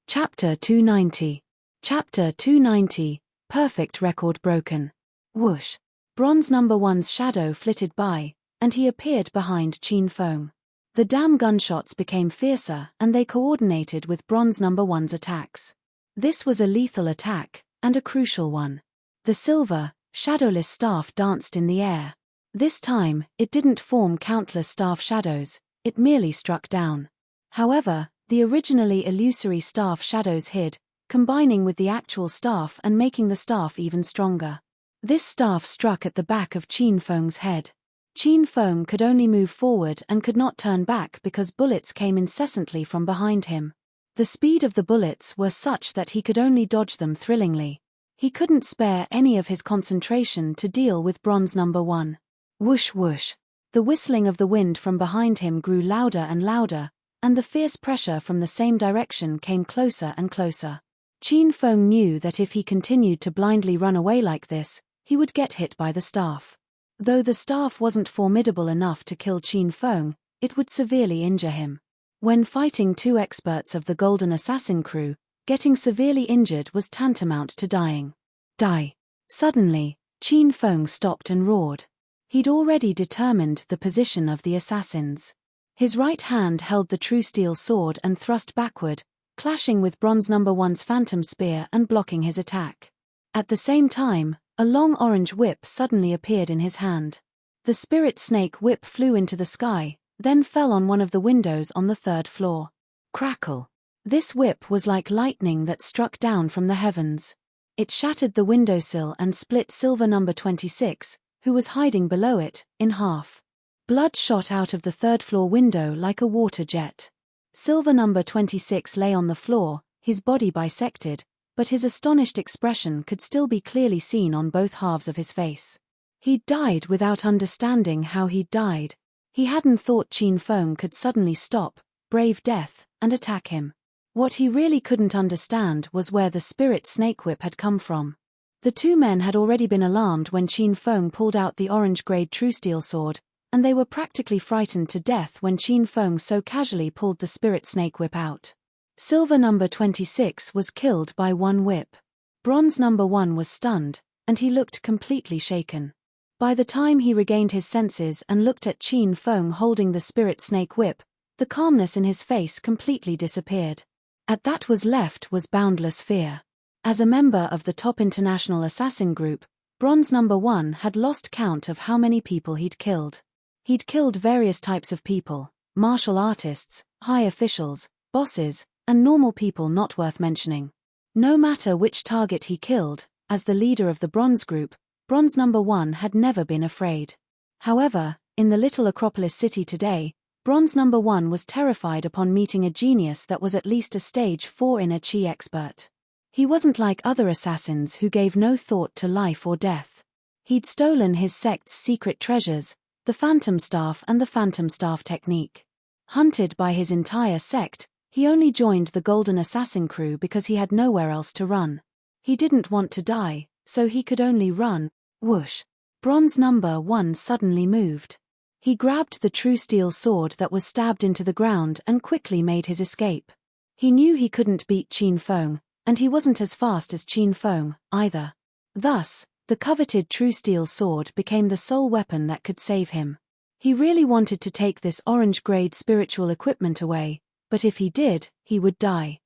Chapter 290. Chapter 290, Perfect Record Broken. Whoosh! Bronze number 1's shadow flitted by, and he appeared behind Qin Feng. The damn gunshots became fiercer and they coordinated with bronze number 1's attacks. This was a lethal attack, and a crucial one. The silver, shadowless staff danced in the air. This time, it didn't form countless staff shadows, it merely struck down. However, the originally illusory staff shadows hid, combining with the actual staff and making the staff even stronger. This staff struck at the back of Qin Feng's head. Qin Feng could only move forward and could not turn back because bullets came incessantly from behind him. The speed of the bullets was such that he could only dodge them thrillingly. He couldn't spare any of his concentration to deal with bronze number 1. Whoosh whoosh. The whistling of the wind from behind him grew louder and louder, and the fierce pressure from the same direction came closer and closer. Qin Feng knew that if he continued to blindly run away like this, he would get hit by the staff. Though the staff wasn't formidable enough to kill Qin Feng, it would severely injure him. When fighting 2 experts of the Golden Assassin crew, getting severely injured was tantamount to dying. Die! Suddenly, Qin Feng stopped and roared. He'd already determined the position of the assassins. His right hand held the true steel sword and thrust backward, clashing with bronze number 1's phantom spear and blocking his attack. At the same time, a long orange whip suddenly appeared in his hand. The spirit snake whip flew into the sky, then fell on one of the windows on the 3rd floor. Crackle! This whip was like lightning that struck down from the heavens. It shattered the windowsill and split silver number 26, who was hiding below it, in half. Blood shot out of the 3rd floor window like a water jet. Silver number 26 lay on the floor, his body bisected, but his astonished expression could still be clearly seen on both halves of his face. He'd died without understanding how he'd died. He hadn't thought Qin Feng could suddenly stop, brave death, and attack him. What he really couldn't understand was where the spirit snake whip had come from. The 2 men had already been alarmed when Qin Feng pulled out the orange-grade true steel sword, and they were practically frightened to death when Qin Feng so casually pulled the spirit snake whip out. Silver number 26 was killed by 1 whip. Bronze number 1 was stunned, and he looked completely shaken. By the time he regained his senses and looked at Qin Feng holding the spirit snake whip, the calmness in his face completely disappeared. At that was left was boundless fear. As a member of the top international assassin group, bronze number 1 had lost count of how many people he'd killed. He'd killed various types of people, martial artists, high officials, bosses, and normal people not worth mentioning. No matter which target he killed, as the leader of the Bronze Group, Bronze Number 1 had never been afraid. However, in the little Acropolis city today, Bronze Number 1 was terrified upon meeting a genius that was at least a stage 4 enrich expert. He wasn't like other assassins who gave no thought to life or death. He'd stolen his sect's secret treasures, the Phantom Staff and the Phantom Staff technique. Hunted by his entire sect, he only joined the Golden Assassin crew because he had nowhere else to run. He didn't want to die, so he could only run. Whoosh! Bronze Number 1 suddenly moved. He grabbed the true steel sword that was stabbed into the ground and quickly made his escape. He knew he couldn't beat Qin Feng, and he wasn't as fast as Qin Feng, either. Thus, the coveted true steel sword became the sole weapon that could save him. He really wanted to take this orange-grade spiritual equipment away, but if he did, he would die.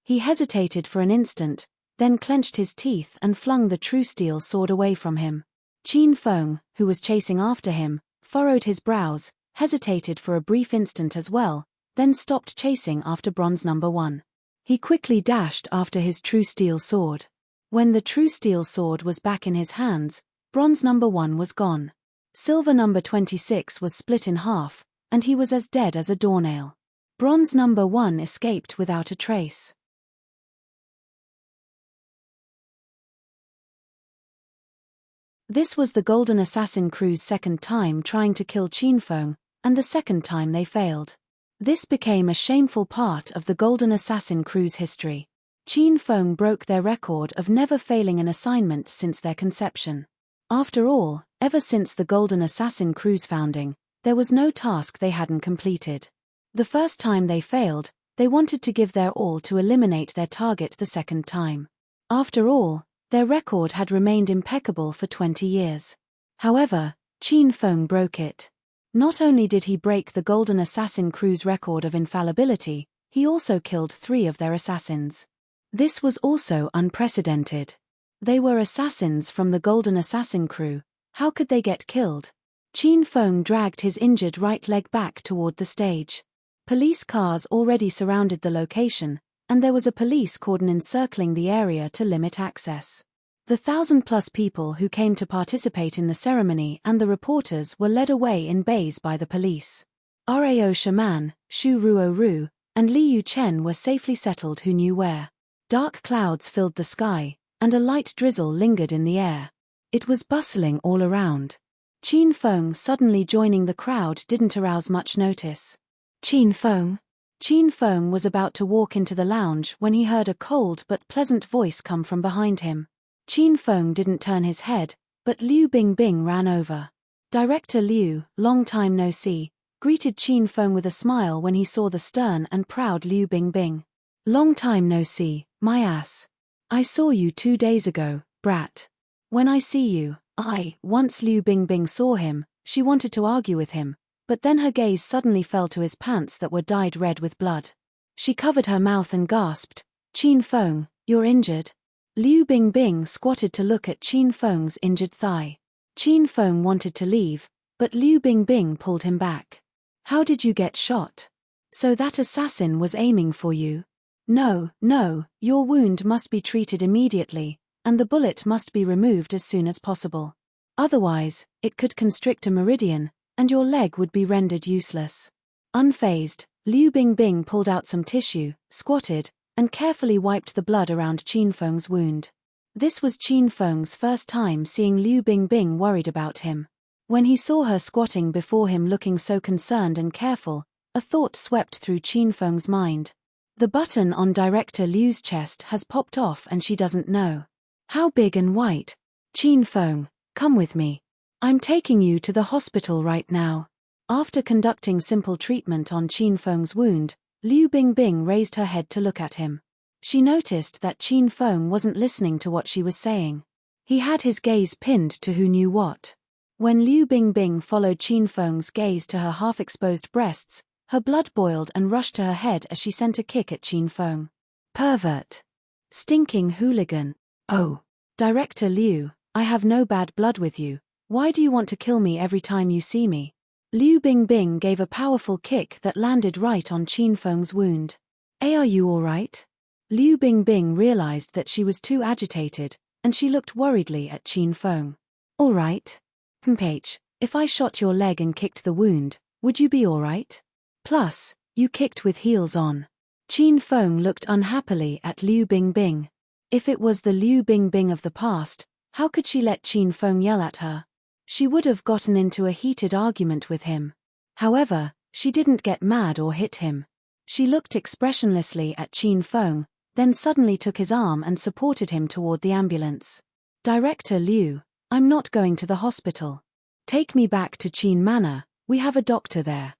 He hesitated for an instant, then clenched his teeth and flung the true steel sword away from him. Qin Feng, who was chasing after him, furrowed his brows, hesitated for a brief instant as well, then stopped chasing after Bronze Number 1. He quickly dashed after his true steel sword. When the true steel sword was back in his hands, Bronze Number 1 was gone. Silver Number 26 was split in half, and he was as dead as a doornail. Bronze Number 1 escaped without a trace. This was the Golden Assassin crew's second time trying to kill Qin Feng, and the second time they failed. This became a shameful part of the Golden Assassin crew's history. Qin Feng broke their record of never failing an assignment since their conception. After all, ever since the Golden Assassin crew's founding, there was no task they hadn't completed. The first time they failed, they wanted to give their all to eliminate their target the second time. After all, their record had remained impeccable for 20 years. However, Qin Feng broke it. Not only did he break the Golden Assassin crew's record of infallibility, he also killed 3 of their assassins. This was also unprecedented. They were assassins from the Golden Assassin crew. How could they get killed? Qin Feng dragged his injured right leg back toward the stage. Police cars already surrounded the location, and there was a police cordon encircling the area to limit access. The 1,000+ people who came to participate in the ceremony and the reporters were led away in bays by the police. Rao Shaman, Shu Ruo Ru, and Li Yu Chen were safely settled who knew where. Dark clouds filled the sky, and a light drizzle lingered in the air. It was bustling all around. Qin Feng suddenly joining the crowd didn't arouse much notice. Qin Feng was about to walk into the lounge when he heard a cold but pleasant voice come from behind him. Qin Feng didn't turn his head, but Liu Bingbing ran over. Director Liu, long time no see, greeted Qin Feng with a smile when he saw the stern and proud Liu Bingbing. Long time no see, my ass. I saw you 2 days ago, brat. When I see you, Once Liu Bingbing saw him, she wanted to argue with him, but then her gaze suddenly fell to his pants that were dyed red with blood. She covered her mouth and gasped, Qin Feng, you're injured. Liu Bingbing squatted to look at Qin Feng's injured thigh. Qin Feng wanted to leave, but Liu Bingbing pulled him back. How did you get shot? So that assassin was aiming for you? No, your wound must be treated immediately, and the bullet must be removed as soon as possible. Otherwise, it could constrict a meridian, and your leg would be rendered useless. Unfazed, Liu Bingbing pulled out some tissue, squatted, and carefully wiped the blood around Qin Feng's wound. This was Qin Feng's first time seeing Liu Bingbing worried about him. When he saw her squatting before him looking so concerned and careful, a thought swept through Qin Feng's mind. The button on Director Liu's chest has popped off and she doesn't know. How big and white? Qin Feng, come with me. I'm taking you to the hospital right now. After conducting simple treatment on Qin Feng's wound, Liu Bingbing raised her head to look at him. She noticed that Qin Feng wasn't listening to what she was saying. He had his gaze pinned to who knew what. When Liu Bingbing followed Qin Feng's gaze to her half-exposed breasts, her blood boiled and rushed to her head as she sent a kick at Qin Feng. Pervert. Stinking hooligan. Oh. Director Liu, I have no bad blood with you. Why do you want to kill me every time you see me? Liu Bingbing gave a powerful kick that landed right on Qin Feng's wound. Are you alright? Liu Bingbing realized that she was too agitated, and she looked worriedly at Qin Feng. Alright. H, if I shot your leg and kicked the wound, would you be alright? Plus, you kicked with heels on. Qin Feng looked unhappily at Liu Bingbing. If it was the Liu Bingbing of the past, how could she let Qin Feng yell at her? She would have gotten into a heated argument with him. However, she didn't get mad or hit him. She looked expressionlessly at Qin Feng, then suddenly took his arm and supported him toward the ambulance. Director Liu, I'm not going to the hospital. Take me back to Qin Manor, we have a doctor there.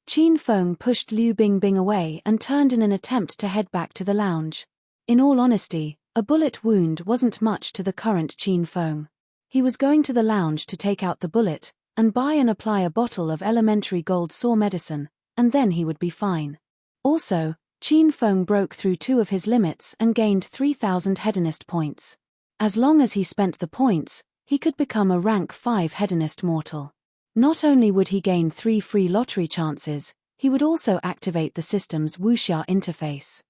Qin Feng pushed Liu Bingbing away and turned in an attempt to head back to the lounge. In all honesty, a bullet wound wasn't much to the current Qin Feng. He was going to the lounge to take out the bullet, and buy and apply a bottle of elementary gold sore medicine, and then he would be fine. Also, Qin Feng broke through 2 of his limits and gained 3,000 Hedonist points. As long as he spent the points, he could become a rank 5 Hedonist mortal. Not only would he gain 3 free lottery chances, he would also activate the system's wuxia interface.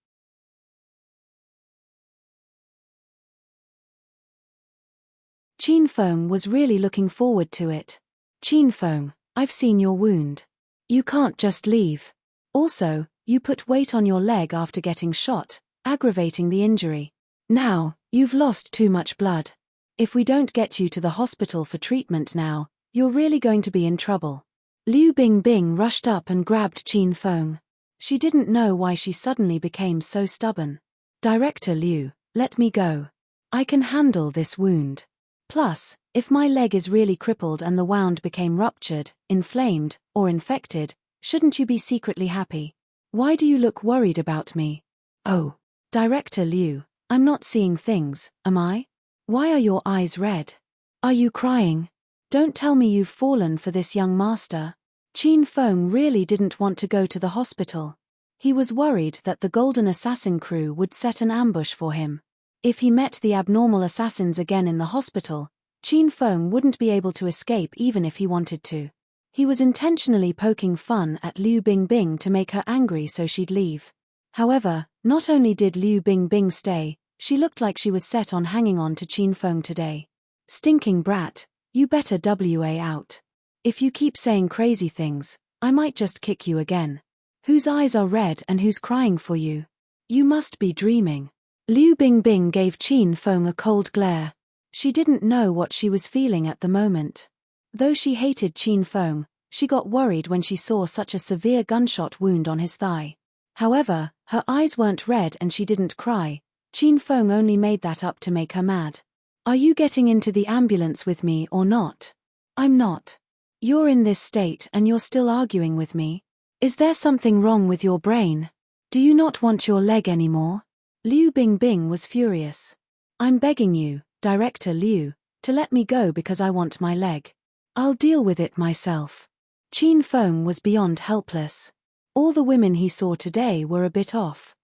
Qin Feng was really looking forward to it. Qin Feng, I've seen your wound. You can't just leave. Also, you put weight on your leg after getting shot, aggravating the injury. Now, you've lost too much blood. If we don't get you to the hospital for treatment now, you're really going to be in trouble. Liu Bingbing rushed up and grabbed Qin Feng. She didn't know why she suddenly became so stubborn. Director Liu, let me go. I can handle this wound. Plus, if my leg is really crippled and the wound became ruptured, inflamed, or infected, shouldn't you be secretly happy? Why do you look worried about me? Oh, Director Liu, I'm not seeing things, am I? Why are your eyes red? Are you crying? Don't tell me you've fallen for this young master. Qin Feng really didn't want to go to the hospital. He was worried that the Golden Assassin crew would set an ambush for him. If he met the abnormal assassins again in the hospital, Qin Feng wouldn't be able to escape even if he wanted to. He was intentionally poking fun at Liu Bingbing to make her angry so she'd leave. However, not only did Liu Bingbing stay, she looked like she was set on hanging on to Qin Feng today. Stinking brat, you better WA out. If you keep saying crazy things, I might just kick you again. Whose eyes are red and who's crying for you? You must be dreaming. Liu Bingbing gave Qin Feng a cold glare. She didn't know what she was feeling at the moment. Though she hated Qin Feng, she got worried when she saw such a severe gunshot wound on his thigh. However, her eyes weren't red and she didn't cry. Qin Feng only made that up to make her mad. Are you getting into the ambulance with me or not? I'm not. You're in this state and you're still arguing with me? Is there something wrong with your brain? Do you not want your leg anymore? Liu Bingbing was furious. I'm begging you, Director Liu, to let me go because I want my leg. I'll deal with it myself. Qin Feng was beyond helpless. All the women he saw today were a bit off.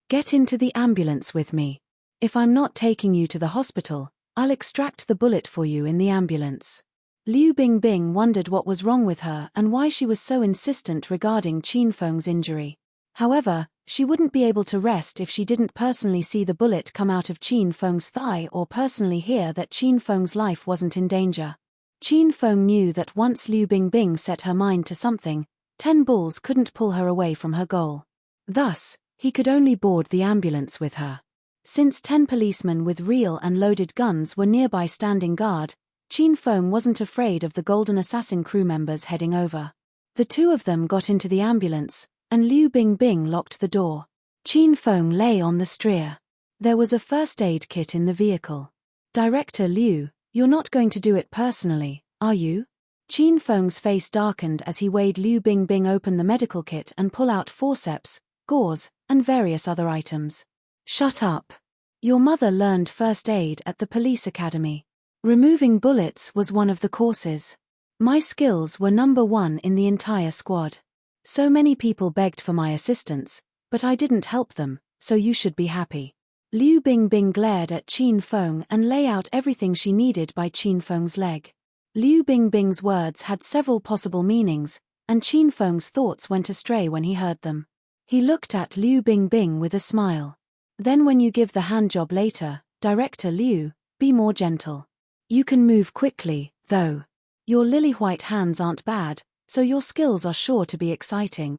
Get into the ambulance with me. If I'm not taking you to the hospital, I'll extract the bullet for you in the ambulance. Liu Bingbing wondered what was wrong with her and why she was so insistent regarding Qin Feng's injury. However, she wouldn't be able to rest if she didn't personally see the bullet come out of Qin Feng's thigh or personally hear that Qin Feng's life wasn't in danger. Qin Feng knew that once Liu Bingbing set her mind to something, 10 bulls couldn't pull her away from her goal. Thus, he could only board the ambulance with her. Since 10 policemen with real and loaded guns were nearby standing guard, Qin Feng wasn't afraid of the Golden Assassin crew members heading over. The 2 of them got into the ambulance, and Liu Bingbing locked the door. Qin Feng lay on the stretcher. There was a first aid kit in the vehicle. Director Liu, you're not going to do it personally, are you? Qin Feng's face darkened as he weighed Liu Bingbing open the medical kit and pull out forceps, gauze, and various other items. Shut up. Your mother learned first aid at the police academy. Removing bullets was one of the courses. My skills were number 1 in the entire squad. So many people begged for my assistance, but I didn't help them, so you should be happy. Liu Bingbing glared at Qin Feng and lay out everything she needed by Qin Feng's leg. Liu Bingbing's words had several possible meanings, and Qin Feng's thoughts went astray when he heard them. He looked at Liu Bingbing with a smile. Then when you give the handjob later, Director Liu, be more gentle. You can move quickly, though. Your lily-white hands aren't bad, so your skills are sure to be exciting.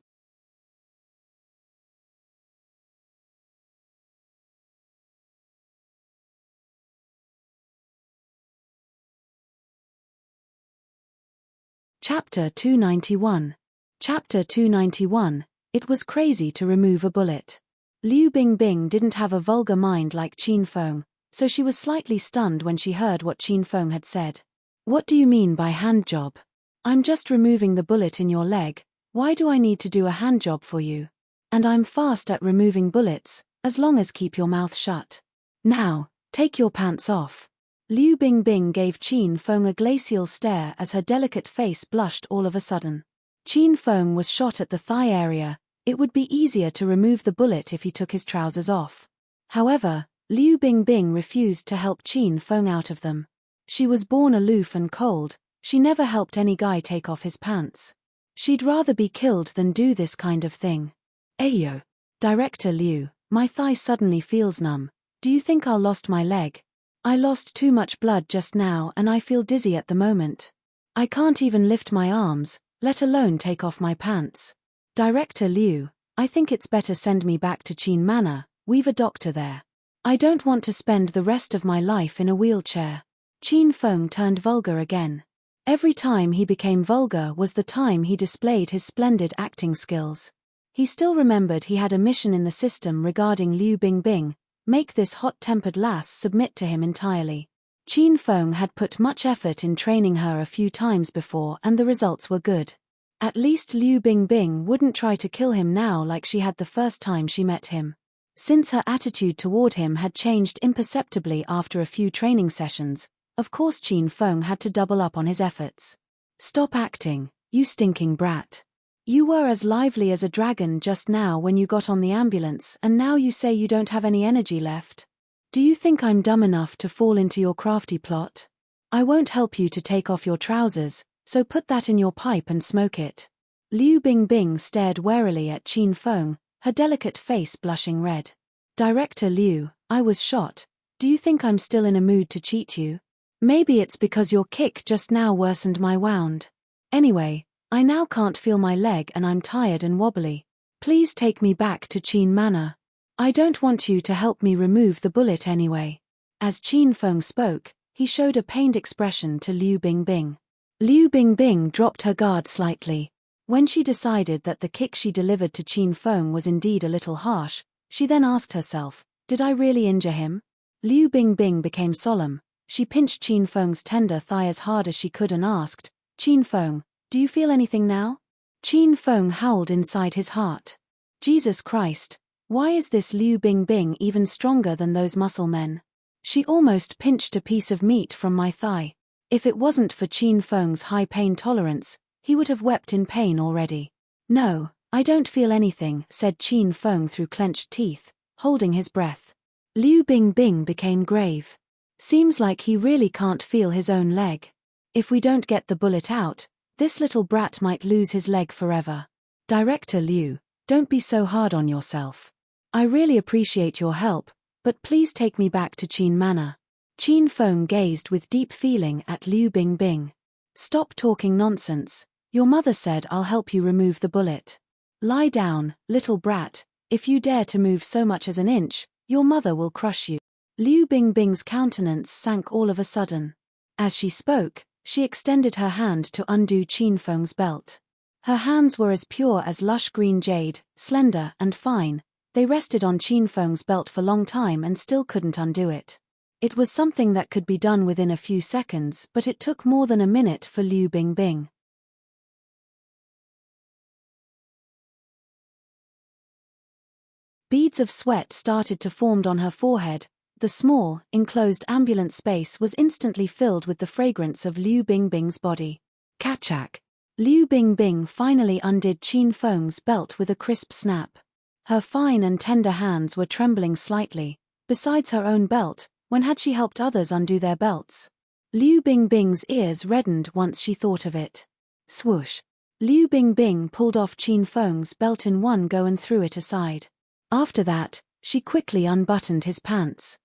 Chapter 291. Chapter 291, It was crazy to remove a bullet. Liu Bingbing didn't have a vulgar mind like Qin Feng, so she was slightly stunned when she heard what Qin Feng had said. What do you mean by hand job? I'm just removing the bullet in your leg. Why do I need to do a hand job for you? And I'm fast at removing bullets, as long as keep your mouth shut. Now, take your pants off. Liu Bingbing gave Qin Feng a glacial stare as her delicate face blushed all of a sudden. Qin Feng was shot at the thigh area. It would be easier to remove the bullet if he took his trousers off. However, Liu Bingbing refused to help Qin Feng out of them. She was born aloof and cold. She never helped any guy take off his pants. She'd rather be killed than do this kind of thing. Ayo. Director Liu, my thigh suddenly feels numb. Do you think I'll lost my leg? I lost too much blood just now and I feel dizzy at the moment. I can't even lift my arms, let alone take off my pants. Director Liu, I think it's better send me back to Qin Manor, we've a doctor there. I don't want to spend the rest of my life in a wheelchair. Qin Feng turned vulgar again. Every time he became vulgar was the time he displayed his splendid acting skills. He still remembered he had a mission in the system regarding Liu Bingbing, make this hot-tempered lass submit to him entirely. Qin Feng had put much effort in training her a few times before and the results were good. At least Liu Bingbing wouldn't try to kill him now like she had the first time she met him. Since her attitude toward him had changed imperceptibly after a few training sessions, of course Qin Feng had to double up on his efforts. Stop acting, you stinking brat. You were as lively as a dragon just now when you got on the ambulance and now you say you don't have any energy left. Do you think I'm dumb enough to fall into your crafty plot? I won't help you to take off your trousers, so put that in your pipe and smoke it. Liu Bingbing stared warily at Qin Feng, her delicate face blushing red. Director Liu, I was shot. Do you think I'm still in a mood to cheat you? Maybe it's because your kick just now worsened my wound. Anyway, I now can't feel my leg and I'm tired and wobbly. Please take me back to Qin Manor. I don't want you to help me remove the bullet anyway. As Qin Feng spoke, he showed a pained expression to Liu Bingbing. Liu Bingbing dropped her guard slightly. When she decided that the kick she delivered to Qin Feng was indeed a little harsh, she then asked herself, did I really injure him? Liu Bingbing became solemn. She pinched Qin Feng's tender thigh as hard as she could and asked, Qin Feng, do you feel anything now? Qin Feng howled inside his heart. Jesus Christ, why is this Liu Bingbing even stronger than those muscle men? She almost pinched a piece of meat from my thigh. If it wasn't for Qin Feng's high pain tolerance, he would have wept in pain already. No, I don't feel anything, said Qin Feng through clenched teeth, holding his breath. Liu Bingbing became grave. Seems like he really can't feel his own leg. If we don't get the bullet out, this little brat might lose his leg forever. Director Liu, don't be so hard on yourself. I really appreciate your help, but please take me back to Qin Manor. Qin Feng gazed with deep feeling at Liu Bingbing. Stop talking nonsense. Your mother said I'll help you remove the bullet. Lie down, little brat. If you dare to move so much as an inch, your mother will crush you. Liu Bingbing's countenance sank all of a sudden. As she spoke, she extended her hand to undo Qin Feng's belt. Her hands were as pure as lush green jade, slender and fine. They rested on Qin Feng's belt for a long time and still couldn't undo it. It was something that could be done within a few seconds, but it took more than a minute for Liu Bingbing. Beads of sweat started to form on her forehead. The small, enclosed ambulance space was instantly filled with the fragrance of Liu Bingbing's body. Kachak. Liu Bingbing finally undid Qin Feng's belt with a crisp snap. Her fine and tender hands were trembling slightly, Besides her own belt, when had she helped others undo their belts? Liu Bingbing's ears reddened once she thought of it. Swoosh! Liu Bingbing pulled off Qin Feng's belt in one go and threw it aside. After that, she quickly unbuttoned his pants.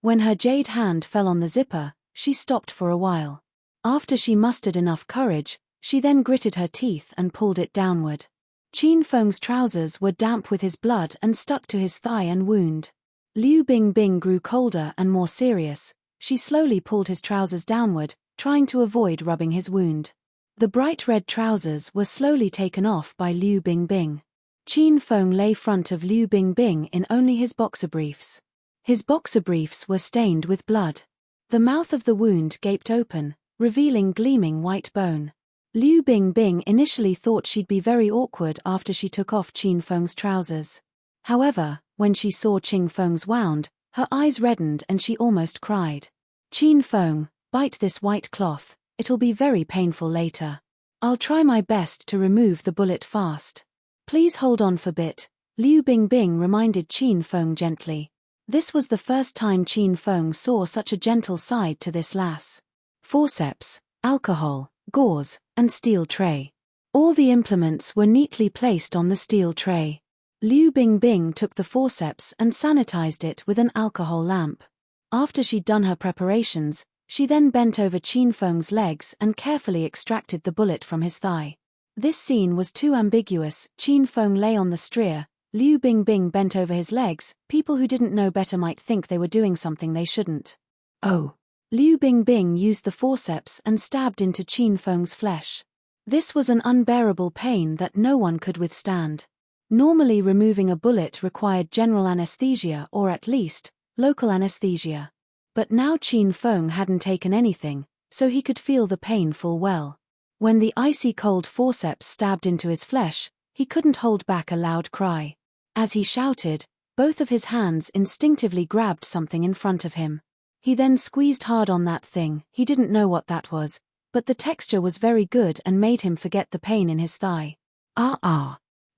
When her jade hand fell on the zipper, she stopped for a while. After she mustered enough courage, she then gritted her teeth and pulled it downward. Qin Feng's trousers were damp with his blood and stuck to his thigh and wound. Liu Bingbing grew colder and more serious. She slowly pulled his trousers downward, trying to avoid rubbing his wound. The bright red trousers were slowly taken off by Liu Bingbing. Qin Feng lay front of Liu Bingbing in only his boxer briefs. His boxer briefs were stained with blood. The mouth of the wound gaped open, revealing gleaming white bone. Liu Bingbing initially thought she'd be very awkward after she took off Qin Feng's trousers. However, when she saw Qin Feng's wound, her eyes reddened and she almost cried. Qin Feng, bite this white cloth, it'll be very painful later. I'll try my best to remove the bullet fast. Please hold on for bit, Liu Bingbing reminded Qin Feng gently. This was the first time Qin Feng saw such a gentle side to this lass. Forceps, alcohol, gauze, and steel tray. All the implements were neatly placed on the steel tray. Liu Bingbing took the forceps and sanitized it with an alcohol lamp. After she'd done her preparations, she then bent over Qin Feng's legs and carefully extracted the bullet from his thigh. This scene was too ambiguous. Qin Feng lay on the strea, Liu Bingbing bent over his legs. People who didn't know better might think they were doing something they shouldn't. Oh! Liu Bingbing used the forceps and stabbed into Qin Feng's flesh. This was an unbearable pain that no one could withstand. Normally removing a bullet required general anesthesia or at least, local anesthesia. But now Qin Feng hadn't taken anything, so he could feel the pain full well. When the icy cold forceps stabbed into his flesh, he couldn't hold back a loud cry. As he shouted, both of his hands instinctively grabbed something in front of him. He then squeezed hard on that thing. He didn't know what that was, but the texture was very good and made him forget the pain in his thigh.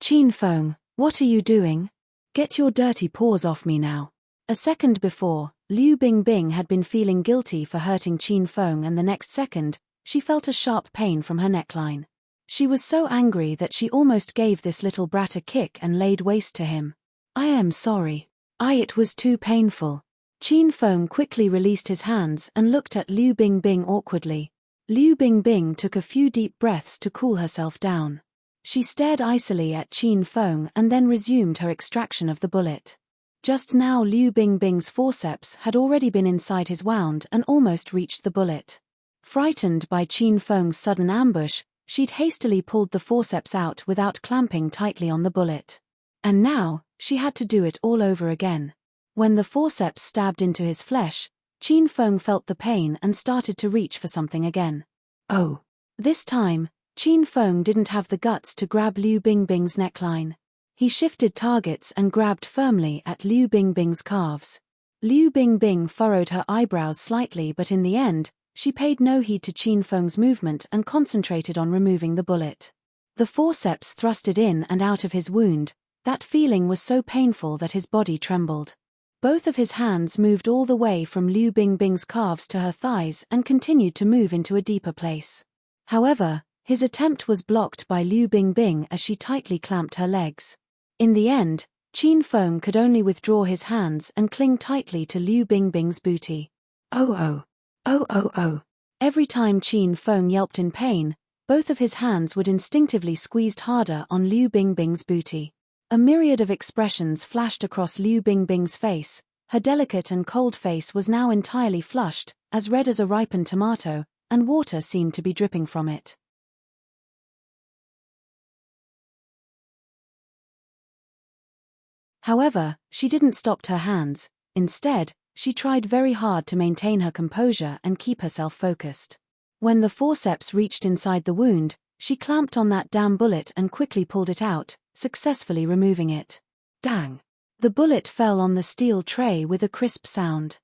Qin Feng, what are you doing? Get your dirty paws off me now. A second before, Liu Bingbing had been feeling guilty for hurting Qin Feng, and the next second, she felt a sharp pain from her neckline. She was so angry that she almost gave this little brat a kick and laid waste to him. I am sorry. It was too painful. Qin Feng quickly released his hands and looked at Liu Bingbing awkwardly. Liu Bingbing took a few deep breaths to cool herself down. She stared icily at Qin Feng and then resumed her extraction of the bullet. Just now Liu Bingbing's forceps had already been inside his wound and almost reached the bullet. Frightened by Qin Feng's sudden ambush, she'd hastily pulled the forceps out without clamping tightly on the bullet. And now, she had to do it all over again. When the forceps stabbed into his flesh, Qin Feng felt the pain and started to reach for something again. Oh! This time, Qin Feng didn't have the guts to grab Liu Bingbing's neckline. He shifted targets and grabbed firmly at Liu Bingbing's calves. Liu Bingbing furrowed her eyebrows slightly, but in the end, she paid no heed to Qin Feng's movement and concentrated on removing the bullet. The forceps thrusted in and out of his wound. That feeling was so painful that his body trembled. Both of his hands moved all the way from Liu Bingbing's calves to her thighs and continued to move into a deeper place. However, his attempt was blocked by Liu Bingbing as she tightly clamped her legs. In the end, Qin Feng could only withdraw his hands and cling tightly to Liu Bingbing's booty. Oh. Every time Qin Feng yelped in pain, both of his hands would instinctively squeeze harder on Liu Bingbing's booty. A myriad of expressions flashed across Liu Bingbing's face. Her delicate and cold face was now entirely flushed, as red as a ripened tomato, and water seemed to be dripping from it. However, she didn't stop her hands. Instead, she tried very hard to maintain her composure and keep herself focused. When the forceps reached inside the wound, she clamped on that damn bullet and quickly pulled it out, successfully removing it. Dang! The bullet fell on the steel tray with a crisp sound.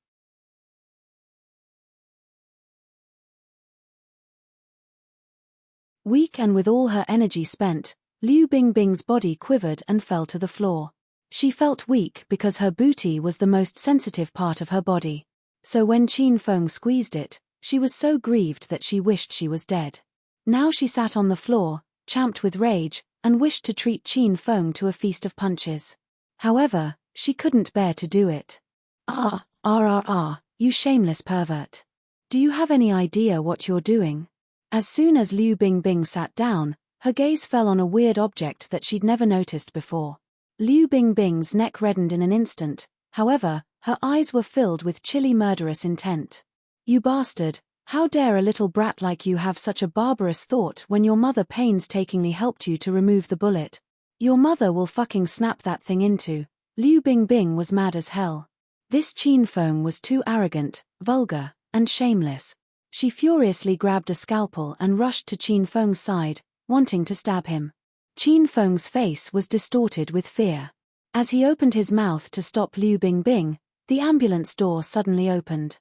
Weak and with all her energy spent, Liu Bingbing's body quivered and fell to the floor. She felt weak because her booty was the most sensitive part of her body. So when Qin Feng squeezed it, she was so grieved that she wished she was dead. Now she sat on the floor, champed with rage, and wished to treat Qin Feng to a feast of punches. However, she couldn't bear to do it. You shameless pervert. Do you have any idea what you're doing? As soon as Liu Bingbing sat down, her gaze fell on a weird object that she'd never noticed before. Liu Bingbing's neck reddened in an instant, however, her eyes were filled with chilly murderous intent. You bastard, how dare a little brat like you have such a barbarous thought when your mother painstakingly helped you to remove the bullet? Your mother will fucking snap that thing into. Liu Bingbing was mad as hell. This Qin Feng was too arrogant, vulgar, and shameless. She furiously grabbed a scalpel and rushed to Qin Feng's side, wanting to stab him. Qin Feng's face was distorted with fear. As he opened his mouth to stop Liu Bingbing, the ambulance door suddenly opened.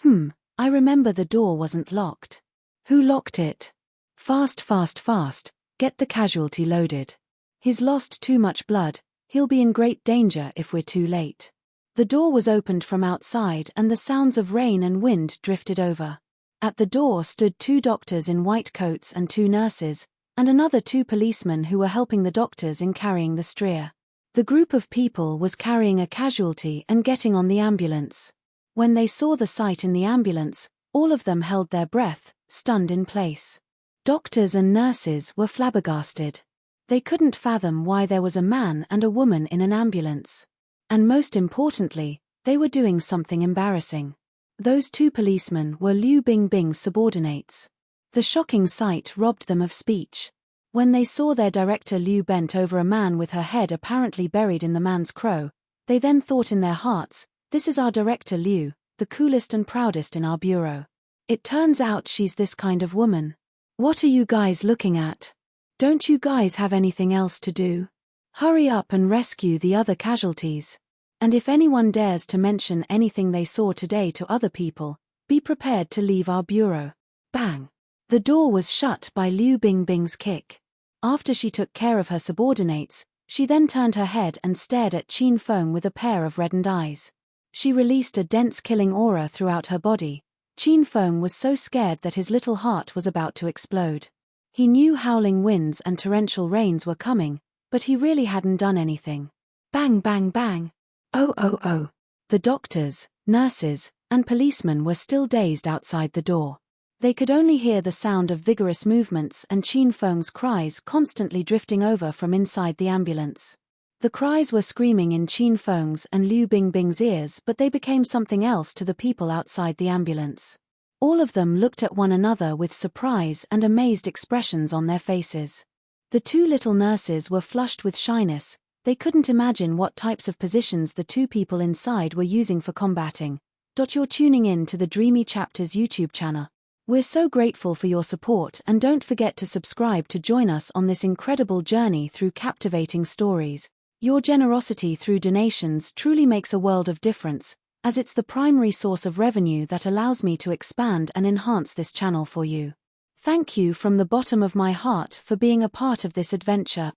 I remember the door wasn't locked. Who locked it? Fast, get the casualty loaded. He's lost too much blood, he'll be in great danger if we're too late. The door was opened from outside and the sounds of rain and wind drifted over. At the door stood 2 doctors in white coats and 2 nurses, and another 2 policemen who were helping the doctors in carrying the stretcher. The group of people was carrying a casualty and getting on the ambulance. When they saw the sight in the ambulance, all of them held their breath, stunned in place. Doctors and nurses were flabbergasted. They couldn't fathom why there was a man and a woman in an ambulance. And most importantly, they were doing something embarrassing. Those 2 policemen were Liu Bingbing's subordinates. The shocking sight robbed them of speech. When they saw their director Liu bent over a man with her head apparently buried in the man's crow, they then thought in their hearts, "This is our director Liu, the coolest and proudest in our bureau. It turns out she's this kind of woman. What are you guys looking at? Don't you guys have anything else to do? Hurry up and rescue the other casualties. And if anyone dares to mention anything they saw today to other people, be prepared to leave our bureau." Bang! The door was shut by Liu Bingbing's kick. After she took care of her subordinates, she then turned her head and stared at Qin Feng with a pair of reddened eyes. She released a dense killing aura throughout her body. Qin Feng was so scared that his little heart was about to explode. He knew howling winds and torrential rains were coming, but he really hadn't done anything. Bang bang bang! Oh! The doctors, nurses, and policemen were still dazed outside the door. They could only hear the sound of vigorous movements and Qin Feng's cries constantly drifting over from inside the ambulance. The cries were screaming in Qin Feng's and Liu Bingbing's ears, but they became something else to the people outside the ambulance. All of them looked at one another with surprise and amazed expressions on their faces. The 2 little nurses were flushed with shyness. They couldn't imagine what types of positions the 2 people inside were using for combating. You're tuning in to the Dreamy Chapters YouTube channel. We're so grateful for your support, and don't forget to subscribe to join us on this incredible journey through captivating stories. Your generosity through donations truly makes a world of difference, as it's the primary source of revenue that allows me to expand and enhance this channel for you. Thank you from the bottom of my heart for being a part of this adventure.